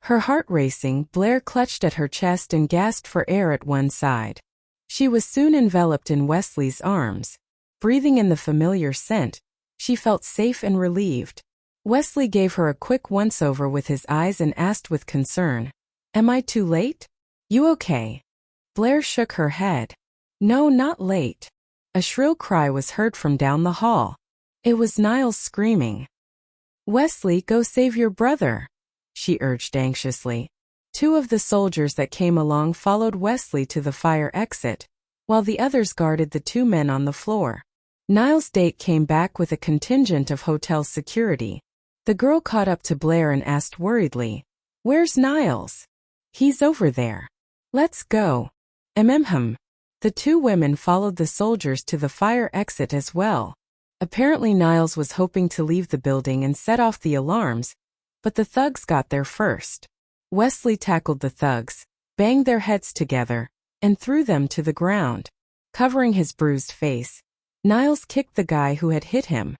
Her heart racing, Blair clutched at her chest and gasped for air at one side. She was soon enveloped in Wesley's arms. Breathing in the familiar scent, she felt safe and relieved. Wesley gave her a quick once-over with his eyes and asked with concern, "Am I too late? You okay?" Blair shook her head. "No, not late." A shrill cry was heard from down the hall. It was Niles screaming. "Wesley, go save your brother," she urged anxiously. Two of the soldiers that came along followed Wesley to the fire exit, while the others guarded the two men on the floor. Niles' date came back with a contingent of hotel security. The girl caught up to Blair and asked worriedly, "Where's Niles?" "He's over there." "Let's go." The two women followed the soldiers to the fire exit as well. Apparently Niles was hoping to leave the building and set off the alarms, but the thugs got there first. Wesley tackled the thugs, banged their heads together, and threw them to the ground. Covering his bruised face, Niles kicked the guy who had hit him.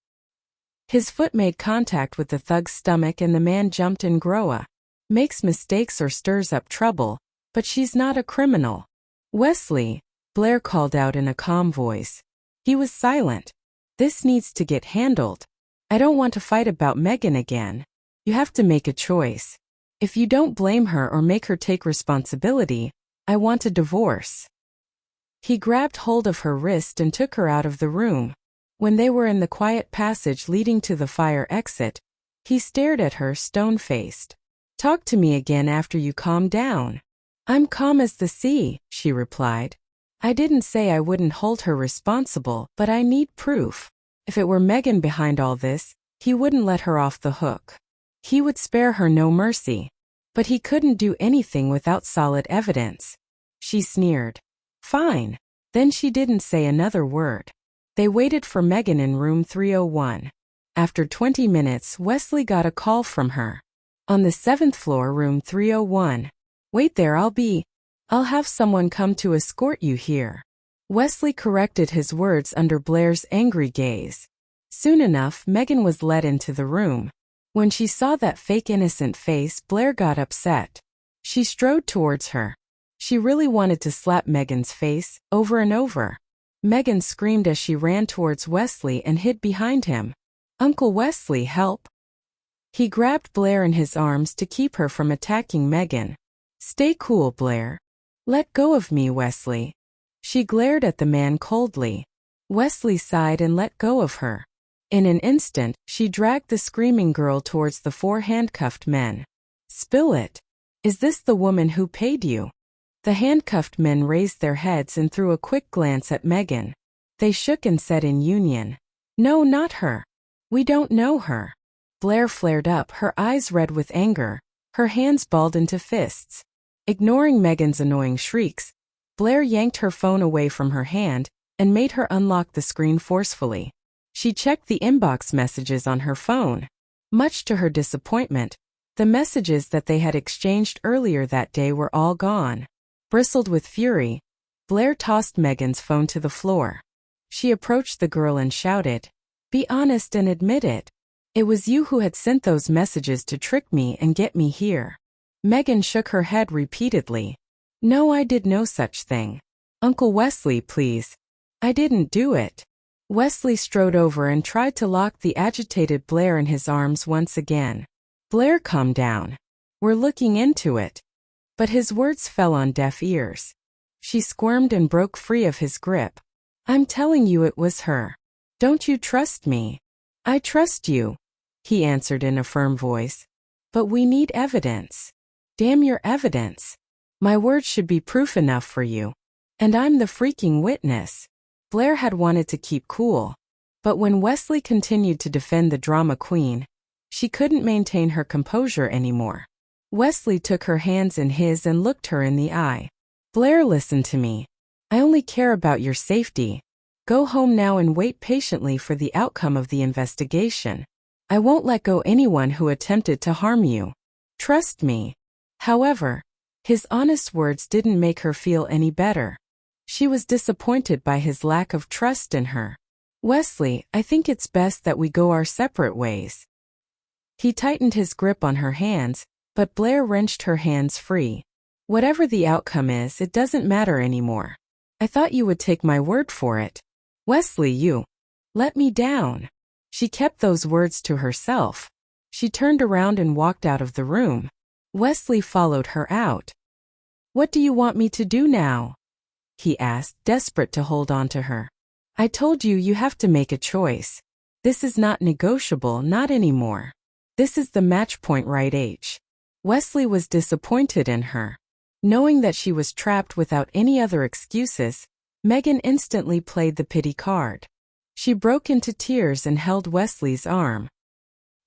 His foot made contact with the thug's stomach and the man jumped in Groa. "Makes mistakes or stirs up trouble, but she's not a criminal." "Wesley," Blair called out in a calm voice. He was silent. "This needs to get handled. I don't want to fight about Megan again. You have to make a choice. If you don't blame her or make her take responsibility, I want a divorce." He grabbed hold of her wrist and took her out of the room. When they were in the quiet passage leading to the fire exit, he stared at her stone-faced. "Talk to me again after you calm down." "I'm calm as the sea," she replied. "I didn't say I wouldn't hold her responsible, but I need proof. If it were Megan behind all this, he wouldn't let her off the hook. He would spare her no mercy. But he couldn't do anything without solid evidence." She sneered. "Fine." Then she didn't say another word. They waited for Megan in room 301. After 20 minutes, Wesley got a call from her. "On the 7th floor, room 301. Wait there, I'll have someone come to escort you here." Wesley corrected his words under Blair's angry gaze. Soon enough, Megan was led into the room. When she saw that fake innocent face, Blair got upset. She strode towards her. She really wanted to slap Megan's face, over and over. Megan screamed as she ran towards Wesley and hid behind him. "Uncle Wesley, help!" He grabbed Blair in his arms to keep her from attacking Megan. "Stay cool, Blair. Let go of me, Wesley." She glared at the man coldly. Wesley sighed and let go of her. In an instant, she dragged the screaming girl towards the 4 handcuffed men. "Spill it. Is this the woman who paid you?" The handcuffed men raised their heads and threw a quick glance at Megan. They shook and said in union, "No, not her. We don't know her." Blair flared up, her eyes red with anger, her hands balled into fists. Ignoring Megan's annoying shrieks, Blair yanked her phone away from her hand and made her unlock the screen forcefully. She checked the inbox messages on her phone. Much to her disappointment, the messages that they had exchanged earlier that day were all gone. Bristled with fury, Blair tossed Megan's phone to the floor. She approached the girl and shouted, "Be honest and admit it. It was you who had sent those messages to trick me and get me here." Megan shook her head repeatedly. "No, I did no such thing. Uncle Wesley, please. I didn't do it." Wesley strode over and tried to lock the agitated Blair in his arms once again. "Blair, calm down. We're looking into it." But his words fell on deaf ears. She squirmed and broke free of his grip. "I'm telling you it was her. Don't you trust me?" "I trust you," he answered in a firm voice. "But we need evidence." "Damn your evidence. My words should be proof enough for you. And I'm the freaking witness." Blair had wanted to keep cool. But when Wesley continued to defend the drama queen, she couldn't maintain her composure anymore. Wesley took her hands in his and looked her in the eye. "Blair, listen to me. I only care about your safety. Go home now and wait patiently for the outcome of the investigation. I won't let go anyone who attempted to harm you. Trust me." However, his honest words didn't make her feel any better. She was disappointed by his lack of trust in her. "Wesley, I think it's best that we go our separate ways." He tightened his grip on her hands, but Blair wrenched her hands free. "Whatever the outcome is, it doesn't matter anymore. I thought you would take my word for it. Wesley, you let me down." She kept those words to herself. She turned around and walked out of the room. Wesley followed her out. "What do you want me to do now?" he asked, desperate to hold on to her. "I told you you have to make a choice. This is not negotiable, not anymore. This is the match point, right, H?" Wesley was disappointed in her. Knowing that she was trapped without any other excuses, Megan instantly played the pity card. She broke into tears and held Wesley's arm.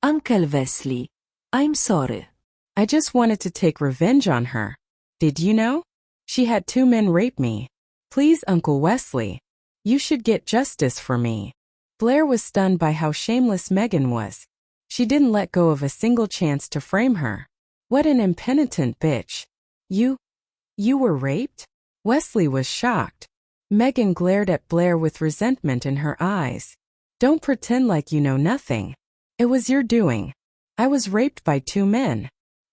"Uncle Wesley, I'm sorry. I just wanted to take revenge on her. Did you know? She had 2 men rape me. Please, Uncle Wesley. You should get justice for me." Blair was stunned by how shameless Megan was. She didn't let go of a single chance to frame her. What an impenitent bitch. You were raped?" Wesley was shocked. Megan glared at Blair with resentment in her eyes. "Don't pretend like you know nothing. It was your doing. I was raped by 2 men.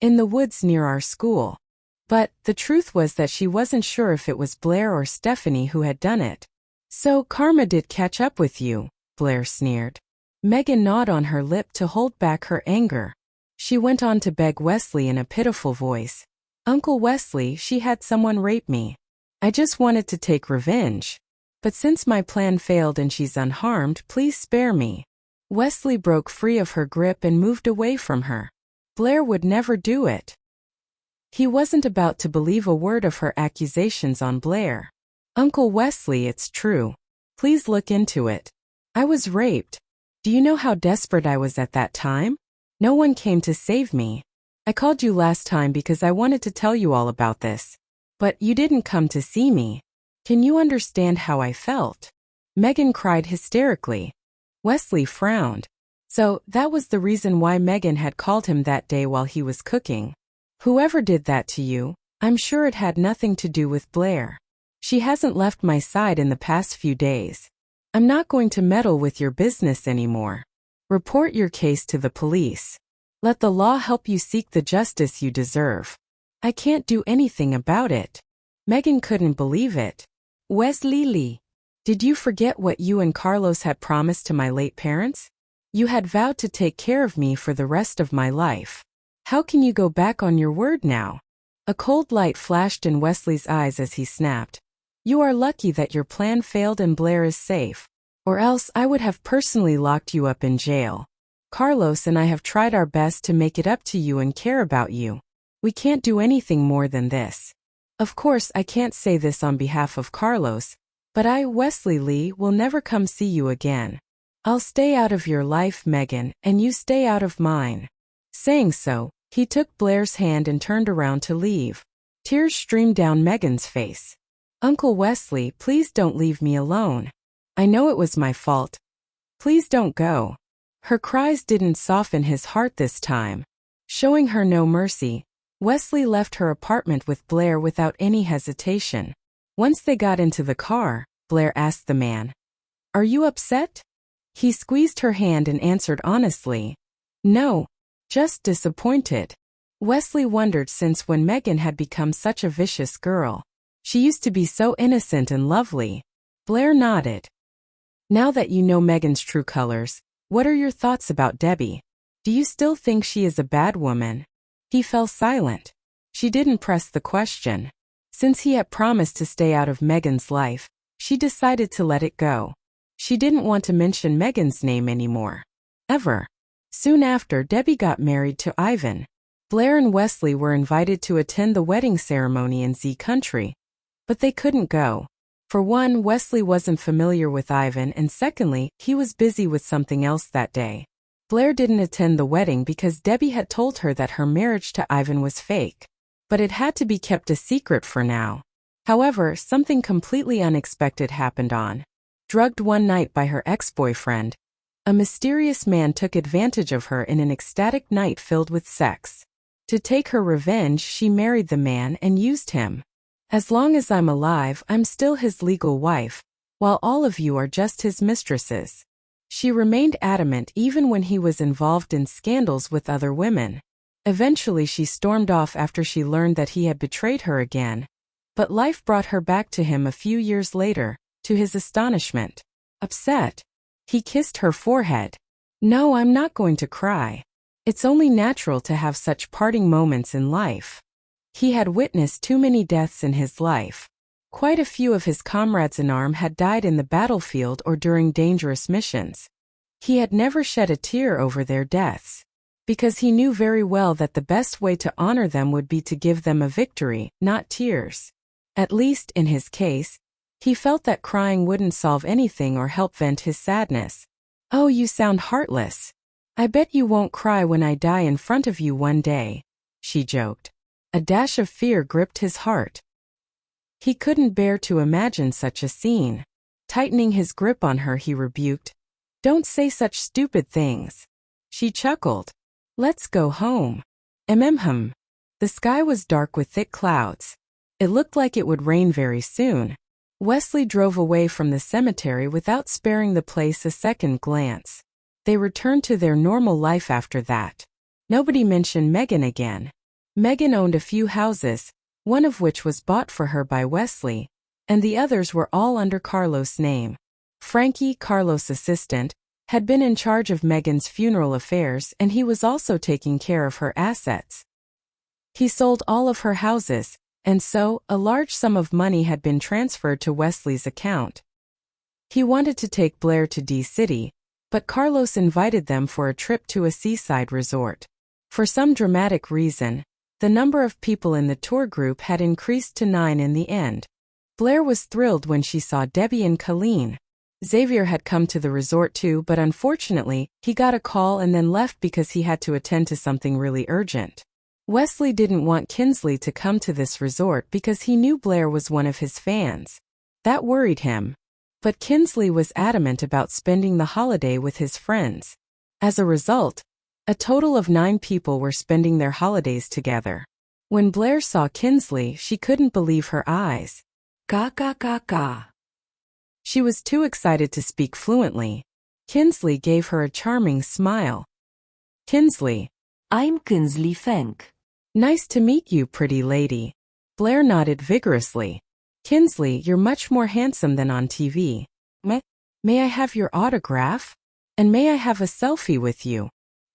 In the woods near our school." But the truth was that she wasn't sure if it was Blair or Stephanie who had done it. "So karma did catch up with you," Blair sneered. Megan gnawed on her lip to hold back her anger. She went on to beg Wesley in a pitiful voice. "Uncle Wesley, she had someone rape me. I just wanted to take revenge. But since my plan failed and she's unharmed, please spare me." Wesley broke free of her grip and moved away from her. Blair would never do it. He wasn't about to believe a word of her accusations on Blair. "Uncle Wesley, it's true. Please look into it. I was raped. Do you know how desperate I was at that time? No one came to save me. I called you last time because I wanted to tell you all about this. But you didn't come to see me. Can you understand how I felt?" Megan cried hysterically. Wesley frowned. So that was the reason why Megan had called him that day while he was cooking. "Whoever did that to you, I'm sure it had nothing to do with Blair. She hasn't left my side in the past few days. I'm not going to meddle with your business anymore. Report your case to the police. Let the law help you seek the justice you deserve. I can't do anything about it." Megan couldn't believe it. "Wesley Lee, did you forget what you and Carlos had promised to my late parents? You had vowed to take care of me for the rest of my life. How can you go back on your word now?" A cold light flashed in Wesley's eyes as he snapped. "You are lucky that your plan failed and Blair is safe. Or else I would have personally locked you up in jail. Carlos and I have tried our best to make it up to you and care about you. We can't do anything more than this. Of course, I can't say this on behalf of Carlos, but I, Wesley Lee, will never come see you again. I'll stay out of your life, Megan, and you stay out of mine." Saying so, he took Blair's hand and turned around to leave. Tears streamed down Megan's face. Uncle Wesley, please don't leave me alone. I know it was my fault. Please don't go. Her cries didn't soften his heart this time. Showing her no mercy, Wesley left her apartment with Blair without any hesitation. Once they got into the car, Blair asked the man, "Are you upset?" He squeezed her hand and answered honestly, "No, just disappointed." Wesley wondered since when Megan had become such a vicious girl. She used to be so innocent and lovely. Blair nodded. "Now that you know Megan's true colors, what are your thoughts about Debbie? Do you still think she is a bad woman?" He fell silent. She didn't press the question. Since he had promised to stay out of Megan's life, she decided to let it go. She didn't want to mention Megan's name anymore. Ever. Soon after, Debbie got married to Ivan. Blair and Wesley were invited to attend the wedding ceremony in Z Country, but they couldn't go. For one, Wesley wasn't familiar with Ivan, and secondly, he was busy with something else that day. Blair didn't attend the wedding because Debbie had told her that her marriage to Ivan was fake, but it had to be kept a secret for now. However, something completely unexpected happened on. Drugged one night by her ex-boyfriend, a mysterious man took advantage of her in an ecstatic night filled with sex. To take her revenge, she married the man and used him. "As long as I'm alive, I'm still his legal wife, while all of you are just his mistresses." She remained adamant even when he was involved in scandals with other women. Eventually she stormed off after she learned that he had betrayed her again. But life brought her back to him a few years later, to his astonishment. Upset, he kissed her forehead. "No, I'm not going to cry. It's only natural to have such parting moments in life." He had witnessed too many deaths in his life. Quite a few of his comrades in arms had died in the battlefield or during dangerous missions. He had never shed a tear over their deaths, because he knew very well that the best way to honor them would be to give them a victory, not tears. At least, in his case, he felt that crying wouldn't solve anything or help vent his sadness. "Oh, you sound heartless. I bet you won't cry when I die in front of you one day," she joked. A dash of fear gripped his heart. He couldn't bear to imagine such a scene. Tightening his grip on her, he rebuked, "Don't say such stupid things." She chuckled. "Let's go home." Hum. The sky was dark with thick clouds. It looked like it would rain very soon. Wesley drove away from the cemetery without sparing the place a second glance. They returned to their normal life after that. Nobody mentioned Megan again. Megan owned a few houses, one of which was bought for her by Wesley, and the others were all under Carlos' name. Frankie, Carlos' assistant, had been in charge of Megan's funeral affairs, and he was also taking care of her assets. He sold all of her houses, and so, a large sum of money had been transferred to Wesley's account. He wanted to take Blair to D-City, but Carlos invited them for a trip to a seaside resort. For some dramatic reason, the number of people in the tour group had increased to 9 in the end. Blair was thrilled when she saw Debbie and Colleen. Xavier had come to the resort too, but unfortunately, he got a call and then left because he had to attend to something really urgent. Wesley didn't want Kinsley to come to this resort because he knew Blair was one of his fans. That worried him. But Kinsley was adamant about spending the holiday with his friends. As a result, a total of 9 people were spending their holidays together. When Blair saw Kinsley, she couldn't believe her eyes. Ka. She was too excited to speak fluently. Kinsley gave her a charming smile. "Kinsley." I'm Kinsley Feng. "Nice to meet you, pretty lady." Blair nodded vigorously. "Kinsley, you're much more handsome than on TV. May I have your autograph? And may I have a selfie with you?"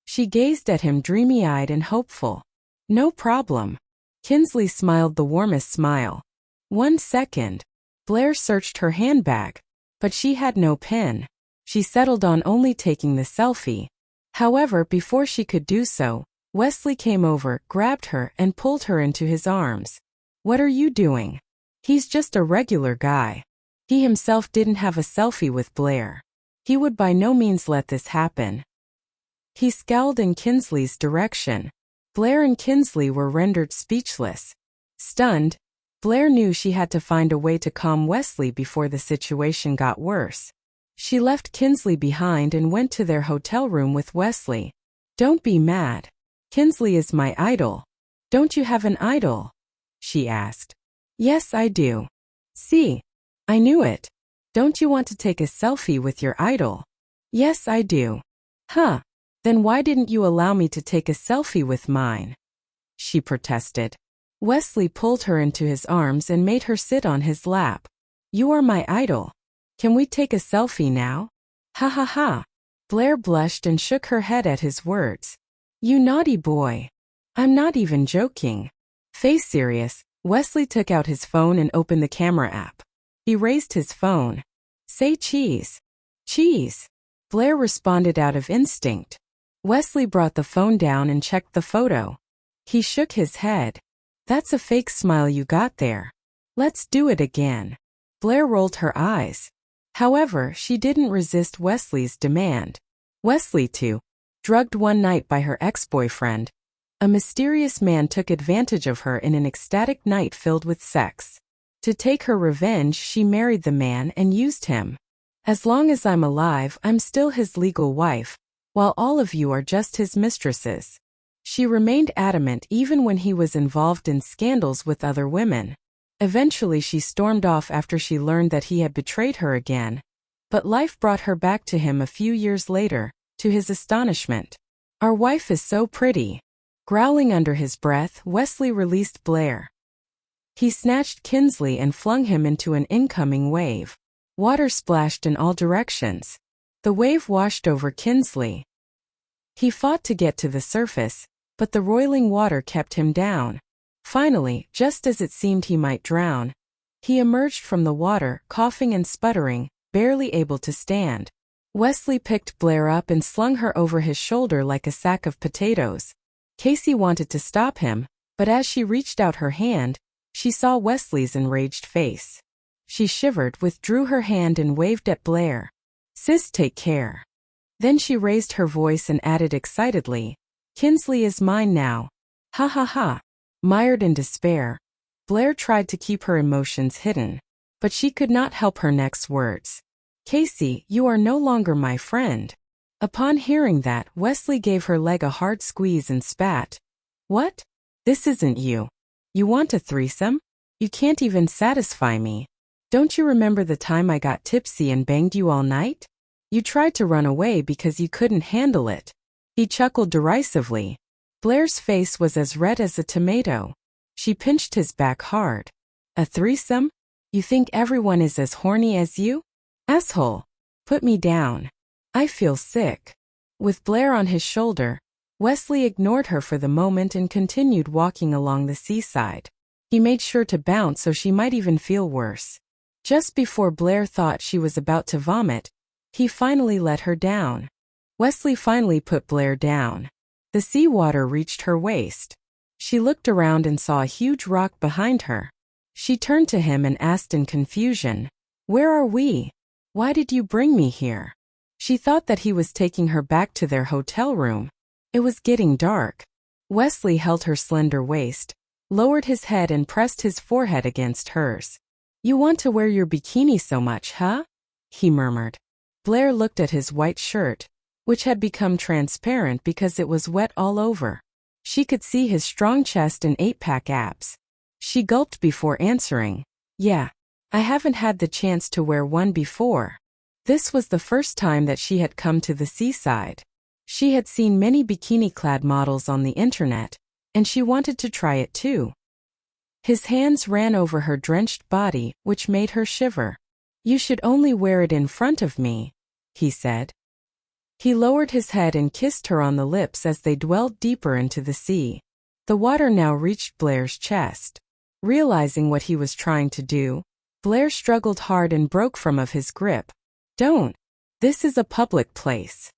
She gazed at him dreamy-eyed and hopeful. "No problem." Kinsley smiled the warmest smile. "1 second." Blair searched her handbag, but she had no pen. She settled on only taking the selfie. However, before she could do so, Wesley came over, grabbed her, and pulled her into his arms. "What are you doing? He's just a regular guy." He himself didn't have a selfie with Blair. He would by no means let this happen. He scowled in Kinsley's direction. Blair and Kinsley were rendered speechless. Stunned, Blair knew she had to find a way to calm Wesley before the situation got worse. She left Kinsley behind and went to their hotel room with Wesley. "Don't be mad. Kinsley is my idol." "Don't you have an idol?" she asked. "Yes, I do." "See? I knew it. Don't you want to take a selfie with your idol?" "Yes, I do." "Huh. Then why didn't you allow me to take a selfie with mine?" she protested. Wesley pulled her into his arms and made her sit on his lap. "You are my idol. Can we take a selfie now?" "Ha ha ha." Blair blushed and shook her head at his words. "You naughty boy. I'm not even joking." Face serious, Wesley took out his phone and opened the camera app. He raised his phone. "Say cheese." "Cheese." Blair responded out of instinct. Wesley brought the phone down and checked the photo. He shook his head. "That's a fake smile you got there. Let's do it again." Blair rolled her eyes. However, she didn't resist Wesley's demand. Wesley, too, drugged one night by her ex-boyfriend. A mysterious man took advantage of her in an ecstatic night filled with sex. To take her revenge, she married the man and used him. "As long as I'm alive, I'm still his legal wife, while all of you are just his mistresses." She remained adamant even when he was involved in scandals with other women. Eventually she stormed off after she learned that he had betrayed her again. But life brought her back to him a few years later, to his astonishment. "Our wife is so pretty." Growling under his breath, Wesley released Blair. He snatched Kinsley and flung him into an incoming wave. Water splashed in all directions. The wave washed over Kinsley. He fought to get to the surface, but the roiling water kept him down. Finally, just as it seemed he might drown, he emerged from the water, coughing and sputtering, barely able to stand. Wesley picked Blair up and slung her over his shoulder like a sack of potatoes. Casey wanted to stop him, but as she reached out her hand, she saw Wesley's enraged face. She shivered, withdrew her hand and waved at Blair. "Sis, take care." Then she raised her voice and added excitedly, "Kinsley is mine now." Ha ha ha. Mired in despair, Blair tried to keep her emotions hidden, but she could not help her next words. "Casey, you are no longer my friend." Upon hearing that, Wesley gave her leg a hard squeeze and spat. "What? This isn't you. You want a threesome? You can't even satisfy me. Don't you remember the time I got tipsy and banged you all night? You tried to run away because you couldn't handle it." He chuckled derisively. Blair's face was as red as a tomato. She pinched his back hard. "A threesome? You think everyone is as horny as you? Asshole. Put me down. I feel sick." With Blair on his shoulder, Wesley ignored her for the moment and continued walking along the seaside. He made sure to bounce so she might even feel worse. Just before Blair thought she was about to vomit, he finally let her down. Wesley finally put Blair down. The seawater reached her waist. She looked around and saw a huge rock behind her. She turned to him and asked in confusion, "Where are we? Why did you bring me here?" She thought that he was taking her back to their hotel room. It was getting dark. Wesley held her slender waist, lowered his head and pressed his forehead against hers. "You want to wear your bikini so much, huh?" he murmured. Blair looked at his white shirt, which had become transparent because it was wet all over. She could see his strong chest and 8-pack abs. She gulped before answering, "Yeah, I haven't had the chance to wear one before." This was the first time that she had come to the seaside. She had seen many bikini-clad models on the internet, and she wanted to try it too. His hands ran over her drenched body, which made her shiver. "You should only wear it in front of me," he said. He lowered his head and kissed her on the lips as they dwelled deeper into the sea. The water now reached Blair's chest. Realizing what he was trying to do, Blair struggled hard and broke from of his grip. "Don't. This is a public place.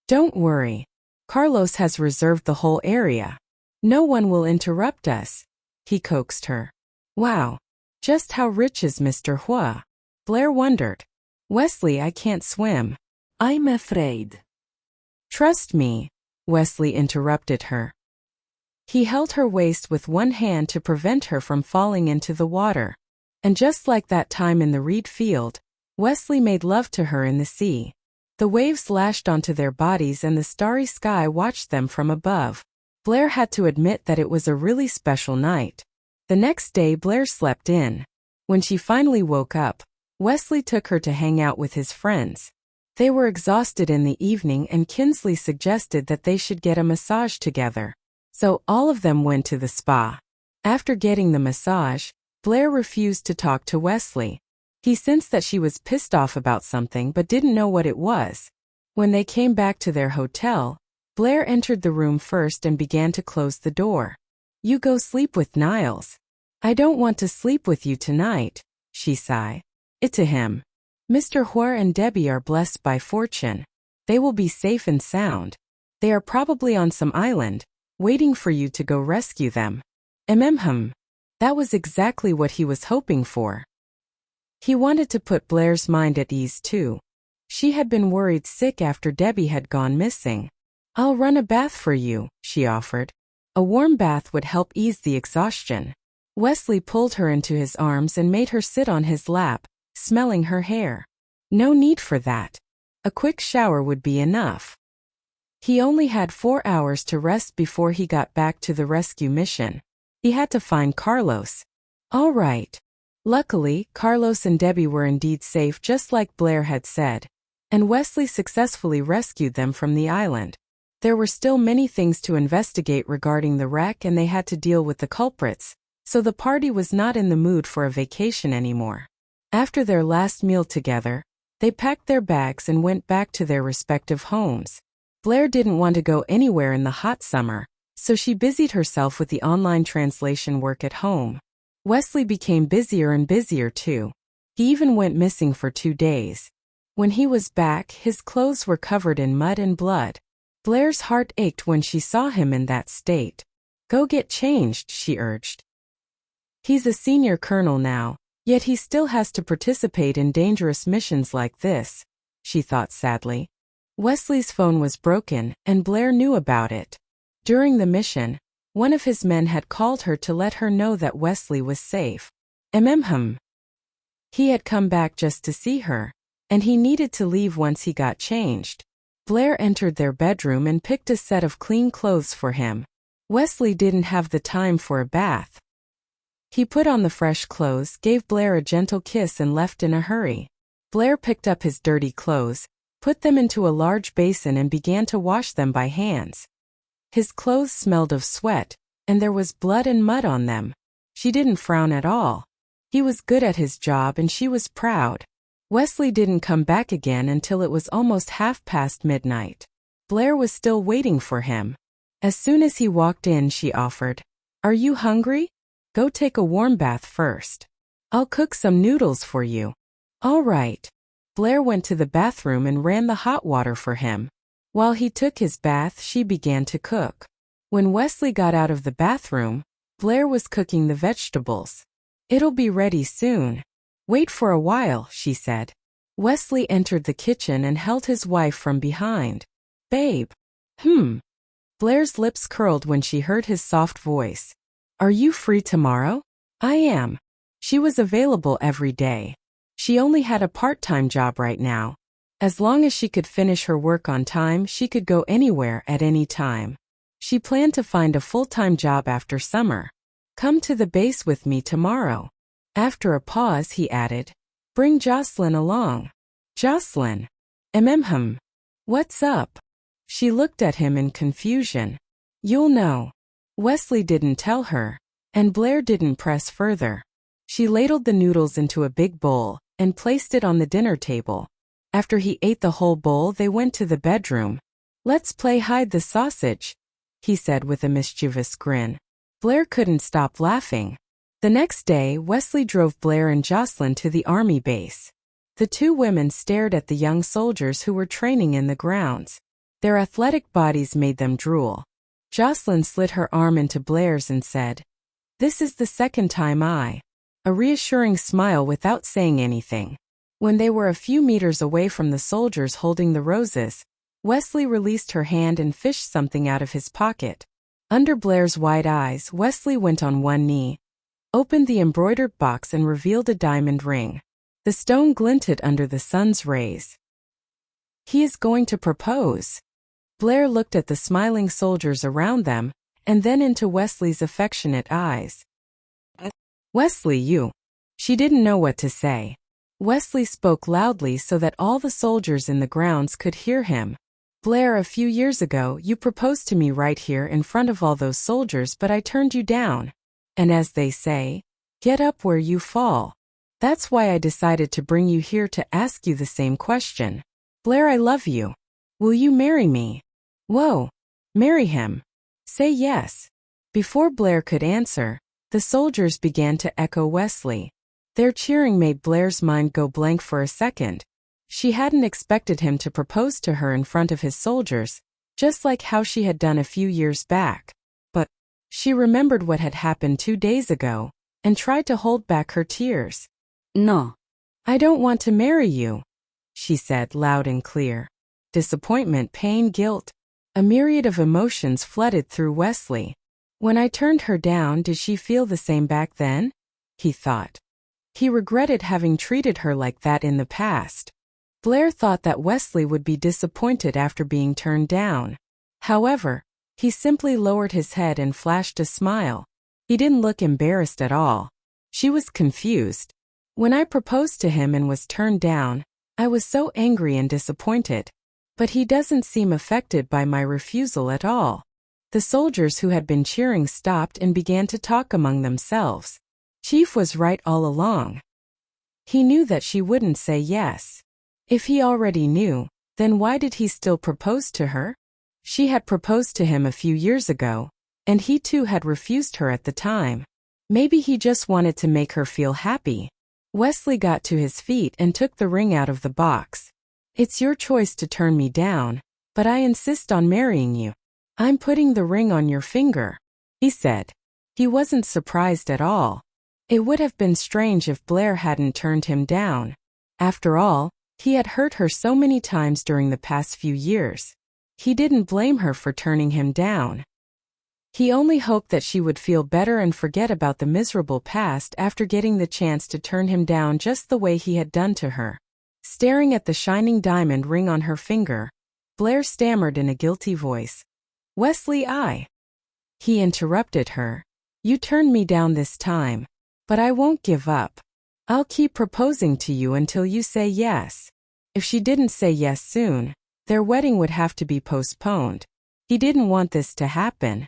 Don't worry. Carlos has reserved the whole area. No one will interrupt us," he coaxed her. Wow. Just how rich is Mr. Huo? Blair wondered. "Wesley, I can't swim." I'm afraid. "Trust me," Wesley interrupted her. He held her waist with one hand to prevent her from falling into the water. And just like that time in the reed field, Wesley made love to her in the sea. The waves lashed onto their bodies and the starry sky watched them from above. Blair had to admit that it was a really special night. The next day Blair slept in. When she finally woke up, Wesley took her to hang out with his friends. They were exhausted in the evening and Kinsley suggested that they should get a massage together. So all of them went to the spa. After getting the massage, Blair refused to talk to Wesley. He sensed that she was pissed off about something but didn't know what it was. When they came back to their hotel, Blair entered the room first and began to close the door. "You go sleep with Niles. I don't want to sleep with you tonight," she sighed. It to him. "Mr. Huo and Debbie are blessed by fortune. They will be safe and sound. They are probably on some island, waiting for you to go rescue them." That was exactly what he was hoping for. He wanted to put Blair's mind at ease too. She had been worried sick after Debbie had gone missing. "I'll run a bath for you," she offered. A warm bath would help ease the exhaustion. Wesley pulled her into his arms and made her sit on his lap, smelling her hair. No need for that. A quick shower would be enough. He only had 4 hours to rest before he got back to the rescue mission. He had to find Carlos. All right. Luckily, Carlos and Debbie were indeed safe just like Blair had said, and Wesley successfully rescued them from the island. There were still many things to investigate regarding the wreck and they had to deal with the culprits, so the party was not in the mood for a vacation anymore. After their last meal together, they packed their bags and went back to their respective homes. Blair didn't want to go anywhere in the hot summer, so she busied herself with the online translation work at home. Wesley became busier and busier too. He even went missing for 2 days. When he was back, his clothes were covered in mud and blood. Blair's heart ached when she saw him in that state. "Go get changed," she urged. He's a senior colonel now, yet he still has to participate in dangerous missions like this, she thought sadly. Wesley's phone was broken, and Blair knew about it. During the mission, one of his men had called her to let her know that Wesley was safe. He had come back just to see her, and he needed to leave once he got changed. Blair entered their bedroom and picked a set of clean clothes for him. Wesley didn't have the time for a bath. He put on the fresh clothes, gave Blair a gentle kiss and left in a hurry. Blair picked up his dirty clothes, put them into a large basin and began to wash them by hands. His clothes smelled of sweat, and there was blood and mud on them. She didn't frown at all. He was good at his job and she was proud. Wesley didn't come back again until it was almost midnight. Blair was still waiting for him. As soon as he walked in, she offered, "Are you hungry? Go take a warm bath first. I'll cook some noodles for you." "All right." Blair went to the bathroom and ran the hot water for him. While he took his bath, she began to cook. When Wesley got out of the bathroom, Blair was cooking the vegetables. "It'll be ready soon. Wait for a while," she said. Wesley entered the kitchen and held his wife from behind. "Babe." Blair's lips curled when she heard his soft voice. "Are you free tomorrow?" "I am." She was available every day. She only had a part-time job right now. As long as she could finish her work on time, she could go anywhere at any time. She planned to find a full-time job after summer. "Come to the base with me tomorrow." After a pause, he added, "Bring Jocelyn along." "Jocelyn?" What's up?" She looked at him in confusion. "You'll know." Wesley didn't tell her, and Blair didn't press further. She ladled the noodles into a big bowl and placed it on the dinner table. After he ate the whole bowl, they went to the bedroom. "Let's play hide the sausage," he said with a mischievous grin. Blair couldn't stop laughing. The next day, Wesley drove Blair and Jocelyn to the army base. The two women stared at the young soldiers who were training in the grounds. Their athletic bodies made them drool. Jocelyn slid her arm into Blair's and said, "This is the second time a reassuring smile without saying anything. When they were a few meters away from the soldiers holding the roses, Wesley released her hand and fished something out of his pocket. Under Blair's wide eyes, Wesley went on one knee, opened the embroidered box and revealed a diamond ring. The stone glinted under the sun's rays. He is going to propose. Blair looked at the smiling soldiers around them, and then into Wesley's affectionate eyes. Wesley, you. She didn't know what to say. Wesley spoke loudly so that all the soldiers in the grounds could hear him. Blair, a few years ago, you proposed to me right here in front of all those soldiers, but I turned you down. And as they say, get up where you fall. That's why I decided to bring you here to ask you the same question. Blair, I love you. Will you marry me? Whoa. Marry him. Say yes. Before Blair could answer, the soldiers began to echo Wesley. Their cheering made Blair's mind go blank for a second. She hadn't expected him to propose to her in front of his soldiers, just like how she had done a few years back. But she remembered what had happened 2 days ago, and tried to hold back her tears. No. I don't want to marry you, she said loud and clear. Disappointment, pain, guilt. A myriad of emotions flooded through Wesley. When I turned her down, did she feel the same back then? He thought. He regretted having treated her like that in the past. Blair thought that Wesley would be disappointed after being turned down. However, he simply lowered his head and flashed a smile. He didn't look embarrassed at all. She was confused. When I proposed to him and was turned down, I was so angry and disappointed. But he doesn't seem affected by my refusal at all. The soldiers who had been cheering stopped and began to talk among themselves. Chief was right all along. He knew that she wouldn't say yes. If he already knew, then why did he still propose to her? She had proposed to him a few years ago, and he too had refused her at the time. Maybe he just wanted to make her feel happy. Wesley got to his feet and took the ring out of the box. It's your choice to turn me down, but I insist on marrying you. I'm putting the ring on your finger, he said. He wasn't surprised at all. It would have been strange if Blair hadn't turned him down. After all, he had hurt her so many times during the past few years. He didn't blame her for turning him down. He only hoped that she would feel better and forget about the miserable past after getting the chance to turn him down just the way he had done to her. Staring at the shining diamond ring on her finger, Blair stammered in a guilty voice. Wesley, He interrupted her. You turned me down this time, but I won't give up. I'll keep proposing to you until you say yes. If she didn't say yes soon, their wedding would have to be postponed. He didn't want this to happen.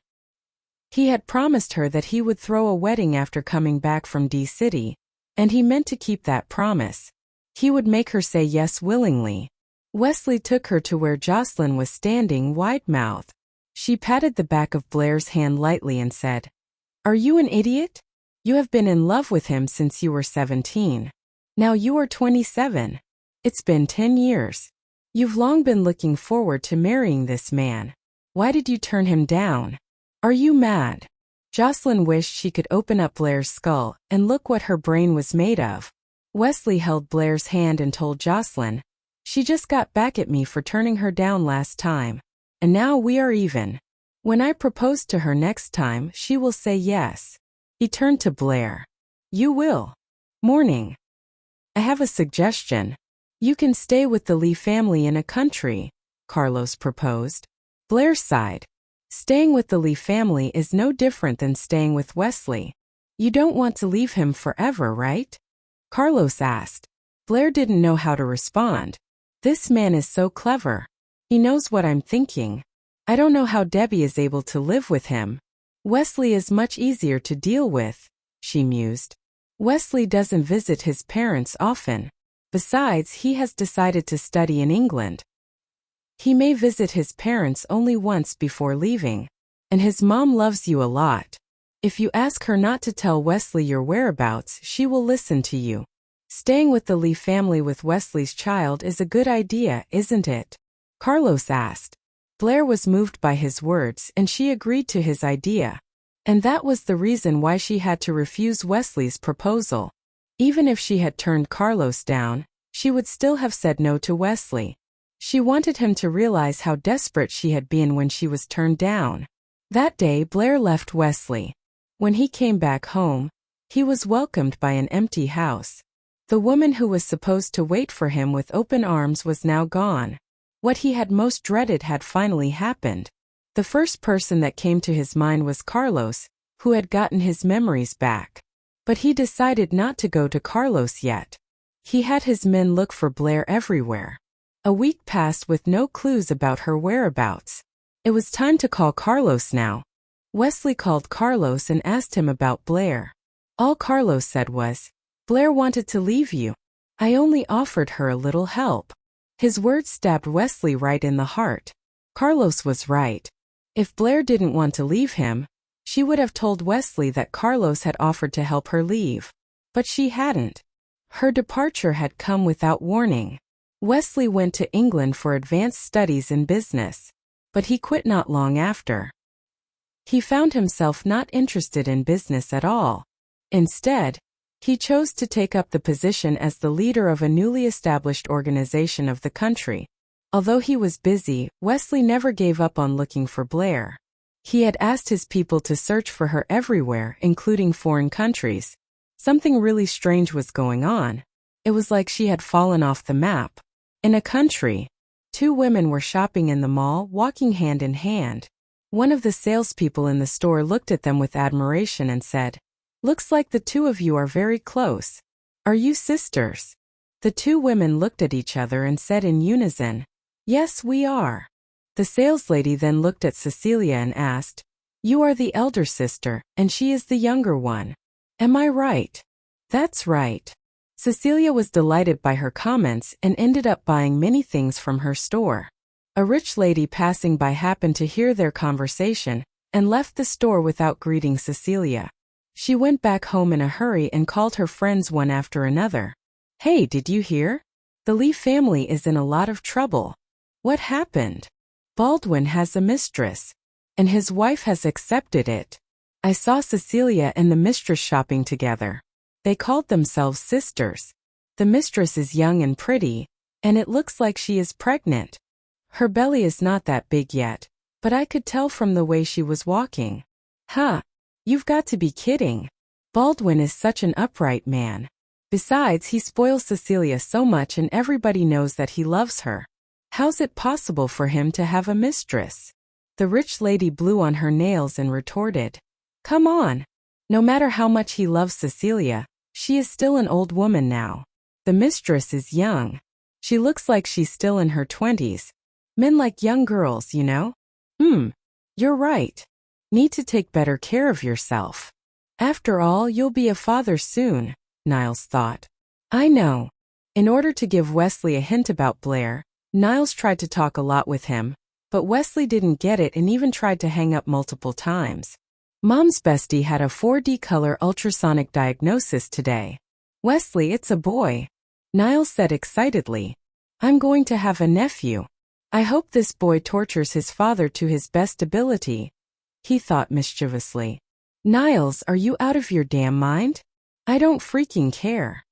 He had promised her that he would throw a wedding after coming back from D-City, and he meant to keep that promise. He would make her say yes willingly. Wesley took her to where Jocelyn was standing wide-mouthed. She patted the back of Blair's hand lightly and said, Are you an idiot? You have been in love with him since you were 17. Now you are 27. It's been 10 years. You've long been looking forward to marrying this man. Why did you turn him down? Are you mad? Jocelyn wished she could open up Blair's skull and look what her brain was made of. Wesley held Blair's hand and told Jocelyn, She just got back at me for turning her down last time. And now we are even. When I propose to her next time, she will say yes. He turned to Blair. You will. Morning. I have a suggestion. You can stay with the Lee family in a country, Carlos proposed. Blair sighed. Staying with the Lee family is no different than staying with Wesley. You don't want to leave him forever, right? Carlos asked. Blair didn't know how to respond. This man is so clever. He knows what I'm thinking. I don't know how Debbie is able to live with him. Wesley is much easier to deal with, she mused. Wesley doesn't visit his parents often. Besides, he has decided to study in England. He may visit his parents only once before leaving. And his mom loves you a lot. If you ask her not to tell Wesley your whereabouts, she will listen to you. Staying with the Lee family with Wesley's child is a good idea, isn't it? Carlos asked. Blair was moved by his words and she agreed to his idea. And that was the reason why she had to refuse Wesley's proposal. Even if she had turned Carlos down, she would still have said no to Wesley. She wanted him to realize how desperate she had been when she was turned down. That day Blair left Wesley. When he came back home, he was welcomed by an empty house. The woman who was supposed to wait for him with open arms was now gone. What he had most dreaded had finally happened. The first person that came to his mind was Carlos, who had gotten his memories back. But he decided not to go to Carlos yet. He had his men look for Blair everywhere. A week passed with no clues about her whereabouts. It was time to call Carlos now. Wesley called Carlos and asked him about Blair. All Carlos said was, "Blair wanted to leave you. I only offered her a little help." His words stabbed Wesley right in the heart. Carlos was right. If Blair didn't want to leave him, she would have told Wesley that Carlos had offered to help her leave. But she hadn't. Her departure had come without warning. Wesley went to England for advanced studies in business. But he quit not long after. He found himself not interested in business at all. Instead, he chose to take up the position as the leader of a newly established organization of the country. Although he was busy, Wesley never gave up on looking for Blair. He had asked his people to search for her everywhere, including foreign countries. Something really strange was going on. It was like she had fallen off the map. In a country, two women were shopping in the mall, walking hand in hand. One of the salespeople in the store looked at them with admiration and said, "Looks like the two of you are very close. Are you sisters?" The two women looked at each other and said in unison, "Yes, we are." The saleslady then looked at Cecilia and asked, "You are the elder sister, and she is the younger one. Am I right?" "That's right." Cecilia was delighted by her comments and ended up buying many things from her store. A rich lady passing by happened to hear their conversation and left the store without greeting Cecilia. She went back home in a hurry and called her friends one after another. "Hey, did you hear? The Lee family is in a lot of trouble." "What happened?" "Baldwin has a mistress, and his wife has accepted it. I saw Cecilia and the mistress shopping together. They called themselves sisters. The mistress is young and pretty, and it looks like she is pregnant. Her belly is not that big yet, but I could tell from the way she was walking." "Huh, you've got to be kidding. Baldwin is such an upright man. Besides, he spoils Cecilia so much and everybody knows that he loves her. How's it possible for him to have a mistress?" The rich lady blew on her nails and retorted, "Come on. No matter how much he loves Cecilia, she is still an old woman now. The mistress is young. She looks like she's still in her 20s. Men like young girls, you know." You're right. Need to take better care of yourself. After all, you'll be a father soon," Niles thought. "I know." In order to give Wesley a hint about Blair, Niles tried to talk a lot with him, but Wesley didn't get it and even tried to hang up multiple times. Mom's bestie had a 4D color ultrasonic diagnosis today. "Wesley, it's a boy," Niles said excitedly. "I'm going to have a nephew. I hope this boy tortures his father to his best ability," he thought mischievously. "Niles, are you out of your damn mind? I don't freaking care."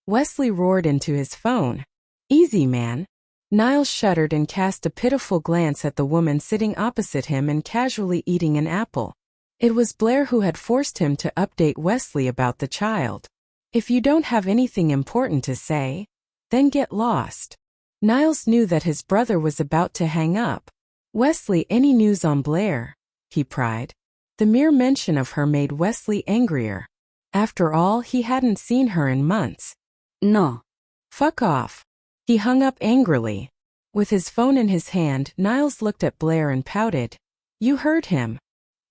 Wesley roared into his phone. "Easy, man." Niles shuddered and cast a pitiful glance at the woman sitting opposite him and casually eating an apple. It was Blair who had forced him to update Wesley about the child. "If you don't have anything important to say, then get lost." Niles knew that his brother was about to hang up. "Wesley, any news on Blair?" he pried. The mere mention of her made Wesley angrier. After all, he hadn't seen her in months. No. "Fuck off." He hung up angrily. With his phone in his hand, Niles looked at Blair and pouted. "You heard him.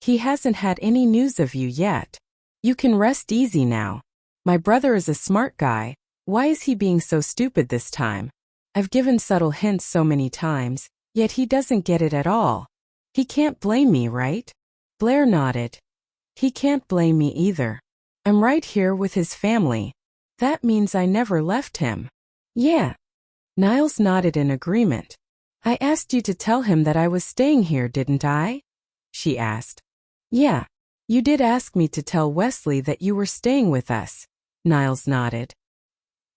He hasn't had any news of you yet. You can rest easy now. My brother is a smart guy. Why is he being so stupid this time? I've given subtle hints so many times, yet he doesn't get it at all. He can't blame me, right?" Blair nodded. "He can't blame me either. I'm right here with his family. That means I never left him." "Yeah." Niles nodded in agreement. "I asked you to tell him that I was staying here, didn't I?" she asked. "Yeah. You did ask me to tell Wesley that you were staying with us." Niles nodded.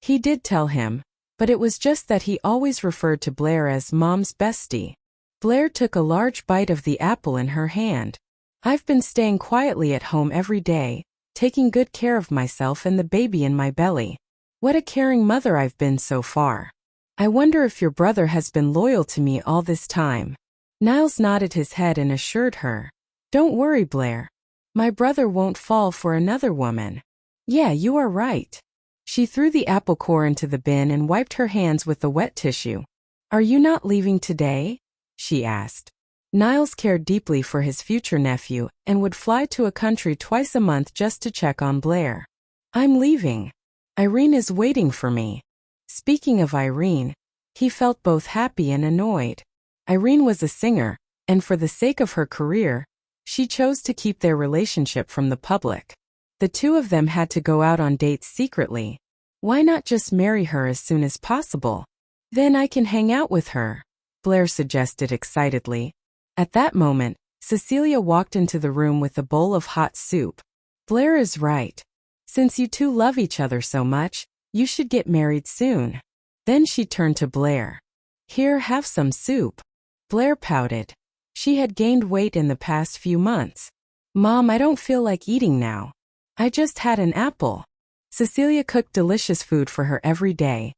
He did tell him, but it was just that he always referred to Blair as Mom's bestie. Blair took a large bite of the apple in her hand. I've been staying quietly at home every day, taking good care of myself and the baby in my belly. What a caring mother I've been so far. I wonder if your brother has been loyal to me all this time. Niles nodded his head and assured her. Don't worry, Blair. My brother won't fall for another woman. Yeah, you are right. She threw the apple core into the bin and wiped her hands with the wet tissue. Are you not leaving today? She asked. Niles cared deeply for his future nephew and would fly to a country twice a month just to check on Blair. I'm leaving. Irene is waiting for me. Speaking of Irene, he felt both happy and annoyed. Irene was a singer, and for the sake of her career, she chose to keep their relationship from the public. The two of them had to go out on dates secretly. Why not just marry her as soon as possible? Then I can hang out with her, Blair suggested excitedly. At that moment, Cecilia walked into the room with a bowl of hot soup. Blair is right. Since you two love each other so much, you should get married soon. Then she turned to Blair. Here, have some soup. Blair pouted. She had gained weight in the past few months. Mom, I don't feel like eating now. I just had an apple. Cecilia cooked delicious food for her every day.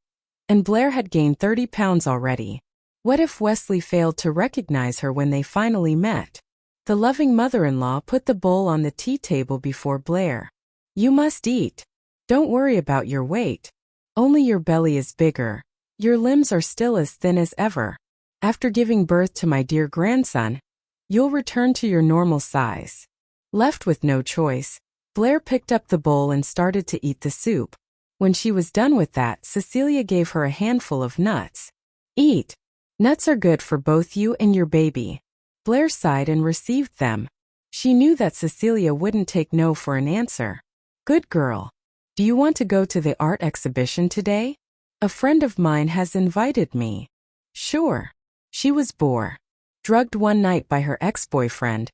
And Blair had gained 30 pounds already. What if Wesley failed to recognize her when they finally met? The loving mother-in-law put the bowl on the tea table before Blair. You must eat. Don't worry about your weight. Only your belly is bigger. Your limbs are still as thin as ever. After giving birth to my dear grandson, you'll return to your normal size. Left with no choice, Blair picked up the bowl and started to eat the soup. When she was done with that, Cecilia gave her a handful of nuts. Eat. Nuts are good for both you and your baby. Blair sighed and received them. She knew that Cecilia wouldn't take no for an answer. Good girl. Do you want to go to the art exhibition today? A friend of mine has invited me. Sure. She was bored. Drugged one night by her ex-boyfriend,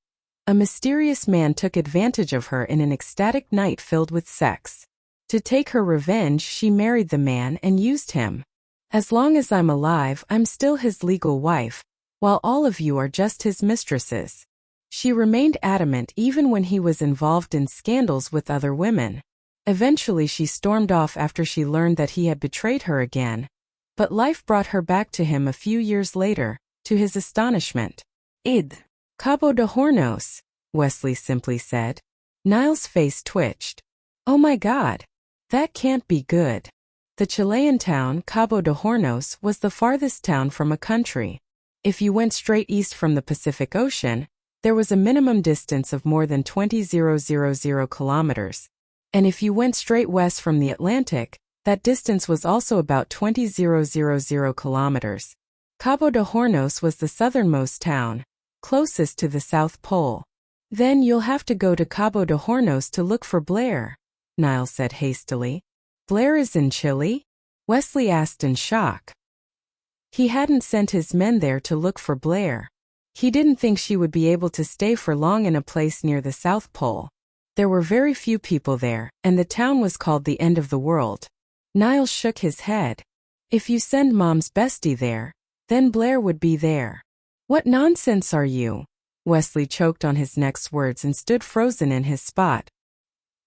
a mysterious man took advantage of her in an ecstatic night filled with sex. To take her revenge, she married the man and used him. As long as I'm alive, I'm still his legal wife, while all of you are just his mistresses. She remained adamant even when he was involved in scandals with other women. Eventually she stormed off after she learned that he had betrayed her again. But life brought her back to him a few years later, to his astonishment. Id. Cabo de Hornos, Wesley simply said. Niles' face twitched. Oh my God. That can't be good. The Chilean town, Cabo de Hornos, was the farthest town from a country. If you went straight east from the Pacific Ocean, there was a minimum distance of more than 20,000 kilometers. And if you went straight west from the Atlantic, that distance was also about 20,000 kilometers. Cabo de Hornos was the southernmost town, closest to the South Pole. Then you'll have to go to Cabo de Hornos to look for Blair, Niles said hastily. Blair is in Chile? Wesley asked in shock. He hadn't sent his men there to look for Blair. He didn't think she would be able to stay for long in a place near the South Pole. There were very few people there, and the town was called the end of the world. Niles shook his head. If you send Mom's bestie there, then Blair would be there. What nonsense are you? Wesley choked on his next words and stood frozen in his spot.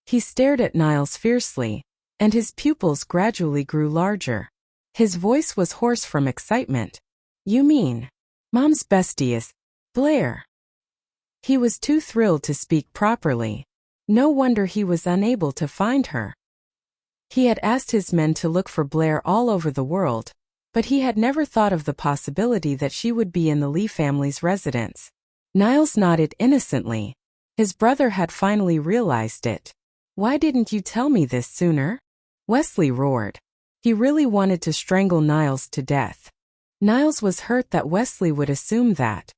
He stared at Niles fiercely, and his pupils gradually grew larger. His voice was hoarse from excitement. You mean, Mom's bestie is Blair? He was too thrilled to speak properly. No wonder he was unable to find her. He had asked his men to look for Blair all over the world, but he had never thought of the possibility that she would be in the Lee family's residence. Niles nodded innocently. His brother had finally realized it. Why didn't you tell me this sooner? Wesley roared. He really wanted to strangle Niles to death. Niles was hurt that Wesley would assume that.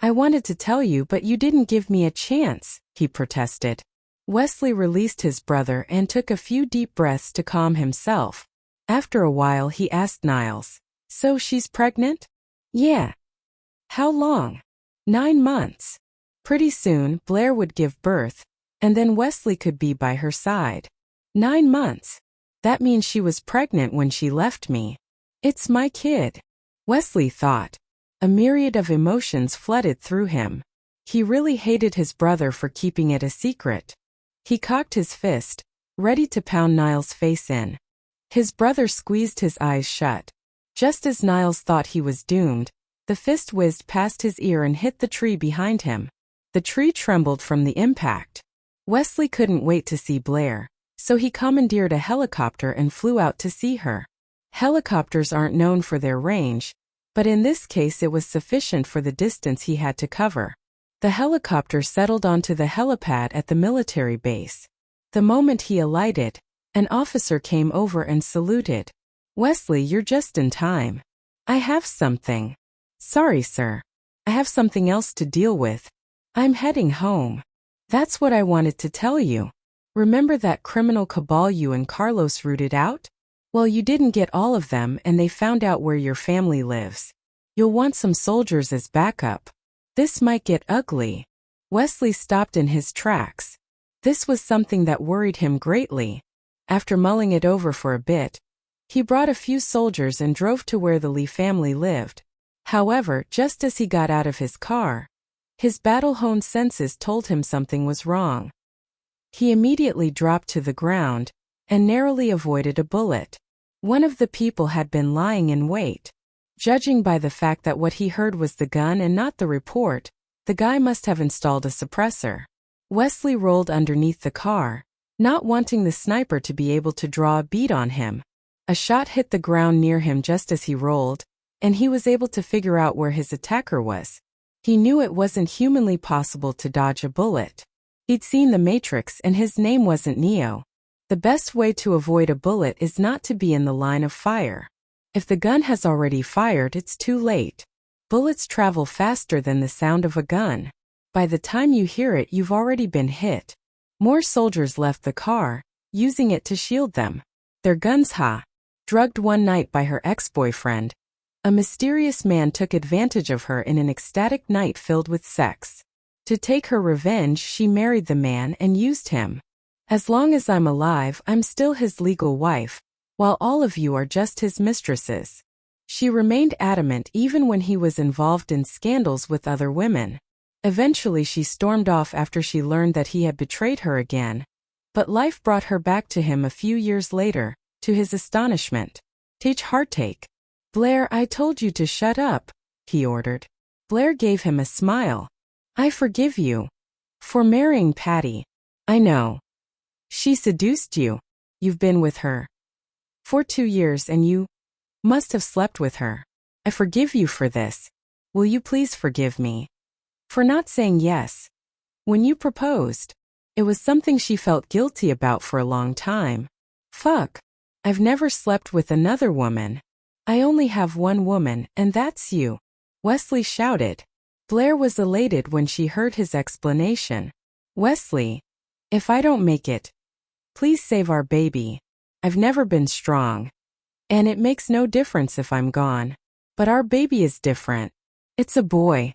I wanted to tell you, but you didn't give me a chance, he protested. Wesley released his brother and took a few deep breaths to calm himself. After a while he asked Niles, so she's pregnant? Yeah. How long? 9 months. Pretty soon, Blair would give birth, and then Wesley could be by her side. 9 months. That means she was pregnant when she left me. It's my kid, Wesley thought. A myriad of emotions flooded through him. He really hated his brother for keeping it a secret. He cocked his fist, ready to pound Niall's face in. His brother squeezed his eyes shut. Just as Niles thought he was doomed, the fist whizzed past his ear and hit the tree behind him. The tree trembled from the impact. Wesley couldn't wait to see Blair, so he commandeered a helicopter and flew out to see her. Helicopters aren't known for their range, but in this case it was sufficient for the distance he had to cover. The helicopter settled onto the helipad at the military base. The moment he alighted, an officer came over and saluted. "Wesley, you're just in time. I have something." "Sorry, sir. I have something else to deal with. I'm heading home." "That's what I wanted to tell you. Remember that criminal cabal you and Carlos rooted out? Well, you didn't get all of them and they found out where your family lives. You'll want some soldiers as backup. This might get ugly." Wesley stopped in his tracks. This was something that worried him greatly. After mulling it over for a bit, he brought a few soldiers and drove to where the Lee family lived. However, just as he got out of his car, his battle-honed senses told him something was wrong. He immediately dropped to the ground and narrowly avoided a bullet. One of the people had been lying in wait. Judging by the fact that what he heard was the gun and not the report, the guy must have installed a suppressor. Wesley rolled underneath the car, not wanting the sniper to be able to draw a bead on him. A shot hit the ground near him just as he rolled, and he was able to figure out where his attacker was. He knew it wasn't humanly possible to dodge a bullet. He'd seen The Matrix and his name wasn't Neo. The best way to avoid a bullet is not to be in the line of fire. If the gun has already fired, it's too late. Bullets travel faster than the sound of a gun. By the time you hear it, you've already been hit. More soldiers left the car, using it to shield them. Their guns drugged one night by her ex-boyfriend. A mysterious man took advantage of her in an ecstatic night filled with sex. To take her revenge, she married the man and used him. "As long as I'm alive, I'm still his legal wife, while all of you are just his mistresses." She remained adamant even when he was involved in scandals with other women. Eventually she stormed off after she learned that he had betrayed her again. But life brought her back to him a few years later, to his astonishment. "Take heartache. Blair, I told you to shut up," he ordered. Blair gave him a smile. "I forgive you. For marrying Patty. I know. She seduced you. You've been with her for 2 years and you must have slept with her. I forgive you for this. Will you please forgive me for not saying yes when you proposed?" It was something she felt guilty about for a long time. "Fuck. I've never slept with another woman. I only have one woman, and that's you," Wesley shouted. Blair was elated when she heard his explanation. "Wesley, if I don't make it, please save our baby. I've never been strong. And it makes no difference if I'm gone. But our baby is different. It's a boy.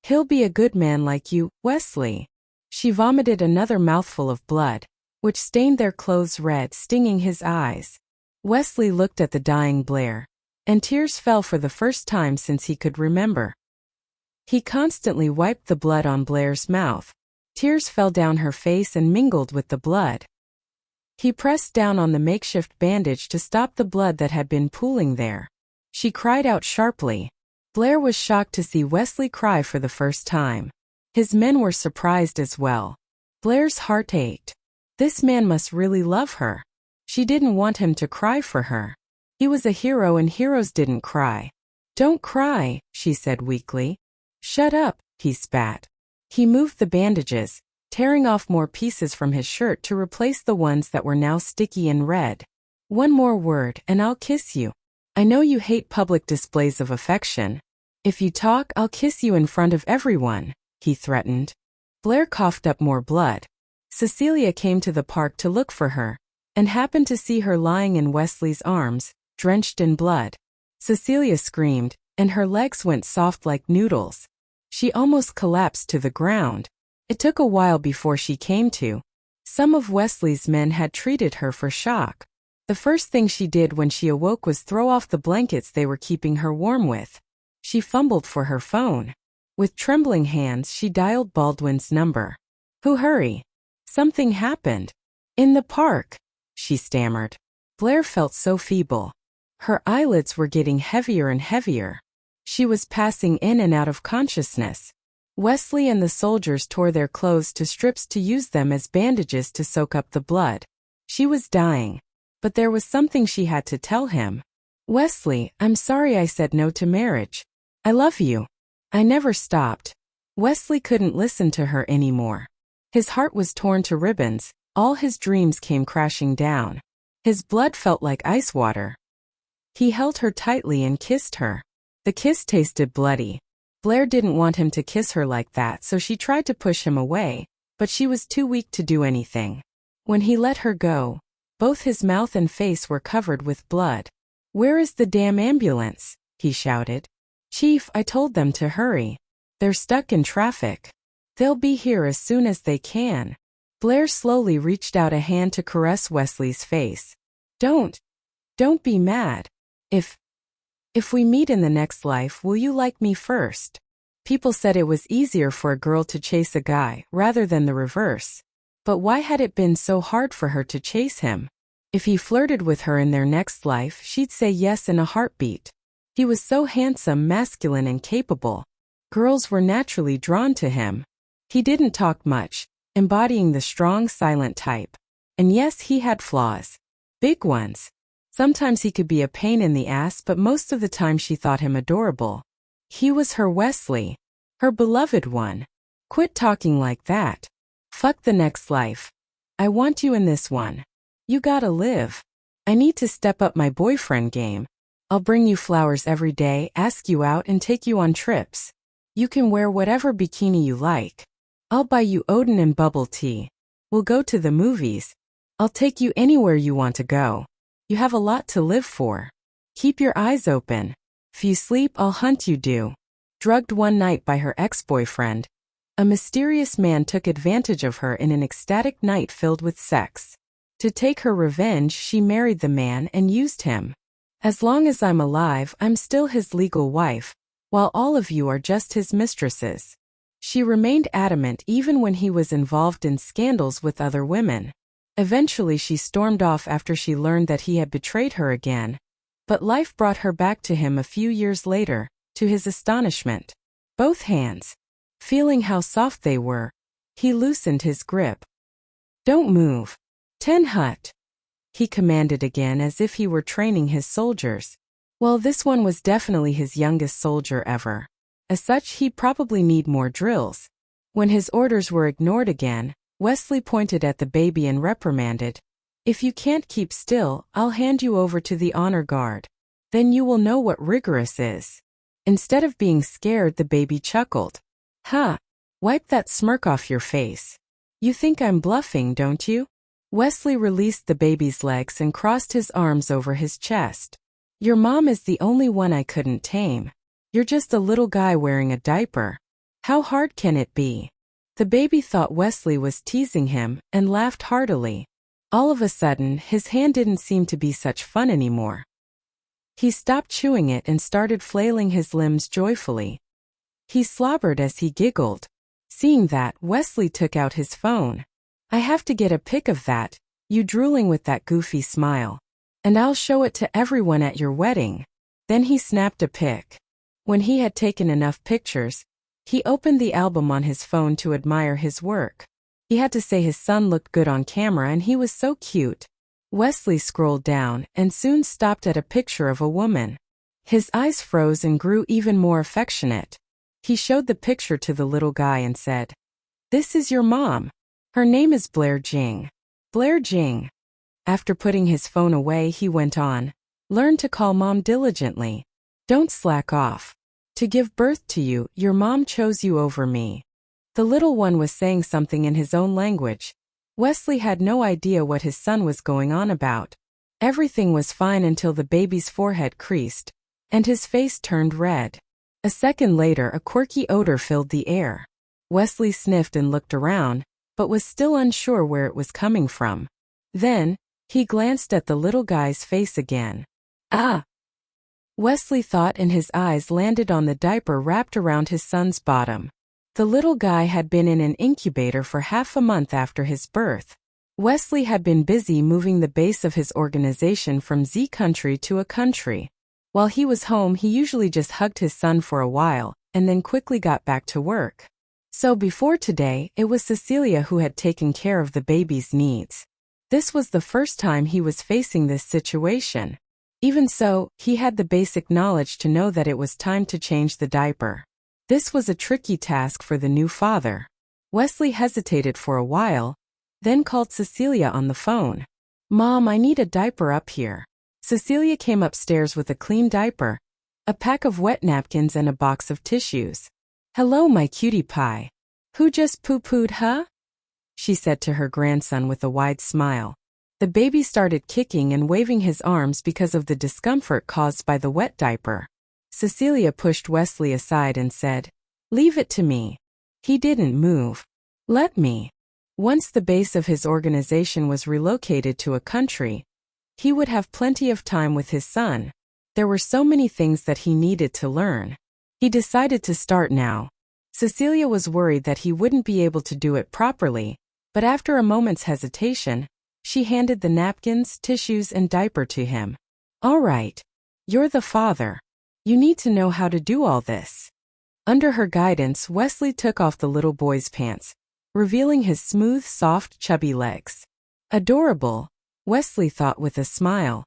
He'll be a good man like you, Wesley." She vomited another mouthful of blood, which stained their clothes red, stinging his eyes. Wesley looked at the dying Blair, and tears fell for the first time since he could remember. He constantly wiped the blood on Blair's mouth. Tears fell down her face and mingled with the blood. He pressed down on the makeshift bandage to stop the blood that had been pooling there. She cried out sharply. Blair was shocked to see Wesley cry for the first time. His men were surprised as well. Blair's heart ached. This man must really love her. She didn't want him to cry for her. He was a hero and heroes didn't cry. "Don't cry," she said weakly. "Shut up," he spat. He moved the bandages, tearing off more pieces from his shirt to replace the ones that were now sticky and red. "One more word and I'll kiss you. I know you hate public displays of affection. If you talk, I'll kiss you in front of everyone," he threatened. Blair coughed up more blood. Cecilia came to the park to look for her, and happened to see her lying in Wesley's arms, drenched in blood. Cecilia screamed, and her legs went soft like noodles. She almost collapsed to the ground. It took a while before she came to. Some of Wesley's men had treated her for shock. The first thing she did when she awoke was throw off the blankets they were keeping her warm with. She fumbled for her phone. With trembling hands, she dialed Baldwin's number. "Who hurry? Something happened. In the park," she stammered. Blair felt so feeble. Her eyelids were getting heavier and heavier. She was passing in and out of consciousness. Wesley and the soldiers tore their clothes to strips to use them as bandages to soak up the blood. She was dying. But there was something she had to tell him. "Wesley, I'm sorry I said no to marriage. I love you. I never stopped." Wesley couldn't listen to her anymore. His heart was torn to ribbons. All his dreams came crashing down. His blood felt like ice water. He held her tightly and kissed her. The kiss tasted bloody. Blair didn't want him to kiss her like that, so she tried to push him away, but she was too weak to do anything. When he let her go, both his mouth and face were covered with blood. "Where is the damn ambulance?" he shouted. "Chief, I told them to hurry. They're stuck in traffic. They'll be here as soon as they can." Blair slowly reached out a hand to caress Wesley's face. Don't be mad. If we meet in the next life, will you like me first?" People said it was easier for a girl to chase a guy rather than the reverse. But why had it been so hard for her to chase him? If he flirted with her in their next life, she'd say yes in a heartbeat. He was so handsome, masculine, and capable. Girls were naturally drawn to him. He didn't talk much, embodying the strong, silent type. And yes, he had flaws. Big ones. Sometimes he could be a pain in the ass, but most of the time she thought him adorable. He was her Wesley. Her beloved one. "Quit talking like that. Fuck the next life. I want you in this one. You gotta live. I need to step up my boyfriend game. I'll bring you flowers every day, ask you out, and take you on trips. You can wear whatever bikini you like. I'll buy you Odin and bubble tea. We'll go to the movies. I'll take you anywhere you want to go. You have a lot to live for. Keep your eyes open. If you sleep, I'll hunt you do." Drugged one night by her ex-boyfriend, a mysterious man took advantage of her in an ecstatic night filled with sex. To take her revenge, she married the man and used him. "As long as I'm alive, I'm still his legal wife, while all of you are just his mistresses." She remained adamant even when he was involved in scandals with other women. Eventually she stormed off after she learned that he had betrayed her again. But life brought her back to him a few years later, to his astonishment. Both hands. Feeling how soft they were, he loosened his grip. "Don't move. 10 hut," he commanded again as if he were training his soldiers. Well, this one was definitely his youngest soldier ever. As such, he'd probably need more drills. When his orders were ignored again, Wesley pointed at the baby and reprimanded, "If you can't keep still, I'll hand you over to the honor guard. Then you will know what rigorous is." Instead of being scared, the baby chuckled. "Huh, wipe that smirk off your face. You think I'm bluffing, don't you?" Wesley released the baby's legs and crossed his arms over his chest. "Your mom is the only one I couldn't tame. You're just a little guy wearing a diaper. How hard can it be?" The baby thought Wesley was teasing him and laughed heartily. All of a sudden, his hand didn't seem to be such fun anymore. He stopped chewing it and started flailing his limbs joyfully. He slobbered as he giggled. Seeing that, Wesley took out his phone. "I have to get a pic of that, you drooling with that goofy smile. And I'll show it to everyone at your wedding." Then he snapped a pic. When he had taken enough pictures, he opened the album on his phone to admire his work. He had to say his son looked good on camera and he was so cute. Wesley scrolled down and soon stopped at a picture of a woman. His eyes froze and grew even more affectionate. He showed the picture to the little guy and said, "This is your mom. Her name is Blair Jing." Blair Jing. After putting his phone away, he went on, "Learn to call mom diligently. Don't slack off. To give birth to you, your mom chose you over me." The little one was saying something in his own language. Wesley had no idea what his son was going on about. Everything was fine until the baby's forehead creased, and his face turned red. A second later, a quirky odor filled the air. Wesley sniffed and looked around, but was still unsure where it was coming from. Then, he glanced at the little guy's face again. "Ah, Wesley thought, and his eyes landed on the diaper wrapped around his son's bottom. The little guy had been in an incubator for half a month after his birth. Wesley had been busy moving the base of his organization from Z country to a country. While he was home, he usually just hugged his son for a while, and then quickly got back to work. So before today, it was Cecilia who had taken care of the baby's needs. This was the first time he was facing this situation. Even so, he had the basic knowledge to know that it was time to change the diaper. This was a tricky task for the new father. Wesley hesitated for a while, then called Cecilia on the phone. "Mom, I need a diaper up here." Cecilia came upstairs with a clean diaper, a pack of wet napkins, and a box of tissues. "Hello, my cutie pie. Who just poo-pooed, huh?" she said to her grandson with a wide smile. The baby started kicking and waving his arms because of the discomfort caused by the wet diaper. Cecilia pushed Wesley aside and said, "Leave it to me." He didn't move. "Let me." Once the base of his organization was relocated to a country, he would have plenty of time with his son. There were so many things that he needed to learn. He decided to start now. Cecilia was worried that he wouldn't be able to do it properly, but after a moment's hesitation, she handed the napkins, tissues, and diaper to him. "All right. You're the father. You need to know how to do all this." Under her guidance, Wesley took off the little boy's pants, revealing his smooth, soft, chubby legs. Adorable, Wesley thought with a smile.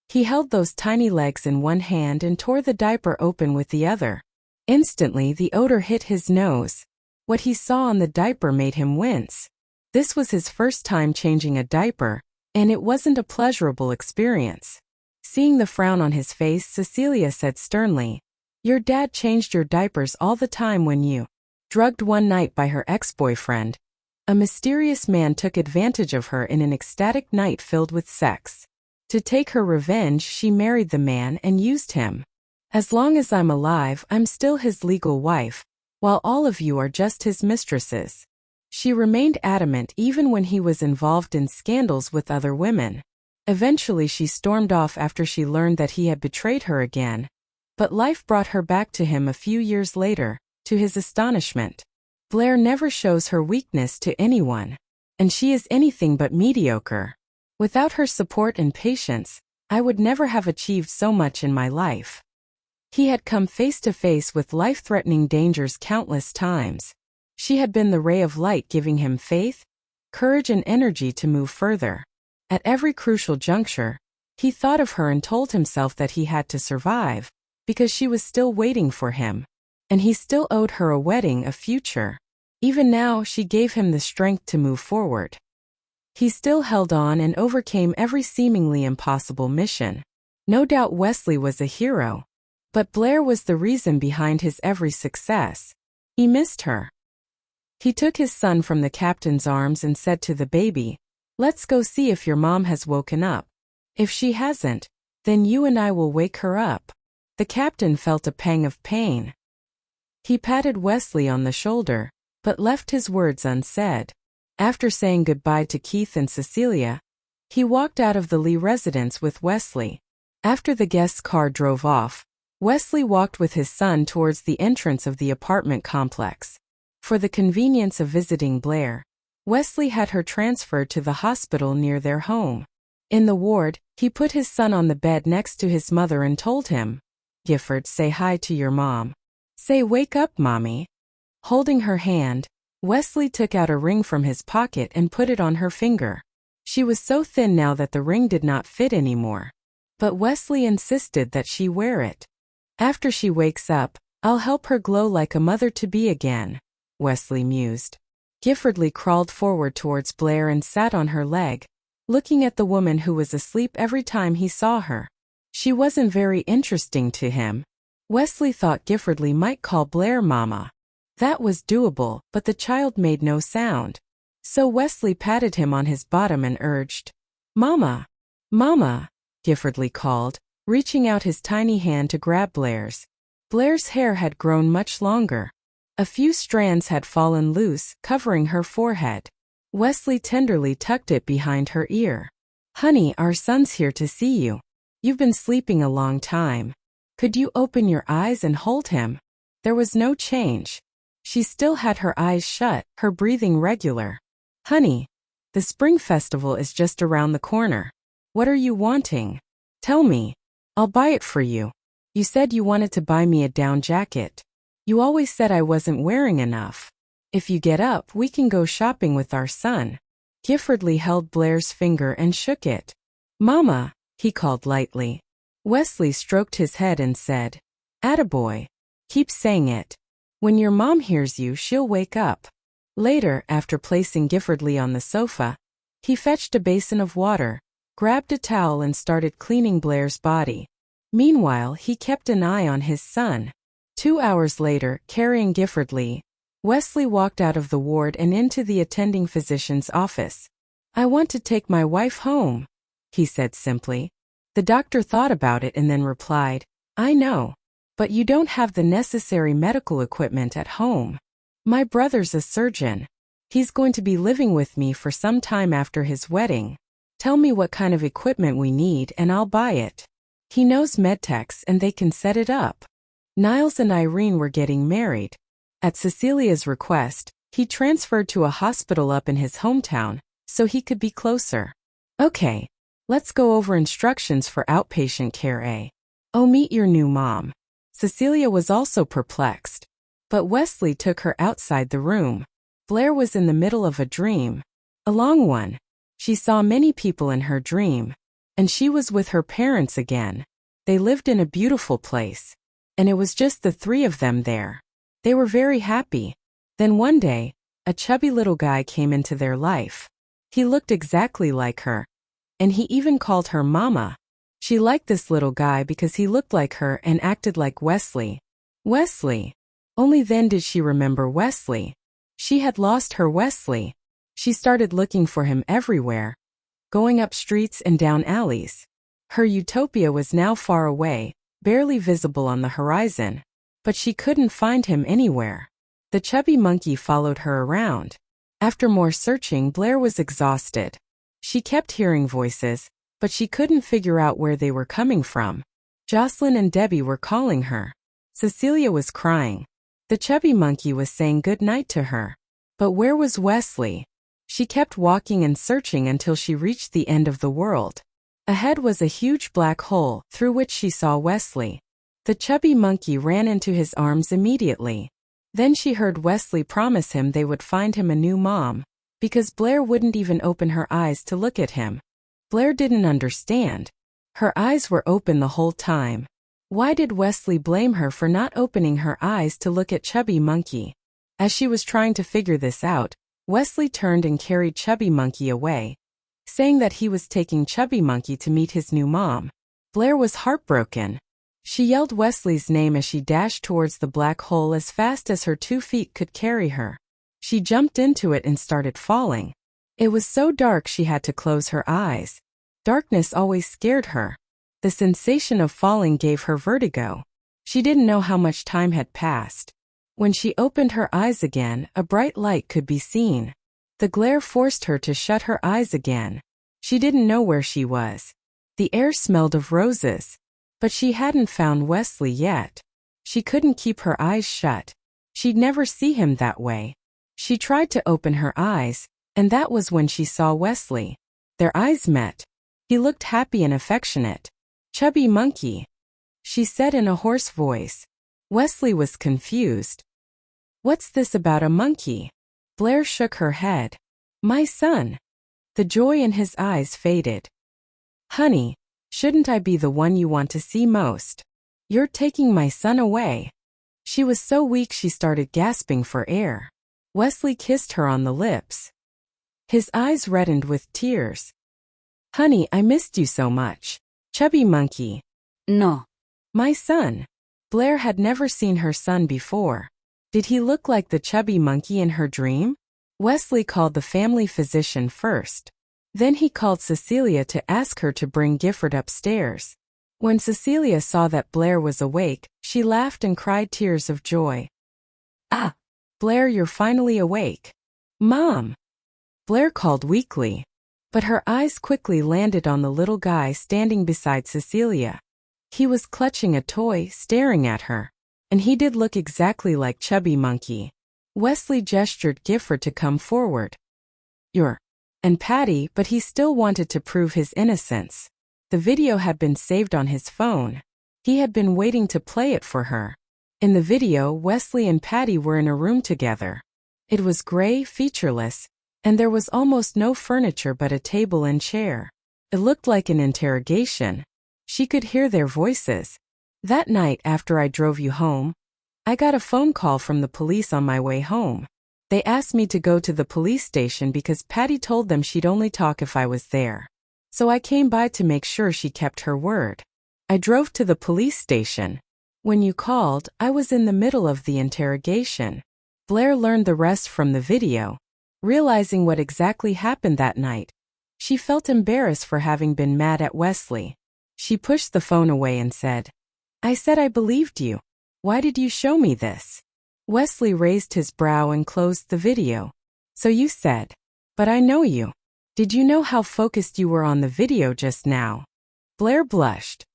He held those tiny legs in one hand and tore the diaper open with the other. Instantly, the odor hit his nose. What he saw on the diaper made him wince. This was his first time changing a diaper, and it wasn't a pleasurable experience. Seeing the frown on his face, Cecilia said sternly, "Your dad changed your diapers all the time when you drugged one night by her ex-boyfriend. A mysterious man took advantage of her in an ecstatic night filled with sex. To take her revenge, she married the man and used him. As long as I'm alive, I'm still his legal wife, while all of you are just his mistresses." She remained adamant even when he was involved in scandals with other women. Eventually she stormed off after she learned that he had betrayed her again. But life brought her back to him a few years later, to his astonishment. Blair never shows her weakness to anyone, and she is anything but mediocre. Without her support and patience, I would never have achieved so much in my life. He had come face to face with life-threatening dangers countless times. She had been the ray of light, giving him faith, courage, and energy to move further. At every crucial juncture, he thought of her and told himself that he had to survive, because she was still waiting for him, and he still owed her a wedding, a future. Even now, she gave him the strength to move forward. He still held on and overcame every seemingly impossible mission. No doubt Wesley was a hero, but Blair was the reason behind his every success. He missed her. He took his son from the captain's arms and said to the baby, "Let's go see if your mom has woken up. If she hasn't, then you and I will wake her up." The captain felt a pang of pain. He patted Wesley on the shoulder, but left his words unsaid. After saying goodbye to Keith and Cecilia, he walked out of the Lee residence with Wesley. After the guest's car drove off, Wesley walked with his son towards the entrance of the apartment complex. For the convenience of visiting Blair, Wesley had her transferred to the hospital near their home. In the ward, he put his son on the bed next to his mother and told him, "Gifford, say hi to your mom. Say wake up, mommy." Holding her hand, Wesley took out a ring from his pocket and put it on her finger. She was so thin now that the ring did not fit anymore. But Wesley insisted that she wear it. "After she wakes up, I'll help her glow like a mother-to-be again," Wesley mused. Gifford Lee crawled forward towards Blair and sat on her leg, looking at the woman who was asleep every time he saw her. She wasn't very interesting to him. Wesley thought Gifford Lee might call Blair Mama. That was doable, but the child made no sound. So Wesley patted him on his bottom and urged, "Mama! Mama!" Gifford Lee called, reaching out his tiny hand to grab Blair's. Blair's hair had grown much longer. A few strands had fallen loose, covering her forehead. Wesley tenderly tucked it behind her ear. "Honey, our son's here to see you. You've been sleeping a long time. Could you open your eyes and hold him? There was no change. She still had her eyes shut, her breathing regular. Honey, the spring festival is just around the corner. What are you wanting? Tell me. I'll buy it for you. You said you wanted to buy me a down jacket. You always said I wasn't wearing enough. If you get up, we can go shopping with our son. Giffordly held Blair's finger and shook it. Mama, he called lightly. Wesley stroked his head and said, Attaboy. Keep saying it. When your mom hears you, she'll wake up. Later, after placing Giffordly on the sofa, he fetched a basin of water, grabbed a towel and started cleaning Blair's body. Meanwhile, he kept an eye on his son. 2 hours later, carrying Giffordly, Wesley walked out of the ward and into the attending physician's office. I want to take my wife home, he said simply. The doctor thought about it and then replied, I know. But you don't have the necessary medical equipment at home. My brother's a surgeon. He's going to be living with me for some time after his wedding. Tell me what kind of equipment we need and I'll buy it. He knows medtechs and they can set it up. Niles and Irene were getting married. At Cecilia's request, he transferred to a hospital up in his hometown so he could be closer. Okay, let's go over instructions for outpatient care. Oh, meet your new mom. Cecilia was also perplexed. But Wesley took her outside the room. Blair was in the middle of a dream. A long one. She saw many people in her dream. And she was with her parents again. They lived in a beautiful place. And it was just the three of them there. They were very happy. Then one day, a chubby little guy came into their life. He looked exactly like her. And he even called her Mama. She liked this little guy because he looked like her and acted like Wesley. Wesley. Only then did she remember Wesley. She had lost her Wesley. She started looking for him everywhere, going up streets and down alleys. Her utopia was now far away, barely visible on the horizon. But she couldn't find him anywhere. The chubby monkey followed her around. After more searching, Blair was exhausted. She kept hearing voices, but she couldn't figure out where they were coming from. Jocelyn and Debbie were calling her. Cecilia was crying. The chubby monkey was saying good night to her. But where was Wesley? She kept walking and searching until she reached the end of the world. Ahead was a huge black hole, through which she saw Wesley. The chubby monkey ran into his arms immediately. Then she heard Wesley promise him they would find him a new mom, because Blair wouldn't even open her eyes to look at him. Blair didn't understand. Her eyes were open the whole time. Why did Wesley blame her for not opening her eyes to look at Chubby Monkey? As she was trying to figure this out, Wesley turned and carried Chubby Monkey away, saying that he was taking Chubby Monkey to meet his new mom. Blair was heartbroken. She yelled Wesley's name as she dashed towards the black hole as fast as her 2 feet could carry her. She jumped into it and started falling. It was so dark she had to close her eyes. Darkness always scared her. The sensation of falling gave her vertigo. She didn't know how much time had passed. When she opened her eyes again, a bright light could be seen. The glare forced her to shut her eyes again. She didn't know where she was. The air smelled of roses. But she hadn't found Wesley yet. She couldn't keep her eyes shut. She'd never see him that way. She tried to open her eyes, and that was when she saw Wesley. Their eyes met. He looked happy and affectionate. Chubby Monkey, she said in a hoarse voice. Wesley was confused. What's this about a monkey? Blair shook her head. My son. The joy in his eyes faded. Honey, shouldn't I be the one you want to see most? You're taking my son away. She was so weak she started gasping for air. Wesley kissed her on the lips. His eyes reddened with tears. Honey, I missed you so much. Chubby Monkey. No. My son. Blair had never seen her son before. Did he look like the chubby monkey in her dream? Wesley called the family physician first. Then he called Cecilia to ask her to bring Gifford upstairs. When Cecilia saw that Blair was awake, she laughed and cried tears of joy. Ah! Blair, you're finally awake. Mom! Blair called weakly. But her eyes quickly landed on the little guy standing beside Cecilia. He was clutching a toy, staring at her. And he did look exactly like Chubby Monkey. Wesley gestured Gifford to come forward. And Patty, but he still wanted to prove his innocence. The video had been saved on his phone. He had been waiting to play it for her. In the video, Wesley and Patty were in a room together. It was gray, featureless, and there was almost no furniture but a table and chair. It looked like an interrogation. She could hear their voices. That night after I drove you home, I got a phone call from the police on my way home. They asked me to go to the police station because Patty told them she'd only talk if I was there. So I came by to make sure she kept her word. I drove to the police station. When you called, I was in the middle of the interrogation. Blair learned the rest from the video. Realizing what exactly happened that night, she felt embarrassed for having been mad at Wesley. She pushed the phone away and said, "I said I believed you. Why did you show me this?" Wesley raised his brow and closed the video. "So you said, but I know you. Did you know how focused you were on the video just now?" Blair blushed.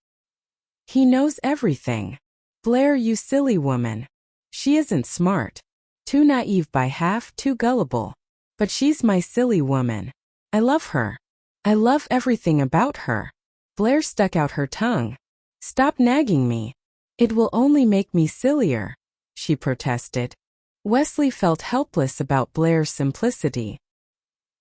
"He knows everything. Blair, you silly woman. She isn't smart. Too naive by half, too gullible. But she's my silly woman. I love her. I love everything about her." Blair stuck out her tongue. "Stop nagging me. It will only make me sillier," she protested. Wesley felt helpless about Blair's simplicity.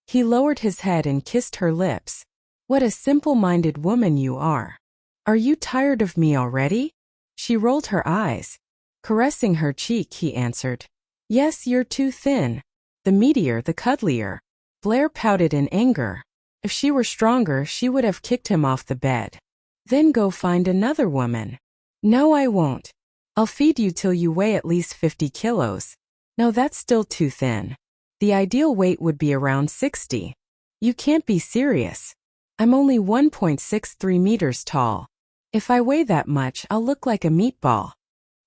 He lowered his head and kissed her lips. "What a simple-minded woman you are. Are you tired of me already?" She rolled her eyes. Caressing her cheek, he answered, "Yes, you're too thin. The meatier, the cuddlier." Blair pouted in anger. If she were stronger, she would have kicked him off the bed. "Then go find another woman." "No, I won't. I'll feed you till you weigh at least 50 kilos. No, that's still too thin. The ideal weight would be around 60. You can't be serious. I'm only 1.63 meters tall. If I weigh that much, I'll look like a meatball."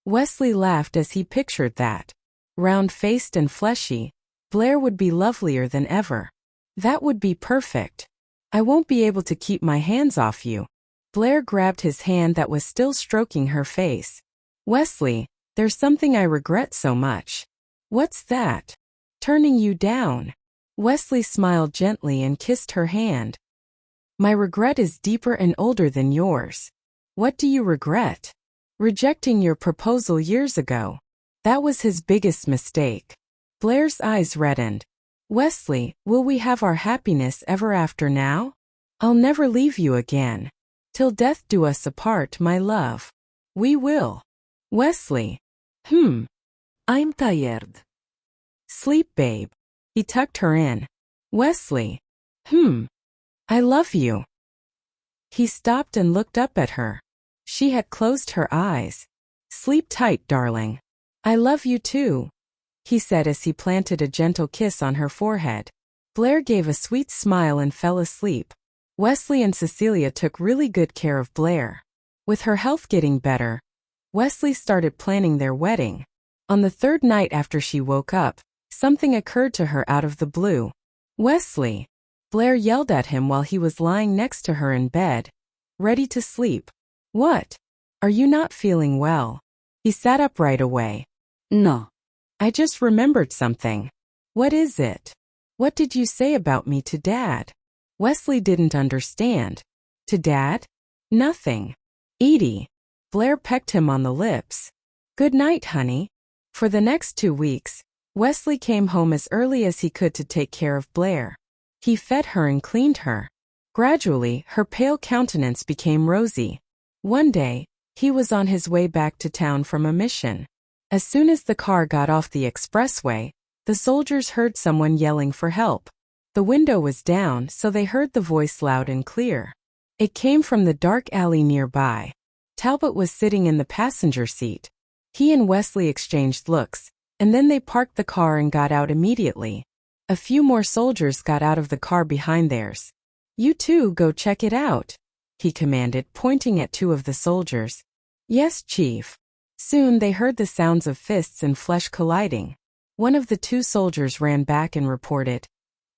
Wesley laughed as he pictured that. Round-faced and fleshy, Blair would be lovelier than ever. That would be perfect. "I won't be able to keep my hands off you." Blair grabbed his hand that was still stroking her face. "Wesley, there's something I regret so much." "What's that?" "Turning you down." Wesley smiled gently and kissed her hand. "My regret is deeper and older than yours." "What do you regret?" "Rejecting your proposal years ago. That was his biggest mistake." Blair's eyes reddened. "Wesley, will we have our happiness ever after now?" "I'll never leave you again. Till death do us apart, my love." "We will." "Wesley." I'm tired. "Sleep, babe." He tucked her in. "Wesley." "I love you." He stopped and looked up at her. She had closed her eyes. "Sleep tight, darling." "I love you too," he said as he planted a gentle kiss on her forehead. Blair gave a sweet smile and fell asleep. Wesley and Cecilia took really good care of Blair. With her health getting better, Wesley started planning their wedding. On the third night after she woke up, something occurred to her out of the blue. "Wesley!" Blair yelled at him while he was lying next to her in bed, ready to sleep. "What? Are you not feeling well?" He sat up right away. No. "I just remembered something." "What is it?" "What did you say about me to Dad?" Wesley didn't understand. "To Dad?" "Nothing." "Edie." Blair pecked him on the lips. "Good night, honey." For the next 2 weeks, Wesley came home as early as he could to take care of Blair. He fed her and cleaned her. Gradually, her pale countenance became rosy. One day, he was on his way back to town from a mission. As soon as the car got off the expressway, the soldiers heard someone yelling for help. The window was down, so they heard the voice loud and clear. It came from the dark alley nearby. Talbot was sitting in the passenger seat. He and Wesley exchanged looks, and then they parked the car and got out immediately. A few more soldiers got out of the car behind theirs. "You two go check it out," he commanded, pointing at 2 of the soldiers. "Yes, Chief." Soon they heard the sounds of fists and flesh colliding. One of the 2 soldiers ran back and reported,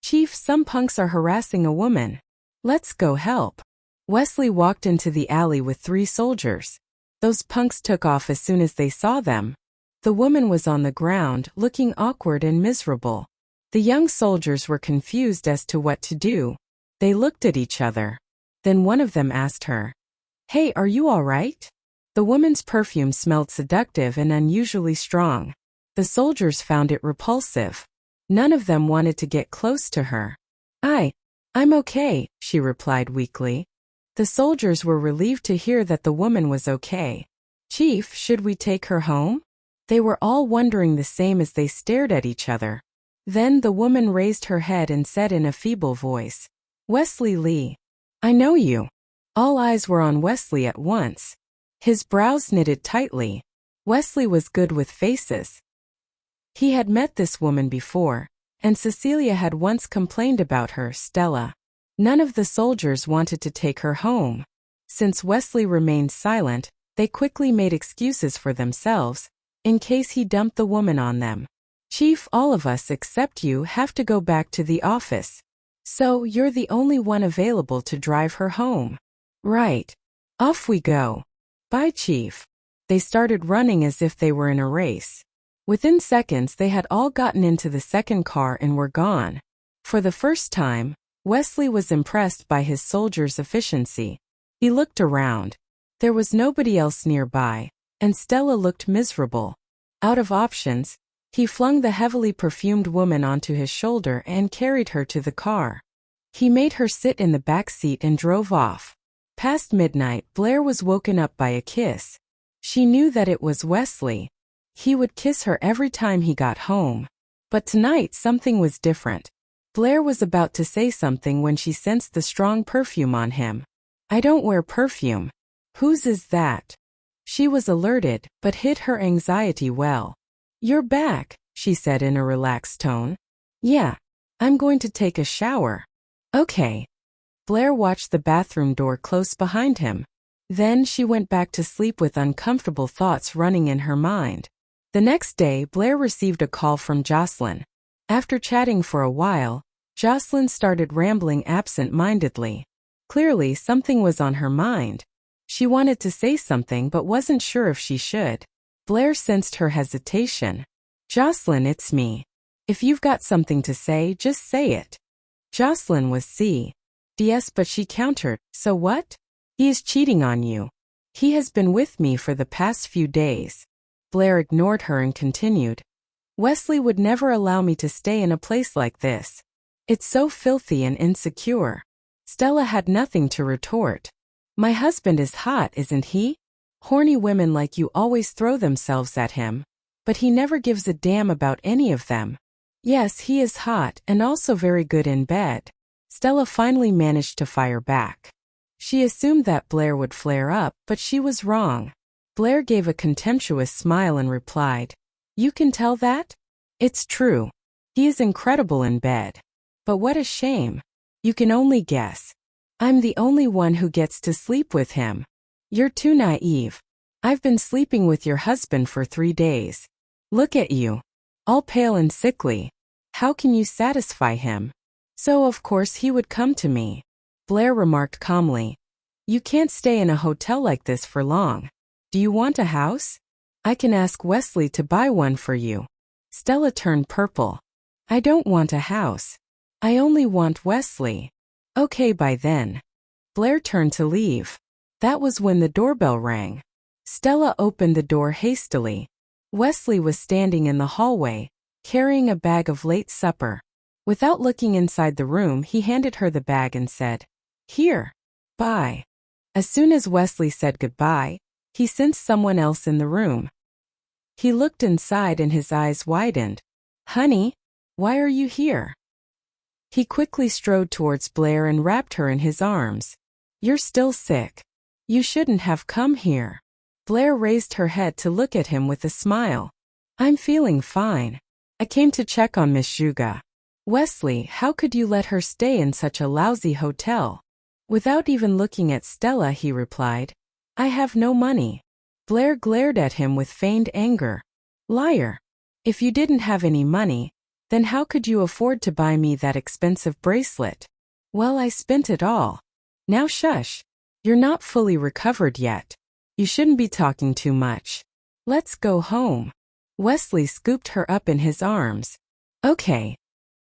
Chief, some punks are harassing a woman. Let's go help. Wesley walked into the alley with 3 soldiers. Those punks took off as soon as they saw them. The woman was on the ground, looking awkward and miserable. The young soldiers were confused as to what to do. They looked at each other. Then one of them asked her, "Hey, are you all right?" The woman's perfume smelled seductive and unusually strong. The soldiers found it repulsive. None of them wanted to get close to her. I'm okay," she replied weakly. The soldiers were relieved to hear that the woman was okay. "Chief, should we take her home?" They were all wondering the same as they stared at each other. Then the woman raised her head and said in a feeble voice, "Wesley Lee. I know you." All eyes were on Wesley at once. His brows knitted tightly. Wesley was good with faces. He had met this woman before, and Cecilia had once complained about her, Stella. None of the soldiers wanted to take her home. Since Wesley remained silent, they quickly made excuses for themselves, in case he dumped the woman on them. "Chief, all of us except you have to go back to the office. So you're the only one available to drive her home." "Right. Off we go." "Bye, Chief." They started running as if they were in a race. Within seconds they had all gotten into the second car and were gone. For the first time, Wesley was impressed by his soldiers' efficiency. He looked around. There was nobody else nearby, and Stella looked miserable. Out of options, he flung the heavily perfumed woman onto his shoulder and carried her to the car. He made her sit in the back seat and drove off. Past midnight, Blair was woken up by a kiss. She knew that it was Wesley. He would kiss her every time he got home. But tonight something was different. Blair was about to say something when she sensed the strong perfume on him. "I don't wear perfume." "Whose is that?" She was alerted, but hid her anxiety well. "You're back," she said in a relaxed tone. "Yeah. I'm going to take a shower." "Okay." Blair watched the bathroom door close behind him. Then she went back to sleep with uncomfortable thoughts running in her mind. The next day, Blair received a call from Jocelyn. After chatting for a while, Jocelyn started rambling absent-mindedly. Clearly, something was on her mind. She wanted to say something but wasn't sure if she should. Blair sensed her hesitation. "Jocelyn, it's me. If you've got something to say, just say it." Jocelyn was yes, but she countered, "So what?" "He is cheating on you. He has been with me for the past few days." Blair ignored her and continued, "Wesley would never allow me to stay in a place like this. It's so filthy and insecure." Stella had nothing to retort. "My husband is hot, isn't he? Horny women like you always throw themselves at him, but he never gives a damn about any of them." "Yes, he is hot and also very good in bed." Stella finally managed to fire back. She assumed that Blair would flare up, but she was wrong. Blair gave a contemptuous smile and replied, "You can tell that? It's true. He is incredible in bed. But what a shame. You can only guess. I'm the only one who gets to sleep with him. You're too naive. I've been sleeping with your husband for 3 days. Look at you. All pale and sickly. How can you satisfy him?" "So of course he would come to me," Blair remarked calmly. "You can't stay in a hotel like this for long. Do you want a house? I can ask Wesley to buy one for you." Stella turned purple. "I don't want a house. I only want Wesley." "Okay, by then." Blair turned to leave. That was when the doorbell rang. Stella opened the door hastily. Wesley was standing in the hallway, carrying a bag of late supper. Without looking inside the room, he handed her the bag and said, "Here. Bye." As soon as Wesley said goodbye, he sensed someone else in the room. He looked inside and his eyes widened. "Honey, why are you here?" He quickly strode towards Blair and wrapped her in his arms. "You're still sick. You shouldn't have come here." Blair raised her head to look at him with a smile. "I'm feeling fine. I came to check on Miss Juga." "Wesley, how could you let her stay in such a lousy hotel?" Without even looking at Stella, he replied, "I have no money." Blair glared at him with feigned anger. "Liar. If you didn't have any money, Then how could you afford to buy me that expensive bracelet? Well, I spent it all. Now shush. You're not fully recovered yet. You shouldn't be talking too much. Let's go home. Wesley scooped her up in his arms. Okay.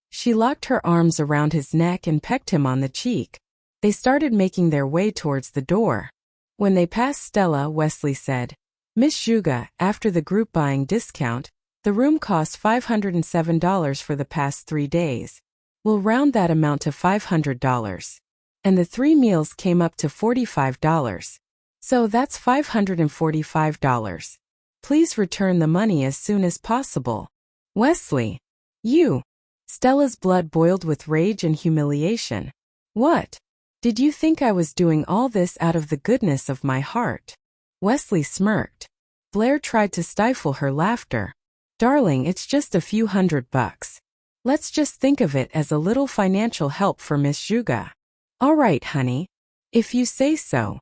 She locked her arms around his neck and pecked him on the cheek. They started making their way towards the door. When they passed Stella, Wesley said, Miss Zhuge, after the group buying discount, the room cost $507 for the past 3 days. We'll round that amount to $500. And the 3 meals came up to $45. So that's $545. Please return the money as soon as possible. Wesley. You. Stella's blood boiled with rage and humiliation. What? Did you think I was doing all this out of the goodness of my heart? Wesley smirked. Blair tried to stifle her laughter. Darling, it's just a few $100. Let's just think of it as a little financial help for Miss Zhuge. All right, honey. If you say so.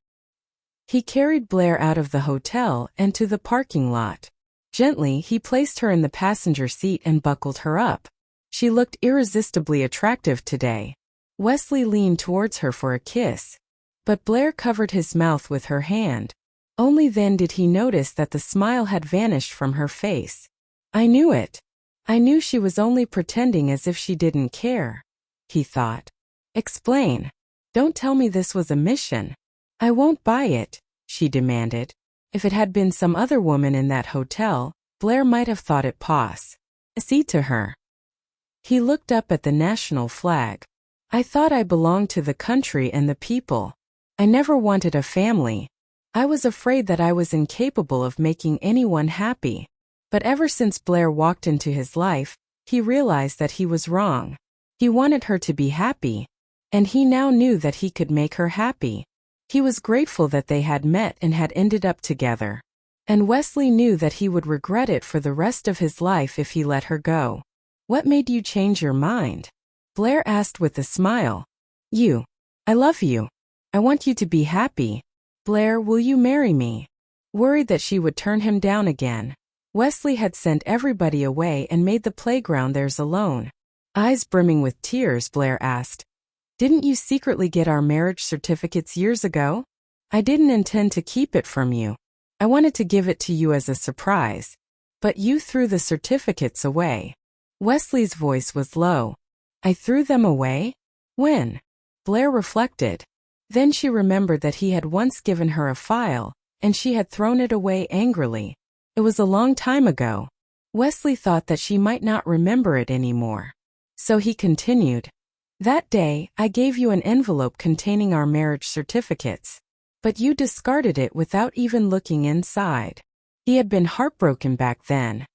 He carried Blair out of the hotel and to the parking lot. Gently, he placed her in the passenger seat and buckled her up. She looked irresistibly attractive today. Wesley leaned towards her for a kiss. But Blair covered his mouth with her hand. Only then did he notice that the smile had vanished from her face. I knew it. I knew she was only pretending as if she didn't care. He thought. Explain. Don't tell me this was a mission. I won't buy it, she demanded. If it had been some other woman in that hotel, Blair might have thought it pos. See to her. He looked up at the national flag. I thought I belonged to the country and the people. I never wanted a family. I was afraid that I was incapable of making anyone happy. But ever since Blair walked into his life, he realized that he was wrong. He wanted her to be happy. And he now knew that he could make her happy. He was grateful that they had met and had ended up together. And Wesley knew that he would regret it for the rest of his life if he let her go. What made you change your mind? Blair asked with a smile. You. I love you. I want you to be happy. Blair, will you marry me? Worried that she would turn him down again, Wesley had sent everybody away and made the playground theirs alone. Eyes brimming with tears, Blair asked, Didn't you secretly get our marriage certificates years ago? I didn't intend to keep it from you. I wanted to give it to you as a surprise. But you threw the certificates away. Wesley's voice was low. I threw them away? When? Blair reflected. Then she remembered that he had once given her a file, and she had thrown it away angrily. It was a long time ago. Wesley thought that she might not remember it anymore. So he continued. That day, I gave you an envelope containing our marriage certificates. But you discarded it without even looking inside. He had been heartbroken back then.